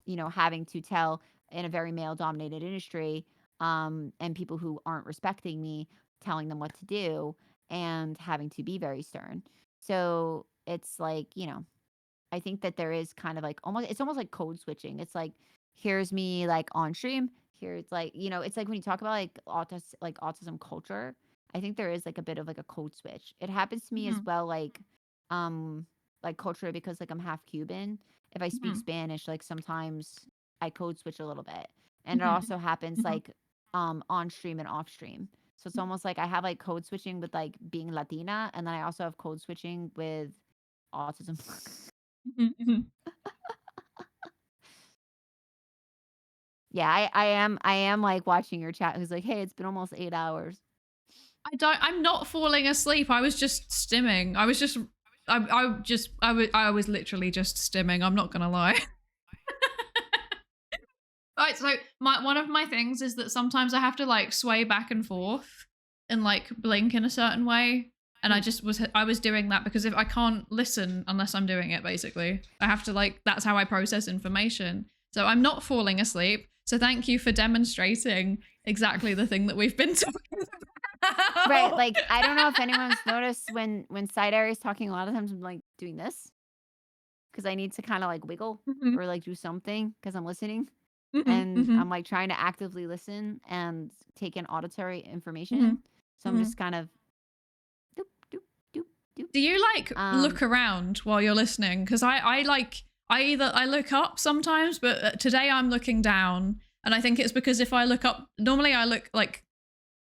you know, having to tell in a very male dominated industry, and people who aren't respecting me, telling them what to do and having to be very stern. So it's like, you know, I think that there is kind of like it's almost like code switching. It's like, here's me like on stream. Here it's like, you know, it's like when you talk about like autism culture, I think there is like a bit of like a code switch. It happens to me as well, like culture, because like I'm half Cuban. If I speak Spanish, like sometimes I code switch a little bit. And it also happens like on stream and off stream. So it's almost like I have like code switching with like being Latina, and then I also have code switching with autism. Yeah, I am like watching your chat who's like, "Hey, it's been almost 8 hours." I'm not falling asleep. I was just stimming. I was literally just stimming. I'm not gonna lie. Right, so one of my things is that sometimes I have to like sway back and forth and like blink in a certain way. And I was doing that because if I can't listen unless I'm doing it, basically. I have to like, that's how I process information. So I'm not falling asleep. So thank you for demonstrating exactly the thing that we've been talking about. Right, like I don't know if anyone's noticed when Psydere is talking, a lot of times I'm like doing this because I need to kind of like wiggle or like do something because I'm listening. And I'm like trying to actively listen and take in auditory information. So I'm just kind of doop, doop, doop, doop. Do you like look around while you're listening? Because I look up sometimes, but today I'm looking down, and I think it's because if I look up, normally I look like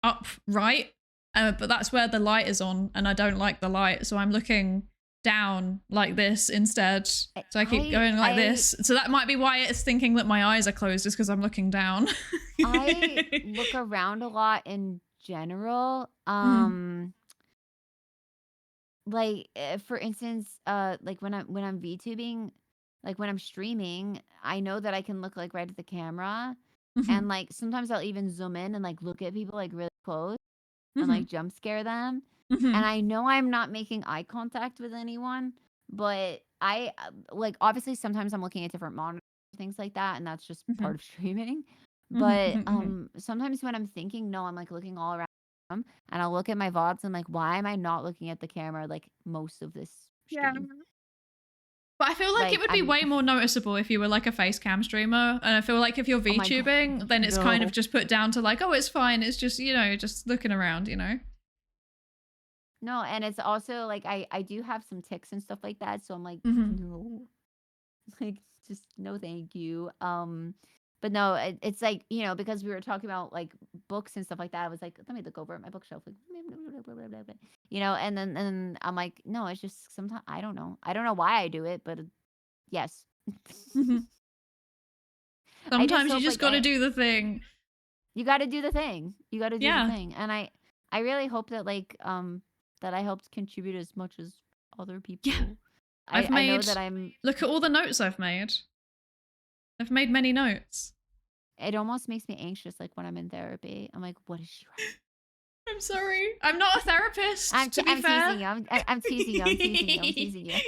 up right, but that's where the light is on, and I don't like the light, so I'm looking down like this instead. So I keep going like this. So that might be why it's thinking that my eyes are closed, is because I'm looking down. I look around a lot in general. Like for instance, like when I'm VTubing, like when I'm streaming, I know that I can look like right at the camera, and like sometimes I'll even zoom in and like look at people like really close and like jump scare them. And I know I'm not making eye contact with anyone, but I like obviously sometimes I'm looking at different monitors, things like that, and that's just part of streaming. But sometimes when I'm thinking, no, I'm like looking all around, and I'll look at my VODs and like, why am I not looking at the camera like most of this stream? But I feel like it would be way more noticeable if you were like a face cam streamer. And I feel like if you're VTubing, then it's kind of just put down to like, oh, it's fine. It's just, you know, just looking around, you know? No, and it's also like I do have some tics and stuff like that, so I'm like, no, like just no, thank you. But no, it's like, you know, because we were talking about like books and stuff like that. I was like, let me look over at my bookshelf, like, you know, and then I'm like, no, it's just sometimes I don't know why I do it, but yes. Sometimes you just got to do the thing. You got to do the thing. You got to do the thing, and I really hope that like that I helped contribute as much as other people. Yeah. I know that I'm... Look at all the notes I've made. I've made many notes. it almost makes me anxious, like when I'm in therapy. I'm like, what is she writing? I'm sorry. I'm not a therapist. I'm to be fair. teasing you. I'm teasing you. I'm teasing you. I'm teasing you.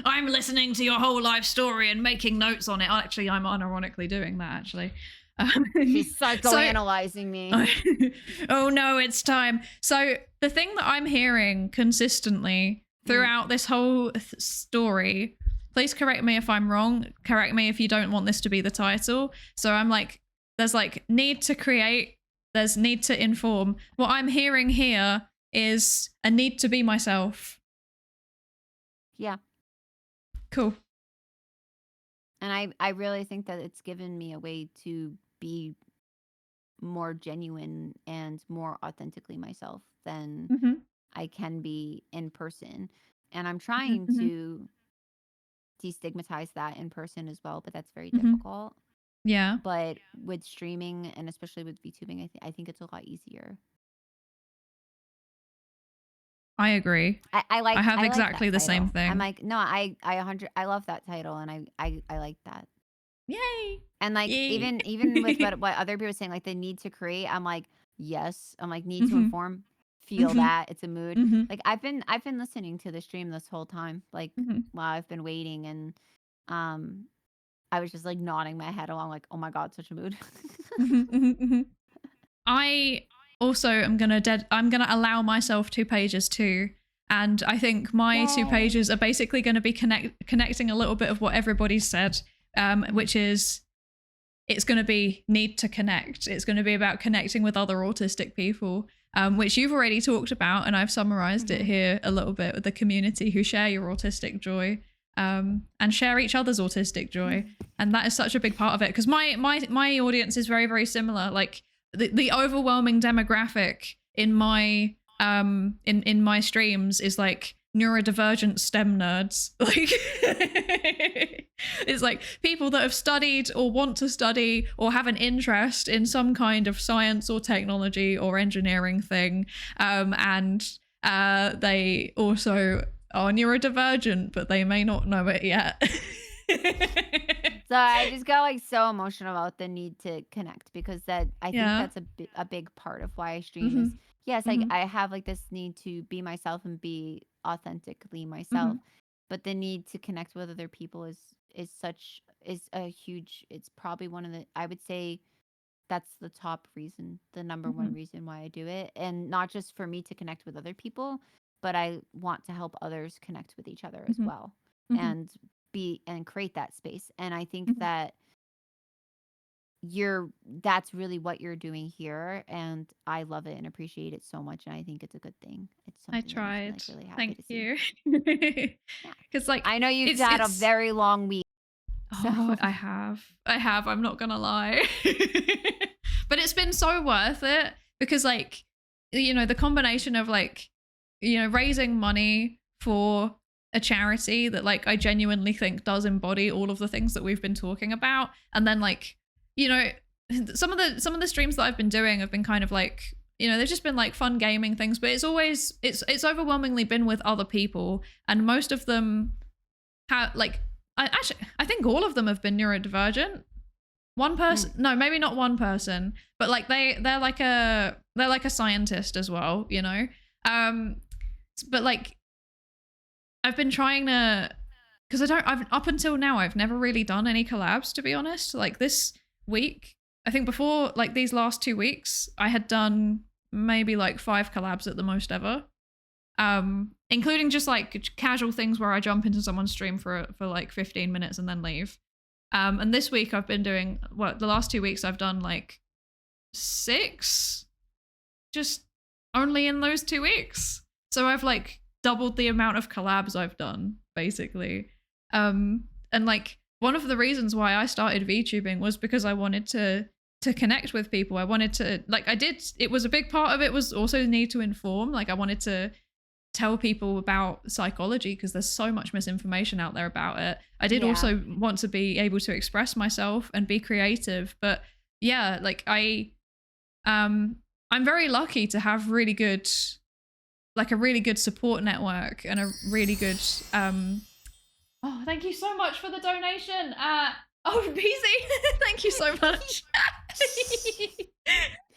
I'm listening to your whole life story and making notes on it. Actually, I'm unironically doing that, actually. She's psychoanalyzing me. Oh no, it's time. So the thing that I'm hearing consistently throughout this whole story, please correct me if I'm wrong. Correct me if you don't want this to be the title. So I'm like, there's like need to create, there's need to inform. What I'm hearing here is a need to be myself. Yeah. Cool. And I really think that it's given me a way to be more genuine and more authentically myself than I can be in person. And I'm trying to destigmatize that in person as well, but that's very difficult. Yeah. But with streaming and especially with VTubing, I think it's a lot easier. I agree. I have exactly the same thing. I'm like, no, I love that title, and I like that. Yay! And like even with what other people are saying, like the need to create, I'm like, yes. I'm like, need to inform, feel that it's a mood. Like I've been listening to the stream this whole time, like while I've been waiting, and I was just like nodding my head along, like, oh my god, such a mood. I also am I'm gonna allow myself 2 pages too, and I think my 2 pages are basically going to be connecting a little bit of what everybody's said, which is it's going to be need to connect. It's going to be about connecting with other autistic people, which you've already talked about, and I've summarized it here a little bit with the community who share your autistic joy, and share each other's autistic joy, and that is such a big part of it, because my audience is very, very similar. Like the overwhelming demographic in my in my streams is like neurodivergent STEM nerds. Like it's like people that have studied or want to study or have an interest in some kind of science or technology or engineering thing, and they also are neurodivergent, but they may not know it yet. So I just got like so emotional about the need to connect, because I think that's a big part of why I stream is, yes, like I have like this need to be myself and be authentically myself, but the need to connect with other people is a huge, it's probably one of the, I would say that's the top reason, the number one reason why I do it. And not just for me to connect with other people, but I want to help others connect with each other as well, and create that space. And I think that that's really what you're doing here, and I love it and appreciate it so much, and I think it's a good thing. It's something I tried. I'm really happy Thank to you. see. Because like I know you've had a very long week. Oh, I have. I'm not gonna lie. But it's been so worth it, because like, you know, the combination of like, you know, raising money for a charity that like I genuinely think does embody all of the things that we've been talking about, and then like, you know, some of the streams that I've been doing have been kind of like, you know, they've just been like fun gaming things, but it's always it's overwhelmingly been with other people, and most of them have like I think all of them have been neurodivergent. One person, no, maybe not one person, but like they're like a scientist as well, you know. But like I've been trying to, because up until now I've never really done any collabs, to be honest. Like this week, I think before like these last 2 weeks, I had done maybe like 5 collabs at the most ever, including just like casual things where I jump into someone's stream for like 15 minutes and then leave. And this week I've been doing, the last 2 weeks I've done like 6, just only in those 2 weeks. So I've like doubled the amount of collabs I've done, basically. And like one of the reasons why I started VTubing was because I wanted to connect with people. I wanted to, like, it was a big part of it was also the need to inform. Like I wanted to tell people about psychology, because there's so much misinformation out there about it. I did also want to be able to express myself and be creative, but yeah, like I'm very lucky to have really good, like a really good support network and a really good oh, thank you so much for the donation. Oh, Beezy, thank you so much.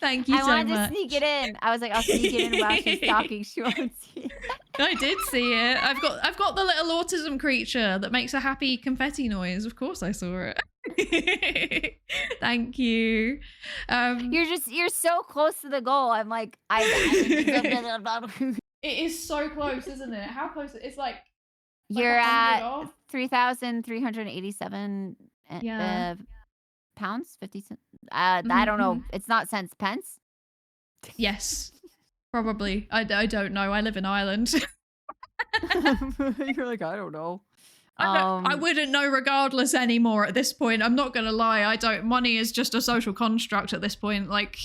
Thank you I so wanted much. to sneak it in. I was like, I'll sneak it in while she's talking. She won't see it. I did see it. I've got the little autism creature that makes a happy confetti noise. Of course I saw it. Thank you. You're so close to the goal. I'm like, it is so close, isn't it? How close? It's like you're 100 at off. 3,387 Yeah. pounds, 50 cents. I don't know. It's not cents, pence. Yes, probably. I don't know. I live in Ireland. You're like, I don't know. I wouldn't know regardless anymore at this point. I'm not gonna lie. I don't. Money is just a social construct at this point. Like,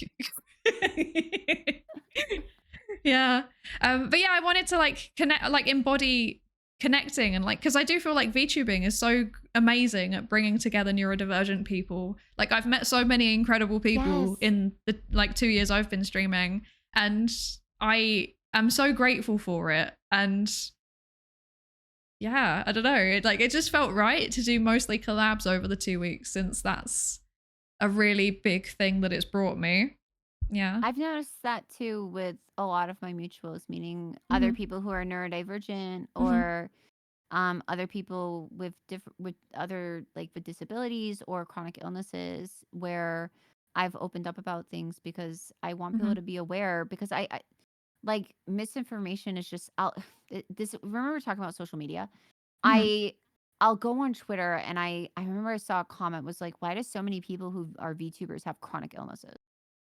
yeah. But yeah, I wanted to like connect, like embody connecting, and like, because I do feel like VTubing is so amazing at bringing together neurodivergent people. Like, I've met so many incredible people in the like 2 years I've been streaming, and I am so grateful for it. And yeah, I don't know. It just felt right to do mostly collabs over the 2 weeks, since that's a really big thing that it's brought me. Yeah. I've noticed that too with a lot of my mutuals, meaning other people who are neurodivergent or other people with other like with disabilities or chronic illnesses, where I've opened up about things because I want people to be aware, because I like misinformation is just remember we were talking about social media. I'll go on Twitter and I remember I saw a comment was like, why do so many people who are VTubers have chronic illnesses?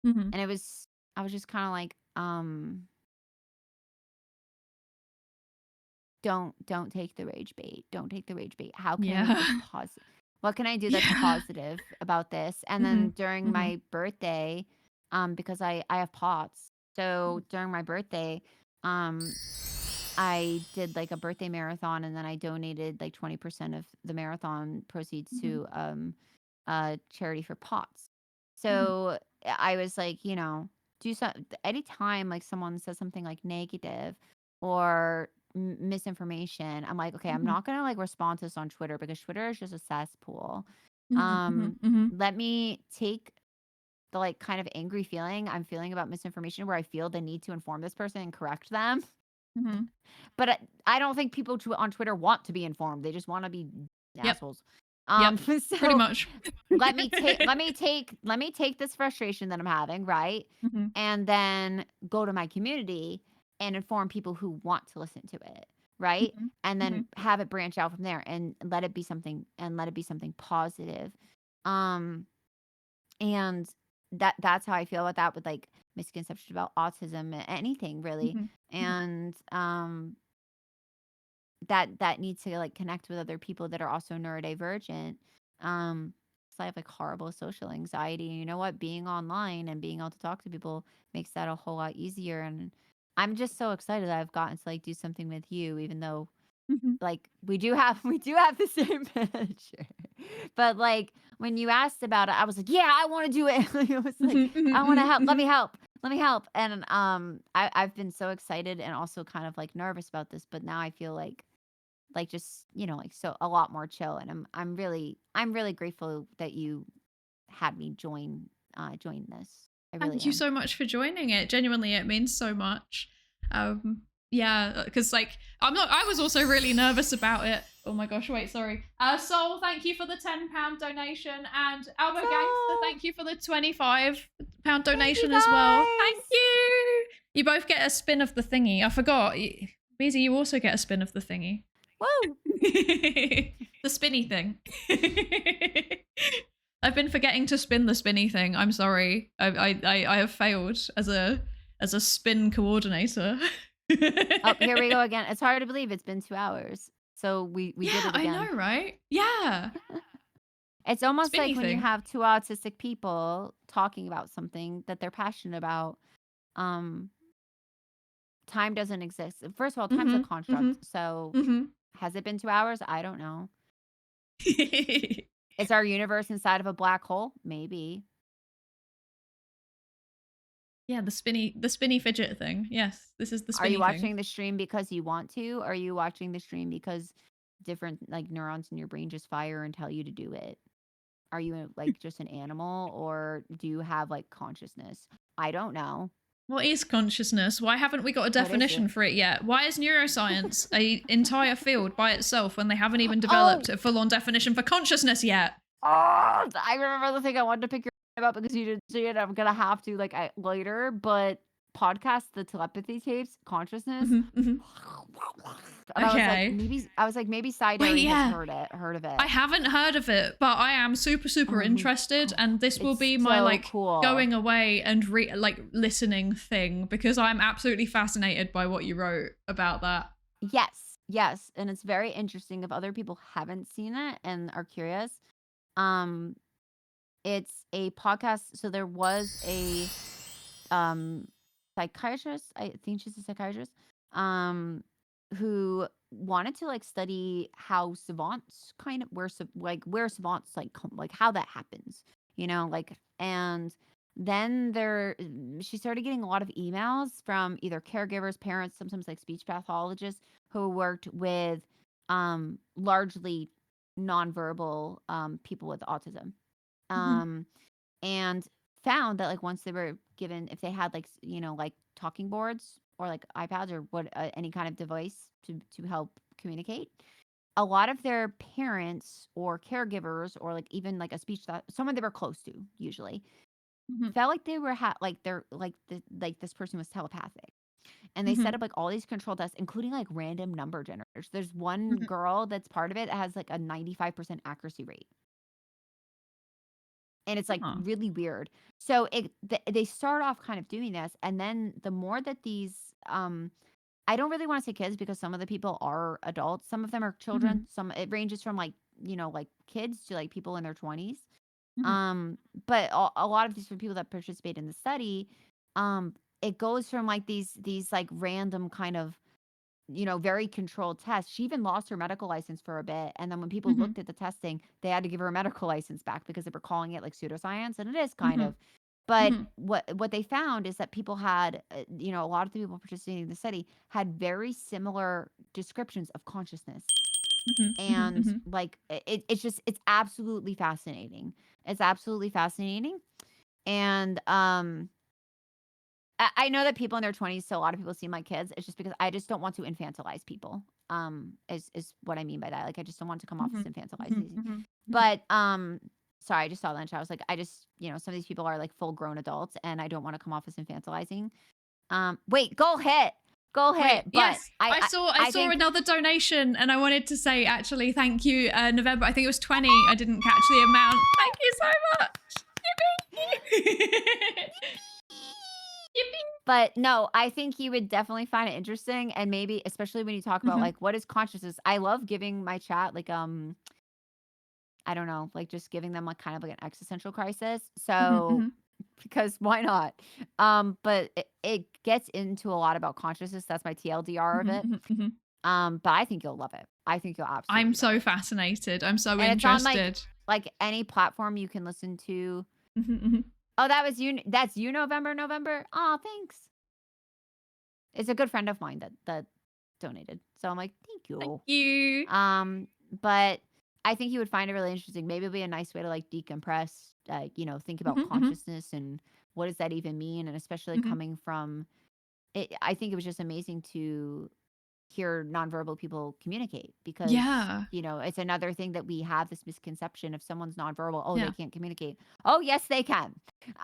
And I was just kind of like, don't take the rage bait. Don't take the rage bait. How can I make this positive? What can I do that's positive about this? And then during my birthday, because I have POTS, so during my birthday, I did like a birthday marathon, and then I donated like 20% of the marathon proceeds to a charity for POTS. So I was like, you know, anytime like someone says something like negative or misinformation, I'm like, okay, I'm not gonna like respond to this on Twitter, because Twitter is just a cesspool. Let me take the like kind of angry feeling I'm feeling about misinformation, where I feel the need to inform this person and correct them. But I don't think people on Twitter want to be informed. They just want to be assholes. So pretty much. let me take this frustration that I'm having, right? And then go to my community and inform people who want to listen to it, right? And then have it branch out from there, and let it be something positive. And that's how I feel about that, with like misconceptions about autism, anything really. And that needs to like connect with other people that are also neurodivergent. So I have like horrible social anxiety, and you know what, being online and being able to talk to people makes that a whole lot easier. And I'm just so excited that I've gotten to like do something with you, even though like we do have the same picture. But like when you asked about it, I was like, yeah, I want to do it. I was like, I want to help. Let me help. And I've been so excited and also kind of like nervous about this, but now I feel like just, you know, like so a lot more chill. And I'm really grateful that you had me join this. Thank you so much for joining it. Genuinely, it means so much. Yeah, because like I was also really nervous about it. Oh my gosh, wait, sorry. Sol, thank you for the £10 donation, and Albo Gangster, thank you for the £25 donation as well. Thank you. You both get a spin of the thingy. I forgot. Beezy, you also get a spin of the thingy. Woo! The spinny thing. I've been forgetting to spin the spinny thing. I'm sorry. I have failed as a spin coordinator. Oh, here we go again. It's hard to believe it's been 2 hours. So we did it again. I know, right? Yeah. It's almost Spinny like when thing. you have two autistic people talking about something that they're passionate about. Time doesn't exist. First of all, time's a construct. So has it been 2 hours? I don't know. Is our universe inside of a black hole? Maybe. Yeah, the spinny fidget thing. Yes, this is the spinny Are you watching thing. the stream because you want to? Or are you watching the stream because different like neurons in your brain just fire and tell you to do it? are you like just an animal, or do you have like consciousness? I don't know. What is consciousness? Why haven't we got a What is definition it? for it yet? Why is neuroscience a entire field by itself when they haven't even developed a full-on definition for consciousness yet? Oh, I remember the thing I wanted to pick your brain about because you didn't see it. I'm gonna have to like later, but podcast, the telepathy tapes, consciousness. And Okay. I was like maybe Psydere Wait, yeah. has heard of it. I haven't heard of it, but I am super interested, and this will It's be my so like cool. going away and listening thing, because I'm absolutely fascinated by what you wrote about that. Yes, and it's very interesting if other people haven't seen it and are curious. It's a podcast. So there was a psychiatrist, I think she's a psychiatrist, who wanted to like study how savants kind of where savants like how that happens, like. And then she started getting a lot of emails from either caregivers, parents, sometimes like speech pathologists who worked with largely nonverbal people with autism, and found that like once they were given, if they had like like talking boards or like iPads or any kind of device to help communicate, a lot of their parents or caregivers or like even like a speech someone they were close to usually felt like they were this person was telepathic. And they set up like all these control tests, including like random number generators. There's one girl that's part of it that has like a 95% accuracy rate. And it's like really weird. So they start off kind of doing this. And then the more that these, I don't really want to say kids because some of the people are adults. Some of them are children. It ranges from like, like kids to like people in their 20s. But a lot of these people that participate in the study, it goes from like these like random kind of, very controlled tests. She even lost her medical license for a bit. And then when people looked at the testing, they had to give her a medical license back because they were calling it like pseudoscience. And it is kind of. But what they found is that people had, a lot of the people participating in the study had very similar descriptions of consciousness. And like, it's absolutely fascinating. It's absolutely fascinating. And, I know that people in their 20s, so a lot of people seem like kids. It's just because I just don't want to infantilize people. Is what I mean by that. Like, I just don't want to come off as infantilizing. But sorry, I just saw that in chat. I was like, I just, some of these people are like full grown adults, and I don't want to come off as infantilizing. Wait, go ahead. But yes, I saw another donation, and I wanted to say actually thank you, November. I think it was 20. I didn't catch the amount. Thank you so much. Yippee! But no, I think you would definitely find it interesting, and maybe especially when you talk about like what is consciousness. I love giving my chat like I don't know, like just giving them like kind of like an existential crisis. So because why not? But it gets into a lot about consciousness. That's my TLDR of it. But I think you'll love it. I think you'll absolutely. I'm so fascinated. I'm so and interested. It's on like any platform you can listen to. Oh, that was you. That's you, November. Oh, thanks. It's a good friend of mine that donated. So I'm like, thank you. Thank you. But I think you would find it really interesting. Maybe it'll be a nice way to like decompress, think about consciousness and what does that even mean? And especially coming from it, I think it was just amazing to hear nonverbal people communicate because, it's another thing that we have this misconception if someone's nonverbal, they can't communicate. Oh, yes, they can.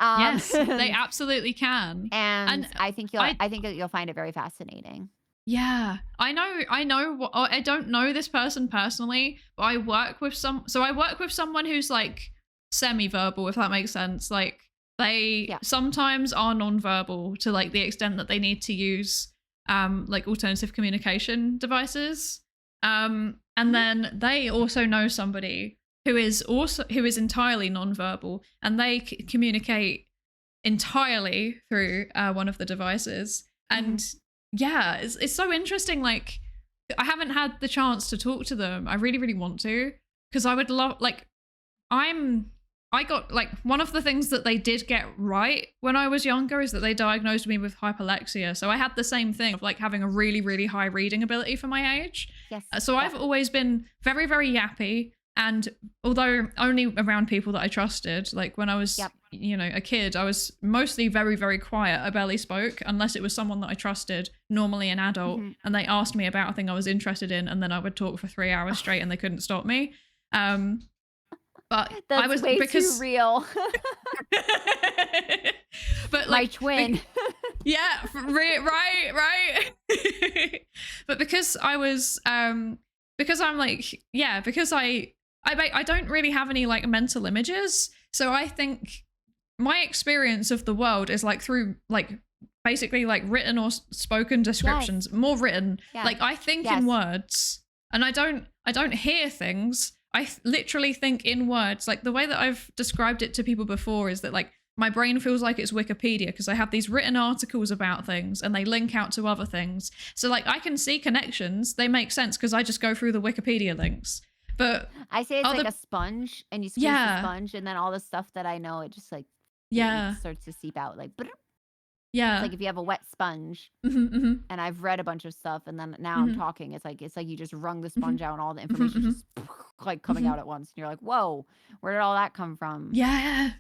Yes, they absolutely can. And I think you'll find it very fascinating. Yeah, I know. I don't know this person personally, but I work with someone who's like semi-verbal, if that makes sense. Like they sometimes are non-verbal to like the extent that they need to use like alternative communication devices. And then they also know somebody who is entirely non-verbal, and they communicate entirely through one of the devices. And yeah, it's so interesting. Like, I haven't had the chance to talk to them. I really, really want to, because I would love, like, I got, like, one of the things that they did get right when I was younger is that they diagnosed me with hyperlexia. So I had the same thing of, like, having a really, really high reading ability for my age. Yes. So I've always been very, very yappy, And although only around people that I trusted, like when I was, you know, a kid, I was mostly very, very quiet. I barely spoke unless it was someone that I trusted, normally an adult, and they asked me about a thing I was interested in, and then I would talk for 3 hours straight and they couldn't stop me. But That's I was way because too real. but My like twin. yeah, right. But because I was because I'm like, yeah, because I don't really have any like mental images, so I think my experience of the world is like through like basically like written or spoken descriptions. More written. Like I think in words, and I don't hear things. I literally think in words. Like the way that I've described it to people before is that like my brain feels like it's Wikipedia because I have these written articles about things and they link out to other things. So like I can see connections. They make sense because I just go through the Wikipedia links. But I say it's like a sponge, and you squeeze the sponge, and then all the stuff that I know, it just like it starts to seep out. Like, it's like if you have a wet sponge, and I've read a bunch of stuff, and then now I'm talking. It's like you just wrung the sponge out, and all the information just like coming out at once, and you're like, whoa, where did all that come from? Yeah.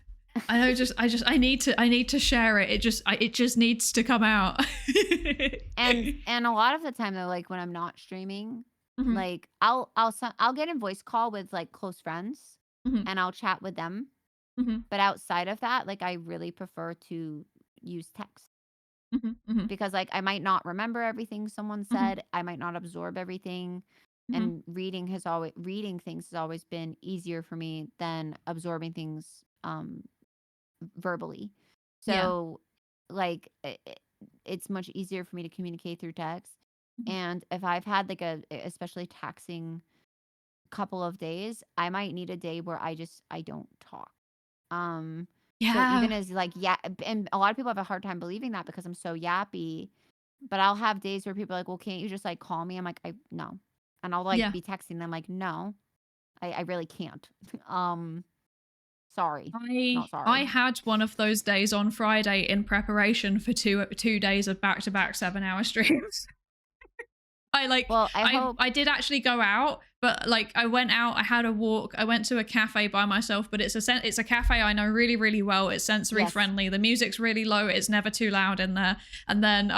I know. I need to share it. It just needs to come out. and a lot of the time though, like when I'm not streaming, like I'll get in voice call with like close friends, and I'll chat with them. But outside of that, like I really prefer to use text because like I might not remember everything someone said. I might not absorb everything. And reading things has always been easier for me than absorbing things verbally. So like it's much easier for me to communicate through text. And if I've had like a especially taxing couple of days, I might need a day where I don't talk. So even as like and a lot of people have a hard time believing that because I'm so yappy, but I'll have days where people are like, well, can't you just like call me? I'm like, no. And I'll like be texting them like, no, I really can't. Sorry. Not sorry. I had one of those days on Friday in preparation for two days of back-to-back 7-hour streams. I did actually go out, but like I went out, I had a walk, I went to a cafe by myself, but it's a cafe I know really, really well. It's sensory friendly. The music's really low. It's never too loud in there. And then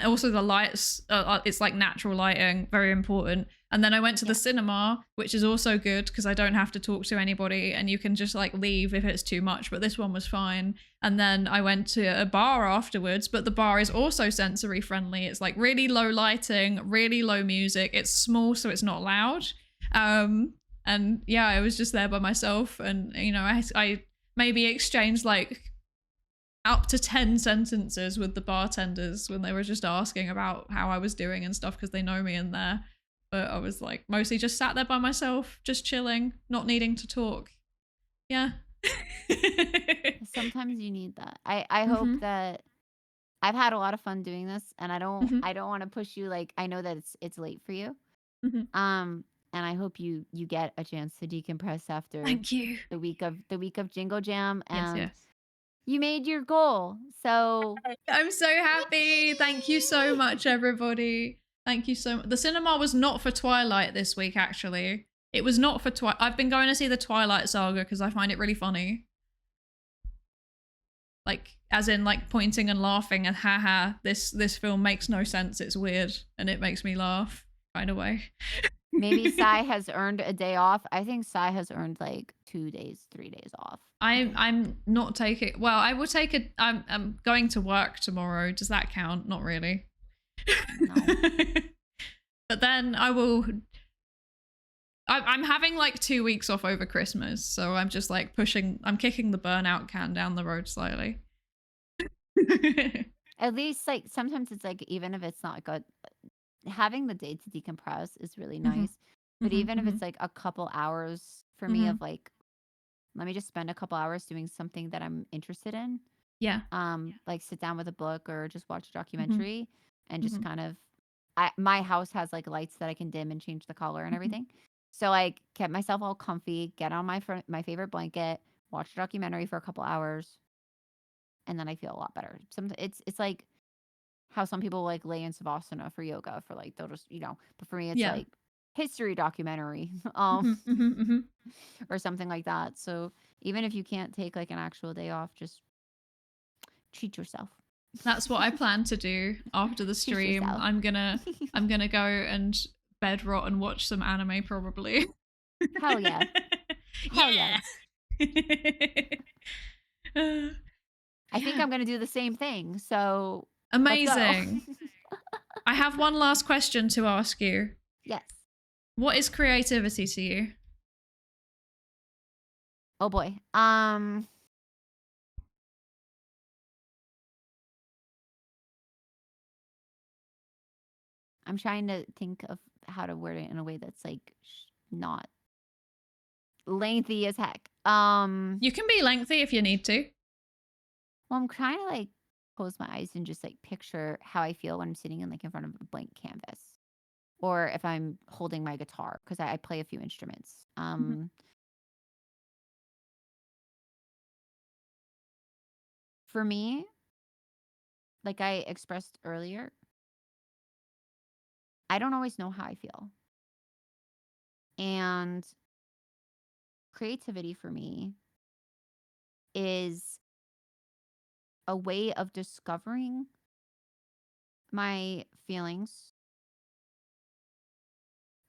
also the lights, it's like natural lighting, very important. And then I went to the cinema, which is also good because I don't have to talk to anybody and you can just like leave if it's too much, but this one was fine. And then I went to a bar afterwards, but the bar is also sensory friendly. It's like really low lighting, really low music. It's small, so it's not loud. And yeah, I was just there by myself and, you know, I maybe exchanged like up to 10 sentences with the bartenders when they were just asking about how I was doing and stuff because they know me in there. But I was like mostly just sat there by myself, just chilling, not needing to talk. Yeah. Sometimes you need that. I hope that I've had a lot of fun doing this, and I don't want to push you. Like I know that it's late for you. And I hope you get a chance to decompress after Thank you. the week of Jingle Jam, and yes. You made your goal. So I'm so happy. Thank you so much, everybody. Thank you so much. The cinema was not for Twilight this week, actually. It was not for Twilight. I've been going to see the Twilight Saga because I find it really funny. Like, as in, like, pointing and laughing and haha, this film makes no sense. It's weird. And it makes me laugh, right away. Maybe Sai has earned a day off. I think Sai has earned, like, 2 days, 3 days off. I'm not taking... Well, I will take it... I'm going to work tomorrow. Does that count? Not really. No. But then I will... I'm having like 2 weeks off over Christmas, so I'm just like I'm kicking the burnout can down the road slightly. At least like sometimes it's like, even if it's not good, having the day to decompress is really nice. But even if it's like a couple hours for me of like, let me just spend a couple hours doing something that I'm interested in. Yeah. Like sit down with a book or just watch a documentary and just kind of, my house has like lights that I can dim and change the color and everything. So I kept myself all comfy, get on my favorite blanket, watch a documentary for a couple hours, and then I feel a lot better. It's like how some people like lay in Savasana for yoga for like, they'll just, but for me it's like history documentary, or something like that. So even if you can't take like an actual day off, just treat yourself. That's what I plan to do after the stream. I'm gonna go and bed rot and watch some anime probably. Hell yeah. Hell yeah. I think I'm gonna do the same thing. So amazing. I have one last question to ask you. Yes. What is creativity to you? Oh boy. I'm trying to think of how to word it in a way that's like not lengthy as heck. You can be lengthy if you need to. Well, I'm trying to like close my eyes and just like picture how I feel when I'm sitting in like in front of a blank canvas, or if I'm holding my guitar, because I play a few instruments. For me, like I expressed earlier, I don't always know how I feel. And creativity for me is a way of discovering my feelings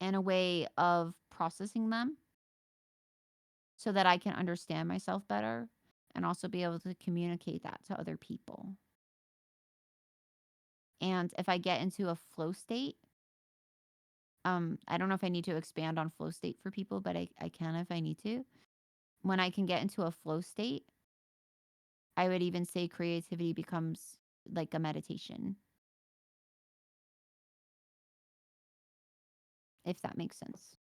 and a way of processing them so that I can understand myself better and also be able to communicate that to other people. And if I get into a flow state, I don't know if I need to expand on flow state for people, but I can if I need to. When I can get into a flow state, I would even say creativity becomes like a meditation. If that makes sense.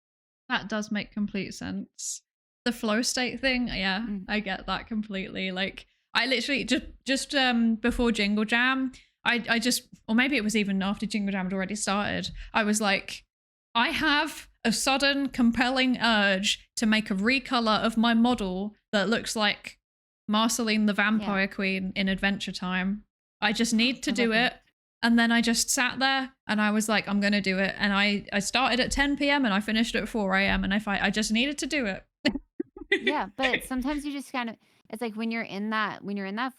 That does make complete sense. The flow state thing, yeah, I get that completely. Like I literally just before Jingle Jam, I just, or maybe it was even after Jingle Jam had already started, I was like, I have a sudden compelling urge to make a recolor of my model that looks like Marceline the Vampire Queen in Adventure Time. I just need to do it. And then I just sat there and I was like, I'm going to do it. And I started at 10 p.m. and I finished at 4 a.m. And I just needed to do it. Yeah, but sometimes you just kind of, it's like when you're in that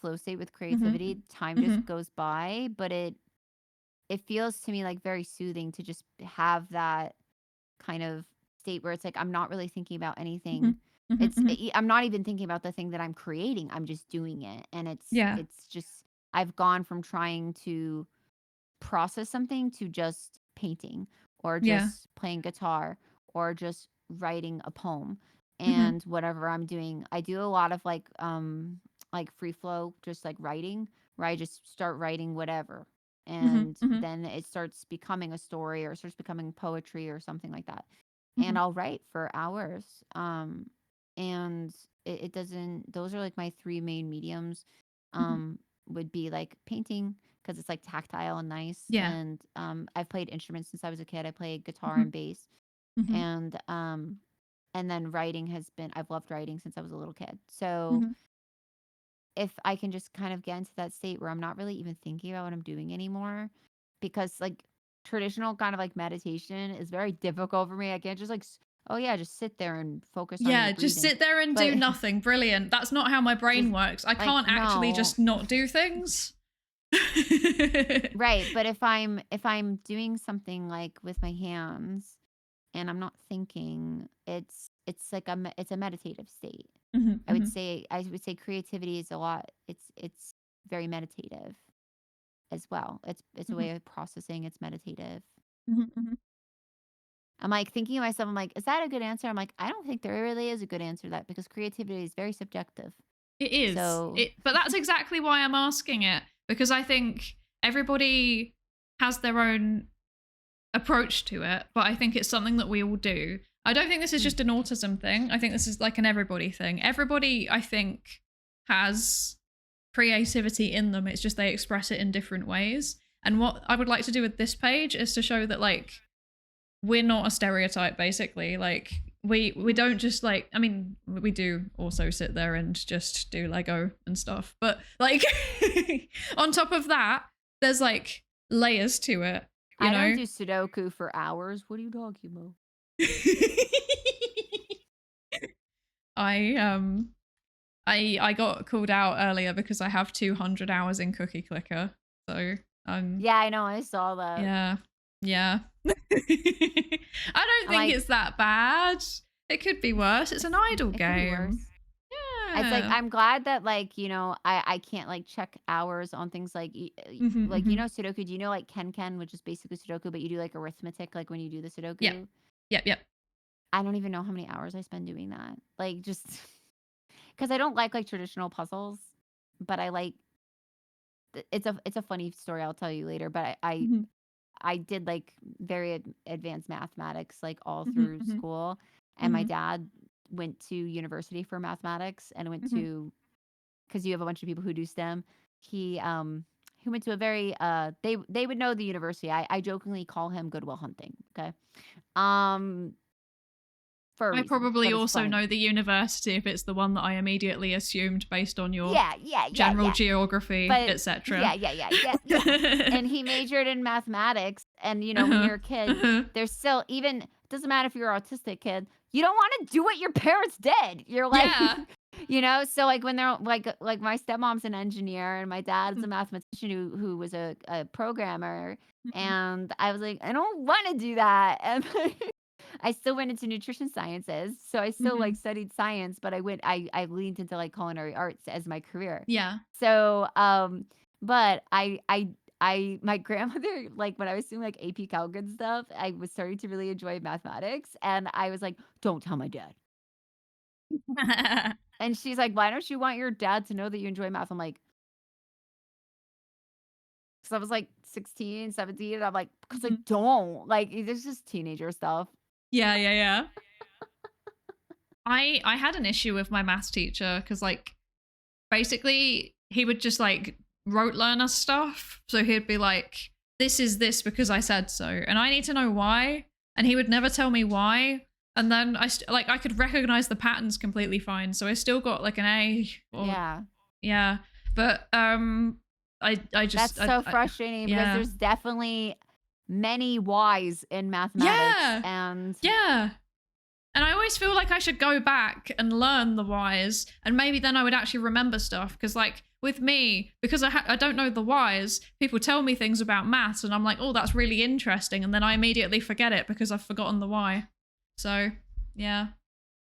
flow state with creativity, time just goes by, but it feels to me like very soothing to just have that kind of state where it's like I'm not really thinking about anything. I'm not even thinking about the thing that I'm creating. I'm just doing it. And it's just, I've gone from trying to process something to just painting or just playing guitar or just writing a poem. And whatever I'm doing, I do a lot of like free flow, just like writing, where I just start writing whatever. And then it starts becoming a story or it starts becoming poetry or something like that. And I'll write for hours. And it doesn't, those are like my three main mediums, would be like painting, because it's like tactile and nice. Yeah. And I've played instruments since I was a kid. I played guitar and bass. And then writing has been, I've loved writing since I was a little kid. So if I can just kind of get into that state where I'm not really even thinking about what I'm doing anymore, because like traditional kind of like meditation is very difficult for me. I can't just like, just sit there and focus on your just breathing. sit there and do nothing. Brilliant. That's not how my brain works. I can't actually just not do things. Right. But if I'm doing something like with my hands and I'm not thinking, it's like it's a meditative state. I would say creativity is a lot. It's very meditative as well. It's a way of processing. It's meditative. I'm like thinking to myself, I'm like, is that a good answer? I'm like, I don't think there really is a good answer to that, because creativity is very subjective. It is. But that's exactly why I'm asking it, because I think everybody has their own approach to it, but I think it's something that we all do. I don't think this is just an autism thing. I think this is like an everybody thing. Everybody, I think, has creativity in them. It's just they express it in different ways. And what I would like to do with this page is to show that, like, we're not a stereotype, basically. Like, we don't just, like, I mean, we do also sit there and just do Lego and stuff. But, like, on top of that, there's, like, layers to it. I don't do Sudoku for hours. What are you talking about? I got called out earlier because I have 200 hours in Cookie Clicker. So Yeah, I know. I saw that. yeah. I don't think it's that bad. It could be worse. It's an idle game. Yeah. It's like, I'm glad that, like, you know, I can't like check hours on things like you know, Sudoku. Do you know like Ken, which is basically Sudoku, but you do like arithmetic, like when you do the Sudoku? Yep. I don't even know how many hours I spend doing that. Like, just because I don't like traditional puzzles, but I like. It's a funny story I'll tell you later. But I did like very advanced mathematics like all through school, and my dad went to university for mathematics and went to, because you have a bunch of people who do STEM. He went to a very they would know the university. I jokingly call him Goodwill Hunting. Okay. For a I reason, probably but it's also funny. know the university if it's the one that I immediately assumed based on your general geography, etc. Yeah. And he majored in mathematics, and you know, when you're a kid, there's still, even, it doesn't matter if you're an autistic kid, you don't want to do what your parents did. You're like, you know, so like when they're like my stepmom's an engineer and my dad's a mathematician who was a programmer, and I was like, I don't want to do that. And I still went into nutrition sciences, so I still like studied science, but I leaned into like culinary arts as my career. Yeah. So but my grandmother, like when I was doing like AP Calc and stuff, I was starting to really enjoy mathematics, and I was like, don't tell my dad. And she's like, why don't you want your dad to know that you enjoy math? I'm like, because I was like 16, 17, and I'm like, because I don't. Like, there's just teenager stuff. Yeah. I had an issue with my maths teacher because like basically he would just like rote learn us stuff. So he'd be like, this is this because I said so, and I need to know why, and he would never tell me why. And then I could recognize the patterns completely fine, so I still got like an A. Yeah. But I just that's so frustrating because there's definitely many Y's in mathematics. And I always feel like I should go back and learn the Y's, and maybe then I would actually remember stuff. Because like with me, because I don't know the Y's, people tell me things about maths and I'm like, oh, that's really interesting, and then I immediately forget it because I've forgotten the Y. So yeah.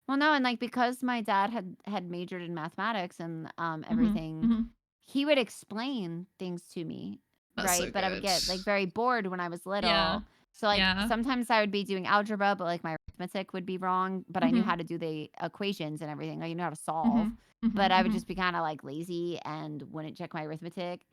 Well, no, and like because my dad had majored in mathematics and everything, he would explain things to me. That's right, so but I would good. get like very bored when I was little. So like sometimes I would be doing algebra, but like my arithmetic would be wrong, but I knew how to do the equations and everything. I knew how to solve, but I would just be kind of like lazy and wouldn't check my arithmetic.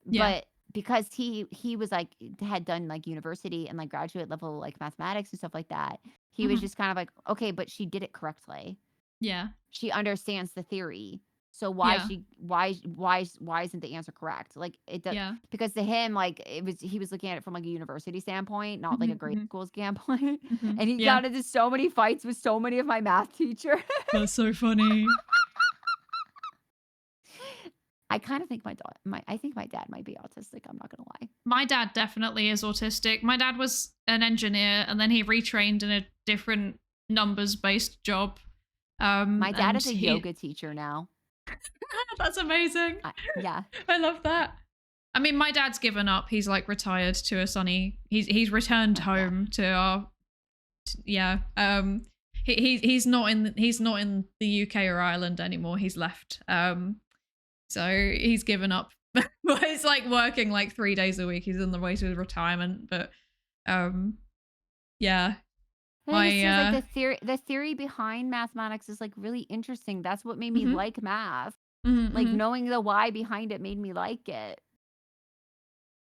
But because he was like had done like university and like graduate level like mathematics and stuff like that, he was just kind of like, okay, but she did it correctly. Yeah. She understands the theory. So why isn't the answer correct? Like it does, because to him, like he was looking at it from like a university standpoint, not like a grade school standpoint. And he got into so many fights with so many of my math teachers. That's so funny. I kind of think I think my dad might be autistic. I'm not gonna lie. My dad definitely is autistic. My dad was an engineer and then he retrained in a different numbers-based job. My dad is a yoga teacher now. That's amazing. I love that. I mean, my dad's given up. He's like retired to a sunny. He's returned home to our. He's not in the UK or Ireland anymore. He's left. So he's given up. But he's like working like 3 days a week. He's on the way to his retirement. But yeah. Like the theory behind mathematics is like really interesting. That's what made me like math. Like knowing the why behind it made me like it.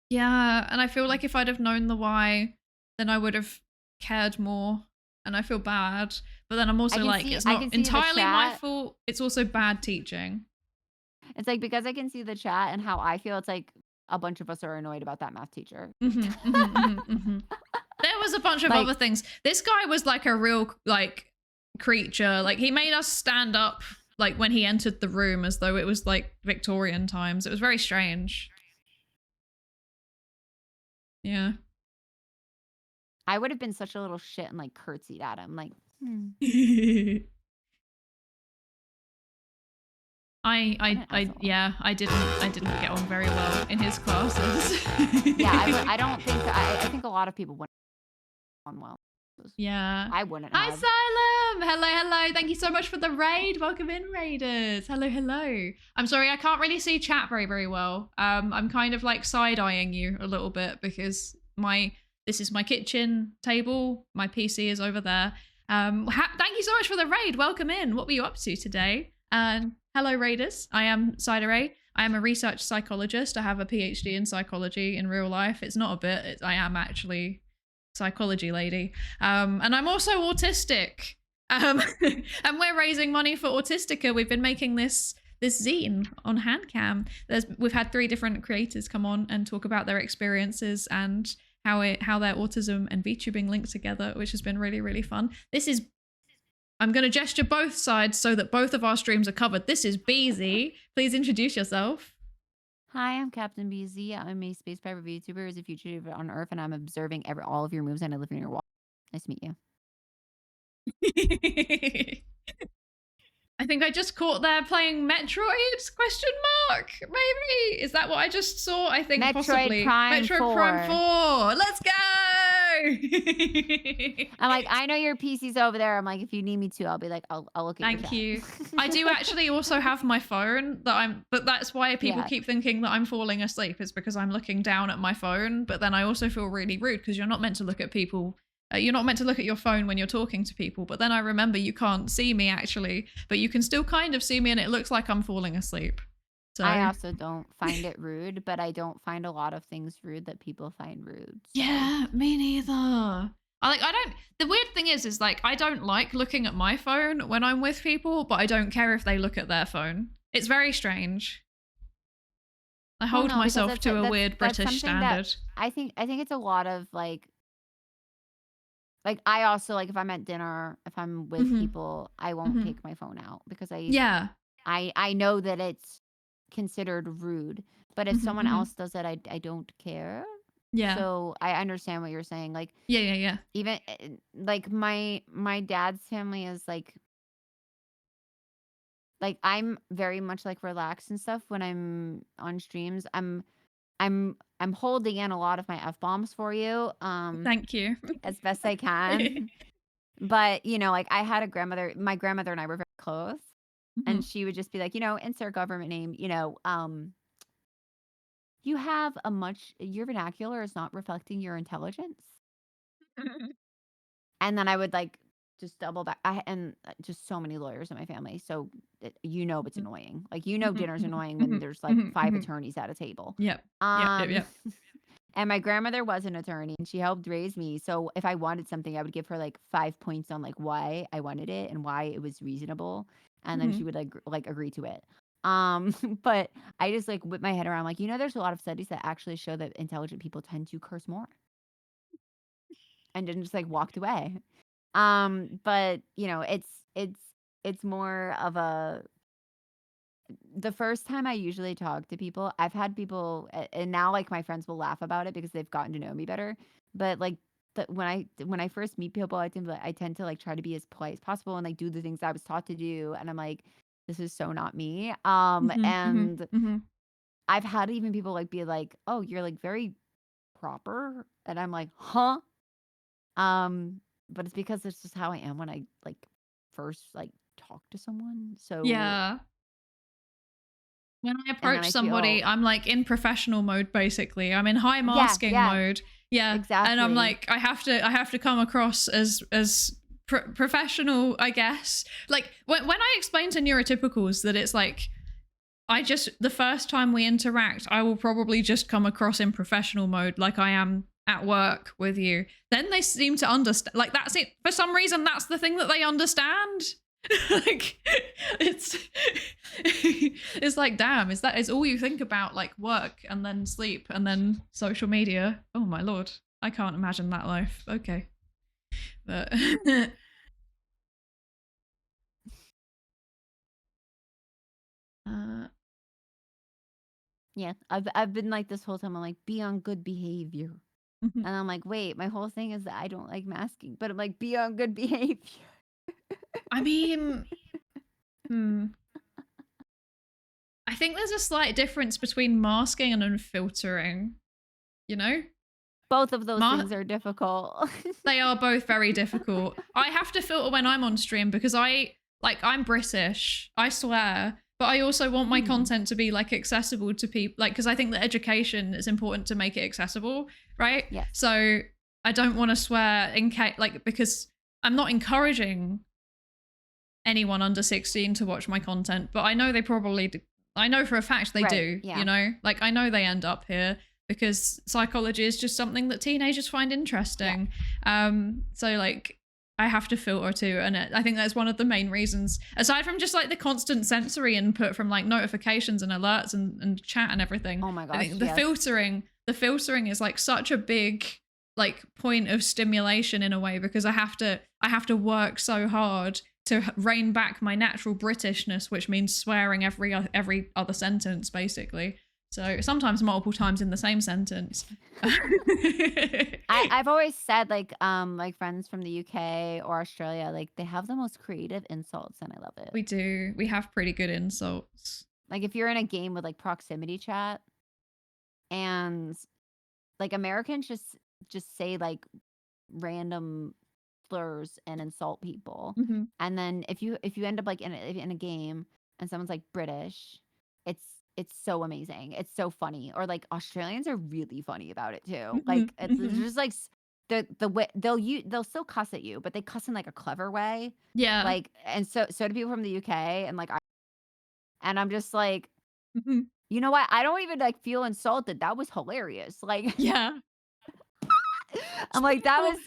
Yeah, and I feel like if I'd have known the why, then I would have cared more. And I feel bad, but then I'm also like, it's not entirely my fault. It's also bad teaching. It's like, because I can see the chat and how I feel, it's like a bunch of us are annoyed about that math teacher. There was a bunch of other things. This guy was like a real like creature. Like he made us stand up like when he entered the room as though it was like Victorian times. It was very strange. Yeah. I would have been such a little shit and like curtsied at him. Like, I didn't get on very well in his classes. I don't think I think a lot of people wouldn't get on well. Yeah. I wouldn't Hi, have. Asylum! Hello. Thank you so much for the raid. Welcome in, raiders. Hello. I'm sorry, I can't really see chat very well. I'm kind of like side-eyeing you a little bit because this is my kitchen table. My PC is over there. Thank you so much for the raid. Welcome in. What were you up to today? Hello, raiders. I am Psydere. I am a research psychologist. I have a PhD in psychology in real life. It's not a bit. I am actually psychology lady. And I'm also autistic. And we're raising money for Autistica. We've been making this zine on Handcam. We've had 3 different creators come on and talk about their experiences and how their autism and VTubing link together, which has been really fun. I'm going to gesture both sides so that both of our streams are covered. This is Beezy. Please introduce yourself. Hi, I'm Captain BZ. I'm a space pirate VTuber, is a fugitive on Earth, and I'm observing all of your moves, and I live in your wall. Nice to meet you. I think I just caught there playing Metroid? Question mark? Maybe? Is that what I just saw? I think Metroid possibly. Prime Metroid 4. Prime 4. Let's go! I'm like, I know your PC's over there. I'm like, if you need me to, I'll be like, I'll look at Thank you. I do actually also have my phone but that's why people keep thinking that I'm falling asleep. It's because I'm looking down at my phone, but then I also feel really rude because you're not meant to look at people. You're not meant to look at your phone when you're talking to people, but then I remember you can't see me actually, but you can still kind of see me and it looks like I'm falling asleep. So I also don't find it rude, but I don't find a lot of things rude that people find rude. So. Yeah, me neither. The weird thing is like, I don't like looking at my phone when I'm with people, but I don't care if they look at their phone. It's very strange. I hold myself to a weird British standard. I think it's a lot of like I also like if I'm at dinner, if I'm with people, I won't take my phone out because I know that it's considered rude. But if someone else does it, I don't care. Yeah. So I understand what you're saying. Like yeah. Even like my dad's family is like I'm very much like relaxed and stuff when I'm on streams. I'm holding in a lot of my F-bombs for you. Thank you. As best I can. But, you know, like I had a grandmother, my grandmother and I were very close. And she would just be like, you know, insert government name, you know, you have your vernacular is not reflecting your intelligence. And then I would like just double back. And just so many lawyers in my family. So, you know, it's annoying. Like, you know, dinner's annoying when there's like 5 attorneys at a table. Yep. Yep. And my grandmother was an attorney and she helped raise me. So if I wanted something, I would give her like 5 points on like why I wanted it and why it was reasonable. And then she would like agree to it. But I just like whip my head around like, you know, there's a lot of studies that actually show that intelligent people tend to curse more. And then just like walked away. But you know, it's more of the first time I usually talk to people, I've had people, and now like my friends will laugh about it because they've gotten to know me better. But like when I first meet people, I tend to like try to be as polite as possible and like do the things I was taught to do. And I'm like, this is so not me. And I've had even people like be like, oh, you're like very proper, and I'm like, huh? But it's because it's just how I am when I like first like talk to someone. So yeah. When I approach somebody, I'm like in professional mode, basically. I'm in high masking mode. Yeah. Exactly. And I'm like, I have to come across as professional, I guess. Like when I explain to neurotypicals that it's like, the first time we interact, I will probably just come across in professional mode like I am at work with you. Then they seem to understand. Like that's it. For some reason, that's the thing that they understand. Like it's like, damn, is all you think about, like work and then sleep and then social media? Oh my lord, I can't imagine that life. Okay, but yeah, I've been like this whole time. I'm like, be on good behavior. Mhm. And I'm like, wait, my whole thing is that I don't like masking, but I'm like, be on good behavior. I mean, I think there's a slight difference between masking and unfiltering, you know? Both of those things are difficult. They are both very difficult. I have to filter when I'm on stream because I'm British, I swear, but I also want my content to be like accessible to people, like, because I think that education is important to make it accessible, right? Yes. So I don't want to swear in case, like, because I'm not encouraging anyone under 16 to watch my content, but I know they probably do. I know for a fact they do, yeah. you know, like I know they end up here because psychology is just something that teenagers find interesting. So like I have to filter too. And I think that's one of the main reasons, aside from just like the constant sensory input from like notifications and alerts and chat and everything. Oh my gosh, I think the filtering is like such a big like point of stimulation in a way, because I have to work so hard to rein back my natural Britishness, which means swearing every other sentence, basically. So sometimes multiple times in the same sentence. I've always said like friends from the UK or Australia, like they have the most creative insults, and I love it. We do. We have pretty good insults. Like if you're in a game with like proximity chat, and like Americans just say like random slurs and insult people. Mm-hmm. And then if you end up like in a game and someone's like British, it's so amazing. It's so funny. Or like Australians are really funny about it too. Mm-hmm. Like it's just like the way they'll still cuss at you, but they cuss in like a clever way. Yeah. Like, and so do people from the UK, and like I'm just like, you know what? I don't even like feel insulted. That was hilarious. Like, yeah. I'm like, that was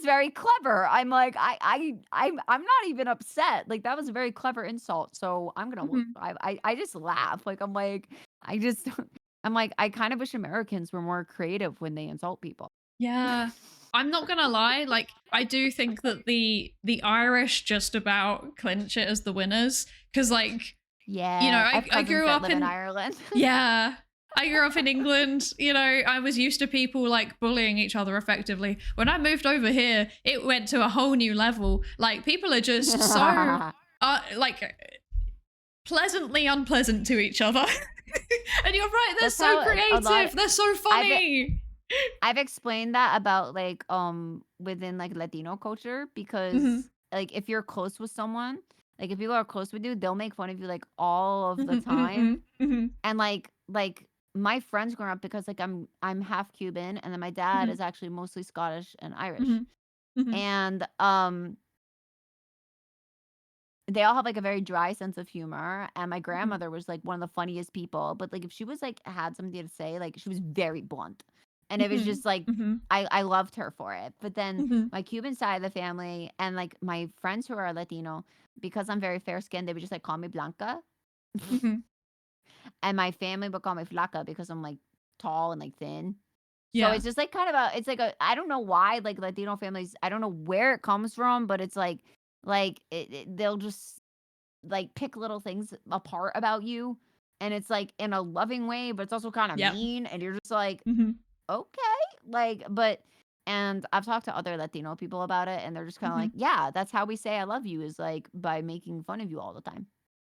very clever. I'm like, I'm not even upset. Like, that was a very clever insult. So I'm gonna, I just laugh. Like, I'm like, I kind of wish Americans were more creative when they insult people. Yeah. I'm not gonna lie, like I do think that the Irish just about clinch it as the winners, because like, yeah, you know, I grew up in Ireland. Yeah. I grew up in England, you know, I was used to people like bullying each other effectively. When I moved over here, it went to a whole new level. Like people are just so like pleasantly unpleasant to each other. And you're right, they're so creative. They're so funny. I've explained that about like within like Latino culture, because like if you're close with someone, like if people are close with you, they'll make fun of you like all of the time. And like my friends growing up, because like I'm half Cuban, and then my dad is actually mostly Scottish and Irish. And they all have like a very dry sense of humor, and my grandmother was like one of the funniest people, but like if she was like had something to say, like she was very blunt. And it was just like I loved her for it. But then my Cuban side of the family and like my friends who are Latino, because I'm very fair skinned, they would just like call me Blanca. And my family would call me Flaca because I'm like tall and like thin. So it's just like kind of it's like I don't know why like Latino families, I don't know where it comes from, but it's like they'll just like pick little things apart about you, and it's like in a loving way, but it's also kind of mean, and you're just like okay, like, and I've talked to other Latino people about it, and they're just kind of like, yeah, that's how we say I love you, is like by making fun of you all the time.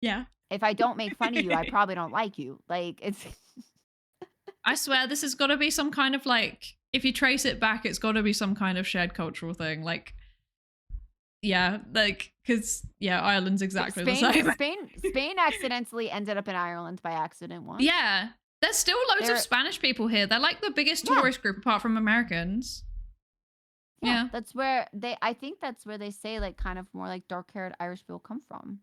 Yeah. If I don't make fun of you, I probably don't like you. Like it's I swear this has got to be some kind of like, if you trace it back, it's got to be some kind of shared cultural thing. Like, yeah, like, because, yeah, Ireland's exactly the same. Spain accidentally ended up in Ireland by accident once. Yeah. There's still loads of Spanish people here. They're like the biggest tourist group apart from Americans. Yeah. That's where I think that's where they say like kind of more like dark-haired Irish people come from.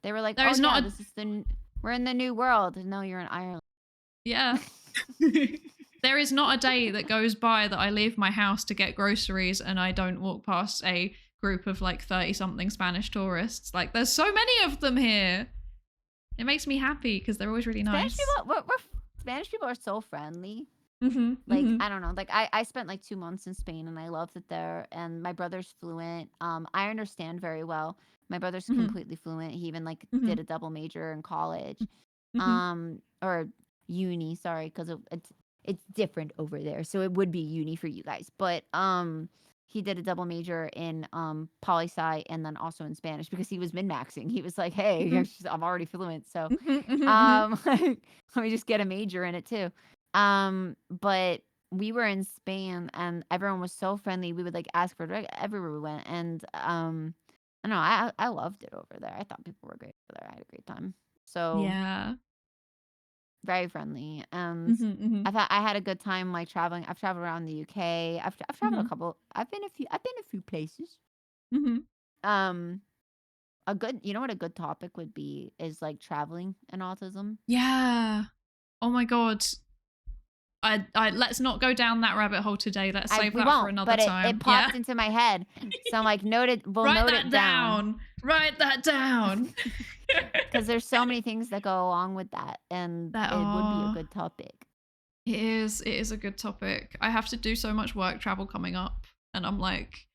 They were like, we're in the new world. No, you're in Ireland. Yeah. There is not a day that goes by that I leave my house to get groceries and I don't walk past a group of like 30-something Spanish tourists. Like, there's so many of them here. It makes me happy because they're always really nice. Spanish people are so friendly. Like, I don't know. Like, I spent like 2 months in Spain, and I loved it there. And my brother's fluent. I understand very well. My brother's completely fluent. He even like did a double major in college, or uni. Sorry, because it's different over there, so it would be uni for you guys. But he did a double major in poli-sci and then also in Spanish because he was min-maxing. He was like, hey, I'm already fluent, so let me just get a major in it too. But we were in Spain and everyone was so friendly. We would like ask for it everywhere we went, and I don't know, I loved it over there. I thought people were great over there. I had a great time. So Yeah. very friendly, and I thought I had a good time like traveling. I've traveled around the UK. I've traveled a couple. I've been a few places. A good, you know what a good topic would be is like traveling and autism. Yeah. Oh my god. I let's not go down that rabbit hole today. Let's save that for another time. It popped into my head, so I'm like, we'll note it down. Write that down. Because there's so many things that go along with that, and it would be a good topic. It is a good topic. I have to do so much work travel coming up, and I'm like,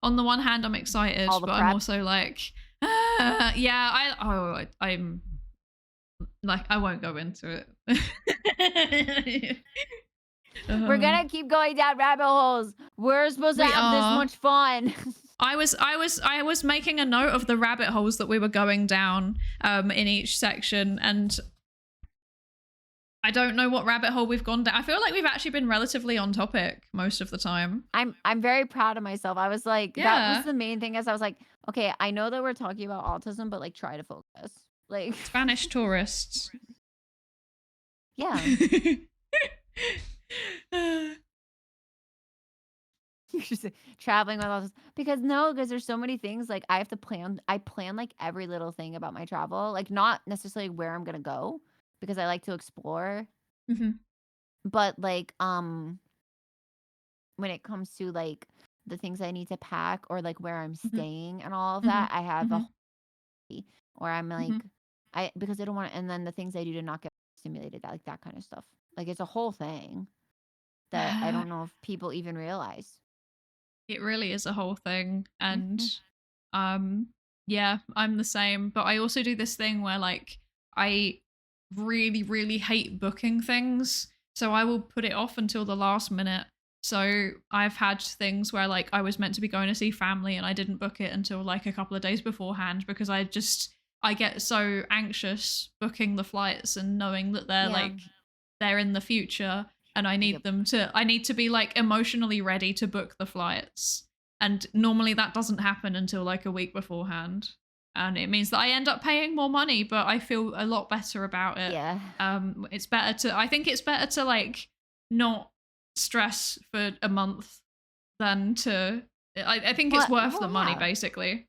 on the one hand, I'm excited, but I'm also like, I'm like, I won't go into it. We're gonna keep going down rabbit holes. We're supposed to have this much fun. I was making a note of the rabbit holes that we were going down in each section, and I don't know what rabbit hole we've gone down. I feel like we've actually been relatively on topic most of the time. I'm very proud of myself. I was like, that was the main thing, is I was like, okay, I know that we're talking about autism, but like try to focus. Like Spanish tourists. Yeah. You're just traveling with all this because there's so many things. Like I plan like every little thing about my travel, like not necessarily where I'm gonna go because I like to explore, but like when it comes to like the things I need to pack or like where I'm staying and all of that, I have a or I'm like because I don't want, and then the things I do to not get stimulated, that like that kind of stuff. Like it's a whole thing that I don't know if people even realize. It really is a whole thing. And yeah, I'm the same. But I also do this thing where like I really, really hate booking things. So I will put it off until the last minute. So I've had things where like I was meant to be going to see family and I didn't book it until like a couple of days beforehand because I get so anxious booking the flights and knowing that they're in the future. And I need I need to be like emotionally ready to book the flights. And normally that doesn't happen until like a week beforehand. And it means that I end up paying more money, but I feel a lot better about it. Yeah. I think it's better to like not stress for a month than to, I think it's worth the money basically.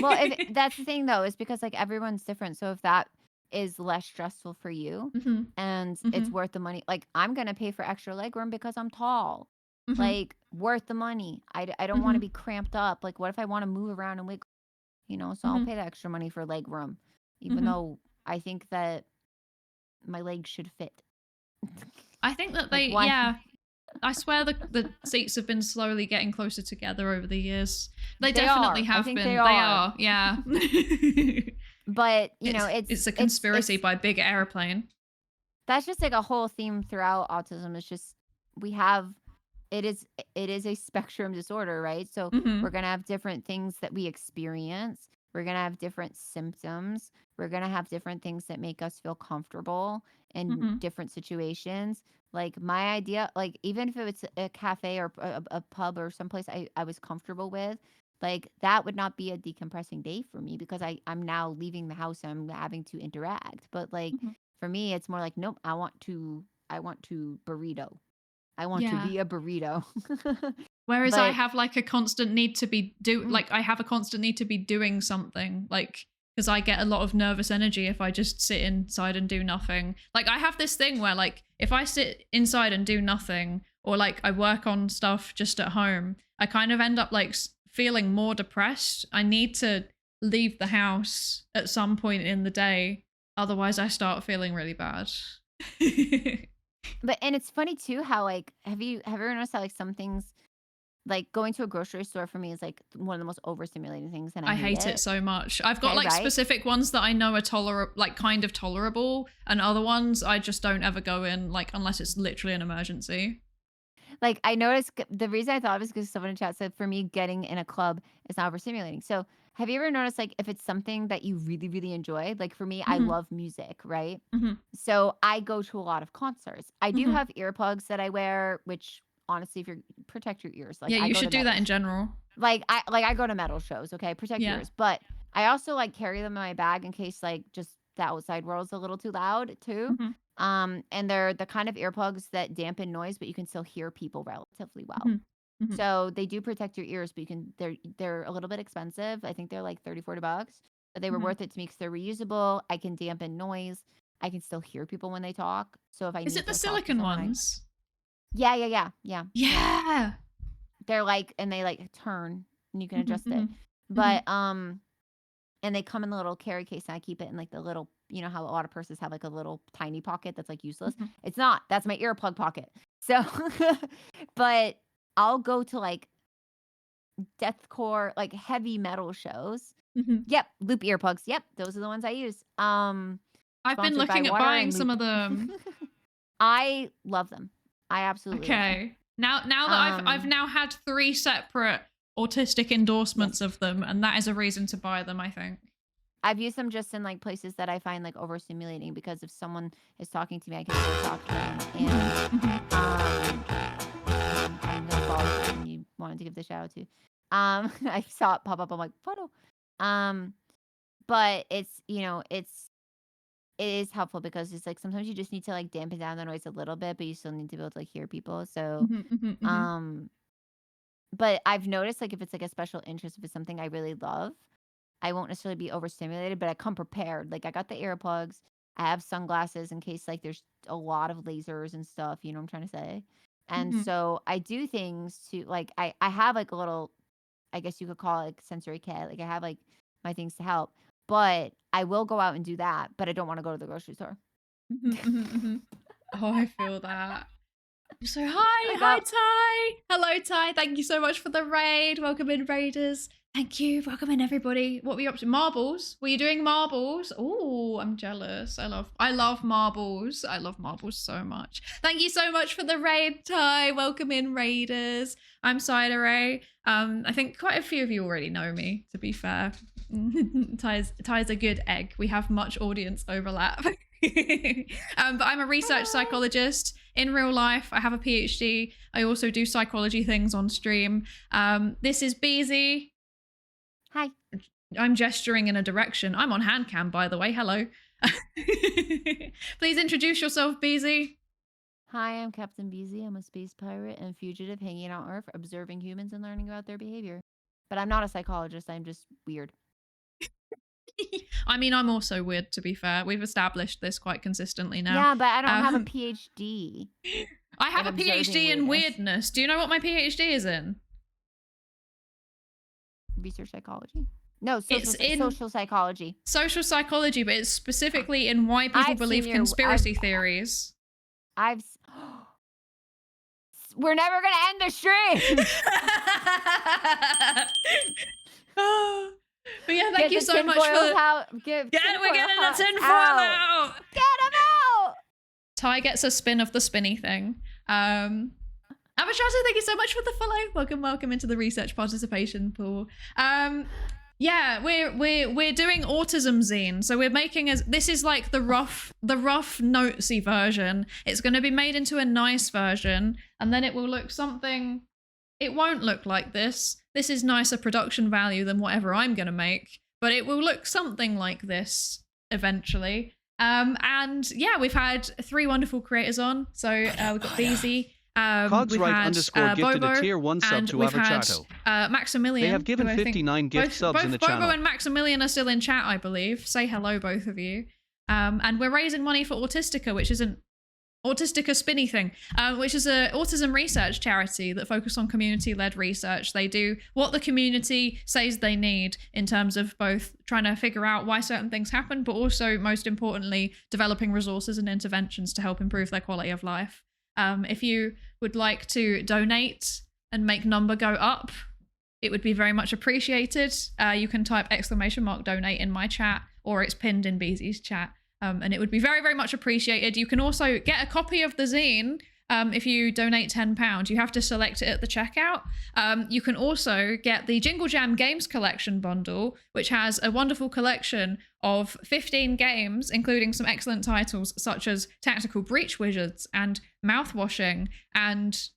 Well, that's the thing though, is because like everyone's different. So if that is less stressful for you and it's worth the money, like I'm gonna pay for extra legroom because I'm tall, like worth the money. I don't want to be cramped up. Like what if I want to move around and wiggle, so I'll pay the extra money for legroom, even though I think that my legs should fit. I think that I swear the seats have been slowly getting closer together over the years. They definitely have been. They are, yeah. But it's a conspiracy by Big Airplane. That's just like a whole theme throughout autism. It's just it is a spectrum disorder, right? So we're gonna have different things that we experience. We're gonna have different symptoms. We're gonna have different things that make us feel comfortable in different situations. Like my idea, like even if it's a cafe or a pub or someplace I was comfortable with, like that would not be a decompressing day for me because I'm now leaving the house and I'm having to interact. But like for me, it's more like, nope, I want to burrito. I want to be a burrito. Whereas I have like a constant need to be doing something, like because I get a lot of nervous energy if I just sit inside and do nothing. Like I have this thing where like if I sit inside and do nothing or like I work on stuff just at home, I kind of end up like feeling more depressed. I need to leave the house at some point in the day, otherwise I start feeling really bad. And it's funny too how like have you ever noticed how like some things like going to a grocery store for me is like one of the most overstimulating things, and I hate it so much. I've got Okay, like right? specific ones that I know are like kind of tolerable, and other ones I just don't ever go in, like unless it's literally an emergency. Like I noticed the reason I thought of it is because someone in chat said for me getting in a club is not overstimulating. So have you ever noticed like if it's something that you really, really enjoy, like for me, I Mhm. love music, right? Mhm. So I go to a lot of concerts. I do Mhm. have earplugs that I wear, which honestly, if you're protect your ears, like Yeah, I you go should to do that metal in general. like I go to metal shows, okay? Protect Yeah. yours. But I also like carry them in my bag in case like just the outside world's a little too loud too. Mhm. And they're the kind of earplugs that dampen noise, but you can still hear people relatively well. Mhm. Mhm. So they do protect your ears, but you can they're a little bit expensive. I think they're like 30, $40, but they were Mhm. worth it to me because they're reusable. I can dampen noise. I can still hear people when they talk. So if I Is need it the to talk to silicon someone, ones? yeah. Yeah. They're like, and they like turn and you can Mhm, adjust it. mhm, But and they come in the little carry case, and I keep it in like the little, you know how a lot of purses have like a little tiny pocket that's like useless. mhm. It's not. That's my earplug pocket. So, but I'll go to like deathcore, like heavy metal shows. Mhm. Yep, loop earplugs. Yep, those are the ones I use. I've been Sponsored by looking at Water buying and some Loop. of them. I love them. I absolutely love them. Okay. Now that I've now had 3 separate autistic endorsements of them, and that is a reason to buy them, I think. I've used them just in like places that I find like overstimulating, because if someone is talking to me, I can still talk to them. And I'm gonna follow and you wanted to give the shout out to. I saw it pop up. I'm like, photo. But it's, you know, it is helpful because it's like sometimes you just need to like dampen down the noise a little bit, but you still need to be able to like hear people. So Mhm, mhm, mhm. but I've noticed like if it's like a special interest, if it's something I really love, I won't necessarily be overstimulated, but I come prepared. Like I got the earplugs, I have sunglasses in case like there's a lot of lasers and stuff, you know what I'm trying to say? And Mhm. so I do things to like I have like a little, I guess you could call it like sensory kit. Like I have like my things to help. But I will go out and do that, but I don't want to go to the grocery store. Mhm, mhm, mhm. Oh, I feel that. So hi Like, Ty. Hello Ty. Thank you so much for the raid. Welcome in Raiders. Thank you. Welcome in everybody. What were you up to? Marbles? Were you doing marbles? Oh, I'm jealous. I love marbles. I love marbles so much. Thank you so much for the raid, Ty. Welcome in Raiders. I'm Psydere. I think quite a few of you already know me, to be fair. Ty's a good egg. We have much audience overlap. But I'm a research psychologist in real life. I have a PhD. I also do psychology things on stream. This is Beezy. hi. I'm gesturing in a direction. I'm on Handcam, by the way. Hello. Please introduce yourself, Beezy. Hi, I'm Captain Beezy. I'm a space pirate and fugitive hanging out on Earth, observing humans and learning about their behavior. But I'm not a psychologist. I'm just weird. I mean, I'm also weird, to be fair. We've established this quite consistently now. Yeah, but I don't have a PhD. I have a observing PhD in weirdness. weirdness. Do you know what my PhD is in? Research psychology? No, It's in social psychology. Social psychology, but it's specifically in why people I've believe seen your- conspiracy theories. We're never gonna end the stream. But yeah, thank you so much for we're getting the tinfoil out. Get him out. Ty gets a spin of the spinny thing. Abashaza, thank you so much for the follow. Welcome into the research participation pool. Yeah, we're doing autism zine. So we're making this is like the rough notesy version. It's going to be made into a nice version, and then it will look something. It won't look like this. This is nicer production value than whatever I'm going to make, but it will look something like this eventually. And yeah, we've had 3 wonderful creators on. So we've got Beezy. Cogs we've right had, underscore gifted Bobo, a tier 1 sub and to we've had Avachato. Maximilian. They have given who I think 59 gift subs in the channel. Bobo and Maximilian are still in chat, I believe. Say hello, both of you. And we're raising money for Autistica, which is an Autistica spinny thing, which is an autism research charity that focus on community-led research. They do what the community says they need in terms of both trying to figure out why certain things happen, but also, most importantly, developing resources and interventions to help improve their quality of life. If you would like to donate and make number go up, it would be very much appreciated. You can type !donate in my chat, or it's pinned in Beezy's chat. And it would be very, very much appreciated. You can also get a copy of the zine if you donate £10. You have to select it at the checkout. You can also get the Jingle Jam Games Collection bundle, which has a wonderful collection of 15 games, including some excellent titles such as Tactical Breach Wizards and Mouthwashing and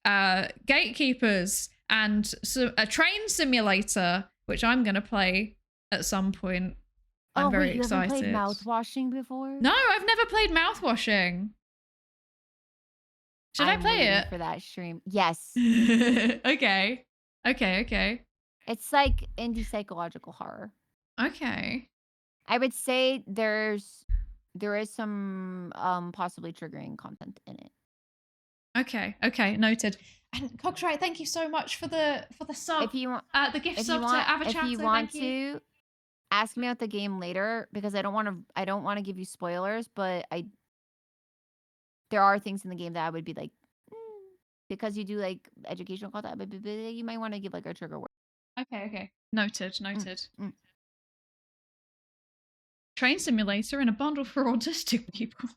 Gatekeepers and a train simulator, which I'm going to play at some point. I'm very excited. You haven't played mouthwashing before? No, I've never played mouthwashing. Should I play it for that stream? Yes. Okay. It's like indie psychological horror. Okay. I would say there is some possibly triggering content in it. Okay, noted. And Coxrite, thank you so much for the sub. If you want the gift sub to Avachatter. If you want to ask me about the game later, because I don't want to give you spoilers, but there are things in the game that I would be like, because you do like educational content, but you might want to give like a trigger word. Okay. Noted. Train simulator in a bundle for autistic people.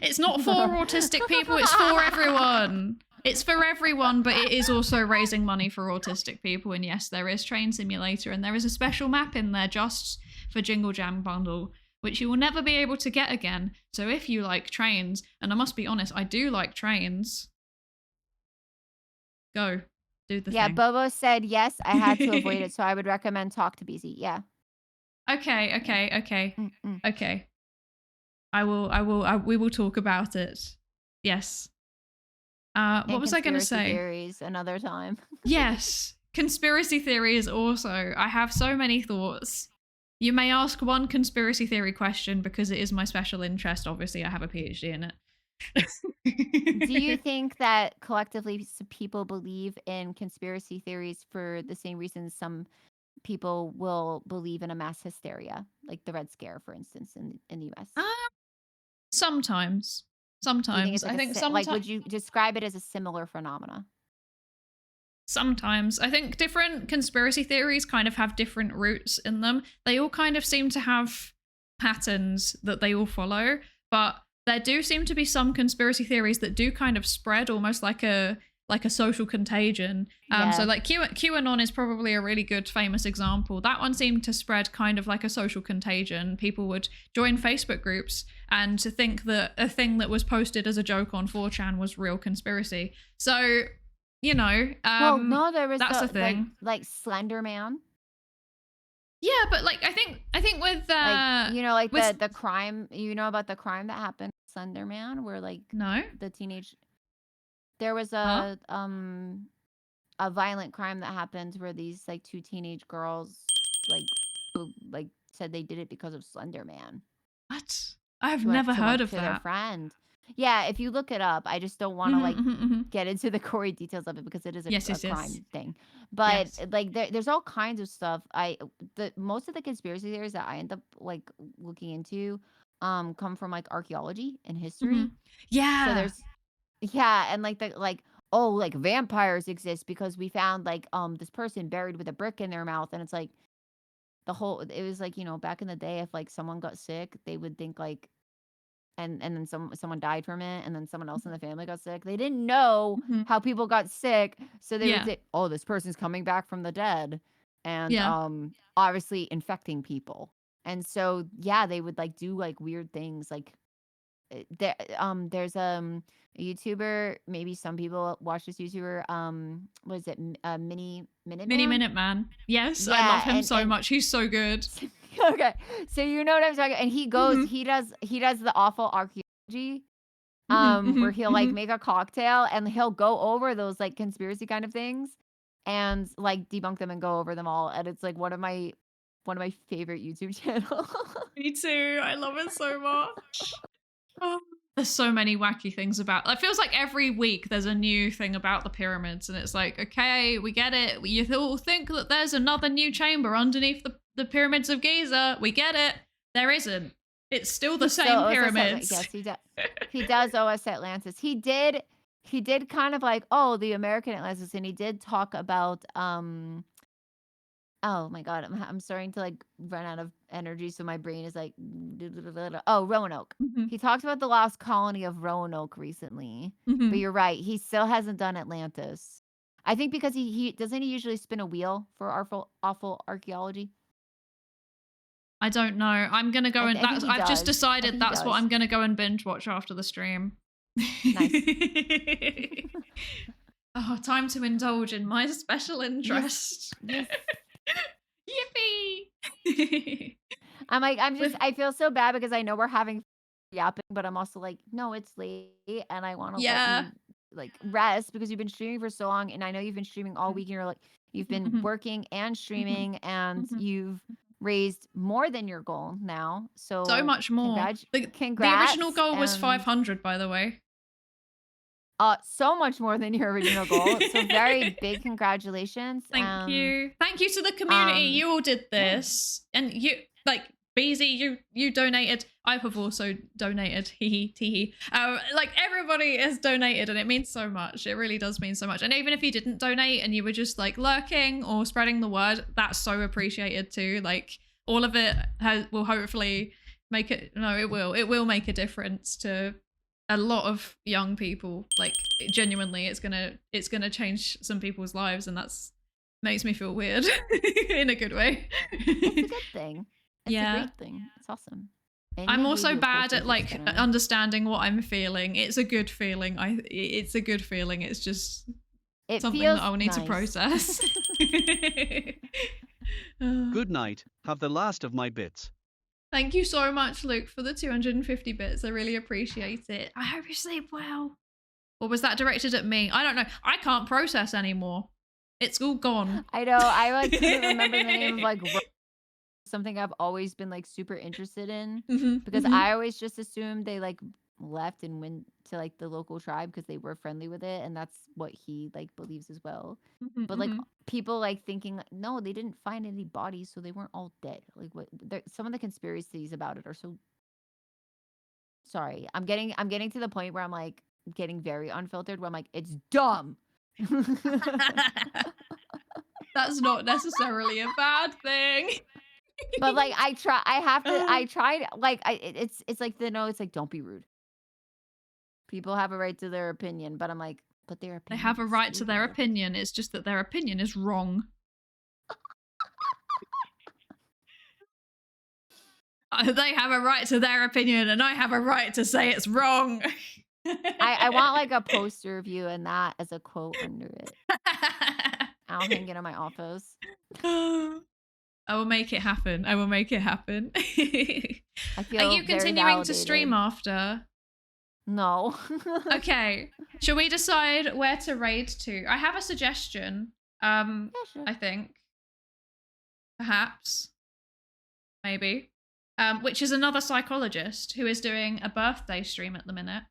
It's not for autistic people, it's for everyone. It's for everyone, but it is also raising money for autistic people. And yes, there is Train Simulator, and there is a special map in there just for Jingle Jam Bundle, which you will never be able to get again. So if you like trains, and I must be honest, I do like trains. Go. Do the thing. Yeah, Bobo said yes, I had to avoid it, so I would recommend Talk to BZ. Yeah. Okay. Okay. We will talk about it. Yes. What was I going to say? Theories another time. Yes. Conspiracy theories also. I have so many thoughts. You may ask one conspiracy theory question because it is my special interest. Obviously, I have a PhD in it. Do you think that collectively people believe in conspiracy theories for the same reasons some people will believe in a mass hysteria, like the Red Scare, for instance, in the US? Sometimes. I think sometimes. Like, would you describe it as a similar phenomena? Sometimes. I think different conspiracy theories kind of have different roots in them. They all kind of seem to have patterns that they all follow, but there do seem to be some conspiracy theories that do kind of spread almost like a social contagion. So like QAnon is probably a really good famous example. That one seemed to spread kind of like a social contagion. People would join Facebook groups and to think that a thing that was posted as a joke on 4chan was real conspiracy. So, you know, well, no, there was that's a thing. Like Slender Man. Yeah, but like I think with like, you know, like with the crime, you know about the crime that happened with Slender Man, where like the teenage. There was a violent crime that happened where these like two teenage girls like said they did it because of Slender Man. What? I've never heard of that. Their friend. Yeah, if you look it up, I just don't want to get into the gory details of it because it is a crime thing. But like there's all kinds of stuff. Most of the conspiracy theories that I end up like looking into come from like archaeology and history. Yeah. So there's and like vampires exist because we found like this person buried with a brick in their mouth, and it's like it was like, you know, back in the day, if like someone got sick, they would think like and then someone died from it, and then someone else in the family got sick. They didn't know how people got sick, so they would say, oh, this person's coming back from the dead, and obviously infecting people. And so they would like do like weird things. Like there's a YouTuber, maybe some people watch this YouTuber, what is it, Minute Man? Yes, I love him so much. He's so good. Okay, so you know what I'm talking about. And he goes, he does the awful archaeology, where he'll like make a cocktail and he'll go over those like conspiracy kind of things and like debunk them and go over them all. And it's like one of my favorite YouTube channels. Me too. I love it so much. Oh, there's so many wacky things about. It feels like every week there's a new thing about the pyramids, and it's like, okay, we get it. You all think that there's another new chamber underneath the pyramids of Giza. We get it. There isn't. It's still the same pyramids. Yes, he does. He does owe us Atlantis. He did he did kind of like, oh, the American Atlantis, and he did talk about oh my god, I'm starting to like run out of energy, so my brain is like, oh, Roanoke. Mhm. He talked about the lost colony of Roanoke recently, but Mhm. you're right, he still hasn't done Atlantis. I think because he doesn't he usually spin a wheel for awful archaeology. I don't know. I'm gonna go and I think that's he I've just does. I decided think he that's what does. I'm gonna go and binge watch after the stream. Nice. Oh, time to indulge in my special interest. Yes. Yippee! I feel so bad because I know we're having yapping, but I'm also like, no, it's late and I want to Yeah. let you like rest because you've been streaming for so long, and I know you've been streaming all week, and you're like, you've been working and streaming, and you've raised more than your goal now. So much more. Congrats. The original goal was 500, by the way. So much more than your original goal. So very big congratulations. Thank you. Thank you to the community. You all did this. Yeah. And you, like, Beezy, you donated. I have also donated. Hee hee. Like, everybody has donated, and it means so much. It really does mean so much. And even if you didn't donate and you were just, like, lurking or spreading the word, that's so appreciated too. Like, all of it will hopefully make it, no, it will make a difference to a lot of young people. Like, genuinely, it's gonna change some people's lives, and that's makes me feel weird in a good way. It's a good thing. It's Yeah. a great thing. It's awesome. And I'm maybe also you'll bad post at it like to Twitter. understanding what I'm feeling. It's a good feeling. It's a good feeling. It's just something feels that I'll need to nice. process. Good night, have the last of my bits. Thank you so much, Luke, for the 250 bits. I really appreciate it. I hope you sleep well. Or was that directed at me? I don't know. I can't process anymore. It's all gone. I know. I like couldn't remember the name of like something I've always been like super interested in because I always just assumed they like left and went to like the local tribe because they were friendly with it, and that's what he like believes as well. But like people like thinking like, no, they didn't find any bodies, so they weren't all dead. Like what? Some of the conspiracies about it are so. Sorry, I'm getting to the point where I'm like getting very unfiltered. Where I'm like, it's dumb. That's not necessarily a bad thing. But like I tried like it's like it's like don't be rude. People have a right to their opinion, but I'm like, but their opinion. They have a right to their opinion. It's just that their opinion is wrong. They have a right to their opinion, and I have a right to say it's wrong. I want like a poster of you and that as a quote under it. I'll hang it in my office. I will make it happen. I will make it happen. I feel Are you continuing to stream after? No. Okay. Shall we decide where to raid to? I have a suggestion. Yeah, sure. I think. Perhaps. Maybe. Which is another psychologist who is doing a birthday stream at the minute.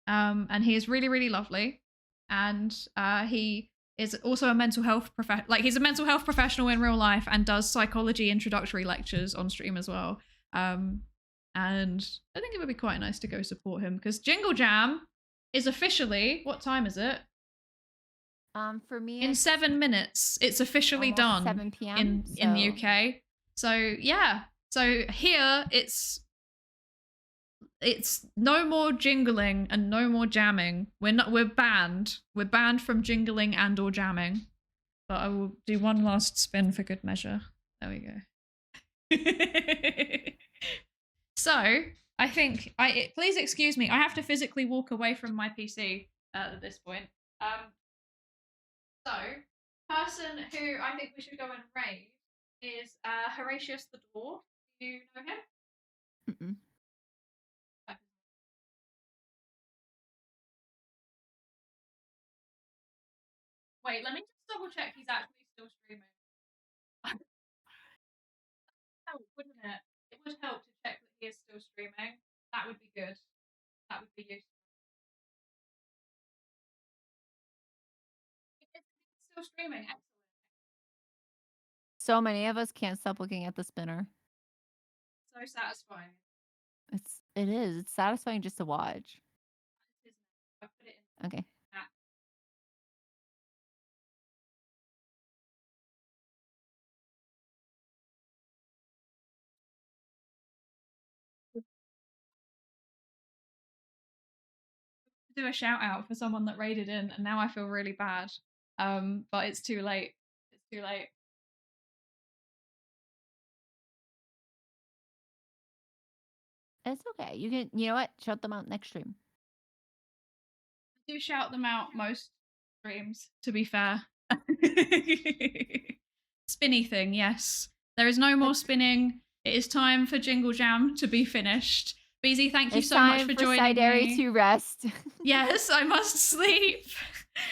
And he is really, really lovely. And he is also a mental health he's a mental health professional in real life and does psychology introductory lectures on stream as well. And I think it would be quite nice to go support him because Jingle Jam is officially, what time is it? For me, in 7 minutes, it's officially done 7 p.m. in the UK. So yeah, so here it's no more jingling and no more jamming. We're banned. We're banned from jingling and or jamming. But I will do one last spin for good measure. There we go. So I think please excuse me. I have to physically walk away from my PC at this point. So person who I think we should go and raid is Horatius the Dwarf. Do you know him? Mm-mm. Wait, let me just double check he's actually still streaming. Help, wouldn't it? It would help to check that he is still streaming. That would be good. That would be useful. He's still streaming. Excellent. So many of us can't stop looking at the spinner. So satisfying. It is. It's satisfying just to watch. I put it in Okay. Do a shout out for someone that raided in, and now I feel really bad. But it's too late. It's too late. It's okay. You know what? Shout them out next stream. I do shout them out most streams, to be fair. Spinny thing, yes. There is no more spinning. It is time for Jingle Jam to be finished. Beezy, thank you so much for joining Psydere me. to rest. Yes, I must sleep.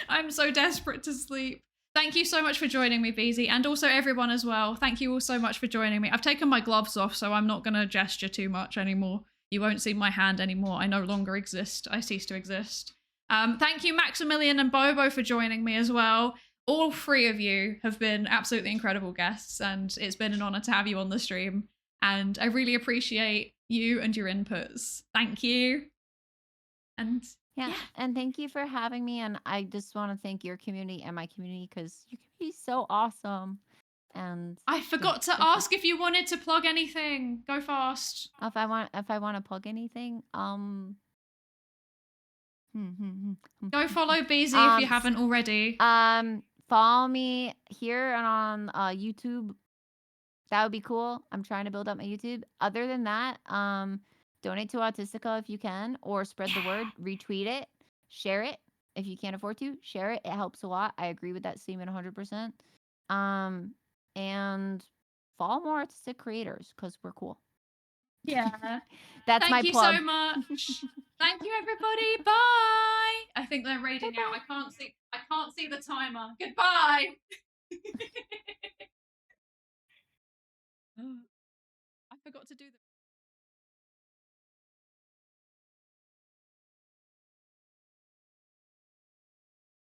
I'm so desperate to sleep. Thank you so much for joining me, Beezy, and also everyone as well. Thank you all so much for joining me. I've taken my gloves off, so I'm not going to gesture too much anymore. You won't see my hand anymore. I no longer exist. I cease to exist. Thank you, Maximilian and Bobo, for joining me as well. All three of you have been absolutely incredible guests, and it's been an honor to have you on the stream. And I really appreciate you and your inputs. Thank you. And yeah, and thank you for having me. And I just want to thank your community and my community because your community is so awesome. And I forgot to ask if you wanted to plug anything. Go fast. If I want to plug anything, go follow Beezy if you haven't already. Follow me here on YouTube. That would be cool. I'm trying to build up my YouTube. Other than that, donate to Autistica if you can, or spread the word, retweet it, share it. If you can't afford to, share it. It helps a lot. I agree with that statement 100%. And follow more autistic creators because we're cool. Yeah. That's my plug. Thank you so much. Thank you, everybody. Bye. I think they're raiding out. I can't see the timer. Goodbye. I forgot to do the